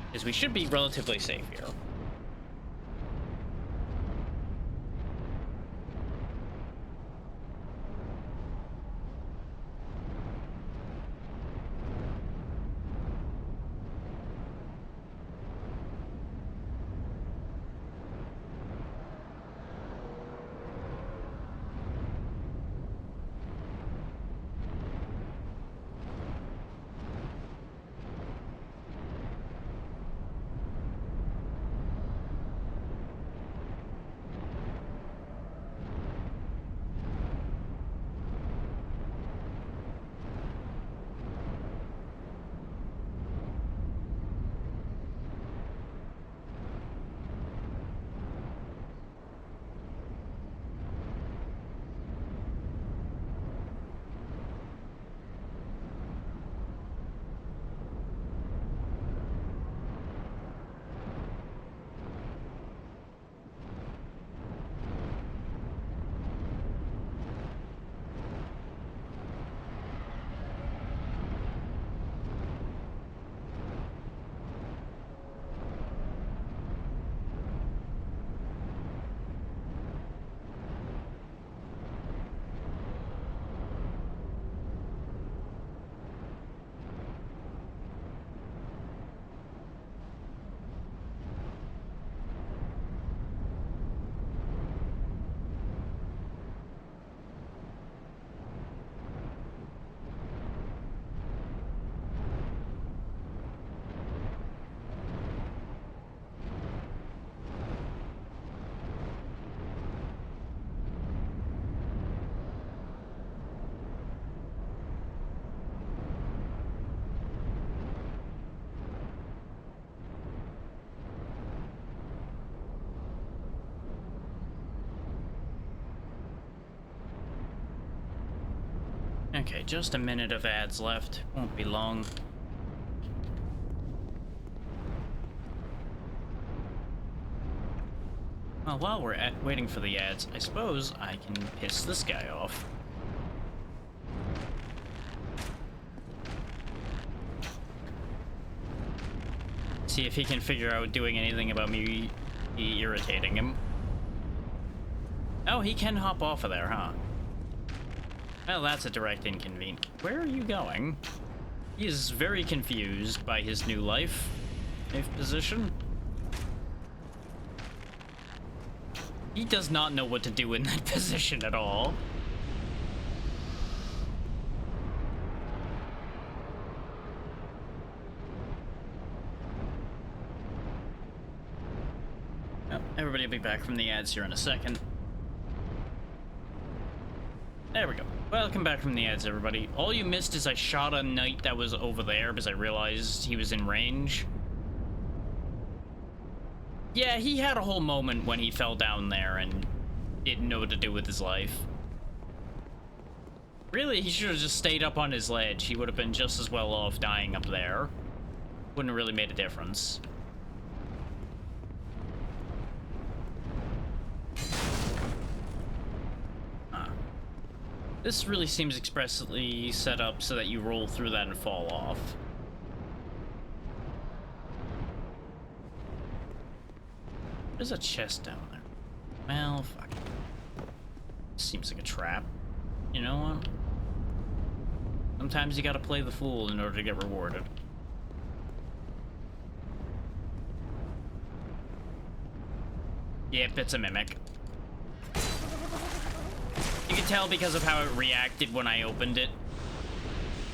Because we should be relatively safe here. Okay, just a minute of ads left. Won't be long. Well, while we're waiting for the ads, I suppose I can piss this guy off. See if he can figure out doing anything about me irritating him. Oh, he can hop off of there, huh? Well, that's a direct inconvenience. Where are you going? He is very confused by his new life position. He does not know what to do in that position at all. Oh, everybody will be back from the ads here in a second. There we go. Welcome back from the ads, everybody. All you missed is I shot a knight that was over there because I realized he was in range. Yeah, he had a whole moment when he fell down there and didn't know what to do with his life. Really, he should have just stayed up on his ledge. He would have been just as well off dying up there. Wouldn't have really made a difference. This really seems expressly set up so that you roll through that and fall off. There's a chest down there. Well, fuck. Seems like a trap. You know what? Sometimes you gotta play the fool in order to get rewarded. Yep, it's a mimic. You can tell because of how it reacted when I opened it.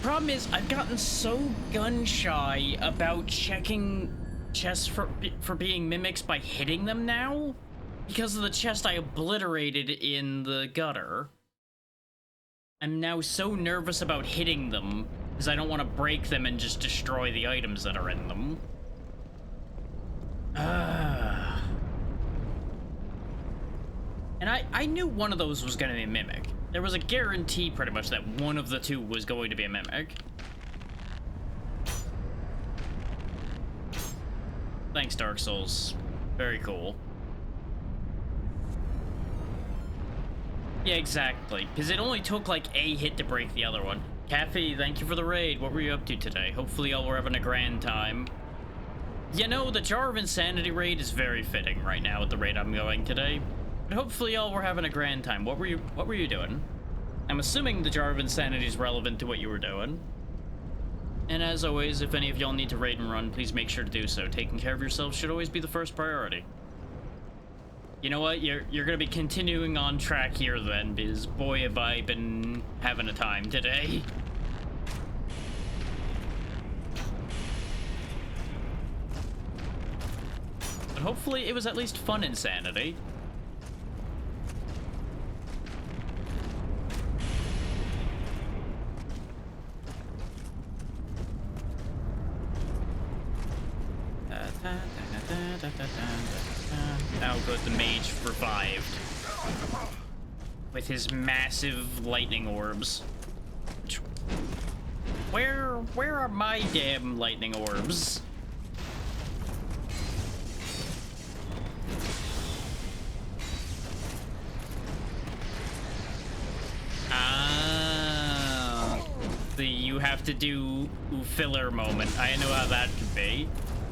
Problem is, I've gotten so gun-shy about checking chests for being mimics by hitting them now, because of the chest I obliterated in the gutter. I'm now so nervous about hitting them, because I don't want to break them and just destroy the items that are in them. And I knew one of those was going to be a mimic. There was a guarantee, pretty much, that one of the two was going to be a mimic. Thanks, Dark Souls. Very cool. Yeah, exactly. Because it only took, like, a hit to break the other one. Kathy, thank you for the raid. What were you up to today? Hopefully y'all were having a grand time. You know, the Jar of Insanity raid is very fitting right now at the rate I'm going today. But hopefully y'all were having a grand time. What were you doing? I'm assuming the Jar of Insanity is relevant to what you were doing. And as always, if any of y'all need to raid and run, please make sure to do so. Taking care of yourselves should always be the first priority. You know what? You're gonna be continuing on track here then, because boy have I been having a time today. But hopefully it was at least fun insanity. Oh good, the mage revived. With his massive lightning orbs. Where are my damn lightning orbs? You have to do filler moment. I know how that could be.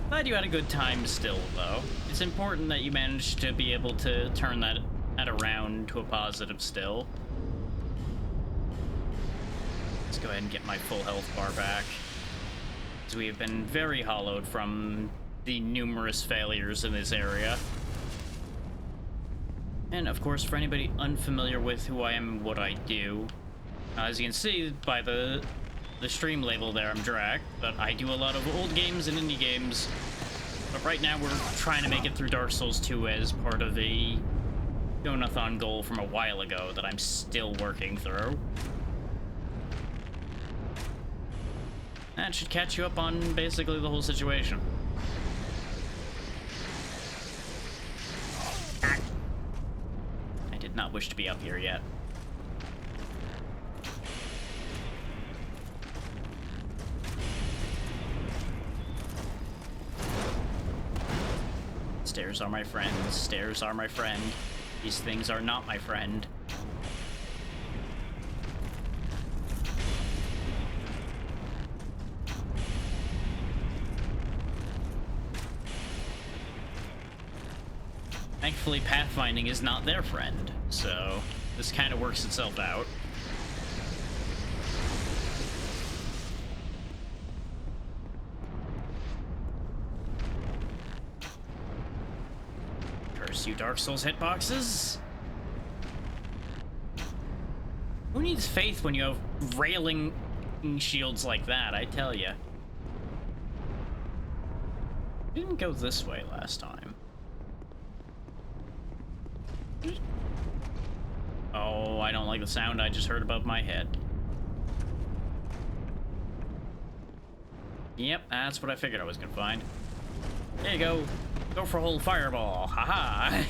Glad you had a good time still, though. It's important that you managed to be able to turn that around to a positive still. Let's go ahead and get my full health bar back, because we have been very hollowed from the numerous failures in this area. And of course, for anybody unfamiliar with who I am and what I do, as you can see by the stream label there, I'm Drac, but I do a lot of old games and indie games. But right now we're trying to make it through Dark Souls 2 as part of a Donathon goal from a while ago that I'm still working through. That should catch you up on basically the whole situation. I did not wish to be up here yet. Stairs are my friends. Stairs are my friend. These things are not my friend. Thankfully, pathfinding is not their friend, so this kind of works itself out. Curse you, Dark Souls hitboxes. Who needs faith when you have railing shields like that, I tell ya. Didn't go this way last time. Oh, I don't like the sound I just heard above my head. Yep, that's what I figured I was gonna find. There you go. Go for a whole fireball. Haha.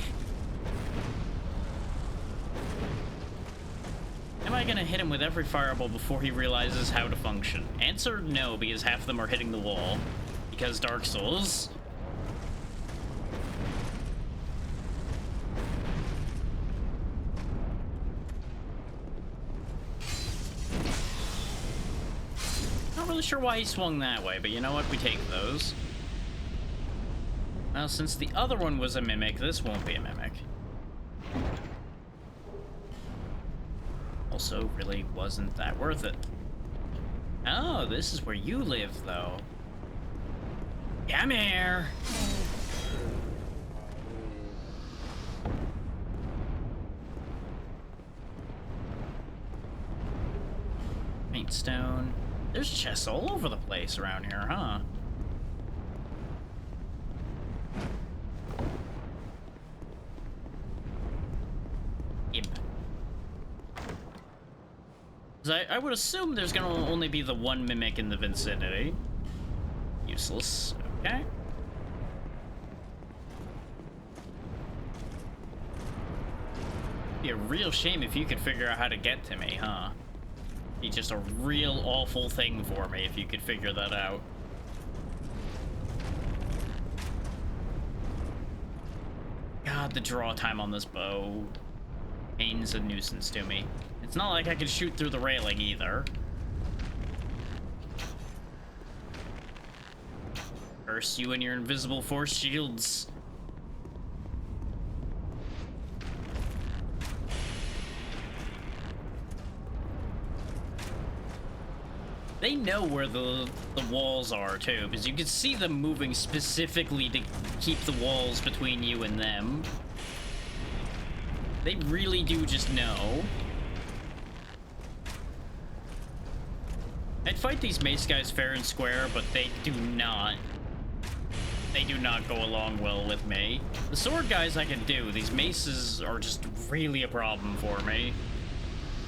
Am I gonna hit him with every fireball before he realizes how to function? Answer no, because half of them are hitting the wall. Because Dark Souls. Not really sure why he swung that way, but you know what? We take those. Now, since the other one was a mimic, this won't be a mimic. Also, really wasn't that worth it. Oh, this is where you live, though. Come here! Paint stone. There's chests all over the place around here, huh? Yep. I would assume there's gonna only be the one mimic in the vicinity. Useless. Okay. Be a real shame if you could figure out how to get to me, huh? Be just a real awful thing for me if you could figure that out. God, the draw time on this bow pain's a nuisance to me. It's not like I can shoot through the railing either. Curse you and your invisible force shields. They know where the walls are too, because you can see them moving specifically to keep the walls between you and them. They really do just know. I'd fight these mace guys fair and square, but they do not. They do not go along well with me. The sword guys I can do. These maces are just really a problem for me.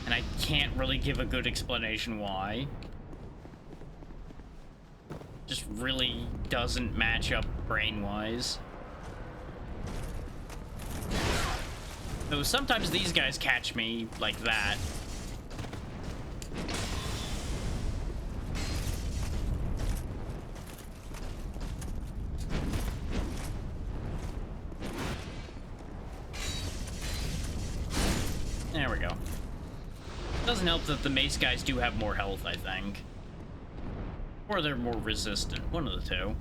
And I can't really give a good explanation why. Just really doesn't match up brain-wise. Though sometimes these guys catch me like that. There we go. Doesn't help that the mace guys do have more health, I think. Or they're more resistant, one of the two.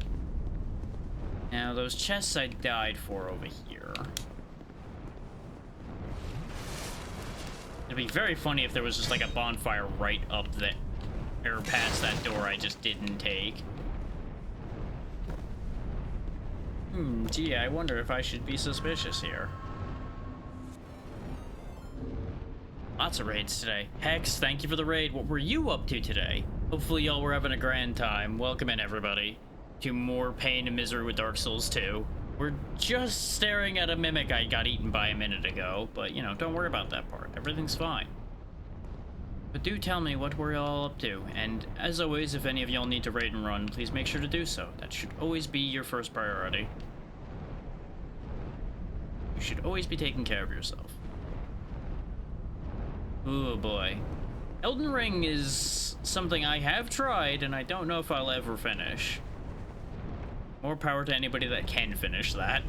Now, those chests I died for over here. It'd be very funny if there was just like a bonfire right up there, or past that door I just didn't take. Gee, I wonder if I should be suspicious here. Lots of raids today. Hex, thank you for the raid. What were you up to today? Hopefully y'all were having a grand time. Welcome in, everybody, to more pain and misery with Dark Souls 2. We're just staring at a mimic I got eaten by a minute ago, but, you know, don't worry about that part. Everything's fine. But do tell me what we're all up to, and as always, if any of y'all need to raid and run, please make sure to do so. That should always be your first priority. You should always be taking care of yourself. Oh boy. Elden Ring is something I have tried, and I don't know if I'll ever finish. More power to anybody that can finish that.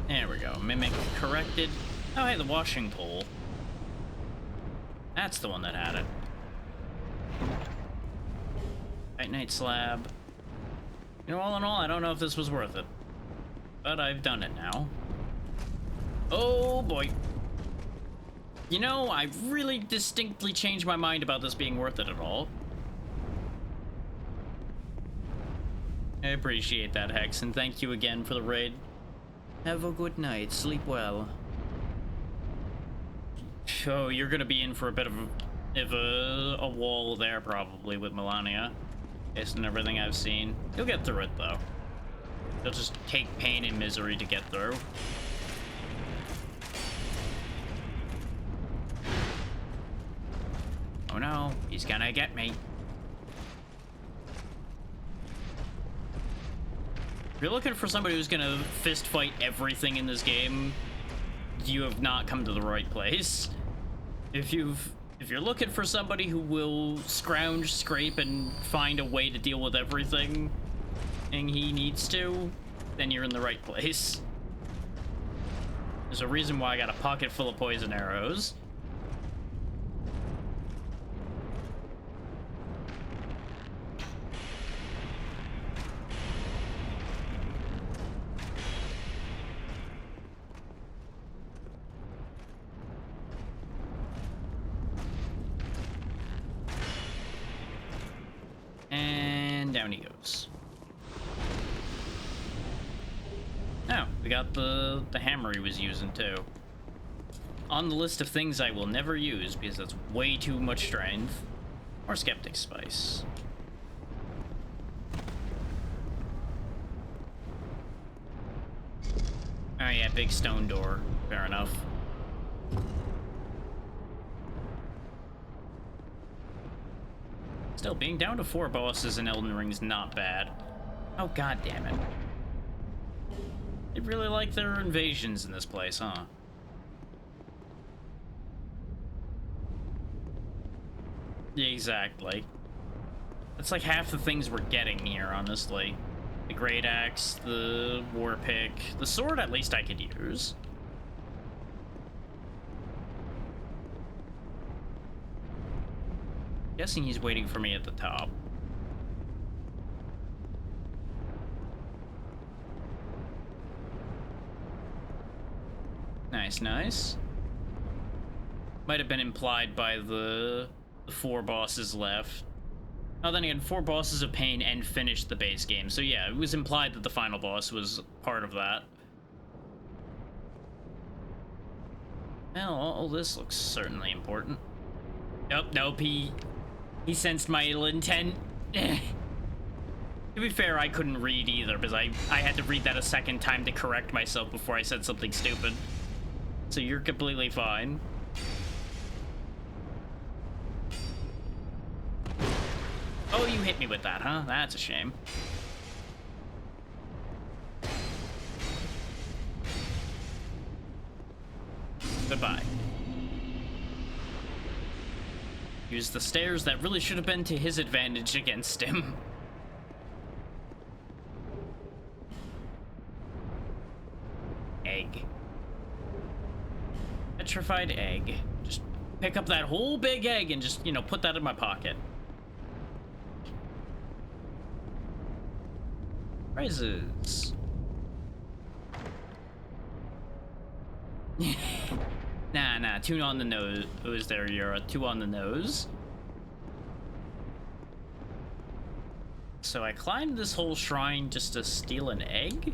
There we go. Mimic corrected. Oh, hey, the washing pole. That's the one that had it. Titanite slab. You know, all in all, I don't know if this was worth it. But I've done it now. Oh, boy. You know, I really distinctly changed my mind about this being worth it at all. I appreciate that, Hex, and thank you again for the raid. Have a good night. Sleep well. Oh, you're gonna be in for a bit of a wall there, probably, with Melania. Based on everything I've seen. You'll get through it, though. You'll just take pain and misery to get through. Oh no, he's gonna get me. If you're looking for somebody who's gonna fist fight everything in this game, you have not come to the right place. If you're looking for somebody who will scrounge, scrape, and find a way to deal with everything and he needs to, then you're in the right place. There's a reason why I got a pocket full of poison arrows. And down he goes. Oh, we got the hammer he was using too. On the list of things I will never use because that's way too much strength. Or skeptic spice. Oh yeah, big stone door. Fair enough. Still, being down to 4 bosses in Elden Ring's not bad. Oh god damn it. They really like their invasions in this place, huh? Yeah, exactly. That's like half the things we're getting here, honestly. The Great Axe, the War Pick, the sword at least I could use. Guessing he's waiting for me at the top. Nice, nice. Might have been implied by the 4 bosses left. Oh, then again, 4 bosses of pain and finished the base game. So yeah, it was implied that the final boss was part of that. Well, all this looks certainly important. Nope, he sensed my ill intent. To be fair, I couldn't read either, because I had to read that a second time to correct myself before I said something stupid. So you're completely fine. Oh, you hit me with that, huh? That's a shame. Goodbye. Use the stairs that really should have been to his advantage against him. Egg. Petrified egg. Just pick up that whole big egg and just, you know, put that in my pocket. Prizes. Nah, 2 on the nose. Who's there, Yura? 2 on the nose. So I climbed this whole shrine just to steal an egg?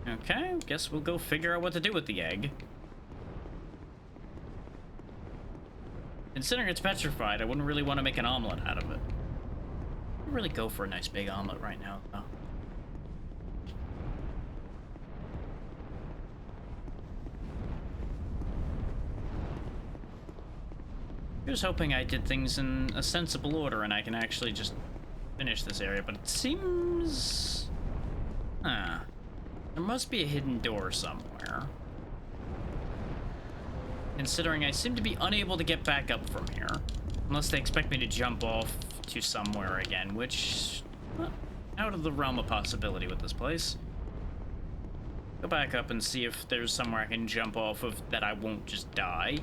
Okay, guess we'll go figure out what to do with the egg. Considering it's petrified, I wouldn't really want to make an omelet out of it. I'd really go for a nice big omelet right now, though. I was hoping I did things in a sensible order and I can actually just finish this area, but it seems... Huh. There must be a hidden door somewhere. Considering I seem to be unable to get back up from here. Unless they expect me to jump off to somewhere again, which... out of the realm of possibility with this place. Go back up and see if there's somewhere I can jump off of that I won't just die.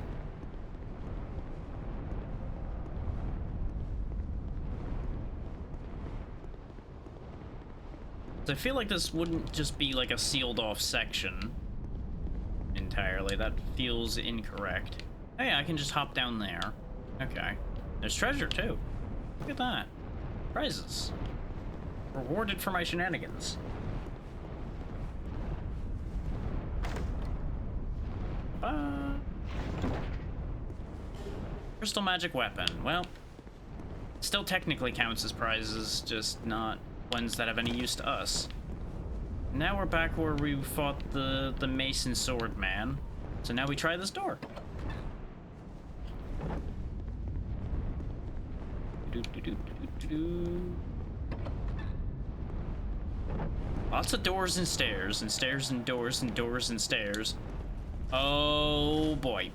I feel like this wouldn't just be like a sealed off section entirely. That feels incorrect. Oh yeah, I can just hop down there. Okay. There's treasure too. Look at that. Prizes. Rewarded for my shenanigans. Crystal magic weapon. Well, still technically counts as prizes, just not ones that have any use to us. Now we're back where we fought the Mason Sword Man. So now we try this door. Lots of doors and stairs and stairs and doors and doors and stairs. Oh boy.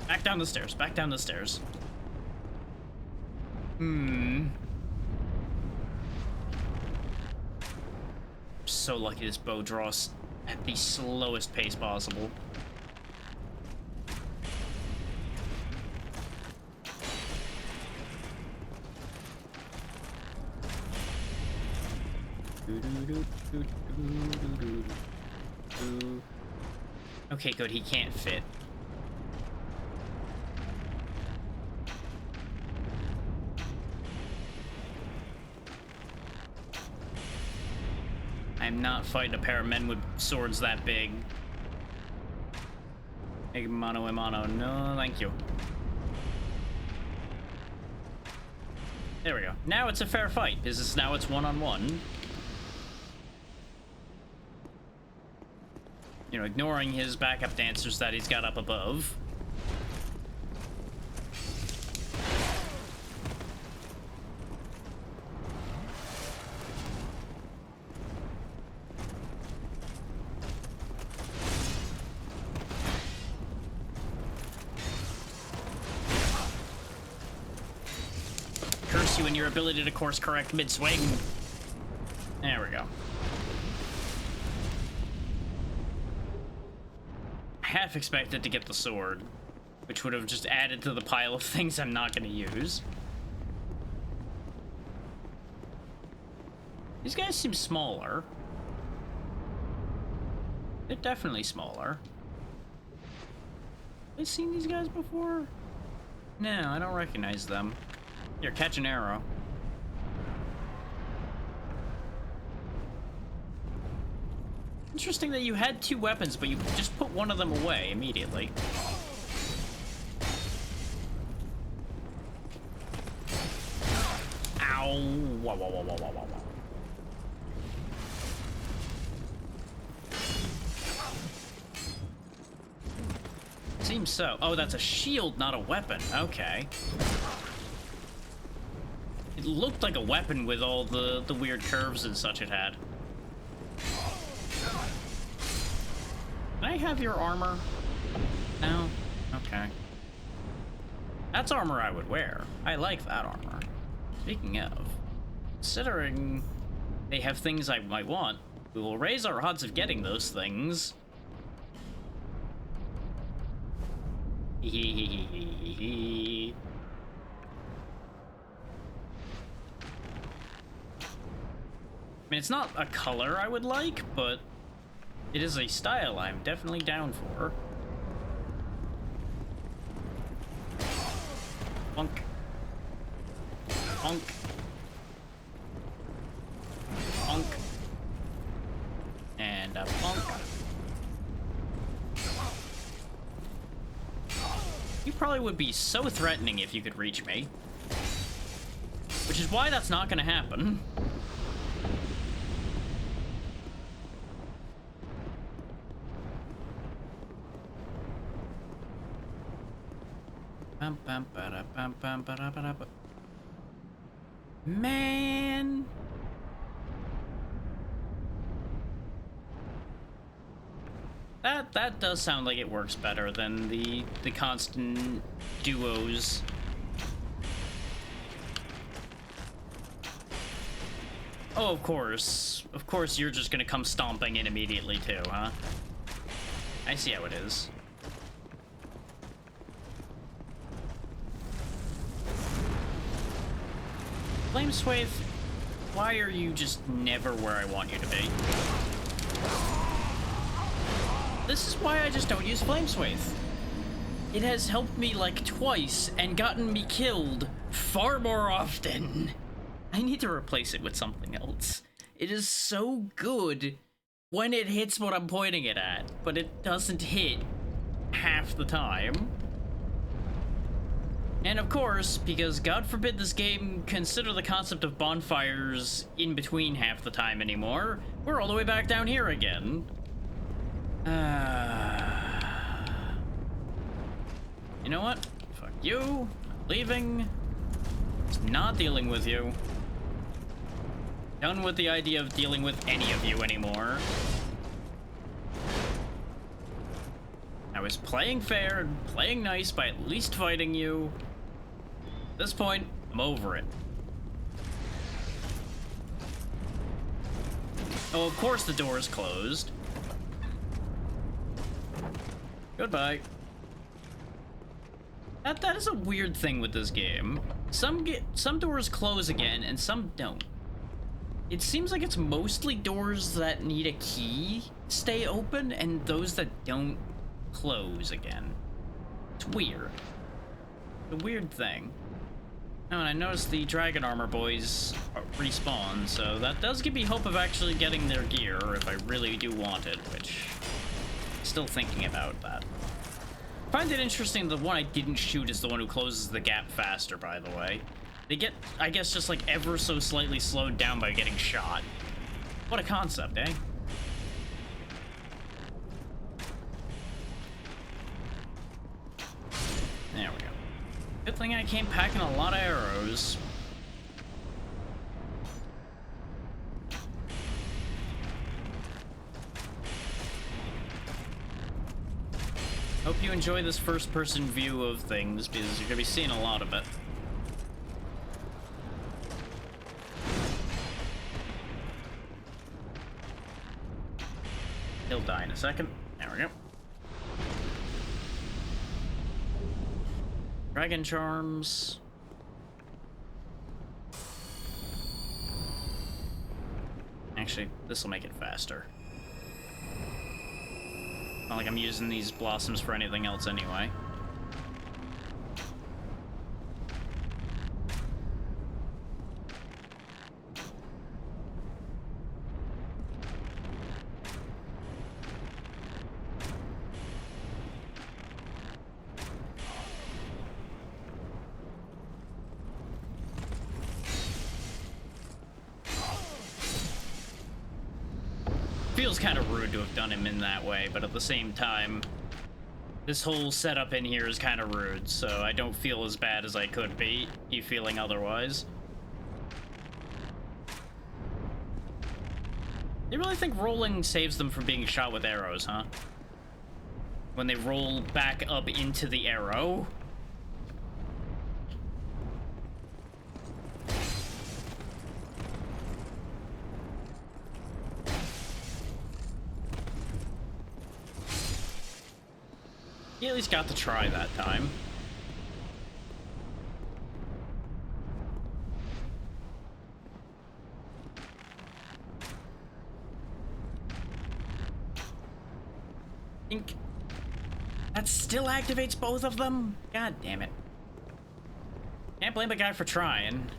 Back down the stairs, back down the stairs. So lucky this bow draws at the slowest pace possible. Okay, good, he can't fit. I'm not fighting a pair of men with swords that big. Mano a mano. No, thank you. There we go. Now it's a fair fight, because now it's one-on-one. You know, ignoring his backup dancers that he's got up above. Curse you and your ability to course correct mid-swing. There we go. Half expected to get the sword, which would have just added to the pile of things I'm not going to use. These guys seem smaller. They're definitely smaller. Have I seen these guys before? No, I don't recognize them. Here, catch an arrow. Interesting that you had two weapons, but you just put one of them away immediately. Ow. Whoa, whoa, whoa, whoa, whoa, whoa. Seems so. Oh, that's a shield, not a weapon. Okay. It looked like a weapon with all the weird curves and such it had. Can I have your armor? No? Okay. That's armor I would wear. I like that armor. Speaking of, considering they have things I might want, we will raise our odds of getting those things. Hehehehe. I mean, it's not a color I would like, but it is a style I'm definitely down for. Bonk. Bonk. Bonk. And a bonk. You probably would be so threatening if you could reach me. Which is why that's not gonna happen. Man. That does sound like it works better than the constant duos. Oh, of course. Of course you're just gonna come stomping in immediately too, huh? I see how it is. Flameswathe, why are you just never where I want you to be? This is why I just don't use Flameswathe. It has helped me like twice and gotten me killed far more often. I need to replace it with something else. It is so good when it hits what I'm pointing it at, but it doesn't hit half the time. And of course, because God forbid this game consider the concept of bonfires in between half the time anymore, we're all the way back down here again. You know what? Fuck you. I'm leaving. Just not dealing with you. Done with the idea of dealing with any of you anymore. I was playing fair and playing nice by at least fighting you. At this point, I'm over it. Oh, of course the door is closed. Goodbye. That is a weird thing with this game. Some doors close again, and some don't. It seems like it's mostly doors that need a key stay open, and those that don't close again. It's weird. A weird thing. Oh, and I noticed the Dragon Armor boys respawn, so that does give me hope of actually getting their gear if I really do want it, which I'm still thinking about that. I find it interesting the one I didn't shoot is the one who closes the gap faster, by the way. They get, I guess, just like ever so slightly slowed down by getting shot. What a concept, eh? There we go. Good thing I came packing a lot of arrows. Hope you enjoy this first-person view of things, because you're gonna be seeing a lot of it. He'll die in a second. There we go. Dragon charms. Actually, this will make it faster. Not like I'm using these blossoms for anything else anyway. Feels kind of rude to have done him in that way, but at the same time, this whole setup in here is kind of rude, so I don't feel as bad as I could be, you feeling otherwise. They really think rolling saves them from being shot with arrows, huh? When they roll back up into the arrow. He at least got to try that time. Think that still activates both of them? God damn it. Can't blame the guy for trying.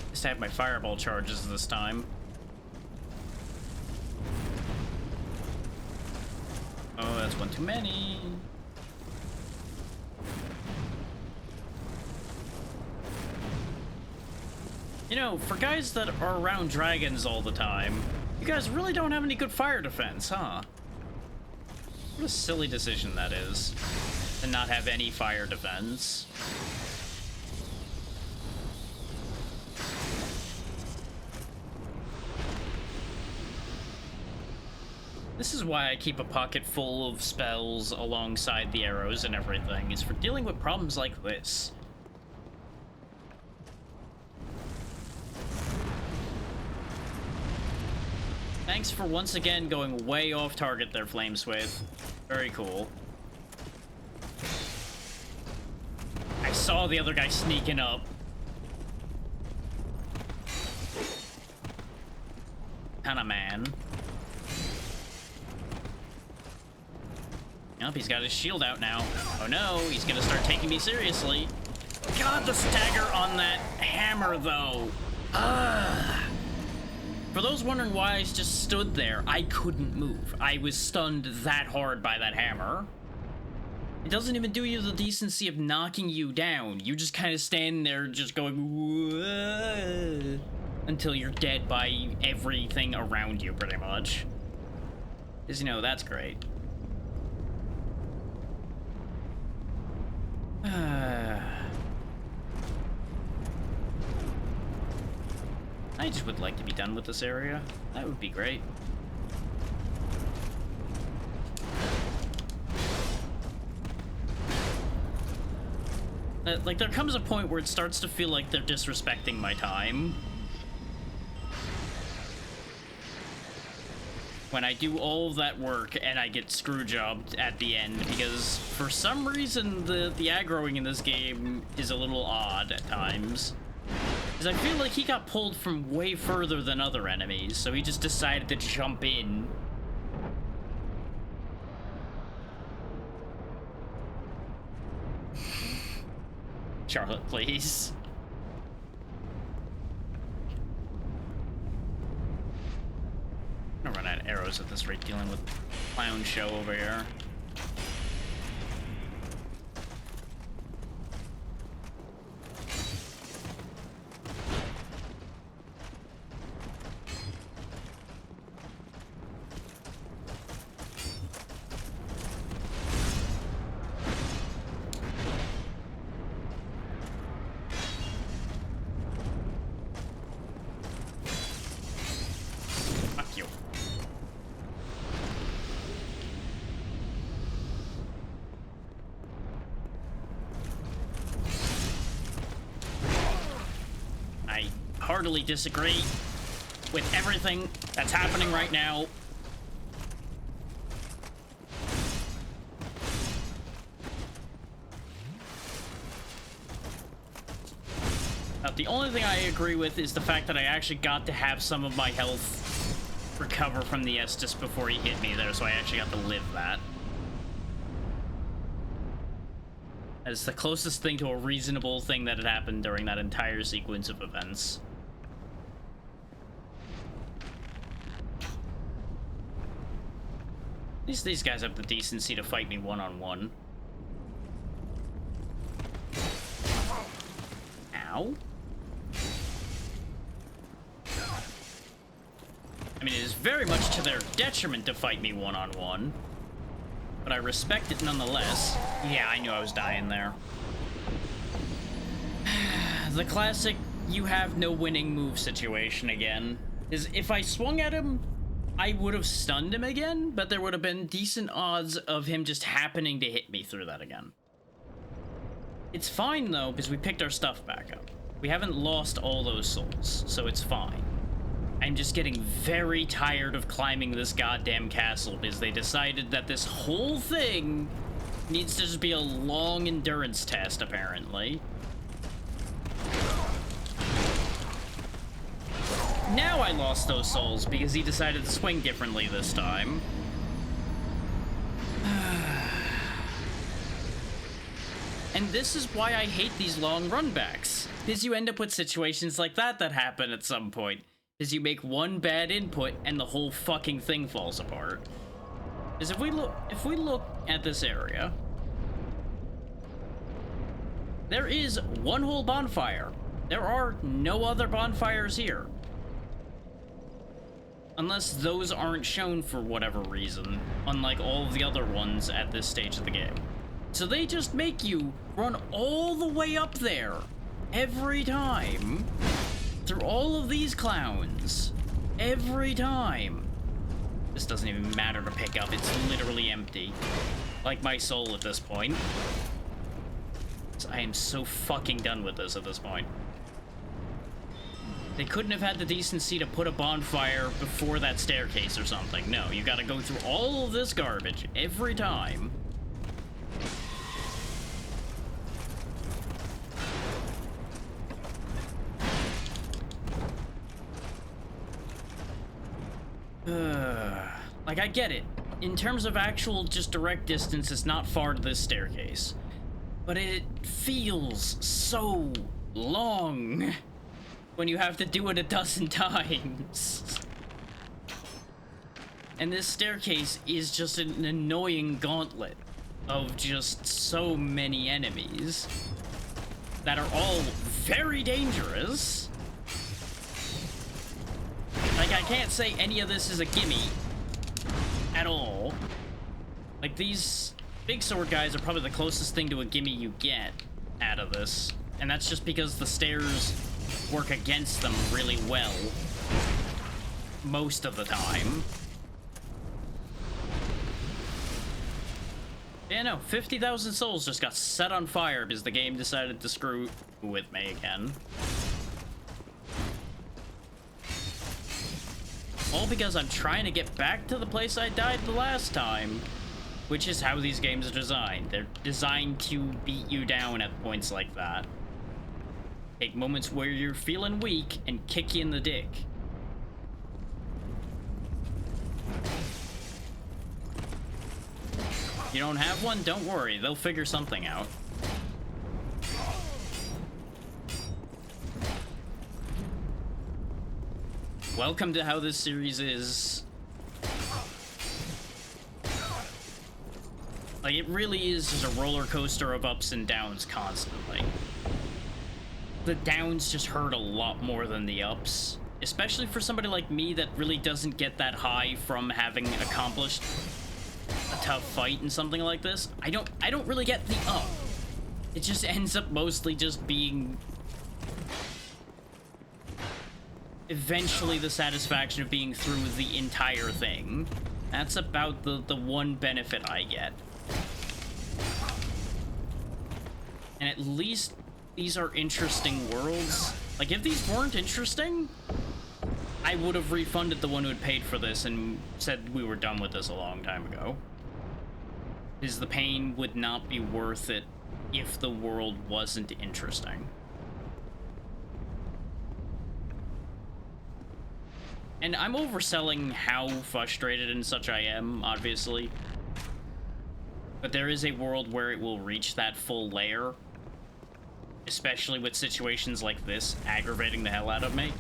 Just have my fireball charges this time. Oh, that's one too many. You know, for guys that are around dragons all the time, you guys really don't have any good fire defense, huh? What a silly decision that is, to not have any fire defense. This is why I keep a pocket full of spells alongside the arrows and everything, is for dealing with problems like this. Thanks for once again going way off target there, Flameswathe. Very cool. I saw the other guy sneaking up. Kinda man. Nope, he's got his shield out now. Oh no, he's gonna start taking me seriously. God, the stagger on that hammer, though. Ugh. For those wondering why I just stood there, I couldn't move. I was stunned that hard by that hammer. It doesn't even do you the decency of knocking you down. You just kind of stand there just going, whoa, until you're dead by everything around you, pretty much. Because, you know, that's great. I just would like to be done with this area. That would be great. Like, there comes a point where it starts to feel like they're disrespecting my time. when I do all of that work and I get screwjobbed at the end, because for some reason the aggroing in this game is a little odd at times. Because I feel like he got pulled from way further than other enemies, so he just decided to jump in. Charlotte, please. I'm gonna run out of arrows at this rate dealing with clown show over here. Fuck you. I heartily disagree with everything that's happening right now. The only thing I agree with is the fact that I actually got to have some of my health recover from the Estus before he hit me there, so I actually got to live that. That's the closest thing to a reasonable thing that had happened during that entire sequence of events. At least these guys have the decency to fight me one-on-one. Ow. I mean, it is very much to their detriment to fight me one-on-one, but I respect it nonetheless. Yeah, I knew I was dying there. The classic you have no winning move situation again. Is if I swung at him, I would have stunned him again, but there would have been decent odds of him just happening to hit me through that again. It's fine though, because we picked our stuff back up. We haven't lost all those souls, so it's fine. I'm just getting very tired of climbing this goddamn castle because they decided that this whole thing needs to just be a long endurance test, apparently. Now I lost those souls because he decided to swing differently this time. And this is why I hate these long runbacks, because you end up with situations like that happen at some point. Is you make one bad input and the whole fucking thing falls apart. Because if we look at this area, there is one whole bonfire. There are no other bonfires here. Unless those aren't shown for whatever reason, unlike all of the other ones at this stage of the game. So they just make you run all the way up there every time. Through all of these clowns, every time. This doesn't even matter to pick up, it's literally empty. Like my soul at this point. So I am so fucking done with this at this point. They couldn't have had the decency to put a bonfire before that staircase or something. No, you gotta go through all of this garbage every time. Like, I get it. In terms of actual just direct distance, it's not far to this staircase. But it feels so long when you have to do it a dozen times. And this staircase is just an annoying gauntlet of just so many enemies that are all very dangerous. Like, I can't say any of this is a gimme at all. Like, these big sword guys are probably the closest thing to a gimme you get out of this. And that's just because the stairs work against them really well most of the time. Yeah, no, 50,000 souls just got set on fire because the game decided to screw with me again. All because I'm trying to get back to the place I died the last time, which is how these games are designed. They're designed to beat you down at points like that. Take moments where you're feeling weak and kick you in the dick. You don't have one? Don't worry, they'll figure something out. Welcome to how this series is. Like, it really is just a roller coaster of ups and downs constantly. The downs just hurt a lot more than the ups, especially for somebody like me that really doesn't get that high from having accomplished a tough fight in something like this. I don't really get the up. It just ends up mostly just being eventually the satisfaction of being through the entire thing. That's about the one benefit I get. And at least these are interesting worlds. Like, if these weren't interesting, I would have refunded the one who had paid for this and said we were done with this a long time ago. Because the pain would not be worth it if the world wasn't interesting. And I'm overselling how frustrated and such I am, obviously. But there is a world where it will reach that full layer. Especially with situations like this aggravating the hell out of me.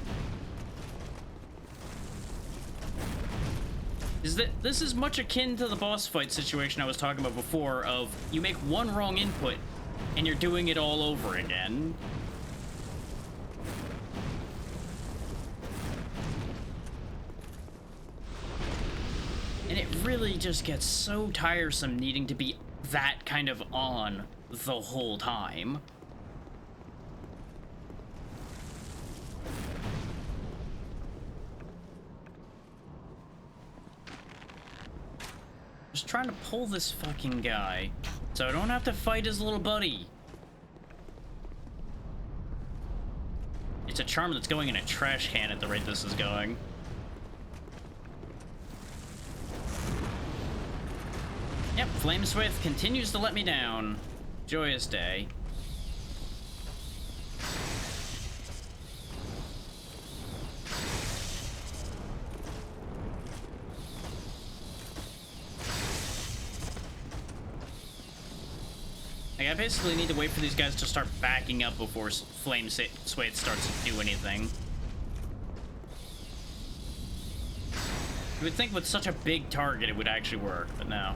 This is much akin to the boss fight situation I was talking about before of you make one wrong input and you're doing it all over again. And it really just gets so tiresome needing to be that kind of on the whole time. Just trying to pull this fucking guy so I don't have to fight his little buddy. It's a charm that's going in a trash can at the rate this is going. Yep, Flameswith continues to let me down. Joyous day. Like, I basically need to wait for these guys to start backing up before Flameswith starts to do anything. You would think with such a big target it would actually work, but no.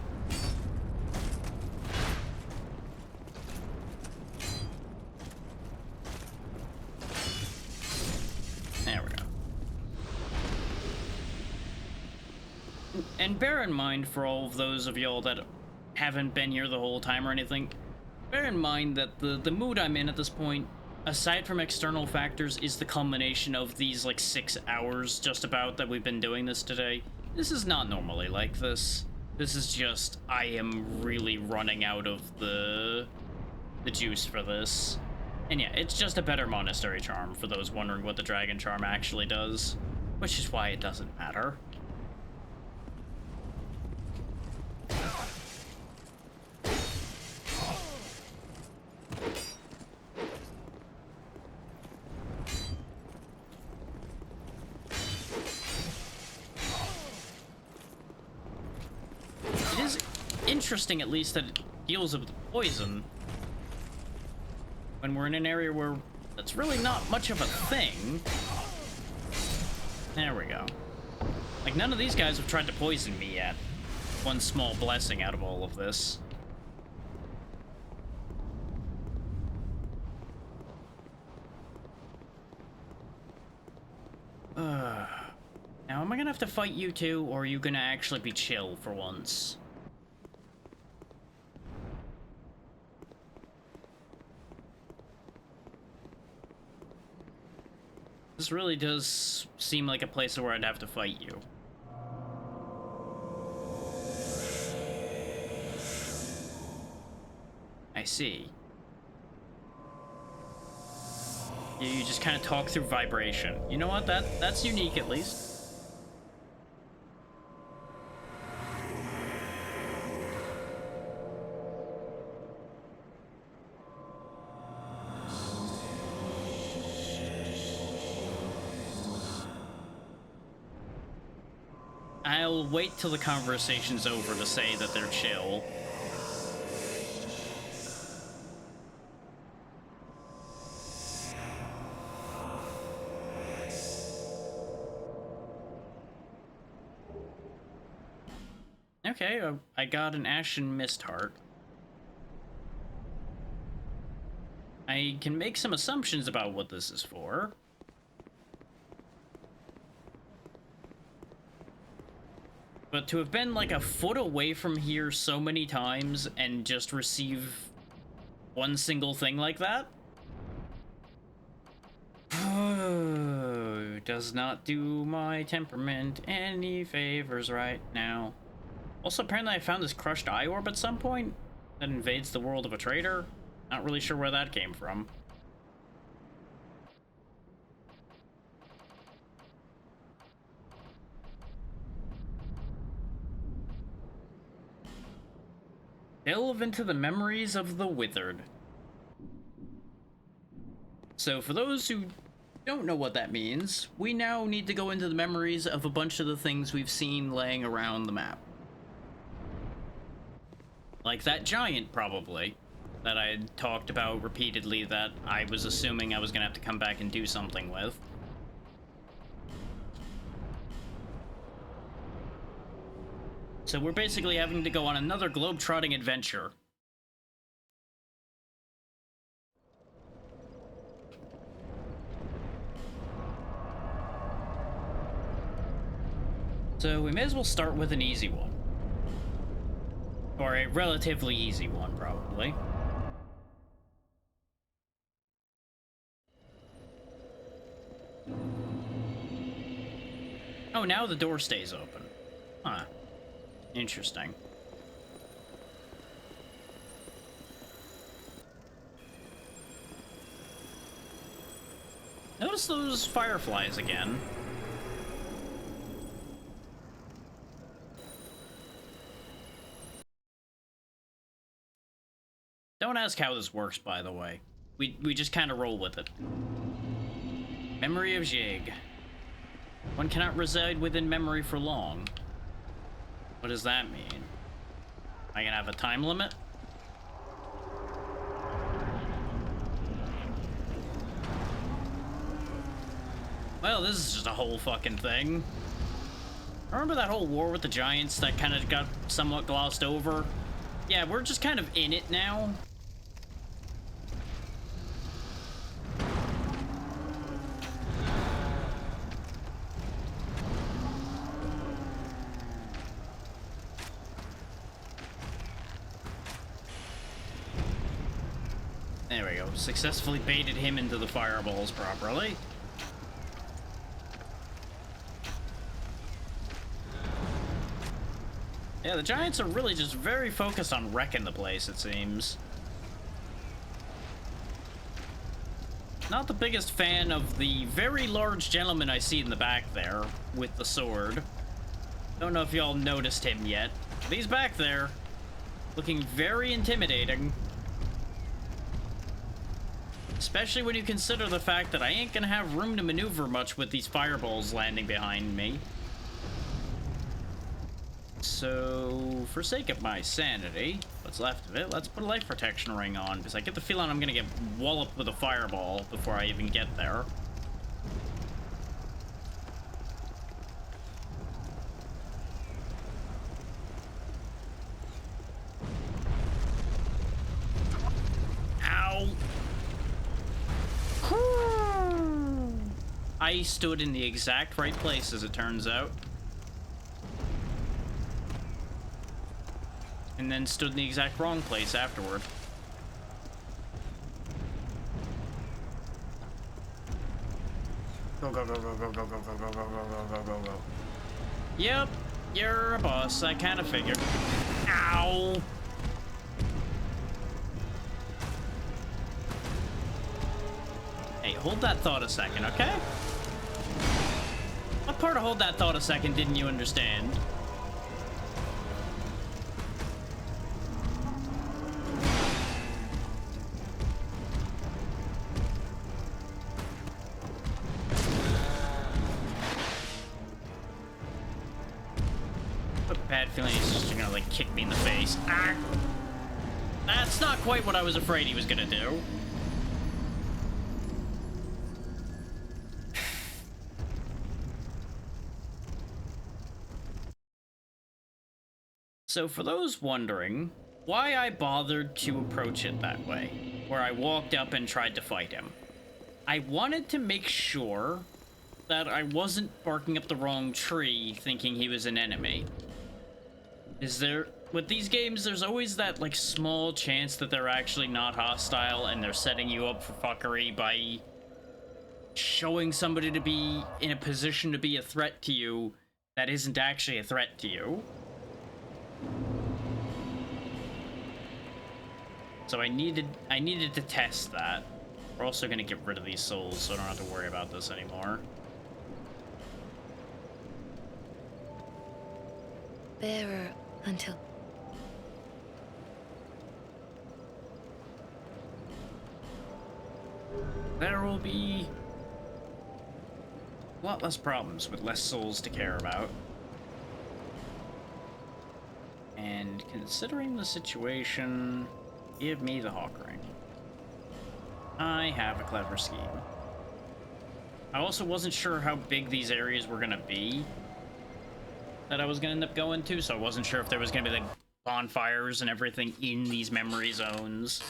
There we go. And bear in mind, for all of those of y'all that haven't been here the whole time or anything, bear in mind that the mood I'm in at this point, aside from external factors, is the culmination of these, like, 6 hours just about that we've been doing this today. This is not normally like this. This is just, I am really running out of the juice for this. And yeah, it's just a better monastery charm for those wondering what the dragon charm actually does, which is why it doesn't matter. It is interesting, at least, that it deals with poison when we're in an area where that's really not much of a thing. There we go. Like, none of these guys have tried to poison me yet. One small blessing out of all of this. Now, am I gonna have to fight you two, or are you gonna actually be chill for once? This really does seem like a place where I'd have to fight you. I see. You just kind of talk through vibration. You know what? That's unique, at least. I'll wait till the conversation's over to say that they're chill. Okay, I got an Ashen Mist Heart. I can make some assumptions about what this is for. But to have been like a foot away from here so many times and just receive one single thing like that? Does not do my temperament any favors right now. Also, apparently I found this crushed eye orb at some point that invades the world of a trader. Not really sure where that came from. Delve into the memories of the withered. So for those who don't know what that means, we now need to go into the memories of a bunch of the things we've seen laying around the map. Like that giant, probably, that I had talked about repeatedly that I was assuming I was gonna have to come back and do something with. So we're basically having to go on another globe-trotting adventure. So we may as well start with an easy one. Or a relatively easy one, probably. Oh, now the door stays open. Huh. Interesting. Notice those fireflies again. Don't ask how this works, by the way. We just kind of roll with it. Memory of Zhig. One cannot reside within memory for long. What does that mean? Am I gonna have a time limit? Well, this is just a whole fucking thing. Remember that whole war with the giants that kind of got somewhat glossed over? Yeah, we're just kind of in it now. There we go. Successfully baited him into the fireballs properly. Yeah, the giants are really just very focused on wrecking the place, it seems. Not the biggest fan of the very large gentleman I see in the back there with the sword. Don't know if y'all noticed him yet, but he's back there, looking very intimidating. Especially when you consider the fact that I ain't gonna have room to maneuver much with these fireballs landing behind me. So, for sake of my sanity, what's left of it, let's put a life protection ring on, because I get the feeling I'm gonna get walloped with a fireball before I even get there. Ow! I stood in the exact right place, as it turns out. And then stood in the exact wrong place afterward. Go, go, go, go, go, go, go, go, go, go, go, go, go, go. Yep, you're a boss. I kind of figured. Ow! Hey, hold that thought a second, okay? What part of hold that thought a second didn't you understand? a bad feeling he's just gonna, like, kick me in the face. Ah! That's not quite what I was afraid he was gonna do. So for those wondering why I bothered to approach it that way, where I walked up and tried to fight him, I wanted to make sure that I wasn't barking up the wrong tree thinking he was an enemy. With these games, there's always that, like, small chance that they're actually not hostile and they're setting you up for fuckery by showing somebody to be in a position to be a threat to you that isn't actually a threat to you. So I needed to test that. We're also gonna get rid of these souls, so I don't have to worry about this anymore. Bearer until... There will be a lot less problems with less souls to care about. And considering the situation, give me the Hawk Ring. I have a clever scheme. I also wasn't sure how big these areas were gonna be that I was gonna end up going to, so I wasn't sure if there was gonna be like bonfires and everything in these memory zones.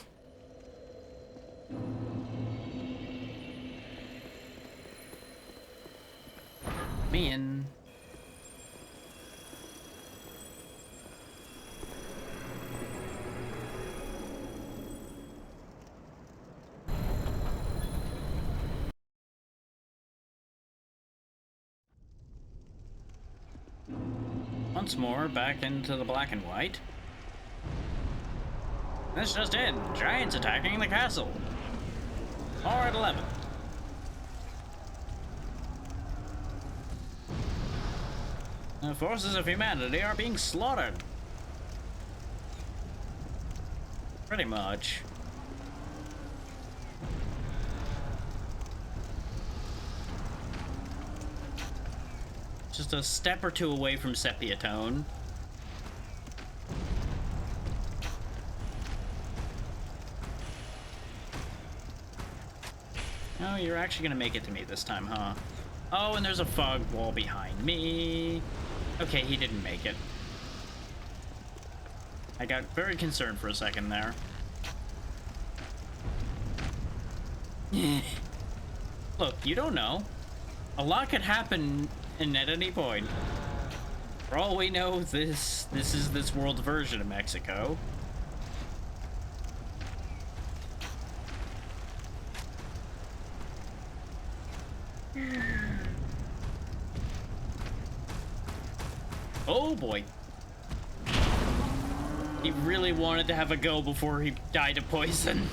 Me in. Once more, back into the black and white. This just in. Giants attacking the castle. Or at 11. The forces of humanity are being slaughtered. Pretty much. Just a step or two away from Sepia Tone. Oh, you're actually gonna make it to me this time, huh? Oh, and there's a fog wall behind me. Okay, he didn't make it. I got very concerned for a second there. Look, you don't know. A lot could happen at any point. For all we know, this is this world's version of Mexico. Oh boy. He really wanted to have a go before he died of poison.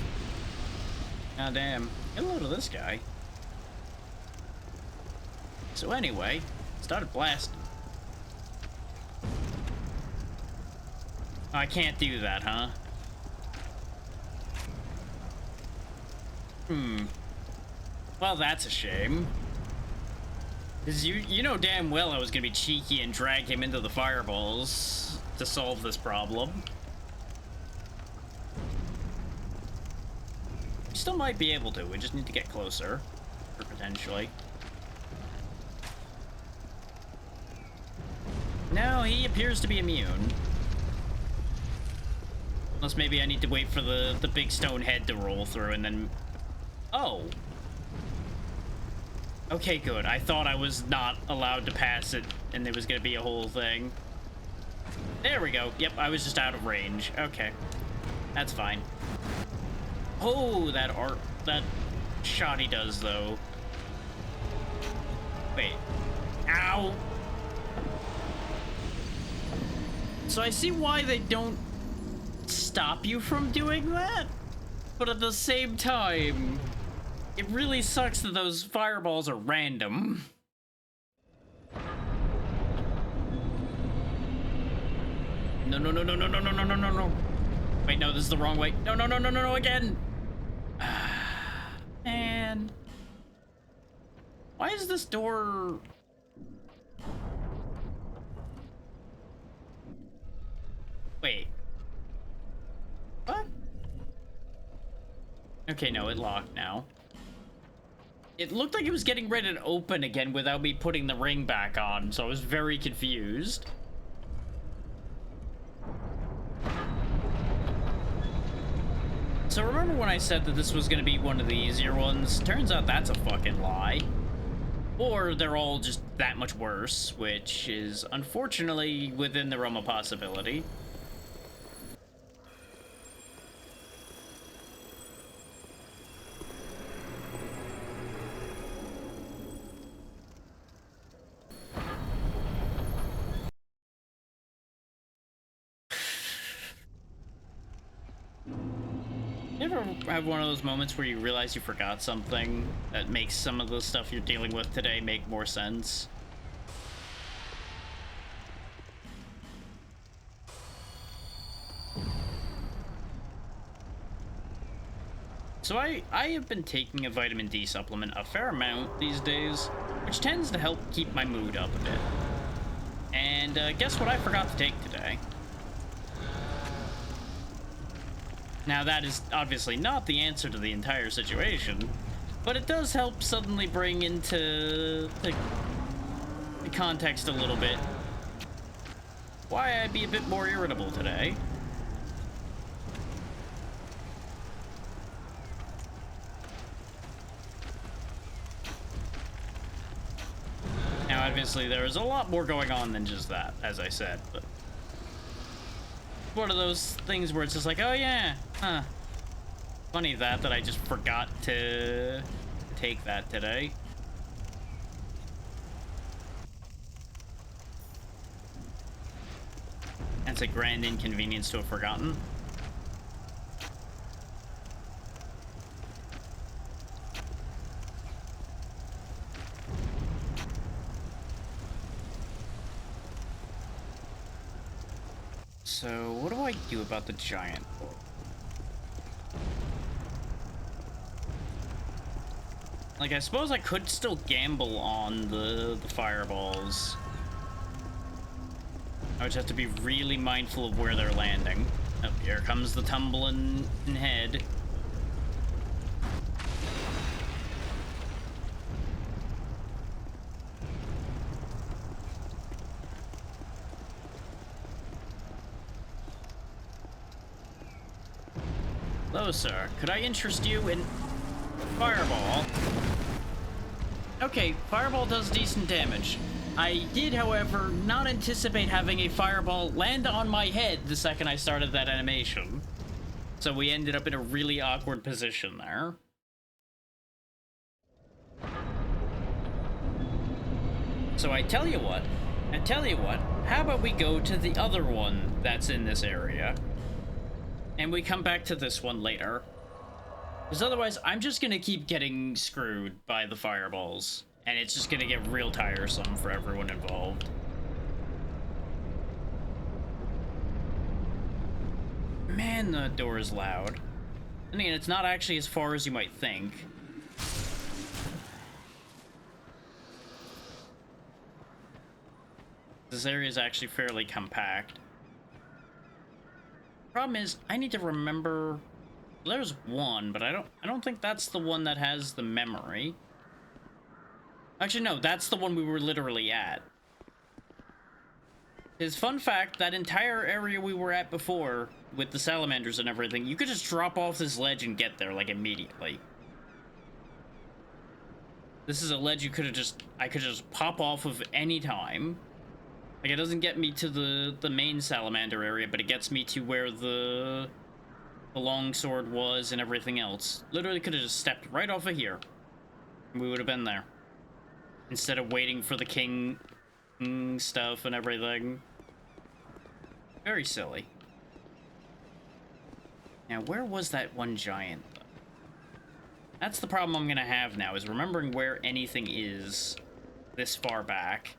Ah, damn. Hello to this guy. So anyway, started blasting. Oh, I can't do that, huh? Well, that's a shame. Because you know damn well I was gonna be cheeky and drag him into the fireballs to solve this problem. We still might be able to, we just need to get closer. Or potentially. No, he appears to be immune. Unless maybe I need to wait for the big stone head to roll through and then... Oh. Okay, good. I thought I was not allowed to pass it and there was gonna be a whole thing. There we go. Yep, I was just out of range. Okay. That's fine. Oh, that shot he does, though. Wait. Ow! So I see why they don't stop you from doing that, but at the same time, it really sucks that those fireballs are random. No, no, no, no, no, no, no, no, no, no, no. Wait, no, this is the wrong way. No, no, no, no, no, no, again. Man. Why is this door... Wait. What? Okay, no, it locked now. It looked like it was getting ready to open again without me putting the ring back on, so I was very confused. So remember when I said that this was going to be one of the easier ones? Turns out that's a fucking lie. Or they're all just that much worse, which is unfortunately within the realm of possibility. You ever have one of those moments where you realize you forgot something that makes some of the stuff you're dealing with today make more sense? So I have been taking a vitamin D supplement a fair amount these days, which tends to help keep my mood up a bit. And guess what I forgot to take today? Now, that is obviously not the answer to the entire situation, but it does help suddenly bring into the context a little bit why I'd be a bit more irritable today. Now, obviously, there is a lot more going on than just that, as I said, but one of those things where it's just like, oh yeah, huh. Funny that I just forgot to take that today. That's a grand inconvenience to have forgotten. So, what do I do about the giant? Like, I suppose I could still gamble on the fireballs. I would have to be really mindful of where they're landing. Oh, here comes the tumbling head. Hello, sir. Could I interest you in Fireball? Okay, Fireball does decent damage. I did, however, not anticipate having a Fireball land on my head the second I started that animation. So we ended up in a really awkward position there. So I tell you what, how about we go to the other one that's in this area? And we come back to this one later. Because otherwise, I'm just gonna keep getting screwed by the fireballs. And it's just gonna get real tiresome for everyone involved. Man, the door is loud. I mean, it's not actually as far as you might think. This area is actually fairly compact. Problem is, I need to remember. There's one, but I don't think that's the one that has the memory. Actually, no, that's the one we were literally at. His fun fact, that entire area we were at before, with the salamanders and everything, you could just drop off this ledge and get there, like, immediately. This is a ledge I could just pop off of any time. Like, it doesn't get me to the main salamander area, but it gets me to where the longsword was and everything else. Literally could have just stepped right off of here. And we would have been there. Instead of waiting for the king stuff and everything. Very silly. Now, where was that one giant? That's the problem I'm gonna have now, is remembering where anything is this far back.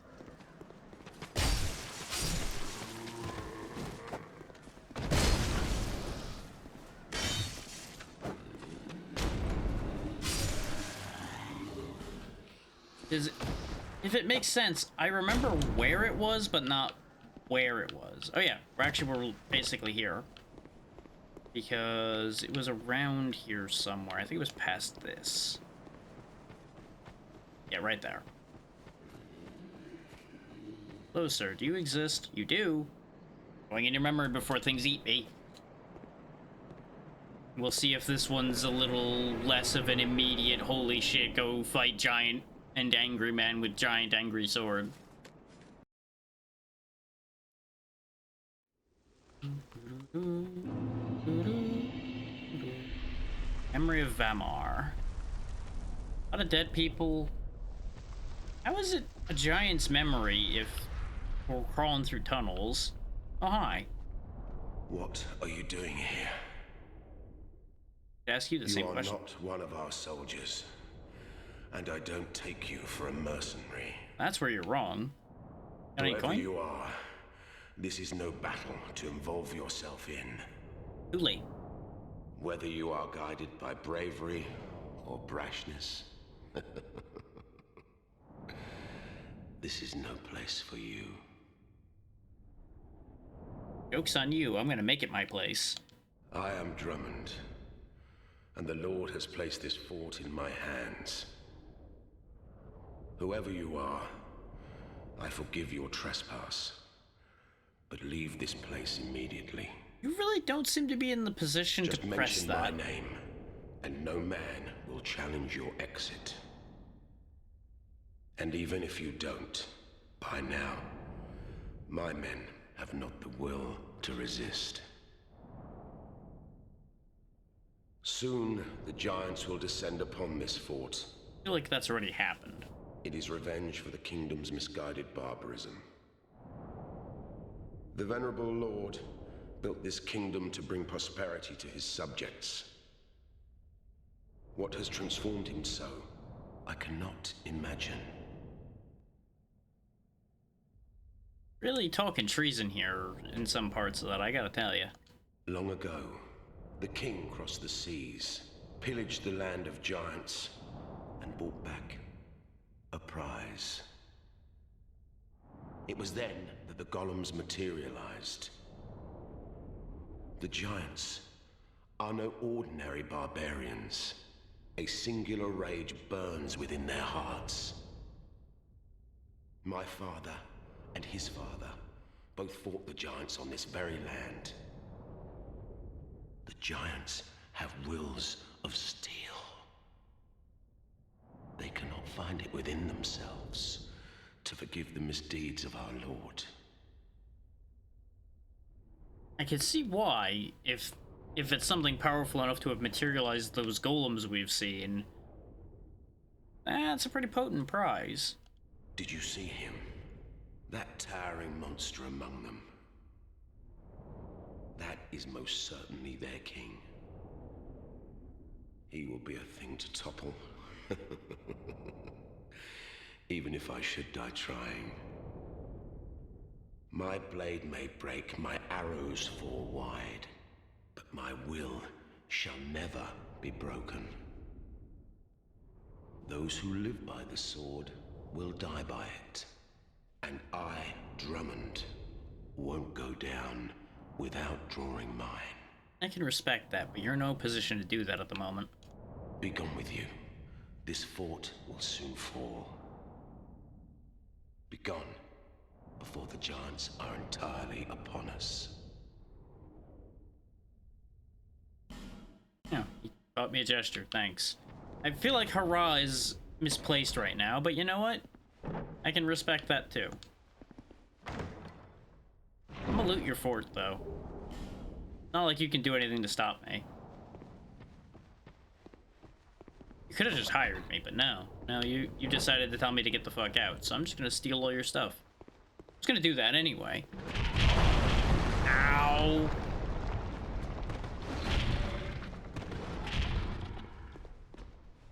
If it makes sense, I remember where it was, but not where it was. Oh yeah, we're basically here. Because it was around here somewhere. I think it was past this. Yeah, right there. Hello, sir. Do you exist? You do. Going in your memory before things eat me. We'll see if this one's a little less of an immediate holy shit, go fight giant and angry man with giant angry sword. Memory of Vamar. A lot of dead people. How is it a giant's memory if we're crawling through tunnels? Oh, hi. What are you doing here? I'd ask you the same question. You are not one of our soldiers, and I don't take you for a mercenary. That's where you're wrong. Got any Whoever coin? you are, this is no battle to involve yourself in. Too late. Whether you are guided by bravery or brashness, this is no place for you. Joke's on you. I'm gonna make it my place. I am Drummond, and the Lord has placed this fort in my hands. Whoever you are, I forgive your trespass, but leave this place immediately. You really don't seem to be in the position Just to press mention that. my name, and no man will challenge your exit. And even if you don't, by now, my men have not the will to resist. Soon, the giants will descend upon this fort. I feel like that's already happened. It is revenge for the kingdom's misguided barbarism. The venerable lord built this kingdom to bring prosperity to his subjects. What has transformed him so, I cannot imagine. Really talking treason here in some parts of that, I gotta tell you. Long ago, the king crossed the seas, pillaged the land of giants, and brought back a prize. It was then that the golems materialized. The giants are no ordinary barbarians. A singular rage burns within their hearts. My father and his father both fought the giants on this very land. The giants have wills of steel. They cannot find it within themselves to forgive the misdeeds of our Lord. I can see why, if it's something powerful enough to have materialized those golems we've seen. That's a pretty potent prize. Did you see him? That towering monster among them. That is most certainly their king. He will be a thing to topple. Even if I should die trying. My blade may break, my arrows fall wide, but my will shall never be broken. Those who live by the sword will die by it. And I, Drummond, won't go down without drawing mine. I can respect that, but you're in no position to do that at the moment. Be gone with you. This fort will soon fall. Be gone before the giants are entirely upon us. Yeah, you taught me a gesture, thanks. I feel like hurrah is misplaced right now, but you know what? I can respect that too. I'm gonna loot your fort, though. Not like you can do anything to stop me. You could have just hired me, but no. No, you decided to tell me to get the fuck out, so I'm just gonna steal all your stuff. I'm just gonna do that anyway. Ow!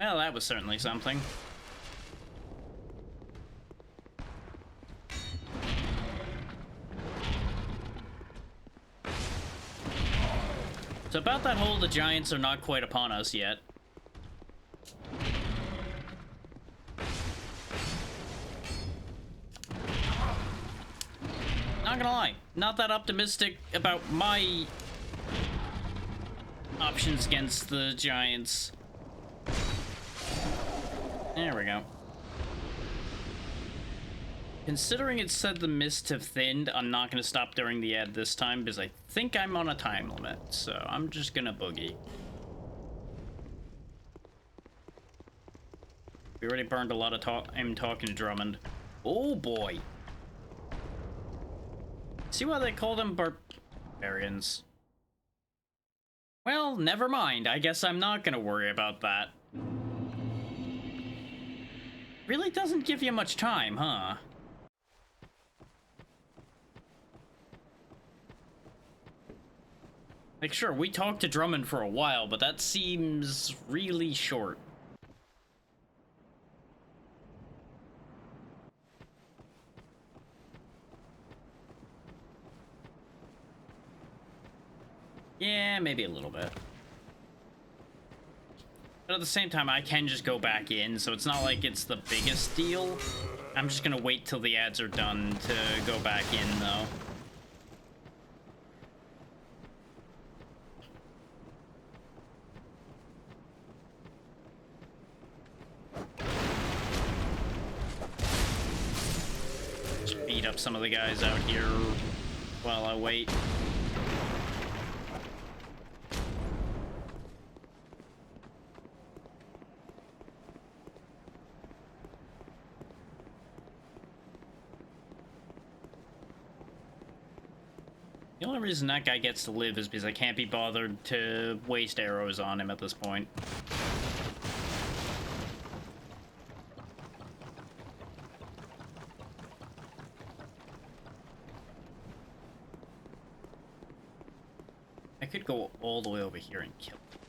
Well, that was certainly something. So about that whole the giants are not quite upon us yet. not gonna lie, not that optimistic about my options against the giants. There we go. Considering it said the mists have thinned, I'm not gonna stop during the ad this time because I think I'm on a time limit, so I'm just gonna boogie. We already burned a lot of time talking to Drummond. Oh boy. See why they call them barbarians? Well, never mind. I guess I'm not gonna worry about that. Really doesn't give you much time, huh? Like, sure, we talked to Drummond for a while, but that seems really short. Yeah, maybe a little bit. But at the same time, I can just go back in, so it's not like it's the biggest deal. I'm just gonna wait till the ads are done to go back in, though. Just beat up some of the guys out here while I wait. The only reason that guy gets to live is because I can't be bothered to waste arrows on him at this point. I could go all the way over here and kill him.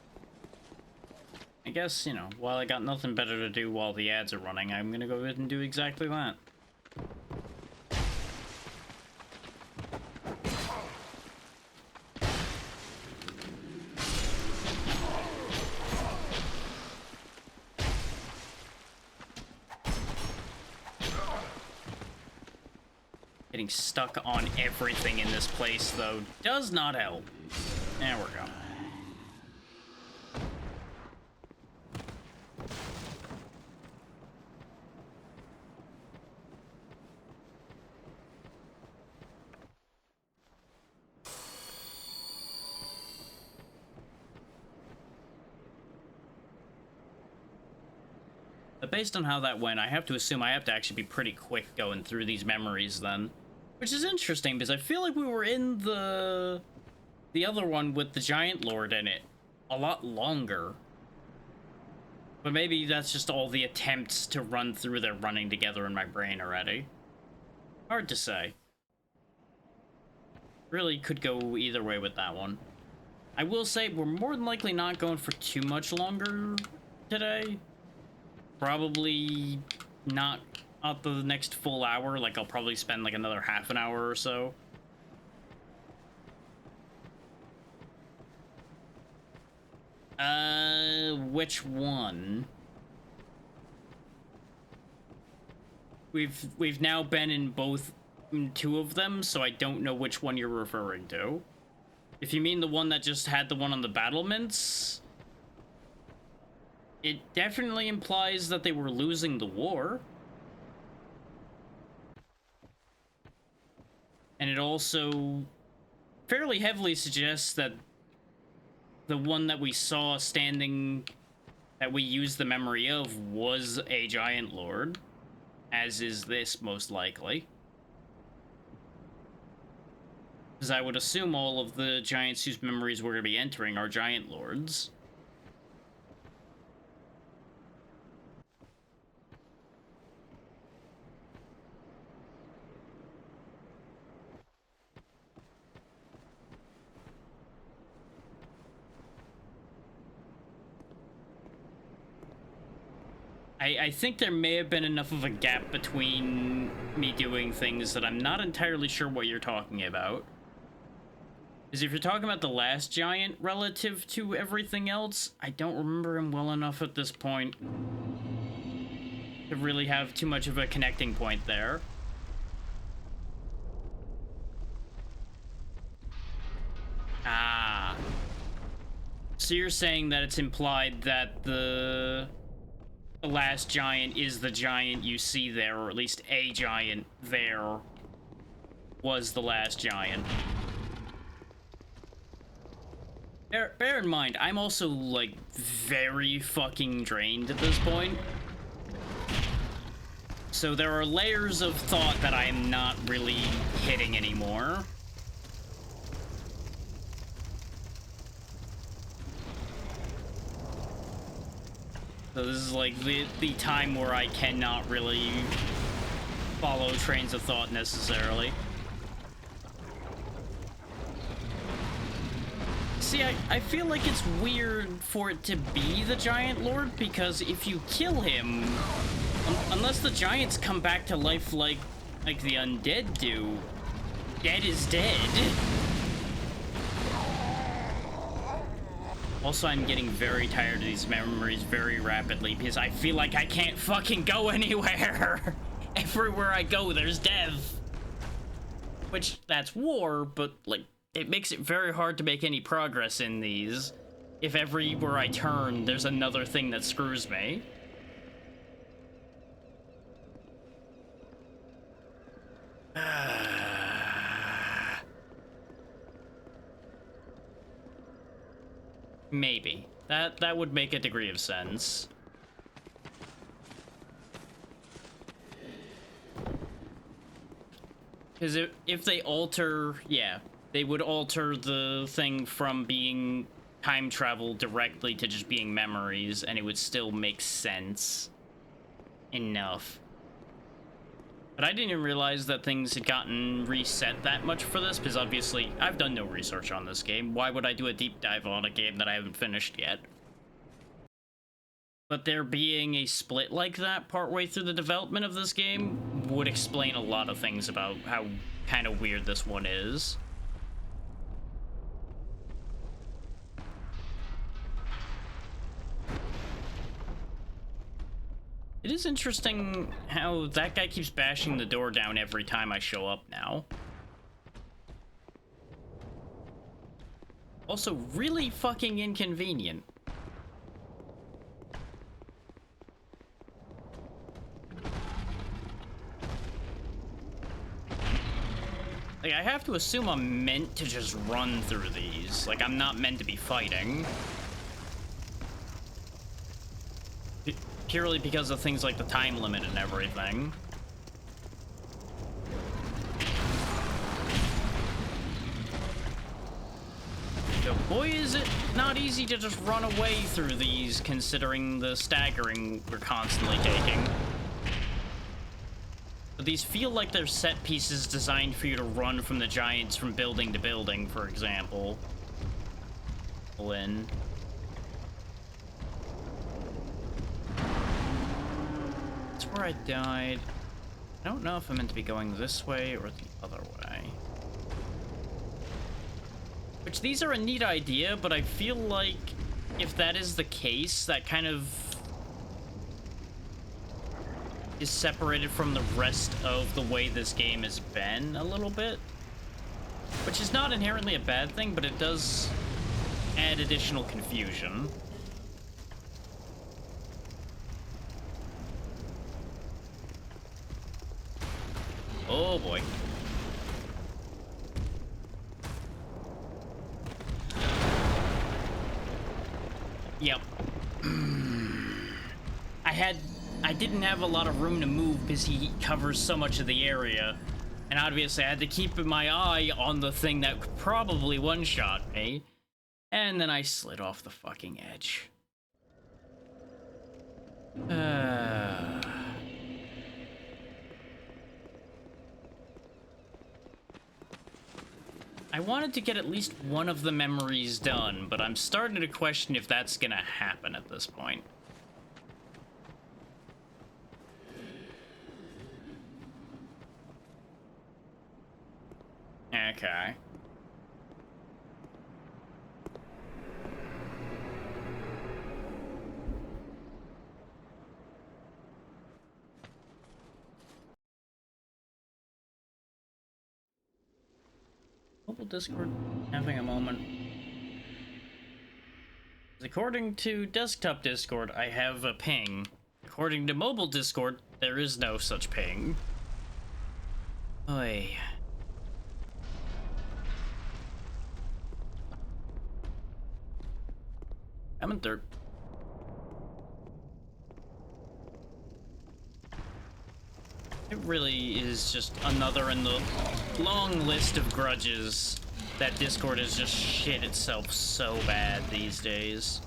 I guess, you know, while I got nothing better to do while the ads are running, I'm gonna go ahead and do exactly that. Getting stuck on everything in this place, though, does not help. There we go. But based on how that went, I have to assume I have to actually be pretty quick going through these memories then. Which is interesting, because I feel like we were in the other one with the Giant Lord in it a lot longer. But maybe that's just all the attempts to run through there running together in my brain already. Hard to say. Really could go either way with that one. I will say we're more than likely not going for too much longer today. Probably not up the next full hour. Like, I'll probably spend like another half an hour or so. Which one? We've now been in two of them, so I don't know which one you're referring to. If you mean the one that just had the one on the battlements, it definitely implies that they were losing the war. And it also fairly heavily suggests that the one that we saw standing, that we used the memory of, was a Giant Lord, as is this most likely. Because I would assume all of the giants whose memories we're going to be entering are Giant Lords. I think there may have been enough of a gap between me doing things that I'm not entirely sure what you're talking about. Because if you're talking about the last giant relative to everything else, I don't remember him well enough at this point to really have too much of a connecting point there. So you're saying that it's implied that the last giant is the giant you see there, or at least a giant there was the last giant. Bear in mind, I'm also, like, very fucking drained at this point. So there are layers of thought that I am not really hitting anymore. So this is like the time where I cannot really follow trains of thought necessarily. See, I feel like it's weird for it to be the Giant Lord, because if you kill him, unless the giants come back to life like the undead do, dead is dead. Also, I'm getting very tired of these memories very rapidly because I feel like I can't fucking go anywhere. Everywhere I go, there's death. Which, that's war, but, like, it makes it very hard to make any progress in these if everywhere I turn, there's another thing that screws me. Maybe. That would make a degree of sense. Because if they alter, yeah, they would alter the thing from being time travel directly to just being memories, and it would still make sense enough. But I didn't even realize that things had gotten reset that much for this, because obviously I've done no research on this game. Why would I do a deep dive on a game that I haven't finished yet? But there being a split like that partway through the development of this game would explain a lot of things about how kind of weird this one is. It is interesting how that guy keeps bashing the door down every time I show up now. Also, really fucking inconvenient. Like, I have to assume I'm meant to just run through these. Like, I'm not meant to be fighting. Purely because of things like the time limit and everything. So boy, is it not easy to just run away through these, considering the staggering we're constantly taking. But these feel like they're set pieces designed for you to run from the giants from building to building, for example. Lynn. That's where I died. I don't know if I'm meant to be going this way or the other way. Which, these are a neat idea, but I feel like if that is the case, that kind of is separated from the rest of the way this game has been a little bit. Which is not inherently a bad thing, but it does add additional confusion. Oh boy. Yep. I didn't have a lot of room to move because he covers so much of the area. And obviously I had to keep my eye on the thing that could probably one-shot me. And then I slid off the fucking edge. I wanted to get at least one of the memories done, but I'm starting to question if that's gonna happen at this point. Okay. Mobile Discord having a moment. According to desktop Discord, I have a ping. According to mobile Discord, there is no such ping. Oy. Coming through. It really is just another in the long list of grudges that Discord has just shit itself so bad these days.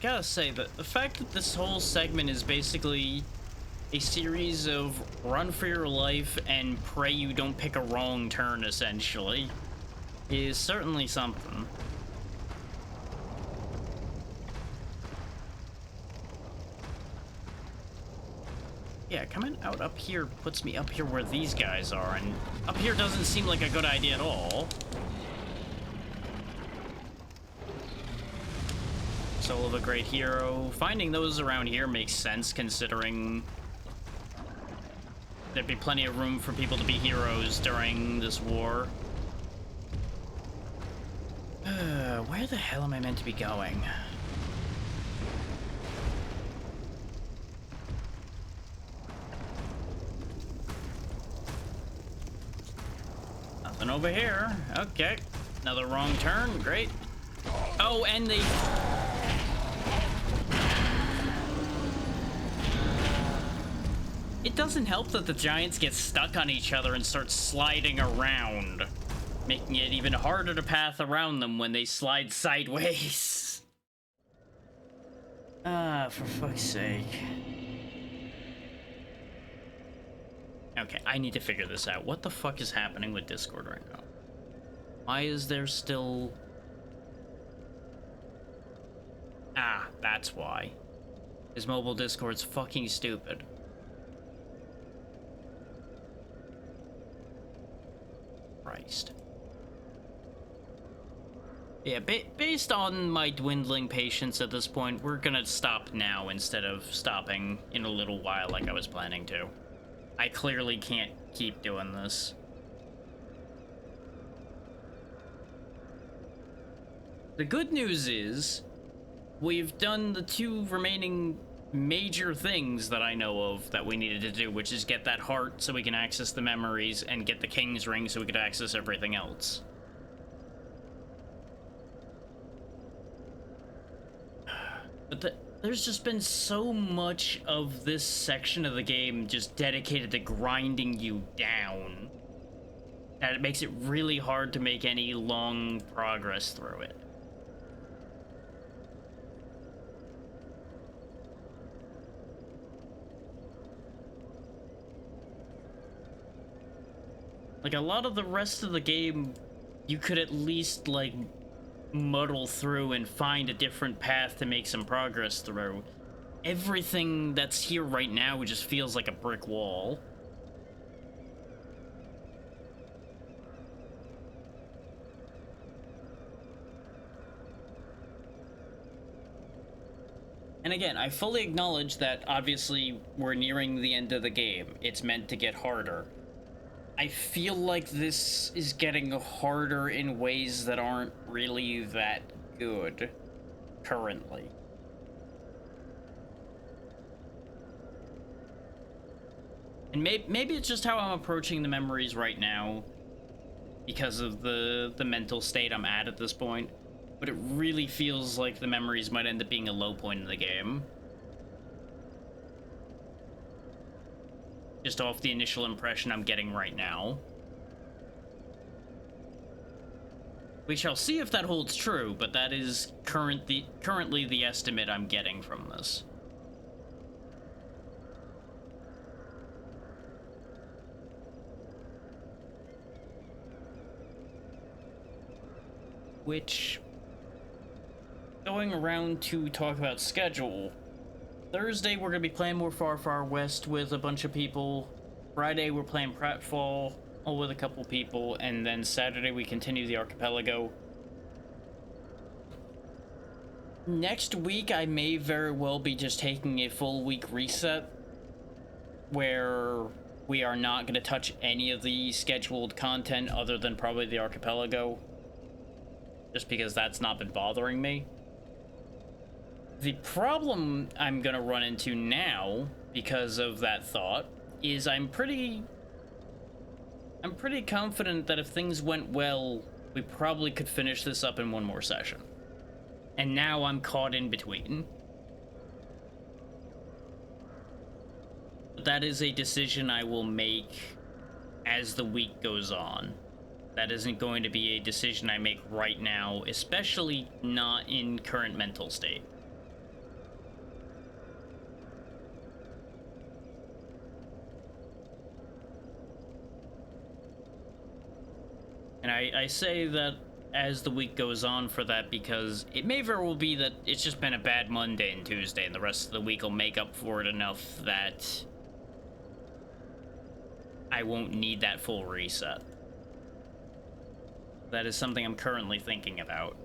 Gotta say that the fact that this whole segment is basically a series of run for your life and pray you don't pick a wrong turn, essentially, is certainly something. Yeah, coming out up here puts me up here where these guys are, and up here doesn't seem like a good idea at all. Soul of a Great Hero. Finding those around here makes sense, considering there'd be plenty of room for people to be heroes during this war. Where the hell am I meant to be going? Nothing over here. Okay. Another wrong turn. Great. Oh, and the... It doesn't help that the giants get stuck on each other and start sliding around, making it even harder to path around them when they slide sideways. Ah, for fuck's sake. Okay, I need to figure this out. What the fuck is happening with Discord right now? Why is there still... Ah, that's why. His mobile Discord's fucking stupid. Christ. Yeah, based on my dwindling patience at this point, we're gonna stop now instead of stopping in a little while like I was planning to. I clearly can't keep doing this. The good news is, we've done the two remaining major things that I know of that we needed to do, which is get that heart so we can access the memories and get the King's Ring so we could access everything else. But there's just been so much of this section of the game just dedicated to grinding you down that it makes it really hard to make any long progress through it. Like, a lot of the rest of the game, you could at least, like, muddle through and find a different path to make some progress through. Everything that's here right now just feels like a brick wall. And again, I fully acknowledge that obviously we're nearing the end of the game. It's meant to get harder. I feel like this is getting harder in ways that aren't really that good currently. And maybe it's just how I'm approaching the memories right now because of the mental state I'm at this point, but it really feels like the memories might end up being a low point in the game. Just off the initial impression I'm getting right now. We shall see if that holds true, but that is currently the estimate I'm getting from this. Which, going around to talk about schedule, Thursday we're going to be playing more Far Far West with a bunch of people. Friday we're playing Pratfall with a couple people, and then Saturday we continue the Archipelago. Next week I may very well be just taking a full week reset, where we are not going to touch any of the scheduled content other than probably the Archipelago, just because that's not been bothering me. The problem I'm going to run into now, because of that thought, is I'm pretty confident that if things went well, we probably could finish this up in one more session. And now I'm caught in between. That is a decision I will make as the week goes on. That isn't going to be a decision I make right now, especially not in current mental state. And I say that as the week goes on for that because it may very well be that it's just been a bad Monday and Tuesday, and the rest of the week will make up for it enough that I won't need that full reset. That is something I'm currently thinking about.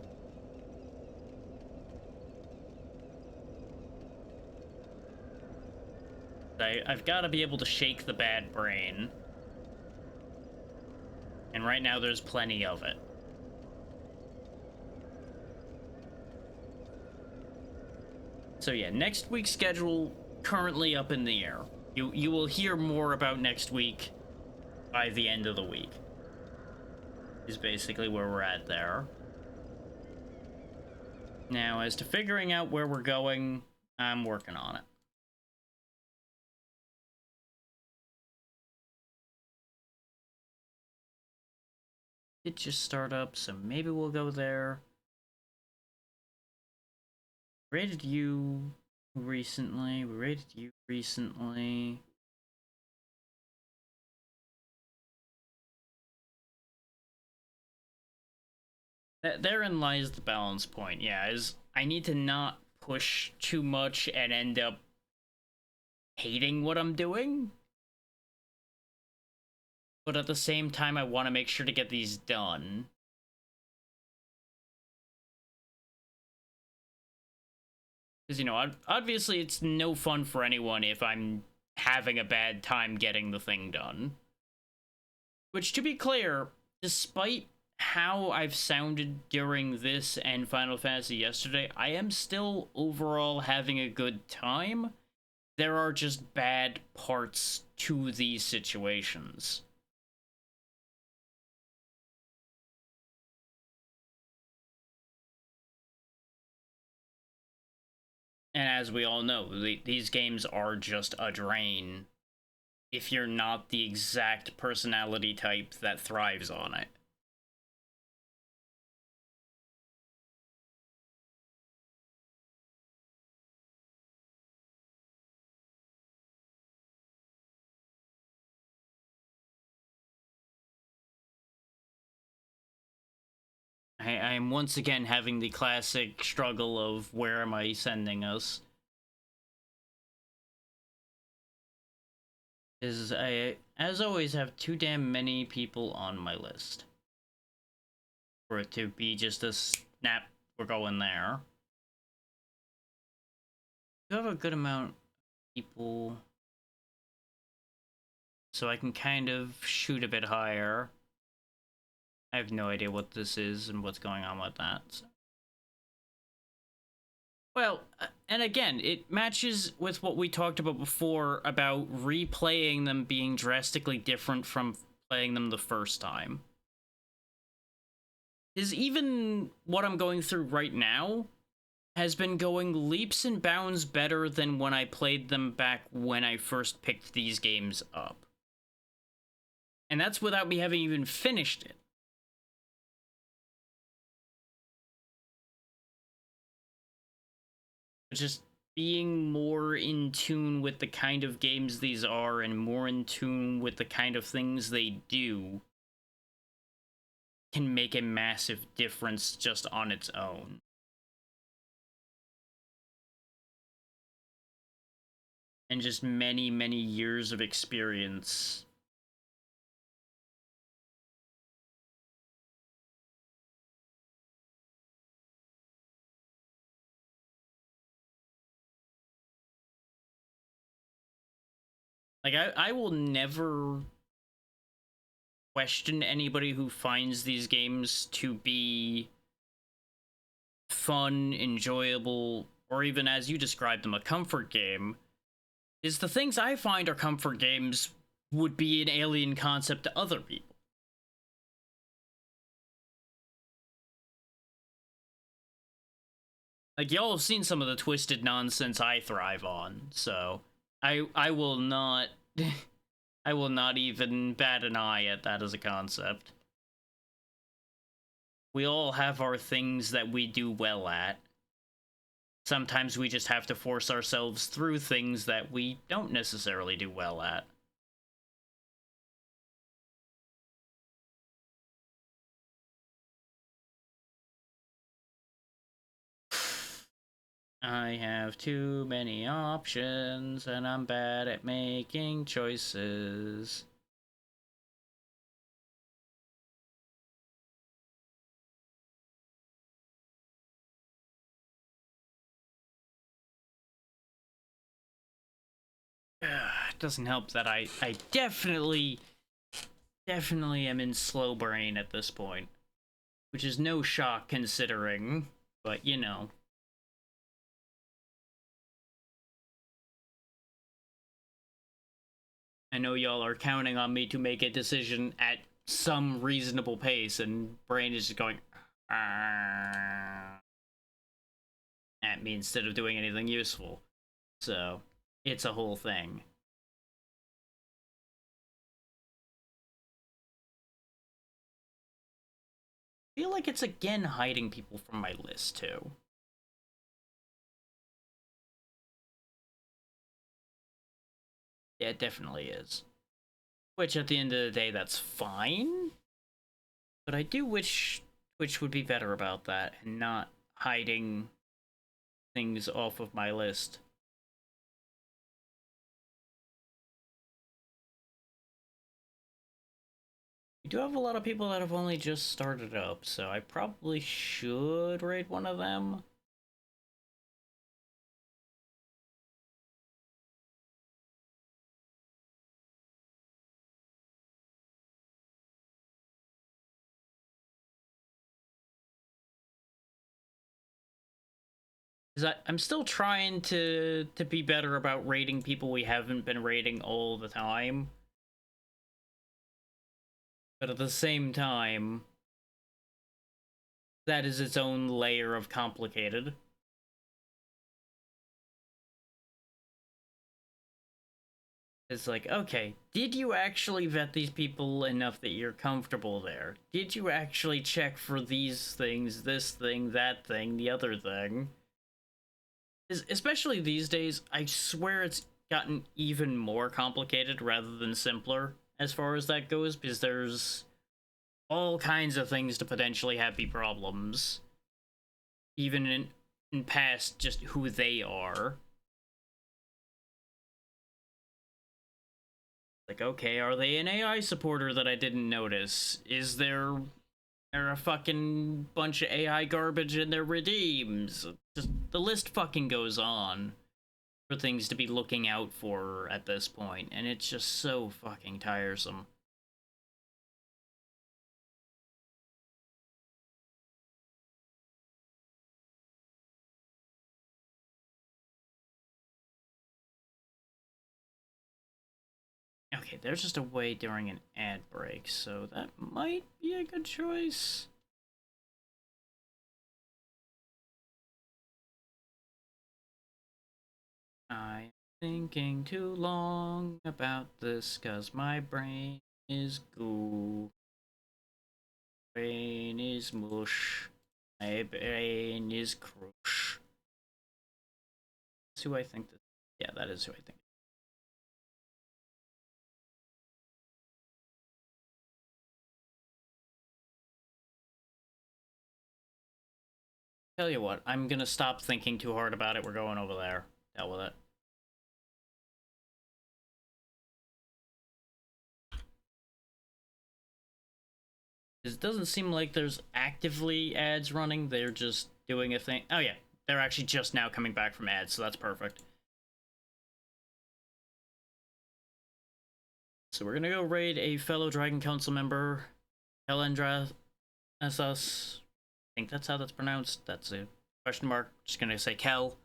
I've got to be able to shake the bad brain. And right now there's plenty of it. So yeah, next week's schedule currently up in the air. You will hear more about next week by the end of the week. Is basically where we're at there. Now, as to figuring out where we're going, I'm working on it. It just start up, so maybe we'll go there. Rated you recently. We rated you recently. Therein lies the balance point, yeah, is I need to not push too much and end up hating what I'm doing. But at the same time, I want to make sure to get these done. Because, you know, obviously it's no fun for anyone if I'm having a bad time getting the thing done. Which, to be clear, despite how I've sounded during this and Final Fantasy yesterday, I am still overall having a good time. There are just bad parts to these situations. And as we all know, these games are just a drain if you're not the exact personality type that thrives on it. I am once again having the classic struggle of where am I sending us? Is I, as always, have too damn many people on my list for it to be just a snap, we're going there. You have a good amount of people, so I can kind of shoot a bit higher. I have no idea what this is and what's going on with that. So. Well, and again, it matches with what we talked about before about replaying them being drastically different from playing them the first time. Is even what I'm going through right now has been going leaps and bounds better than when I played them back when I first picked these games up. And that's without me having even finished it. Just being more in tune with the kind of games these are and more in tune with the kind of things they do can make a massive difference just on its own. and just many, many years of experience. Like, I will never question anybody who finds these games to be fun, enjoyable, or even, as you described them, a comfort game. Is the things I find are comfort games would be an alien concept to other people. Like, y'all have seen some of the twisted nonsense I thrive on, so I will not I will not even bat an eye at that as a concept. We all have our things that we do well at. Sometimes we just have to force ourselves through things that we don't necessarily do well at. I have too many options, and I'm bad at making choices. It doesn't help that I definitely am in slow brain at this point, which is no shock considering, but you know. I know y'all are counting on me to make a decision at some reasonable pace, and brain is just going at me instead of doing anything useful. So, it's a whole thing. I feel like it's again hiding people from my list, too. Yeah, it definitely is. Which, at the end of the day, that's fine. But I do wish Twitch would be better about that and not hiding things off of my list. We do have a lot of people that have only just started up, so I probably should raid one of them. I'm still trying to be better about rating people we haven't been rating all the time. But at the same time, that is its own layer of complicated. It's like, okay, did you actually vet these people enough that you're comfortable there? Did you actually check for these things, this thing, that thing, the other thing? Especially these days, I swear it's gotten even more complicated rather than simpler as far as that goes, because there's all kinds of things to potentially have be problems. Even in past just who they are. Like, okay, are they an AI supporter that I didn't notice? Is there a fucking bunch of AI garbage in their redeems? Just, the list fucking goes on for things to be looking out for at this point, and it's just so fucking tiresome. Okay, there's just a way during an ad break, so that might be a good choice. I'm thinking too long about this, cause my brain is goo. Brain is mush. My brain is crush. That's who I think that. Yeah, that is who I think. Tell you what, I'm gonna stop thinking too hard about it. We're going over there. Deal with it. It doesn't seem like there's actively ads running. They're just doing a thing. Oh yeah, they're actually just now coming back from ads, so that's perfect. So we're gonna go raid a fellow Dragon Council member, Helendra Essos. I think that's how that's pronounced. That's a question mark. Just gonna say Kel.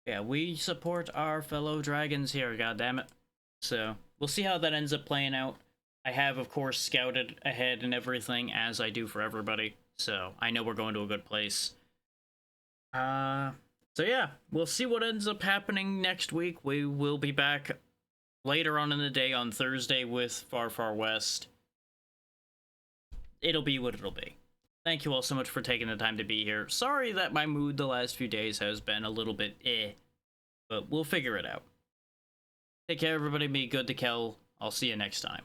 Yeah, we support our fellow dragons here, goddammit. So, we'll see how that ends up playing out. I have, of course, scouted ahead and everything, as I do for everybody. So, I know we're going to a good place. So yeah, we'll see what ends up happening next week. We will be back later on in the day on Thursday with Far Far West. It'll be what it'll be. Thank you all so much for taking the time to be here. Sorry that my mood the last few days has been a little bit but we'll figure it out. Take care, everybody. Be good to Kel. I'll see you next time.